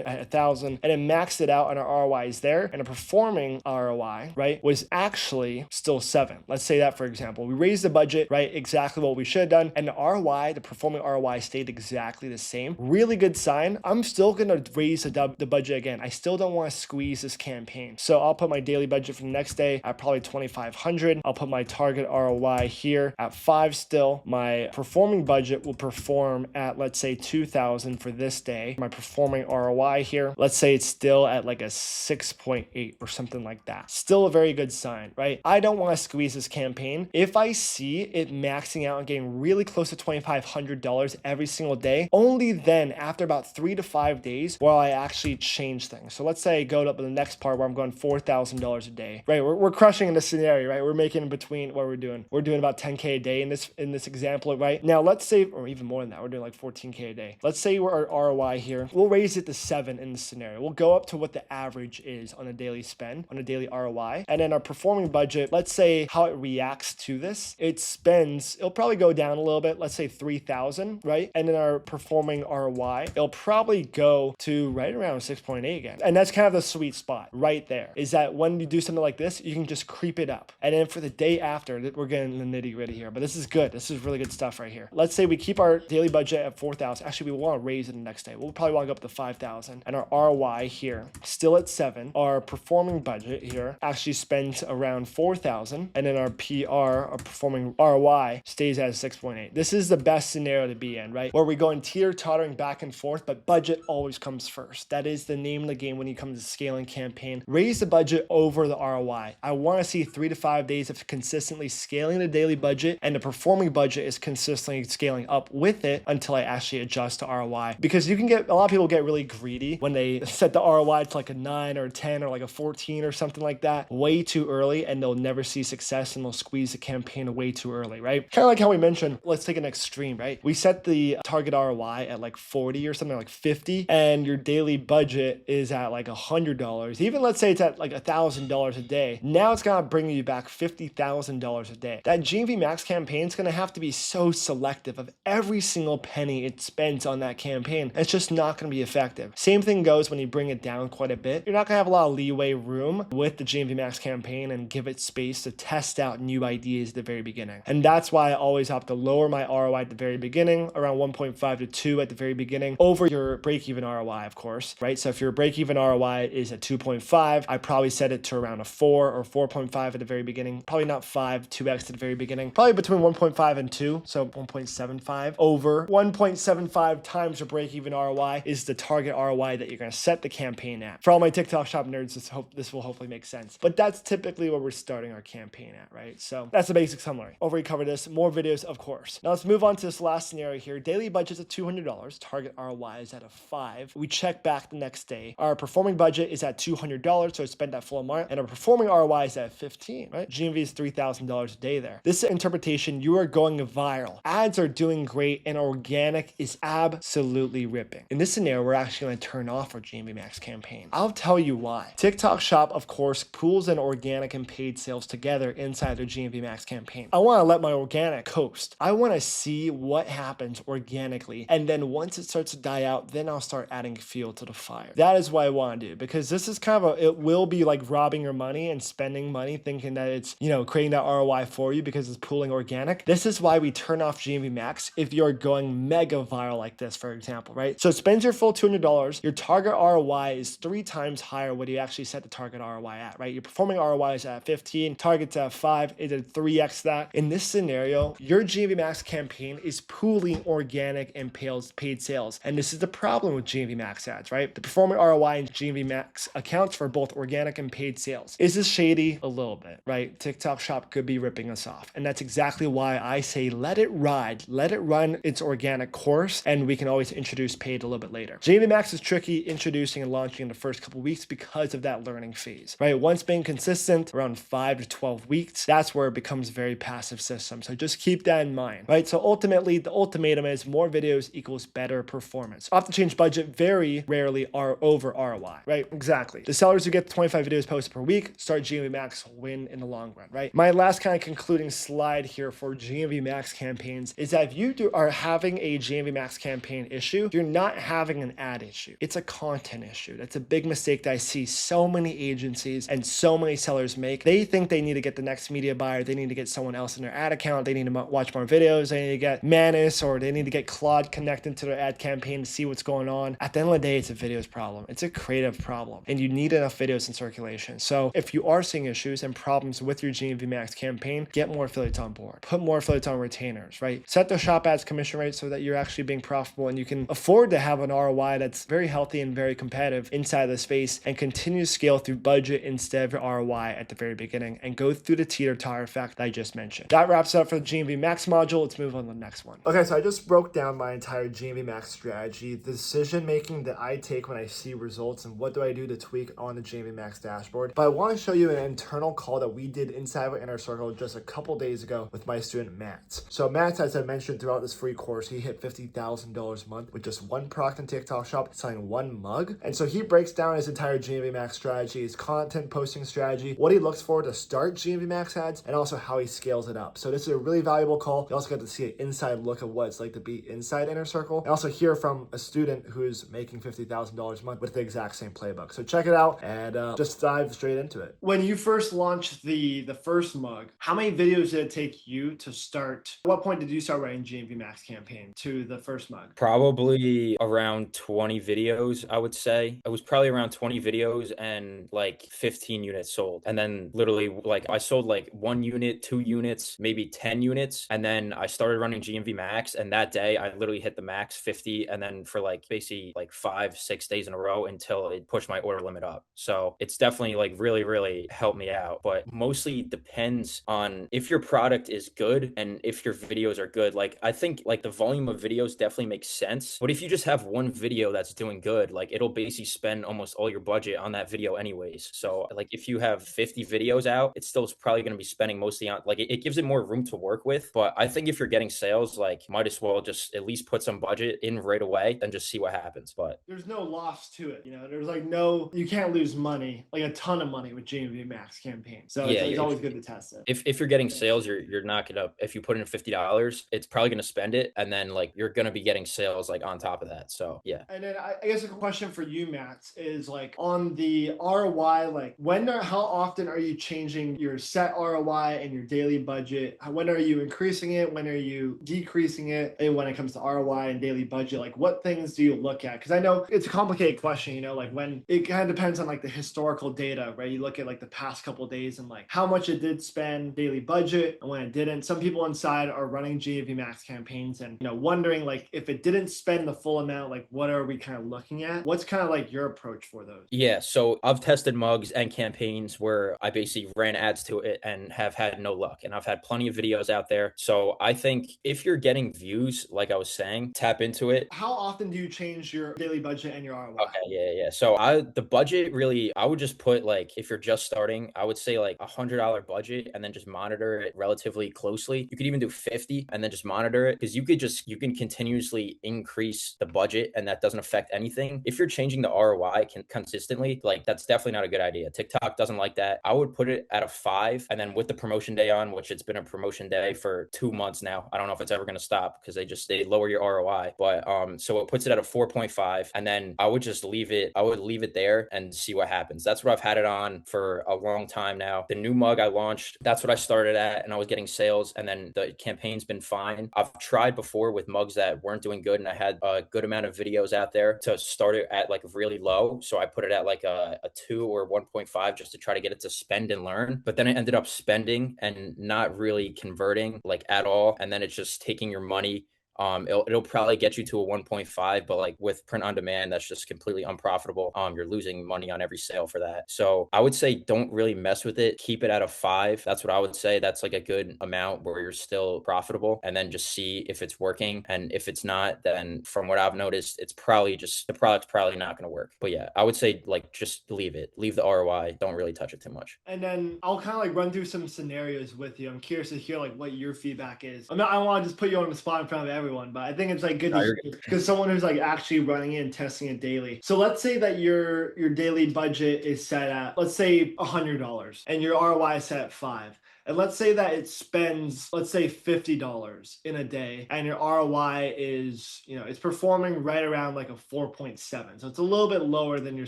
at 1,000 and it maxed it out and our ROI is there, and a performing ROI, right, was actually still 7. Let's say that, for example, we raised the budget, right, exactly what we should have done, and the ROI, the performing ROI stayed exactly the same. Really good sign. I'm still gonna raise the budget again. I still don't want to squeeze this campaign. So I'll put my daily budget for the next day at probably 2,500. I'll put my target ROI here at 5 still. My performing budget will perform at, let's say, 2,000 for this day. My performing ROI here, let's say it's still at like a 6.8 or something like that. Still a very good sign, right? I don't want to squeeze this campaign. If I see it maxing out and getting really close to $2,500 every single day, only then after about 3 to 5 days will I actually change things. So let's say I go up to the next part where I'm going $4,000 a day, right? We're crushing in this scenario, right? We're making in between what we're doing. We're doing about 10K a day in this example, right? Now let's say, or even more than that, we're doing like 14K a day. Let's say our ROI here, we'll raise it to 7 in this scenario. We'll go up to what the average is on a daily spend, on a daily ROI. And then our performing budget, let's say how it reacts to this. It spends, it'll probably go down a little bit, let's say 3,000, right? And then our performing ROI, it'll probably go to right around 6.8 again. And that's kind of the sweet spot right there, is that when you do something like this, you can just creep it up. And then for the day after, we're getting the nitty gritty here, but this is good. This is really good stuff right here. Let's say we keep our daily budget at 4,000. Actually, we want to raise it the next day. We'll probably want to go up to 5,000. And our ROI here, still at 7. Our performing budget here actually spends around 4,000. And then our PR, our performing ROI, stays at 6.8. This is the best scenario to be in, right? Where we're going teeter-tottering back and forth, but budget always comes first. That is the name of the game when you come to scaling campaign. Raise the budget over the ROI. I want to see 3 to 5 days of consistently scaling the daily budget, and the performing budget is consistently scaling up with it until I actually adjust to ROI. Because you can get, a lot of people get really greedy when they set the ROI to like a 9 or a 10 or like a 14 or something like that way too early, and they'll never see success and they'll squeeze the campaign way too early, right? Kind of like how we mentioned, let's take an extreme, right? We set the target ROI at like 40 or something, like 50, and your daily budget is at like $100. Even let's say it's at like $1,000 a day. Now it's gonna bring you back $50,000 a day. That GMV Max campaign is gonna have to be so selective of every single penny it spends on that campaign. It's just not gonna be effective. Same thing goes when you bring it down quite a bit. You're not gonna have a lot of leeway room with the GMV Max campaign and give it space to test out new ideas at the very beginning. And that's why I always have to lower my ROI at the very beginning, around 1.5 to 2 at the very beginning, over your break-even ROI, of course, right? So if your break-even ROI is at 2.5, I probably set it to around a 4 or 4.5 at the very beginning. Probably not 5, 2x at the very beginning. Probably between 1.5 and 2, so 1.75 over 1.75 times your break-even ROI is the target ROI that you're going to set the campaign at. For all my TikTok shop nerds, this will hopefully make sense. But that's typically where we're starting our campaign at, right? So that's the basic summary. Already covered this. More videos, of course. Now let's move on to this last scenario here. Daily budget's at $200. Target ROI is at a 5. We check back the next day. Our performing budget is at $200, so I spent that full amount, and our performing ROI is at 15, right? GMV is $3,000 a day there. This interpretation, you are going viral. Ads are doing great, and organic is absolutely ripping. In this scenario, we're actually going to turn off our GMV Max campaign. I'll tell you why. TikTok Shop, of course, pools in organic and paid sales together inside their GMV Max campaign. I want to let my organic coast. I want to see what happens organically, and then once it starts to die out, then I'll start adding fuel to the fire. That is what I want to do, because this is kind of it will be like robbing your money and spending money thinking that it's, creating that ROI for you because it's pooling organic. This is why we turn off GMV Max if you're going mega viral like this, for example, right? So it spends your full $200. Your target ROI is 3 times higher what you actually set the target ROI at, right? Your performing ROI is at 15, target's at 5, it did 3x that. In this scenario, your GMV Max campaign is pooling organic and paid sales. And this is the problem with GMV Max ads, right? The performing ROI in GMV Max accounts for both organic and paid sales. Is this shady? A little bit, right? TikTok Shop could be ripping us off. And that's exactly why I say let it ride, let it run its organic course, and we can always introduce paid a little bit later. GMV Max is tricky introducing and launching in the first couple weeks because of that learning phase, right? Once being consistent, around 5 to 12 weeks, that's where it becomes a very passive system. So just keep that in mind, right? So ultimately, the ultimatum is more videos equals better performance. Off the change budget very rarely are over ROI, right? Exactly. The sellers who get 25 videos posted per week start GMV Max win in the long run, right? My last kind of concluding slide here for GMV Max campaigns is that if you are having a GMV Max campaign issue, you're not having an ad issue. It's a content issue. That's a big mistake that I see so many agencies and so many sellers make. They think they need to get the next media buyer. They need to get someone else in their ad account. They need to watch more videos. They need to get Manus, or they need to get Claude connecting to their ad campaign to see what's going on. At the end of the day, it's a videos problem. It's a creative problem, and you need enough videos in circulation. So if you are seeing issues and problems with your GMV Max campaign, get more affiliates on board. Put more affiliates on retainers, right? Set the shop ads commission rate so that you're actually being profitable and you can afford to have an ROI that's very healthy and very competitive inside the space, and continue to scale through budget instead of your ROI at the very beginning, and go through the teeter-totter effect that I just mentioned. That wraps up for the GMV Max module. Let's move on to the next one. Okay, so I just broke down my entire GMV Max strategy, the decision making that I take when I see results, and what do I do to tweak on the GMV Max dashboard. But I want to show you an internal call that we did inside of our inner circle just a couple days ago with my student Matt. So Matt, as I mentioned throughout this free course, he hit $50,000 a month with just one product in TikTok shop, selling one mug. And so he breaks down his entire GMV Max strategy, his content posting strategy, what he looks for to start GMV Max ads, and also how he scales it up. So this is a really valuable call. You also get to see an inside look of what it's like to be inside inner circle, and also hear from a student who's making $50,000 a month with the exact same playbook. So check it out and just dive straight into it. When you first launched the first mug, how many videos did it take you to start? At what point did you start running GMV Max campaign to the first mug? Probably around 20 videos, I would say. It was probably around 20 videos and like 15 units sold. And then literally like I sold like 1 unit, 2 units, maybe 10 units. And then I started running GMV Max. And that day I literally hit the max 50. And then for like basically like 5-6 days in a row until it pushed my order limit up. So it's definitely like really, really helped me out. But mostly depends on if your product is good and if your videos are good. Like I think like the volume of videos definitely makes sense. But if you just have one video that's doing good, like it'll basically spend almost all your budget on that video anyways. So like if you have 50 videos out, it's still probably going to be spending mostly on like it gives it more room to work with. But I think if you're getting sales, like might as well just at least put some budget in right away and just see what happens. But there's no loss to it, you know. There's like no, you can't lose money, like a ton of money with GMV Max campaign. So yeah, it's always good to test it. If you're getting sales, you're not gonna, if you put in $50, it's probably gonna spend it, and then like you're gonna be getting sales like on top of that. So yeah. And then I guess a question for you, Matt, is like on the ROI, like how often are you changing your set ROI and your daily budget? When are you increasing it? When are you decreasing it? And when it comes to ROI and daily budget, like what things do you look at? Because I know it's a complicated question, you know, like when it kind of depends on like the historical data, right? You look at like the past couple of days and like how much it did spend daily budget and when it didn't. Some people inside are running GMV Max campaigns and, you know, wondering like if it didn't spend the full amount, like what are we kind of looking at? What's kind of like your approach for those? Yeah, so I've tested mugs and campaigns where I basically ran ads to it and have had no luck. And I've had plenty of videos out there. So I think if you're getting views, like I was saying, tap into it. How often do you change your daily budget and your ROI? Okay, yeah. So the budget really, I would just put like, if you're just starting, I would say like $100 budget and then just monitor it relatively closely. You could even do 50 and then just monitor it, because you can continuously increase the budget and that doesn't affect anything. If you're changing the ROI consistently, like that's definitely not a good idea. TikTok doesn't like that. I would put it at a 5, and then with the promotion day on, which it's been a promotion day for 2 months now. I don't know if it's ever going to stop because they lower your ROI, but so it puts it at a 4.5, and then I would just leave it. I would leave it there and see what happens. That's what I've had it on for a long time now. The new mug I launched, that's what I started at, and I was getting sales, and then the campaign's been fine. I've tried before with mugs that weren't doing good, and I had a good amount of videos out there to start it at like really low. So I put it at like a 2 or 1.5 just to try to get it to spend and learn. But then it ended up spending and not really converting like at all. And then it's just taking your money. It'll probably get you to a 1.5, but like with print on demand, that's just completely unprofitable. You're losing money on every sale for that. So I would say don't really mess with it. Keep it at a 5. That's what I would say. That's like a good amount where you're still profitable, and then just see if it's working. And if it's not, then from what I've noticed, it's probably just the product's probably not going to work. But yeah, I would say like just leave it. Leave the ROI. Don't really touch it too much. And then I'll kind of like run through some scenarios with you. I'm curious to hear like what your feedback is. I don't want to just put you on the spot in front of everyone, but I think it's like good because someone who's like actually running it and testing it daily. So let's say that your daily budget is set at, let's say $100, and your ROI is set at 5. and let's say that it spends, let's say $50 in a day, and your ROI is, it's performing right around like a 4.7. So it's a little bit lower than your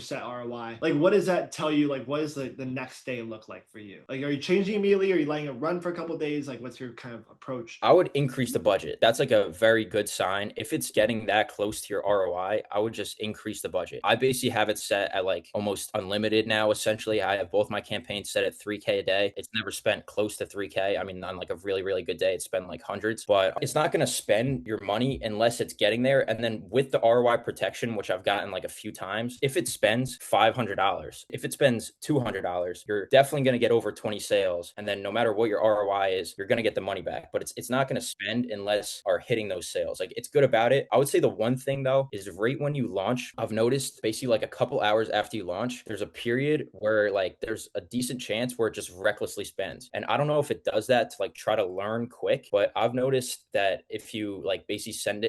set ROI. Like, what does that tell you? Like, what does the next day look like for you? Like, are you changing immediately? Are you letting it run for a couple days? Like, what's your kind of approach? I would increase the budget. That's like a very good sign. If it's getting that close to your ROI, I would just increase the budget. I basically have it set at like almost unlimited now, essentially. I have both my campaigns set at 3K a day. It's never spent close to 3K. I mean, on like a really, really good day, it's spent like hundreds, but it's not going to spend your money unless it's getting there. And then with the ROI protection, which I've gotten like a few times, if it spends $500, if it spends $200, you're definitely going to get over 20 sales. And then no matter what your ROI is, you're going to get the money back, but it's not going to spend unless are hitting those sales. Like, it's good about it. I would say the one thing though is right when you launch, I've noticed basically like a couple hours after you launch, there's a period where like there's a decent chance where it just recklessly spends. And I don't know if it does that to like try to learn quick, but I've noticed that if you like basically set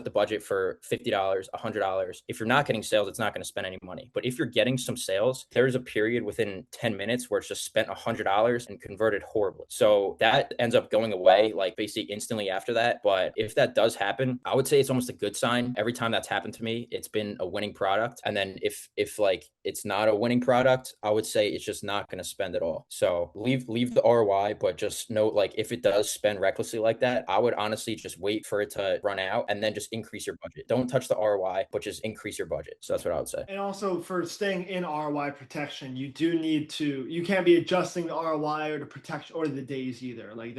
the budget for $50, $100, if you're not getting sales, it's not going to spend any money. But if you're getting some sales, there's a period within 10 minutes where it's just spent $100 and converted horribly. So that ends up going away like basically instantly after that. But if that does happen, I would say it's almost a good sign. Every time that's happened to me, it's been a winning product. And then if like it's not a winning product, I would say it's just not going to spend at all. So leave the ROI, but just note, like, if it does spend recklessly like that, I would honestly just wait for it to run out and then just increase your budget. Don't touch the ROI, but just increase your budget. So that's what I would say. And also, for staying in ROI protection, you can't be adjusting the ROI or the protection or the days either. Like,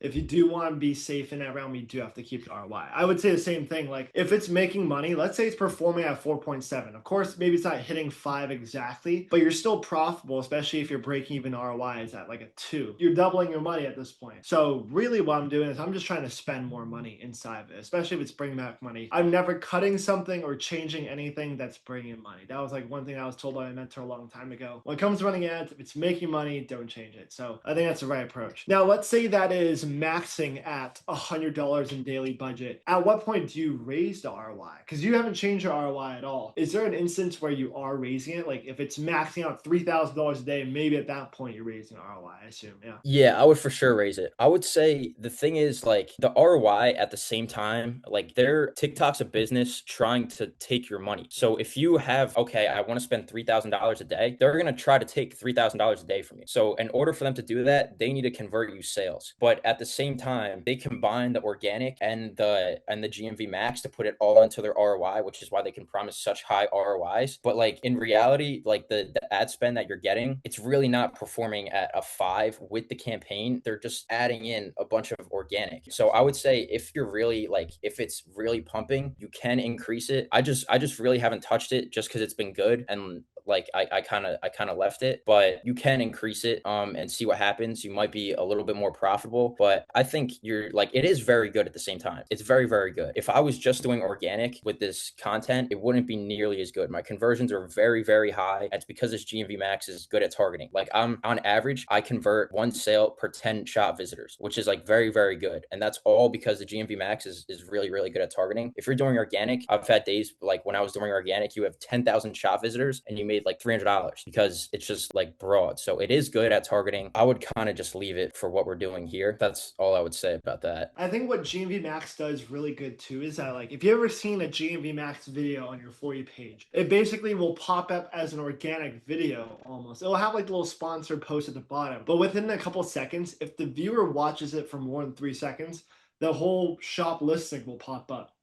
if you do want to be safe in that realm, you do have to keep the ROI. I would say the same thing. Like, if it's making money, let's say it's performing at 4.7. Of course, maybe it's not hitting 5 exactly, but you're still profitable, especially if your break-even ROI is at like a 2. You're doubling your money at this point. So really what I'm doing is I'm just trying to spend more money inside of it, especially if it's bringing back money. I'm never cutting something or changing anything that's bringing money. That was like one thing I was told by my mentor a long time ago. When it comes to running ads, if it's making money, don't change it. So I think that's the right approach. Now, let's say that is maxing at $100 in daily budget. At what point do you raise the ROI? Because you haven't changed your ROI at all. Is there an instance where you are raising it? Like, if it's maxing out $3,000 a day, maybe at that point you're raising ROI, I assume. Yeah. Yeah, I would for sure raise it. I would say the thing is, like, the ROI at the same time, like, TikTok's a business trying to take your money. So if you have, okay, I want to spend $3,000 a day, they're going to try to take $3,000 a day from you. So in order for them to do that, they need to convert you sales. But at the same time, they combine the organic and the GMV Max to put it all into their ROI, which is why they can promise such high ROIs. But like, in reality, like the ad spend that you're getting, it's really not performing at a 5 with the campaign. They're just adding in a bunch of organic. So I would say if you're really like, if it's really pumping, you can increase it. I just really haven't touched it just because it's been good, and like I kind of left it, but you can increase it and see what happens. You might be a little bit more profitable, but I think it is very good at the same time. It's very, very good. If I was just doing organic with this content, it wouldn't be nearly as good. My conversions are very, very high. It's because this GMV Max is good at targeting. Like, I'm on average, I convert 1 sale per 10 shop visitors, which is like very, very good. And that's all because the GMV Max is really, really good at targeting. If you're doing organic, I've had days like when I was doing organic, you have 10,000 shop visitors and you made like $300 because it's just like broad. So it is good at targeting. I would kind of just leave it for what we're doing here. That's all I would say about that. I think what GMV Max does really good too is that, like, if you've ever seen a GMV Max video on your For You page, it basically will pop up as an organic video almost. It'll have like the little sponsored post at the bottom, but within a couple seconds, if the viewer watches it for more than 3 seconds, the whole shop listing will pop up.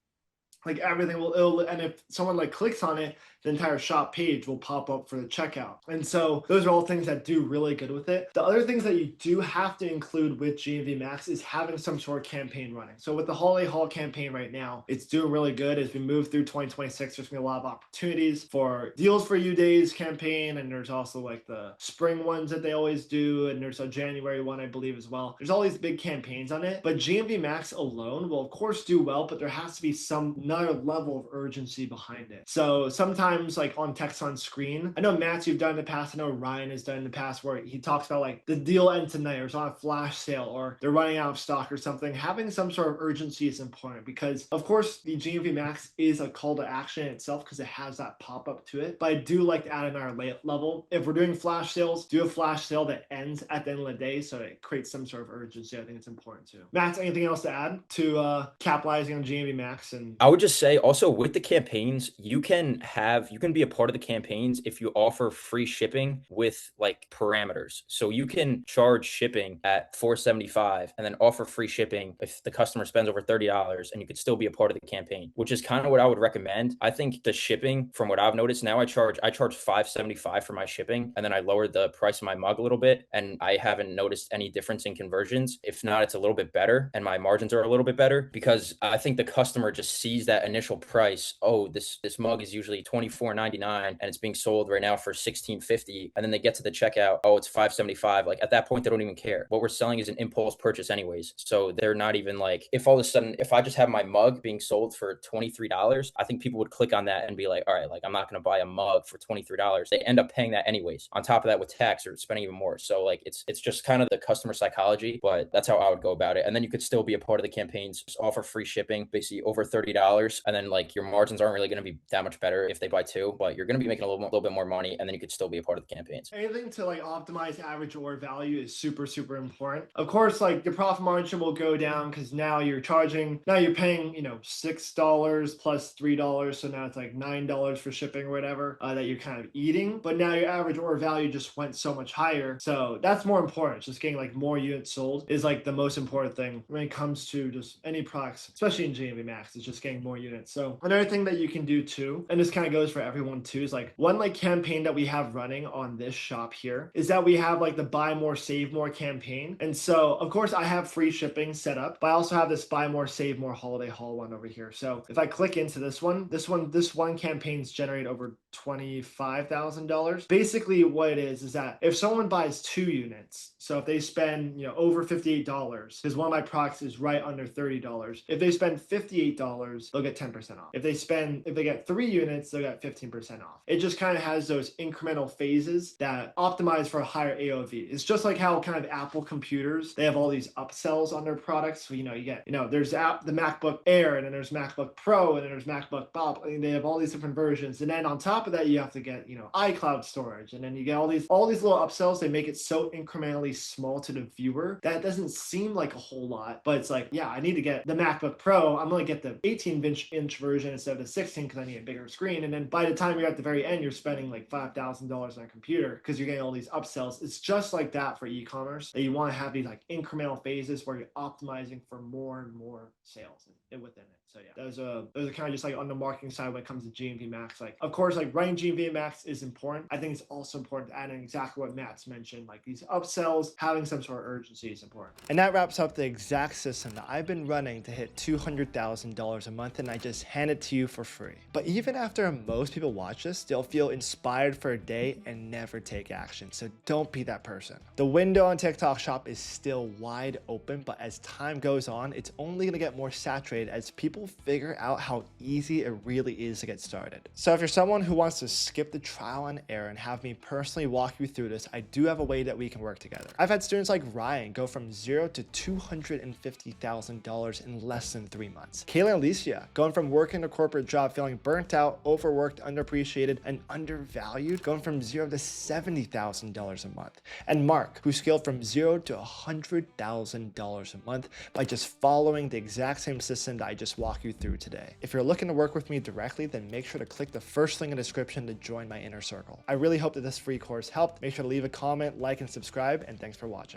Like, everything and if someone like clicks on it, the entire shop page will pop up for the checkout. And so those are all things that do really good with it. The other things that you do have to include with GMV Max is having some sort of campaign running. So with the holiday haul campaign right now, it's doing really good. As we move through 2026, there's gonna be a lot of opportunities for deals for you days campaign, and there's also like the spring ones that they always do, and there's a January one, I believe, as well. There's all these big campaigns on it, but GMV Max alone will of course do well, but there has to be some another level of urgency behind it. So sometimes like on text on screen, I know Matt, you've done in the past, I know Ryan has done in the past, where he talks about like the deal ends tonight or it's on a flash sale or they're running out of stock or something. Having some sort of urgency is important because of course the GMV Max is a call to action in itself because it has that pop-up to it. But I do like to add another level. If we're doing flash sales, do a flash sale that ends at the end of the day so it creates some sort of urgency. I think it's important too. Matt, anything else to add to capitalizing on GMV Max? And I would just say also with the campaigns, you can be a part of the campaigns if you offer free shipping with like parameters. So you can charge shipping at $4.75 and then offer free shipping if the customer spends over $30, and you could still be a part of the campaign, which is kind of what I would recommend. I think the shipping, from what I've noticed now, I charge $5.75 for my shipping, and then I lowered the price of my mug a little bit, and I haven't noticed any difference in conversions. If not, it's a little bit better and my margins are a little bit better because I think the customer just sees that initial price. Oh, this mug is usually $24.99 and it's being sold right now for $16.50, and then they get to the checkout, oh, it's $5.75. Like at that point they don't even care. What we're selling is an impulse purchase anyways, so they're not even like, if all of a sudden if I just have my mug being sold for $23, I think people would click on that and be like, all right, like I'm not going to buy a mug for $23. They end up paying that anyways, on top of that with tax or spending even more. So like it's just kind of the customer psychology, but that's how I would go about it. And then you could still be a part of the campaigns, just offer free shipping, basically over $30, and then like your margins aren't really going to be that much better if they buy two, but you're going to be making a little bit more money, and then you could still be a part of the campaigns. anything to like optimize average order value is super important. Of course, like your profit margin will go down because now you're paying, you know, $6 plus $3, so now it's like $9 for shipping or whatever that you're kind of eating. But now your average order value just went so much higher, so that's more important. Just getting like more units sold is like the most important thing when it comes to just any products, especially in GMV Max. It's just getting more units. So another thing that you can do too, and this kind of goes for everyone too, is like one like campaign that we have running on this shop here is that we have like the buy more save more campaign. And so of course I have free shipping set up, but I also have this buy more save more holiday haul one over here. So if I click into this one campaign's generate over $25,000. Basically what it is that if someone buys 2 units, so if they spend, you know, over $58, because one of my products is right under $30, if they spend $58, they'll get 10% off. If they get 3 units, they'll get 15% off. It just kind of has those incremental phases that optimize for a higher AOV. It's just like how kind of Apple computers, they have all these upsells on their products. So, you know, you get, you know, there's the MacBook Air, and then there's MacBook Pro, and then there's MacBook Bob. I mean, they have all these different versions. And then on top of that, you have to get, you know, iCloud storage. And then you get all these little upsells. They make it so incrementally small to the viewer that it doesn't seem like a whole lot, but it's like, yeah, I need to get the MacBook Pro. I'm going to get the 18-inch version instead of the 16 because I need a bigger screen. And then by the time you're at the very end, you're spending like $5,000 on a computer because you're getting all these upsells. It's just like that for e-commerce, that you want to have these like incremental phases where you're optimizing for more and more sales within it. So yeah, those are kind of just like on the marketing side when it comes to GMV Max. Like, of course, like running GMV Max is important. I think it's also important to add in exactly what Matt's mentioned, like these upsells, having some sort of urgency is important. And that wraps up the exact system that I've been running to hit $200,000 a month, and I just hand it to you for free. But even after most people watch this, they'll feel inspired for a day and never take action. So don't be that person. The window on TikTok Shop is still wide open, but as time goes on, it's only going to get more saturated as people figure out how easy it really is to get started. So if you're someone who wants to skip the trial and error and have me personally walk you through this, I do have a way that we can work together. I've had students like Ryan go from $0 to $250,000 in less than 3 months. Kayla and Alicia going from working a corporate job feeling burnt out, overworked, underappreciated, and undervalued, going from $0 to $70,000 a month. And Mark, who scaled from $0 to $100,000 a month by just following the exact same system that I just walked you through today. If you're looking to work with me directly, then make sure to click the first link in the description to join my inner circle. I really hope that this free course helped. Make sure to leave a comment, like, and subscribe, and thanks for watching.